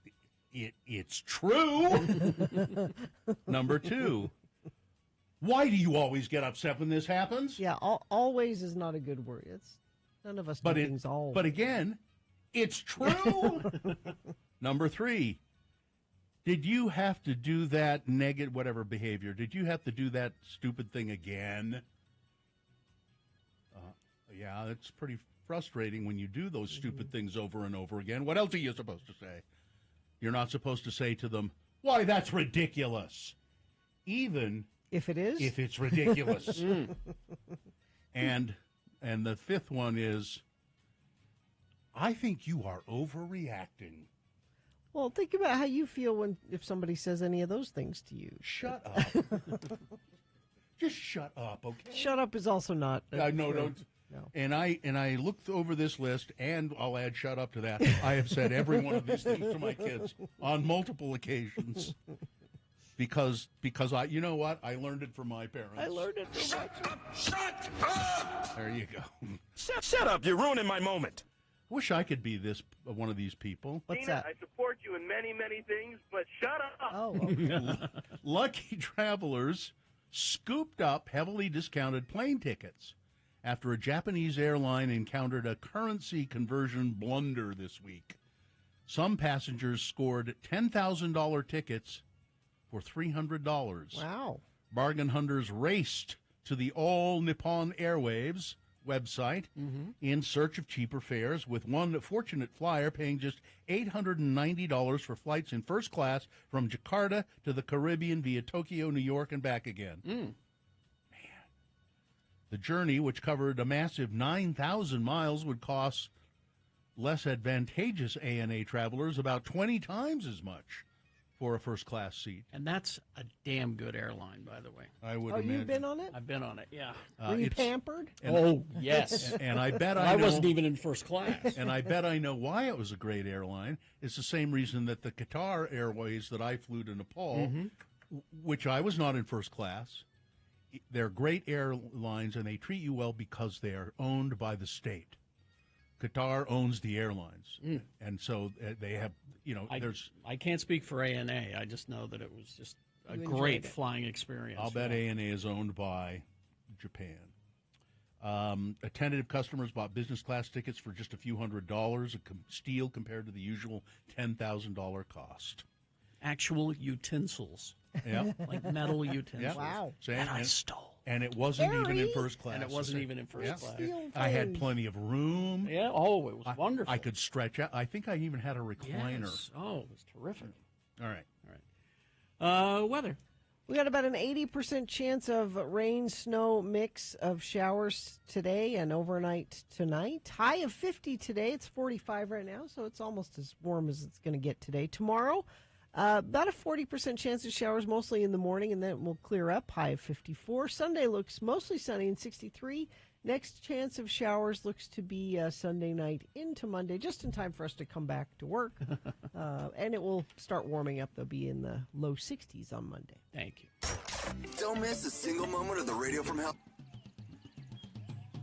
Speaker 2: it's true. Number 2. Why do you always get upset when this happens?
Speaker 1: Yeah, always is not a good word. None of us do things always.
Speaker 2: But again, it's true. Number 3. Did you have to do that negative, whatever behavior? Did you have to do that stupid thing again? Yeah, it's pretty frustrating when you do those stupid things over and over again. What else are you supposed to say? You're not supposed to say to them, "Why, that's ridiculous," even
Speaker 1: if it is.
Speaker 2: If it's ridiculous. And the fifth one is, "I think you are overreacting."
Speaker 1: Well, think about how you feel if somebody says any of those things to you.
Speaker 2: Shut up. Just shut up, okay?
Speaker 1: Shut up is also not.
Speaker 2: No, don't.
Speaker 1: No.
Speaker 2: And I looked over this list, and I'll add "shut up" to that. I have said every one of these things to my kids on multiple occasions because I, you know what? I learned it from my parents.
Speaker 1: I learned it from my parents.
Speaker 2: Shut up! There you go.
Speaker 21: Shut up! You're ruining my moment.
Speaker 2: I wish I could be one of these people.
Speaker 1: What's
Speaker 8: Tina,
Speaker 1: that?
Speaker 8: I support you in many, many things, but shut up.
Speaker 1: Oh, okay.
Speaker 2: Lucky travelers scooped up heavily discounted plane tickets after a Japanese airline encountered a currency conversion blunder this week. Some passengers scored $10,000 tickets for $300.
Speaker 1: Wow.
Speaker 2: Bargain hunters raced to the All Nippon Airwaves website in search of cheaper fares, with one fortunate flyer paying just $890 for flights in first class from Jakarta to the Caribbean via Tokyo, New York, and back again. Man. The journey, which covered a massive 9,000 miles, would cost less advantageous ANA travelers about 20 times as much for a first-class seat.
Speaker 3: And that's a damn good airline, by the way.
Speaker 2: I would
Speaker 1: Oh,
Speaker 2: imagine.
Speaker 1: you've been on it?
Speaker 3: I've been on it, yeah.
Speaker 1: Were you pampered?
Speaker 3: Oh, yes.
Speaker 2: And I bet
Speaker 3: I wasn't even in first class.
Speaker 2: And I bet I know why it was a great airline. It's the same reason that the Qatar Airways that I flew to Nepal, which I was not in first class, they're great airlines, and they treat you well because they are owned by the state. Qatar owns the airlines, and so they have,
Speaker 3: I can't speek for ANA. I just know that it was just a
Speaker 1: You
Speaker 3: great
Speaker 1: enjoyed it.
Speaker 3: flying experience.
Speaker 2: I'll bet ANA is owned by Japan. Attentive customers bought business class tickets for just a few $100s, a steal compared to the usual $10,000 cost.
Speaker 3: Actual utensils.
Speaker 2: Yeah.
Speaker 3: Like metal utensils.
Speaker 2: Yeah.
Speaker 1: Wow.
Speaker 3: And I stole.
Speaker 2: And it wasn't even in first class.
Speaker 3: And it wasn't even in first class.
Speaker 2: I had plenty of room.
Speaker 3: Yeah. Oh, it was wonderful.
Speaker 2: I could stretch out. I think I even had a recliner.
Speaker 3: Yes. Oh, it was terrific.
Speaker 2: All right.
Speaker 3: Weather.
Speaker 1: We got about an 80% chance of rain, snow mix of showers today and overnight tonight. High of 50 today. It's 45 right now, so it's almost as warm as it's going to get today. Tomorrow, about a 40% chance of showers, mostly in the morning, and then it will clear up. High of 54. Sunday looks mostly sunny and 63. Next chance of showers looks to be Sunday night into Monday, just in time for us to come back to work. And it will start warming up. They'll be in the low 60s on Monday.
Speaker 3: Thank you.
Speaker 9: Don't miss a single moment of the Radio from Hell.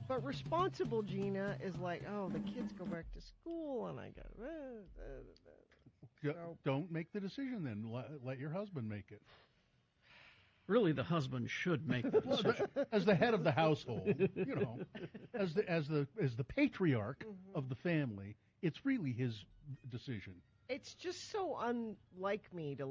Speaker 1: But responsible Gina is like, oh, the kids go back to school, and I got.
Speaker 2: Don't make the decision then. Let your husband make it.
Speaker 3: Really, the husband should make the decision.
Speaker 2: As the head of the household, as the patriarch of the family, it's really his decision.
Speaker 1: It's just so unlike me to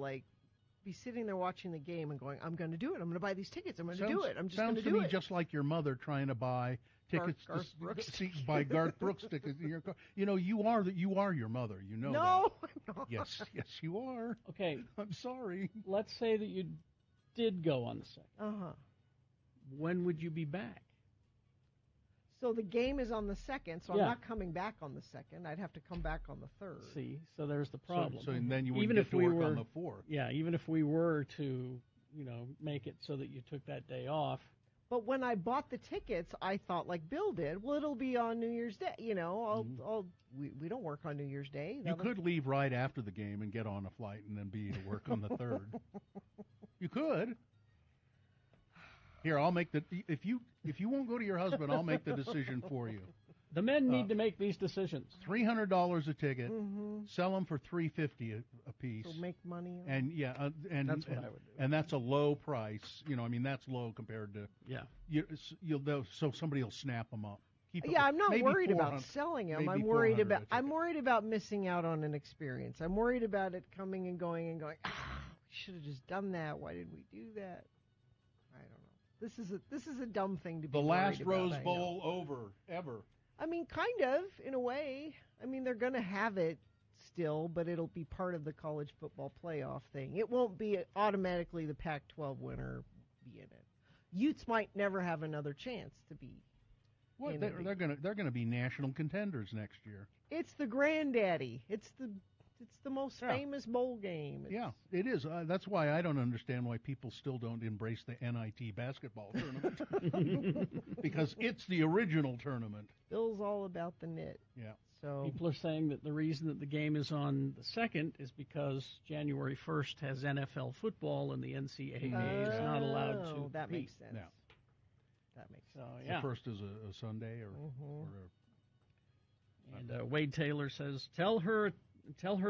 Speaker 1: be sitting there watching the game and going, I'm going to do it. I'm going to buy these tickets. I'm going to do it. I'm just going to do
Speaker 2: Sounds to me
Speaker 1: it.
Speaker 2: just like your mother trying to buy tickets
Speaker 1: Garth Brooks
Speaker 2: to buy Garth Brooks tickets in your car. You are your mother. You know
Speaker 1: No,
Speaker 2: that.
Speaker 1: I'm not.
Speaker 2: Yes, you are.
Speaker 3: Okay.
Speaker 2: I'm sorry.
Speaker 3: Let's say that you did go on the second.
Speaker 1: Uh-huh.
Speaker 3: When would you be back?
Speaker 1: So the game is on the second, so
Speaker 3: Yeah.
Speaker 1: I'm not coming back on the second. I'd have to come back on the third.
Speaker 3: See, so there's the problem.
Speaker 2: So then you wouldn't
Speaker 3: even
Speaker 2: get
Speaker 3: if
Speaker 2: to
Speaker 3: we
Speaker 2: work
Speaker 3: were
Speaker 2: on the fourth.
Speaker 3: Yeah, even if we were to, make it so that you took that day off.
Speaker 1: But when I bought the tickets, I thought like Bill did, well, it'll be on New Year's Day. We don't work on New Year's Day.
Speaker 2: You could leave right after the game and get on a flight and then be to work on the third. You could. Here, I'll make if you won't go to your husband, I'll make the decision for you.
Speaker 3: The men need to make these decisions.
Speaker 2: $300 a ticket. Sell them for $350 a piece.
Speaker 1: So make money.
Speaker 2: And
Speaker 3: That's what I would do.
Speaker 2: And that's a low price. That's low compared to so somebody will snap them up.
Speaker 1: I'm not
Speaker 2: maybe
Speaker 1: worried about
Speaker 2: 400
Speaker 1: selling them.
Speaker 2: maybe
Speaker 1: I'm worried
Speaker 2: 400 a
Speaker 1: about
Speaker 2: ticket.
Speaker 1: missing out on an experience. I'm worried about it coming and going. We should have just done that. Why did we do that? I don't know. This is a dumb thing to be
Speaker 2: The last
Speaker 1: worried
Speaker 2: Rose
Speaker 1: about,
Speaker 2: Bowl ever.
Speaker 1: I mean, kind of, in a way. I mean, they're going to have it still, but it'll be part of the college football playoff thing. It won't be automatically the Pac-12 winner be in it. Utes might never have another chance to be.
Speaker 2: What they're gonna be national contenders next year.
Speaker 1: It's the granddaddy. It's the most famous bowl game.
Speaker 2: It is. That's why I don't understand why people still don't embrace the NIT basketball tournament because it's the original tournament.
Speaker 1: Bill's all about the knit.
Speaker 2: Yeah.
Speaker 1: So
Speaker 3: people are saying that the reason that the game is on the 2nd is because January 1st has NFL football and the NCAA is not allowed to.
Speaker 1: That
Speaker 3: compete.
Speaker 1: makes sense.
Speaker 2: Yeah.
Speaker 1: That makes
Speaker 3: So,
Speaker 1: sense.
Speaker 3: yeah.
Speaker 2: The first is a Sunday
Speaker 3: And Wade Taylor says, tell her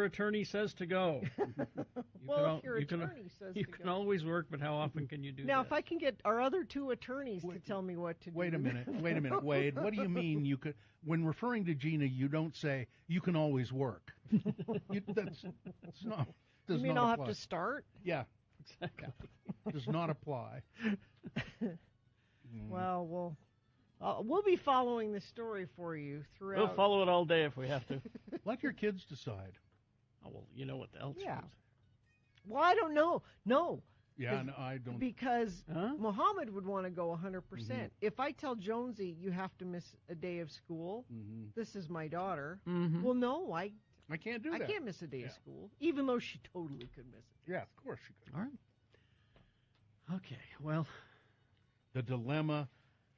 Speaker 3: attorney says to go.
Speaker 1: If your attorney says
Speaker 3: you
Speaker 1: to
Speaker 3: can
Speaker 1: go.
Speaker 3: always work, but how often can you do
Speaker 1: Now,
Speaker 3: that?
Speaker 1: if I can get our other two attorneys to tell me what to do.
Speaker 2: Wait a minute, Wade. What do you mean you could? When referring to Gina, you don't say you can always work. That's not.
Speaker 1: You
Speaker 2: Does
Speaker 1: mean
Speaker 2: not
Speaker 1: I'll
Speaker 2: apply.
Speaker 1: have to start?
Speaker 2: Yeah,
Speaker 3: exactly.
Speaker 2: Does not apply.
Speaker 1: Well, we'll be following the story for you throughout.
Speaker 3: We'll follow it all day if we have to.
Speaker 2: Let your kids decide.
Speaker 3: Oh, well, you know what else?
Speaker 1: Yeah. Well, I don't know. No.
Speaker 2: Yeah, no, I don't.
Speaker 1: Because Muhammad would want to go 100%. If I tell Jonesy you have to miss a day of school, this is my daughter. Well, no, I
Speaker 2: can't do that.
Speaker 1: I can't miss a day of school, even though she totally could miss it.
Speaker 2: Yeah, of course she could.
Speaker 3: All right. Okay. Well,
Speaker 2: the dilemma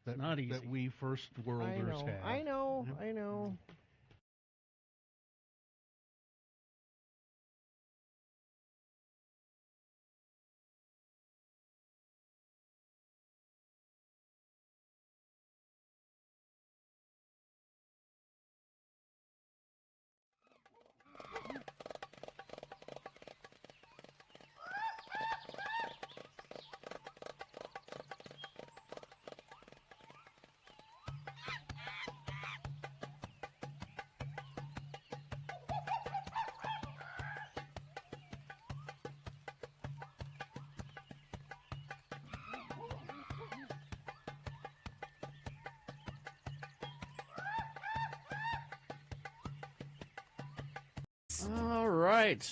Speaker 2: that
Speaker 3: not easy.
Speaker 2: that we first worlders have.
Speaker 1: I know.
Speaker 3: All right,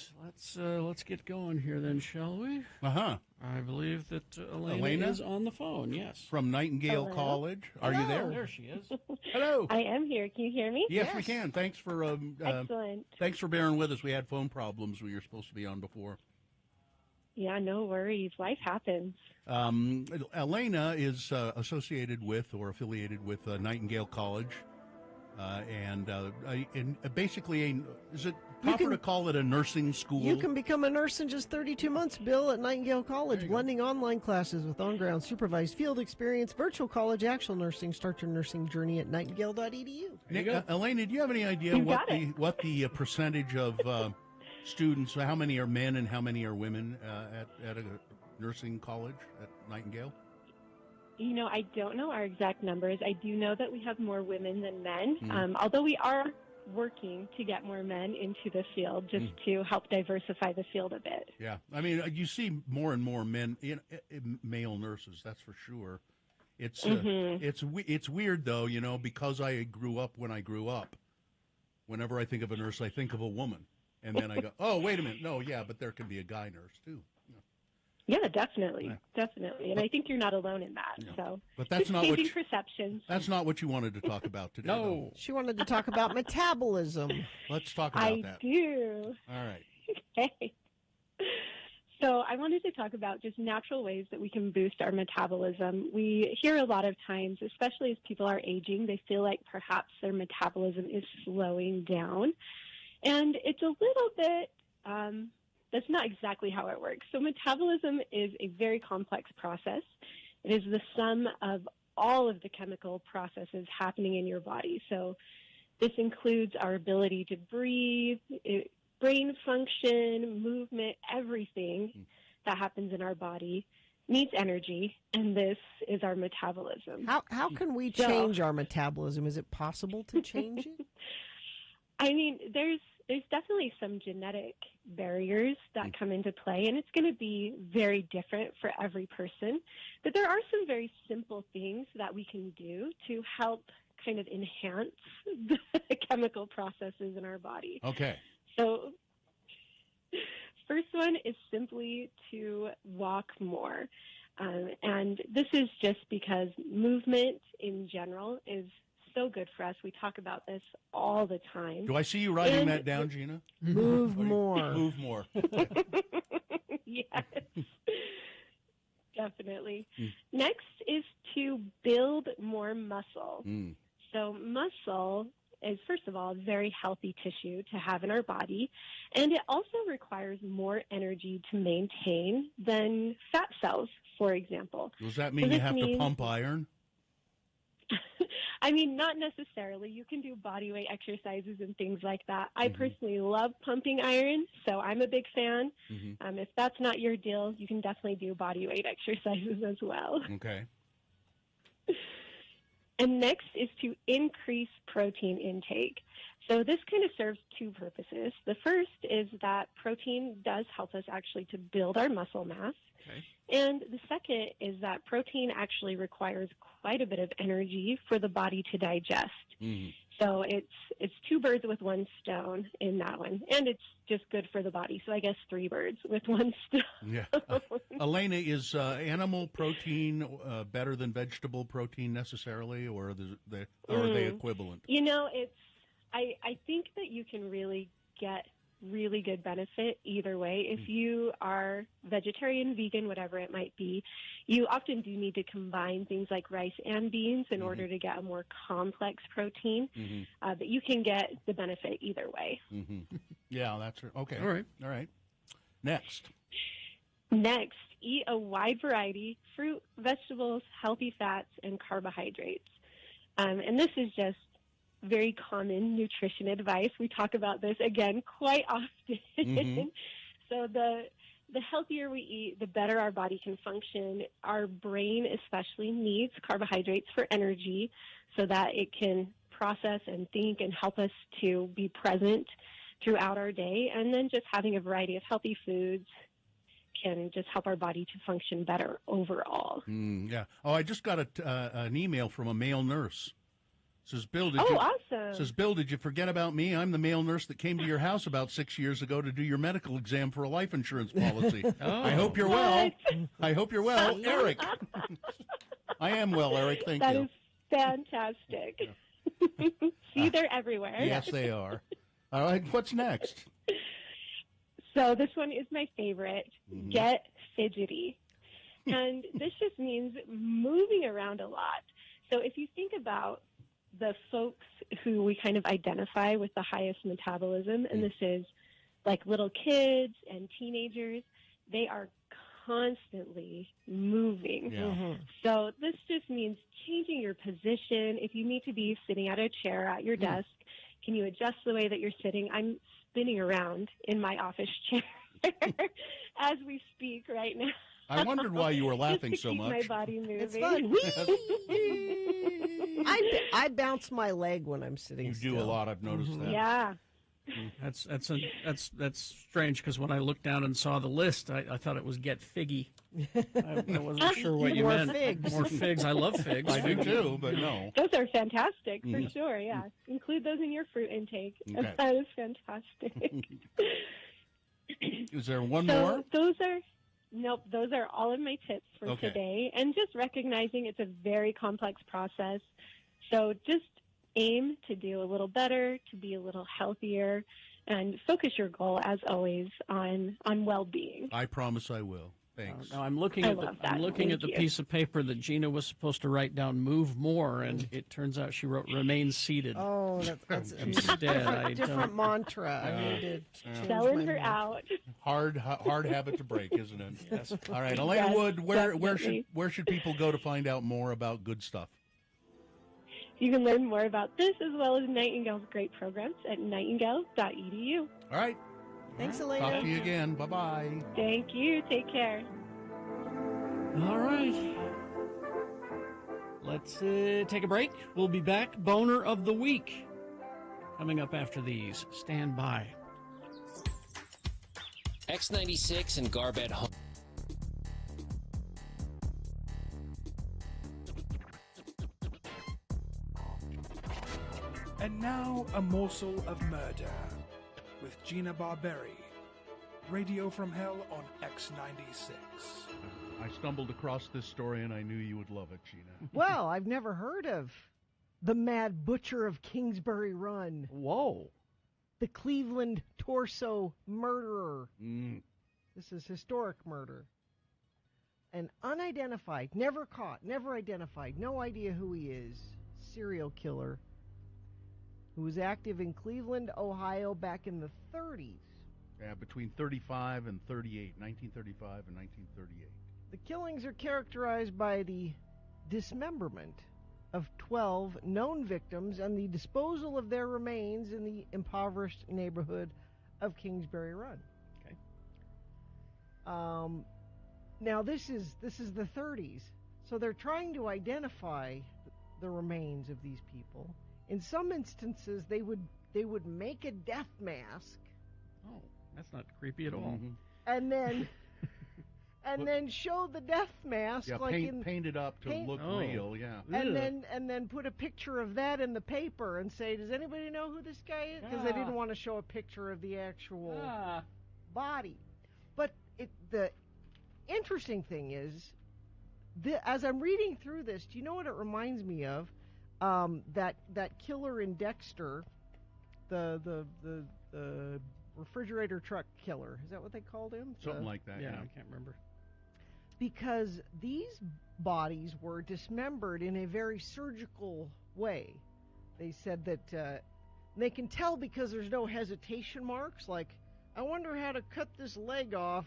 Speaker 3: let's get going here then, shall we? I believe that Elena is on the phone. Yes,
Speaker 2: from Nightingale
Speaker 20: Hello?
Speaker 2: College. Are you there?
Speaker 3: There she is.
Speaker 2: Hello.
Speaker 20: I am here. Can you hear me?
Speaker 2: Yes, we can. Thanks for
Speaker 20: Excellent.
Speaker 2: Thanks for bearing with us. We had phone problems. We were supposed to be on before.
Speaker 20: Yeah, no worries. Life happens.
Speaker 2: Elena is associated with or affiliated with Nightingale College, and basically, is it proper to call it a nursing school?
Speaker 1: You can become a nurse in just 32 months, Bill, at Nightingale College. Blending online classes with on-ground supervised field experience, virtual college, actual nursing. Start your nursing journey at nightingale.edu.
Speaker 2: Elena, do you have any idea
Speaker 1: You
Speaker 2: what
Speaker 1: got
Speaker 2: the percentage of students, how many are men and how many are women at a nursing college at Nightingale?
Speaker 20: You know, I don't know our exact numbers. I do know that we have more women than men,
Speaker 2: Mm.
Speaker 20: although we are working to get more men into the field just to help diversify the field a bit.
Speaker 2: Yeah, I mean, you see more and more men, male nurses. That's for sure. It's it's weird though, you know, because I grew up when I grew up. Whenever I think of a nurse, I think of a woman, and then I go, oh, wait a minute, no, yeah, but there can be a guy nurse too.
Speaker 20: Yeah, definitely. And I think you're not alone in that. So,
Speaker 2: But that's
Speaker 20: just
Speaker 2: not what
Speaker 20: changing perceptions.
Speaker 2: That's not what you wanted to talk about today. though.
Speaker 1: She wanted to talk about metabolism.
Speaker 2: Let's talk about
Speaker 20: I
Speaker 2: that.
Speaker 20: do.
Speaker 2: All right.
Speaker 20: Okay. So I wanted to talk about just natural ways that we can boost our metabolism. We hear a lot of times, especially as people are aging, they feel like perhaps their metabolism is slowing down. And it's a little bit, that's not exactly how it works. So metabolism is a very complex process. It is the sum of all of the chemical processes happening in your body. So this includes our ability to breathe, brain function, movement, everything that happens in our body needs energy, and this is our metabolism.
Speaker 1: How can we change our metabolism? Is it possible to change it?
Speaker 4: I mean, there's definitely some genetic barriers that come into play, and it's going to be very different for every person. But there are some very simple things that we can do to help kind of enhance the chemical processes in our body.
Speaker 2: Okay.
Speaker 4: So, first one is simply to walk more. And this is just because movement in general is so good for us. We talk about this all the time.
Speaker 2: Do I see you writing that down, Gina?
Speaker 1: Move more.
Speaker 2: Move more.
Speaker 4: Yes, definitely. Next is to build more muscle. So muscle is, first of all, very healthy tissue to have in our body, and it also requires more energy to maintain than fat cells, for example.
Speaker 2: Does that mean you have to pump iron?
Speaker 4: I mean, not necessarily. You can do body weight exercises and things like that. I personally love pumping iron, so I'm a big fan. If that's not your deal, you can definitely do body weight exercises as well.
Speaker 2: Okay.
Speaker 4: And next is to increase protein intake. So this kind of serves two purposes. The first is that protein does help us actually to build our muscle mass.
Speaker 3: Okay.
Speaker 4: And the second is that protein actually requires quite a bit of energy for the body to digest. So it's two birds with one stone in that one. And it's just good for the body. So I guess three birds with one stone.
Speaker 2: Yeah. Elena, is animal protein better than vegetable protein necessarily, or are they equivalent?
Speaker 4: You know, I think that you can really get really good benefit either way. If you are vegetarian, vegan, whatever it might be, you often do need to combine things like rice and beans in order to get a more complex protein. But you can get the benefit either way.
Speaker 2: Yeah, that's okay. All right. Next,
Speaker 4: eat a wide variety: fruit, vegetables, healthy fats, and carbohydrates. And this is just very common nutrition advice. We talk about this, again, quite often. So the healthier we eat, the better our body can function. Our brain especially needs carbohydrates for energy so that it can process and think and help us to be present throughout our day. And then just having a variety of healthy foods can just help our body to function better overall.
Speaker 2: Yeah. Oh, I just got an email from a male nurse. Says, Bill, did you forget about me? I'm the male nurse that came to your house about 6 years ago to do your medical exam for a life insurance policy. I hope you're well. I hope you're well. Eric. I am well, Eric. Thank you.
Speaker 4: That is fantastic. See, they're everywhere.
Speaker 2: Yes, they are. All right, what's next?
Speaker 4: So this one is my favorite. Get fidgety. And this just means moving around a lot. So if you think about the folks who we kind of identify with the highest metabolism, and this is like little kids and teenagers, they are constantly moving. So this just means changing your position. If you need to be sitting at a chair at your desk, can you adjust the way that you're sitting? I'm spinning around in my office chair as we speak right now.
Speaker 2: I wondered why you were laughing
Speaker 4: just to
Speaker 2: so
Speaker 4: keep
Speaker 2: much.
Speaker 4: My body moving.
Speaker 1: It's fun. I bounce my leg when I'm sitting.
Speaker 2: You
Speaker 1: still.
Speaker 2: do a lot. I've noticed that.
Speaker 4: Yeah.
Speaker 3: That's strange because when I looked down and saw the list, I thought it was get figgy. I wasn't sure what you meant.
Speaker 1: Figs.
Speaker 3: More figs. I love figs.
Speaker 2: I do too, but no.
Speaker 4: Those are fantastic for sure. Yeah, include those in your fruit intake.
Speaker 2: Okay.
Speaker 4: That is fantastic.
Speaker 2: Is there one more?
Speaker 4: Those are all of my tips for today. And just recognizing it's a very complex process. So just aim to do a little better, to be a little healthier, and focus your goal, as always, on well-being.
Speaker 2: I promise I will. Thanks.
Speaker 3: Now I'm looking at the piece of paper that Gina was supposed to write down "move more," and it turns out she wrote "remain seated."
Speaker 1: Oh, that's
Speaker 3: instead
Speaker 1: different mantra. I need to change
Speaker 4: Selling
Speaker 1: my
Speaker 4: her out.
Speaker 2: Hard habit to break, isn't it?
Speaker 3: Yes.
Speaker 2: All right, Elaine
Speaker 4: Yes,
Speaker 2: Wood. Where
Speaker 4: definitely.
Speaker 2: should people go to find out more about good stuff?
Speaker 4: You can learn more about this as well as Nightingale's great programs at nightingale.edu.
Speaker 2: All right.
Speaker 1: Thanks, Elena.
Speaker 2: Talk to you again. Bye-bye.
Speaker 4: Thank you. Take care.
Speaker 3: All right. Let's take a break. We'll be back. Boner of the week. Coming up after these. Stand by.
Speaker 10: X96 and Garbett Home.
Speaker 22: And now, a morsel of murder with Gina Barberi. Radio from Hell on X96.
Speaker 2: I stumbled across this story and I knew you would love it, Gina.
Speaker 1: Well, I've never heard of the Mad Butcher of Kingsbury Run.
Speaker 3: Whoa.
Speaker 1: The Cleveland Torso Murderer.
Speaker 2: Mm.
Speaker 1: This is historic murder. An unidentified, never caught, never identified, no idea who he is, serial killer who was active in Cleveland, Ohio back in the 30s.
Speaker 2: Yeah, between 35 and 38, 1935 and 1938.
Speaker 1: The killings are characterized by the dismemberment of 12 known victims and the disposal of their remains in the impoverished neighborhood of Kingsbury Run.
Speaker 3: Okay.
Speaker 1: Now this is the 30s, so they're trying to identify the remains of these people. In some instances, they would make a death mask.
Speaker 3: Oh, that's not creepy at all.
Speaker 2: Mm-hmm.
Speaker 1: And then show the death mask
Speaker 2: paint it up to look real, yeah.
Speaker 1: And then put a picture of that in the paper and say, does anybody know who this guy is? Because they didn't want to show a picture of the actual body. But the interesting thing is, as I'm reading through this, do you know what it reminds me of? That killer in Dexter, the refrigerator truck killer. Is that what they called him?
Speaker 2: Something like that, yeah.
Speaker 3: I can't remember.
Speaker 1: Because these bodies were dismembered in a very surgical way. They said that they can tell because there's no hesitation marks. Like, I wonder how to cut this leg off.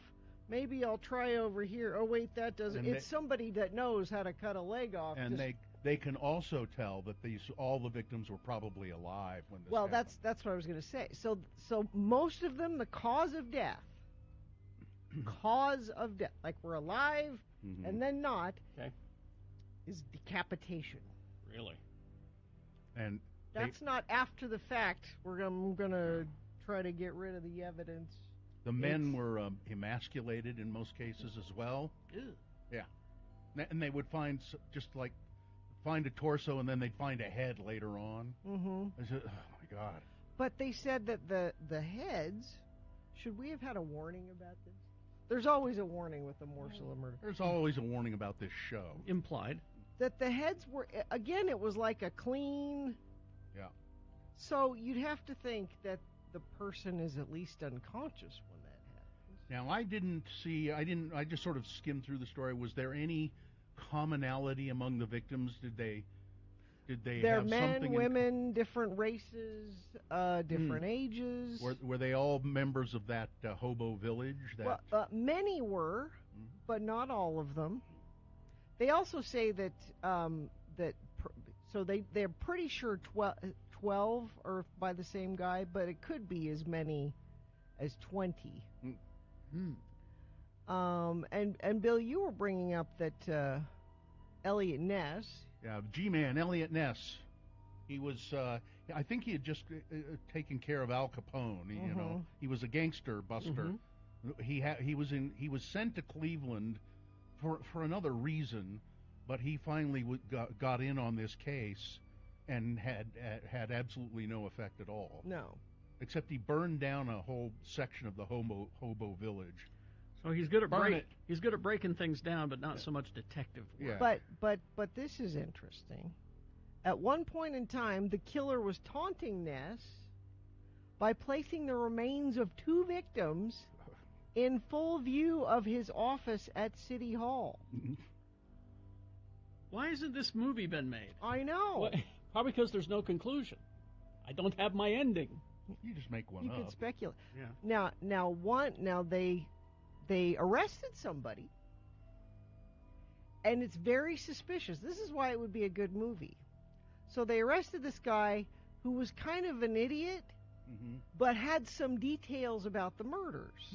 Speaker 1: Maybe I'll try over here. Oh, wait, that doesn't. It's somebody that knows how to cut a leg off.
Speaker 2: And they can also tell that all the victims were probably alive when this happened.
Speaker 1: That's what I was going to say. So most of them, the cause of death, like we're alive and then not, is decapitation.
Speaker 3: Really?
Speaker 2: And
Speaker 1: that's not after the fact. I'm going to try to get rid of the evidence.
Speaker 2: The men were emasculated in most cases as well.
Speaker 3: Ew.
Speaker 2: Yeah. And they would find a torso and then they'd find a head later on.
Speaker 1: Mm-hmm.
Speaker 2: I said, oh my God.
Speaker 1: But they said that the heads, should we have had a warning about this? There's always a warning with the morsel of murder.
Speaker 2: There's always a warning about this show.
Speaker 3: Implied.
Speaker 1: That the heads were, again, it was like a clean.
Speaker 2: Yeah.
Speaker 1: So you'd have to think that the person is at least unconscious when that happens.
Speaker 2: Now, I just sort of skimmed through the story. Was there any commonality among the victims? Did they
Speaker 1: They're
Speaker 2: have
Speaker 1: men,
Speaker 2: something
Speaker 1: women, different races, different ages.
Speaker 2: Were they all members of that hobo village?
Speaker 1: Many were, but not all of them. They also say that they're pretty sure 12 are by the same guy, but it could be as many as 20. And Bill, you were bringing up that Elliot Ness.
Speaker 2: Yeah, G-Man, Elliot Ness. He was, I think he had just taken care of Al Capone. You know, he was a gangster buster. He was sent to Cleveland for another reason, but he finally got in on this case and had absolutely no effect at all.
Speaker 1: No,
Speaker 2: except he burned down a whole section of the hobo village.
Speaker 3: So he's good at breaking things down, but not so much detective work.
Speaker 1: Yeah. But this is interesting. At one point in time, the killer was taunting Ness by placing the remains of 2 victims in full view of his office at City Hall.
Speaker 3: Why hasn't this movie been made?
Speaker 1: I know.
Speaker 3: What? Probably because there's no conclusion. I don't have my ending.
Speaker 2: You just make one up.
Speaker 1: You can speculate.
Speaker 3: Yeah.
Speaker 1: Now they arrested somebody, and it's very suspicious. This is why it would be a good movie. So they arrested this guy who was kind of an idiot, but had some details about the murders.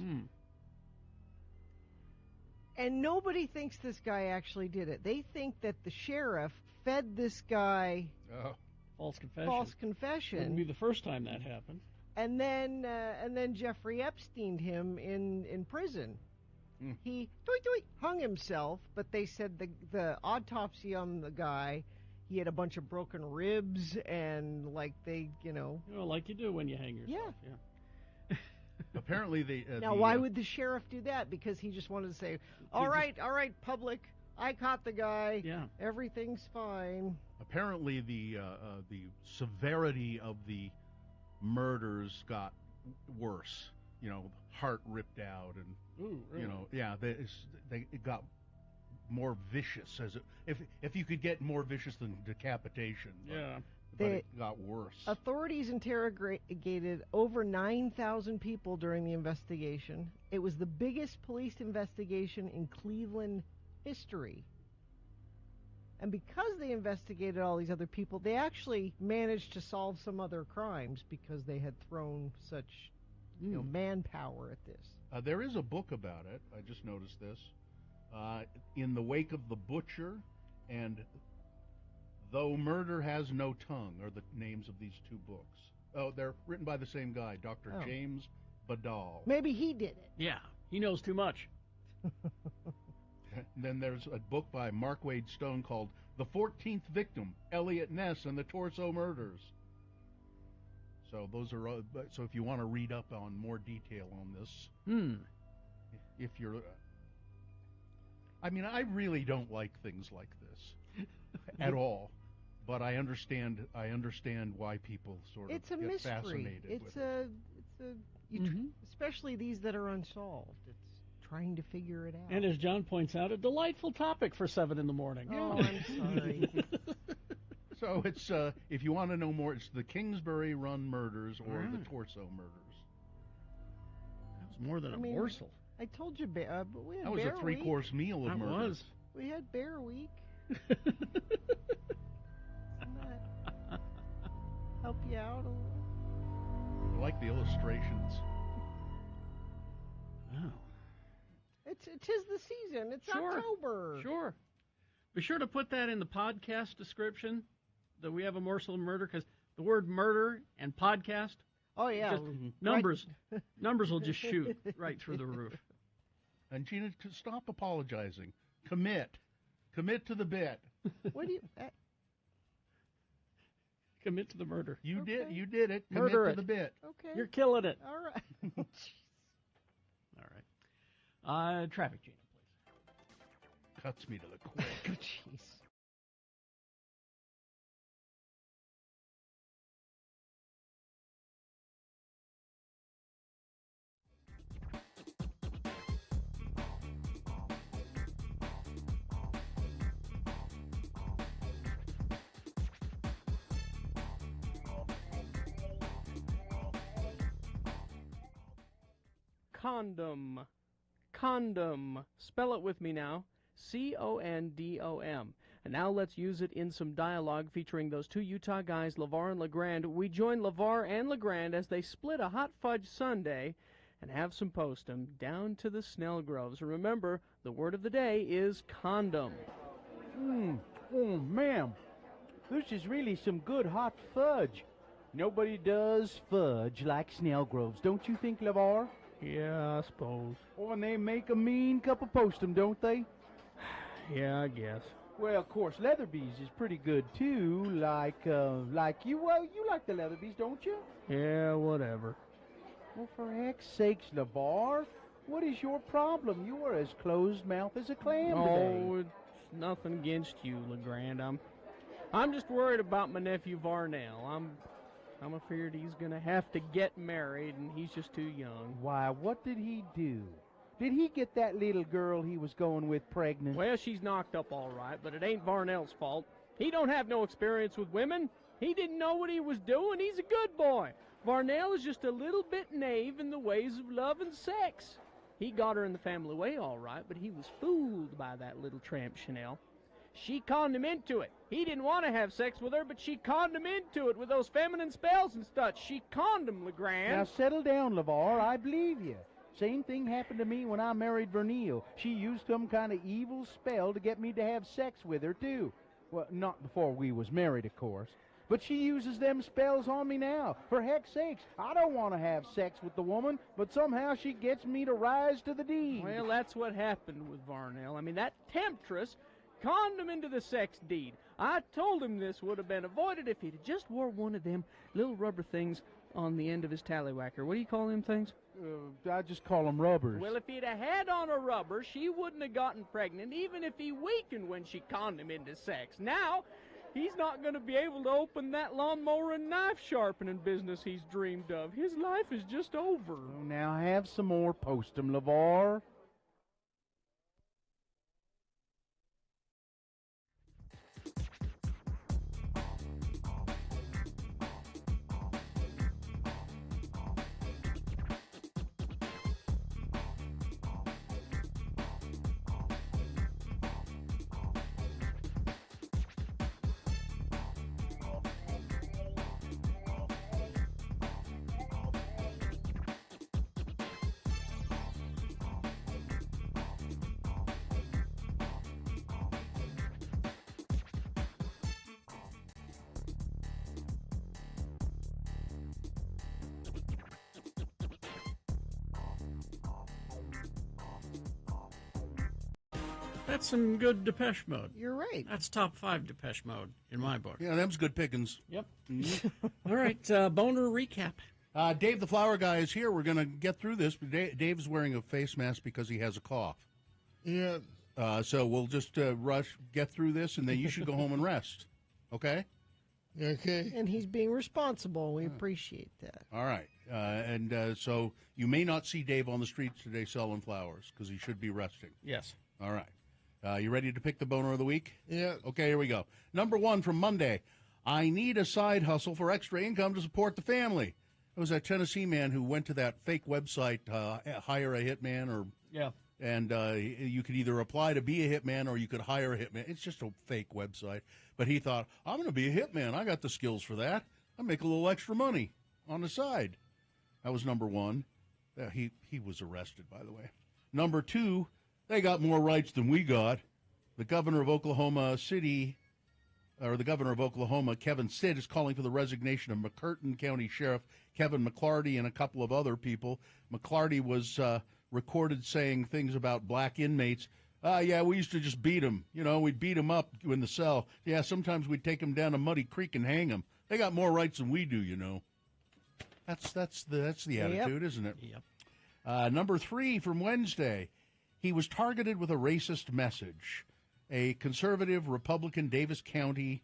Speaker 1: And nobody thinks this guy actually did it. They think that the sheriff fed this guy
Speaker 3: False confession.
Speaker 1: false confession.
Speaker 3: Wouldn't be the first time that happened.
Speaker 1: And then Jeffrey Epstein him in prison. He hung himself, but they said the autopsy on the guy, he had a bunch of broken ribs and like
Speaker 3: like you do when you hang yourself. Yeah.
Speaker 2: Apparently they
Speaker 1: now why would the sheriff do that? Because he just wanted to say, all right, public, I caught the guy.
Speaker 3: Yeah.
Speaker 1: Everything's fine.
Speaker 2: Apparently the severity of the murders got worse. Heart ripped out, and
Speaker 3: really?
Speaker 2: it got more vicious if you could get more vicious than decapitation. But it got worse.
Speaker 1: Authorities interrogated over 9,000 people during the investigation. It was the biggest police investigation in Cleveland history. And because they investigated all these other people, they actually managed to solve some other crimes because they had thrown such manpower at this.
Speaker 2: There is a book about it. I just noticed this. In the Wake of the Butcher and Though Murder Has No Tongue are the names of these two books. Oh, they're written by the same guy, Dr. James Badal.
Speaker 1: Maybe he did it.
Speaker 3: Yeah, he knows too much.
Speaker 2: And then there's a book by Mark Wade Stone called The 14th Victim, Elliot Ness and the Torso Murders. So those are. So if you want to read up on more detail on this, if you're, I mean, I really don't like things like this at all, but I understand why people sort of
Speaker 1: it's a
Speaker 2: get
Speaker 1: mystery.
Speaker 2: fascinated with it.
Speaker 1: Especially these that are unsolved. It's trying to figure it out.
Speaker 3: And as John points out, a delightful topic for 7 in the morning.
Speaker 1: Oh, I'm sorry.
Speaker 2: So it's if you want to know more, it's the Kingsbury Run murders or the Torso murders.
Speaker 3: That was more than a morsel.
Speaker 1: I told you, but we had
Speaker 2: that was
Speaker 1: Bear
Speaker 2: a 3-course meal of
Speaker 3: that
Speaker 2: murders.
Speaker 3: Was.
Speaker 1: We had Bear Week. Help you out a little.
Speaker 2: I like the illustrations.
Speaker 3: Wow.
Speaker 1: It is the season. It's October.
Speaker 3: Sure. Be sure to put that in the podcast description that we have a morsel of murder, because the word murder and podcast.
Speaker 1: Oh yeah.
Speaker 3: Numbers will just shoot right through the roof.
Speaker 2: And Gina, stop apologizing. Commit to the bit.
Speaker 1: What do you?
Speaker 3: Commit to the murder.
Speaker 2: You did it.
Speaker 3: Murder
Speaker 2: Commit to the bit.
Speaker 1: Okay.
Speaker 3: You're killing it.
Speaker 1: All right.
Speaker 3: All right. Traffic, Gina, please.
Speaker 2: Cuts me to the quick.
Speaker 1: Jeez.
Speaker 12: Condom. Spell it with me now. C-O-N-D-O-M. And now let's use it in some dialogue featuring those two Utah guys, LeVar and LeGrand. We join LeVar and LeGrand as they split a hot fudge sundae and have some postum down to the Snell Groves. Remember, the word of the day is condom.
Speaker 13: Oh, ma'am, this is really some good hot fudge. Nobody does fudge like Snell Groves, don't you think, LeVar?
Speaker 12: Yeah, I suppose.
Speaker 13: Oh, and they make a mean cup of postum, don't they?
Speaker 12: Yeah, I guess.
Speaker 13: Well, of course, Leatherby's is pretty good, too, like you. Well, you like the Leatherby's, don't you?
Speaker 12: Yeah, whatever.
Speaker 13: Well, for heck's sakes, LeVar, what is your problem? You are as closed-mouthed as a clam today.
Speaker 12: Oh, it's nothing against you, LeGrand. I'm just worried about my nephew Varnell. I'm afraid he's going to have to get married, and he's just too young.
Speaker 13: Why, what did he do? Did he get that little girl he was going with pregnant?
Speaker 12: Well, she's knocked up all right, but it ain't Varnell's fault. He don't have no experience with women. He didn't know what he was doing. He's a good boy. Varnell is just a little bit knave in the ways of love and sex. He got her in the family way all right, but he was fooled by that little tramp Chanel. She conned him into it. He didn't want to have sex with her, but she conned him into it with those feminine spells and stuff. She conned him, LeGrand.
Speaker 13: Now, settle down, LeVar. I believe you. Same thing happened to me when I married Vernille. She used some kind of evil spell to get me to have sex with her, too. Well, not before we was married, of course. but she uses them spells on me now. For heck's sakes, I don't want to have sex with the woman, but somehow she gets me to rise to the deed.
Speaker 12: Well, that's what happened with Varnell. I mean, that temptress conned him into the sex deed. I told him this would have been avoided if he'd have just wore one of them little rubber things on the end of his tallywhacker. What do you call them things?
Speaker 13: I just call them rubbers.
Speaker 12: Well, if he'd have had on a rubber, she wouldn't have gotten pregnant, even if he weakened when she conned him into sex. Now, he's not going to be able to open that lawnmower and knife sharpening business he's dreamed of. His life is just over.
Speaker 13: Oh, now have some more. Post 'em, LeVar.
Speaker 3: That's some good Depeche Mode.
Speaker 1: You're right.
Speaker 3: That's top 5 Depeche Mode in my book.
Speaker 2: Yeah, them's good pickings.
Speaker 3: Yep.
Speaker 2: Mhm.
Speaker 3: All right, boner recap.
Speaker 2: Dave the Flower Guy is here. We're going to get through this. Dave's wearing a face mask because he has a cough.
Speaker 11: Yeah.
Speaker 2: So we'll just get through this, and then you should go home and rest. Okay?
Speaker 11: Okay.
Speaker 1: And he's being responsible. We appreciate that.
Speaker 2: All right. So you may not see Dave on the streets today selling flowers because he should be resting.
Speaker 3: Yes.
Speaker 2: All right. You ready to pick the boner of the week?
Speaker 11: Yeah.
Speaker 2: Okay, here we go. Number 1 from Monday. I need a side hustle for extra income to support the family. It was that Tennessee man who went to that fake website, Hire a Hitman, or
Speaker 3: yeah,
Speaker 2: and you could either apply to be a hitman or you could hire a hitman. It's just a fake website. But he thought, I'm going to be a hitman. I got the skills for that. I make a little extra money on the side. That was number 1. He was arrested, by the way. Number 2, they got more rights than we got. The governor of Oklahoma, Kevin Stitt, is calling for the resignation of McCurtain County Sheriff Kevin McClarty and a couple of other people. McClarty was recorded saying things about black inmates. Yeah, we used to just beat them. You know, we'd beat them up in the cell. Yeah, sometimes we'd take them down a muddy creek and hang them. They got more rights than we do, you know. That's the attitude, isn't it?
Speaker 3: Yep.
Speaker 2: Number 3 from Wednesday. He was targeted with a racist message. A conservative Republican Davis County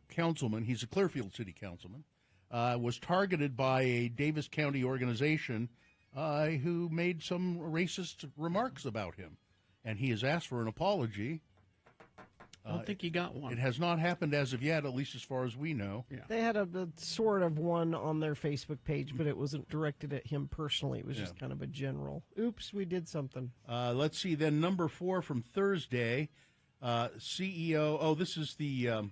Speaker 2: councilman, he's a Clearfield City councilman, was targeted by a Davis County organization who made some racist remarks about him. And he has asked for an apology.
Speaker 3: I don't think he got one.
Speaker 2: It has not happened as of yet, at least as far as we know.
Speaker 3: Yeah.
Speaker 1: They had a sort of one on their Facebook page, but it wasn't directed at him personally. It was just kind of a general, oops, we did something.
Speaker 2: Let's see, then number 4 from Thursday, CEO, this is the,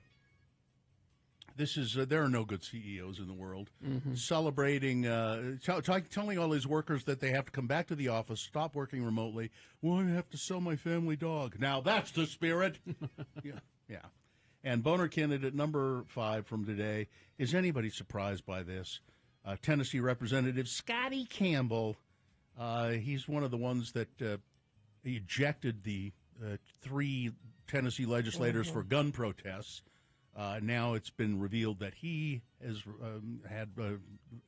Speaker 2: there are no good CEOs in the world, celebrating, telling all his workers that they have to come back to the office, stop working remotely. Well, I have to sell my family dog. Now that's the spirit. Yeah. And boner candidate number 5 from today. Is anybody surprised by this? Tennessee Representative Scotty Campbell. He's one of the ones that ejected the 3 Tennessee legislators for gun protests. Now it's been revealed that he has had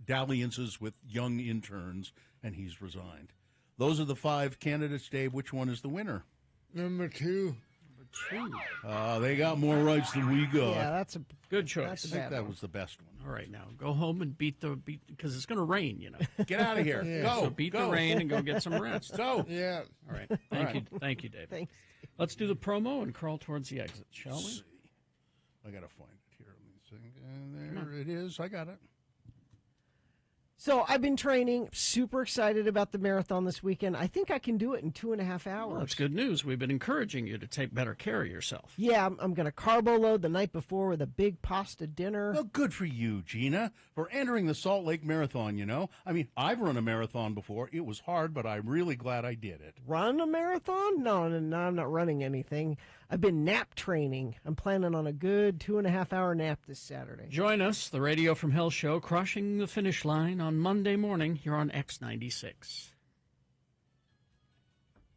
Speaker 2: dalliances with young interns, and he's resigned. Those are the 5 candidates, Dave. Which one is the winner?
Speaker 11: Number 2.
Speaker 2: They got more rights than we got.
Speaker 1: Yeah, that's a
Speaker 3: good choice.
Speaker 1: That's
Speaker 2: I
Speaker 1: a
Speaker 2: think
Speaker 1: bad
Speaker 2: that
Speaker 1: one.
Speaker 2: was the best one.
Speaker 3: All right, now go home and beat because it's going to rain, you know.
Speaker 2: Get out of here. Go.
Speaker 3: So beat the rain and go get some rest.
Speaker 2: Go.
Speaker 11: Yeah.
Speaker 3: All right. Thank you, David.
Speaker 1: Thanks.
Speaker 3: Let's do the promo and crawl towards the exit, shall we?
Speaker 2: I got to find it here. Let me see. There it is. I got it.
Speaker 1: So I've been training, super excited about the marathon this weekend. I think I can do it in 2.5 hours.
Speaker 3: Well, that's good news. We've been encouraging you to take better care of yourself.
Speaker 1: Yeah, I'm going to carbo load the night before with a big pasta dinner.
Speaker 2: Well, good for you, Gina, for entering the Salt Lake Marathon, you know. I mean, I've run a marathon before. It was hard, but I'm really glad I did it.
Speaker 1: Run a marathon? No, I'm not running anything. I've been nap training. I'm planning on a good 2.5-hour nap this Saturday.
Speaker 3: Join us, the Radio from Hell show, crushing the finish line on Monday morning here on X96.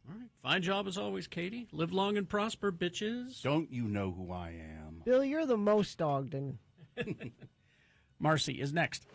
Speaker 3: All right. Fine job as always, Katie. Live long and prosper, bitches.
Speaker 2: Don't you know who I am?
Speaker 1: Bill, you're the most Ogden.
Speaker 3: Marcy is next.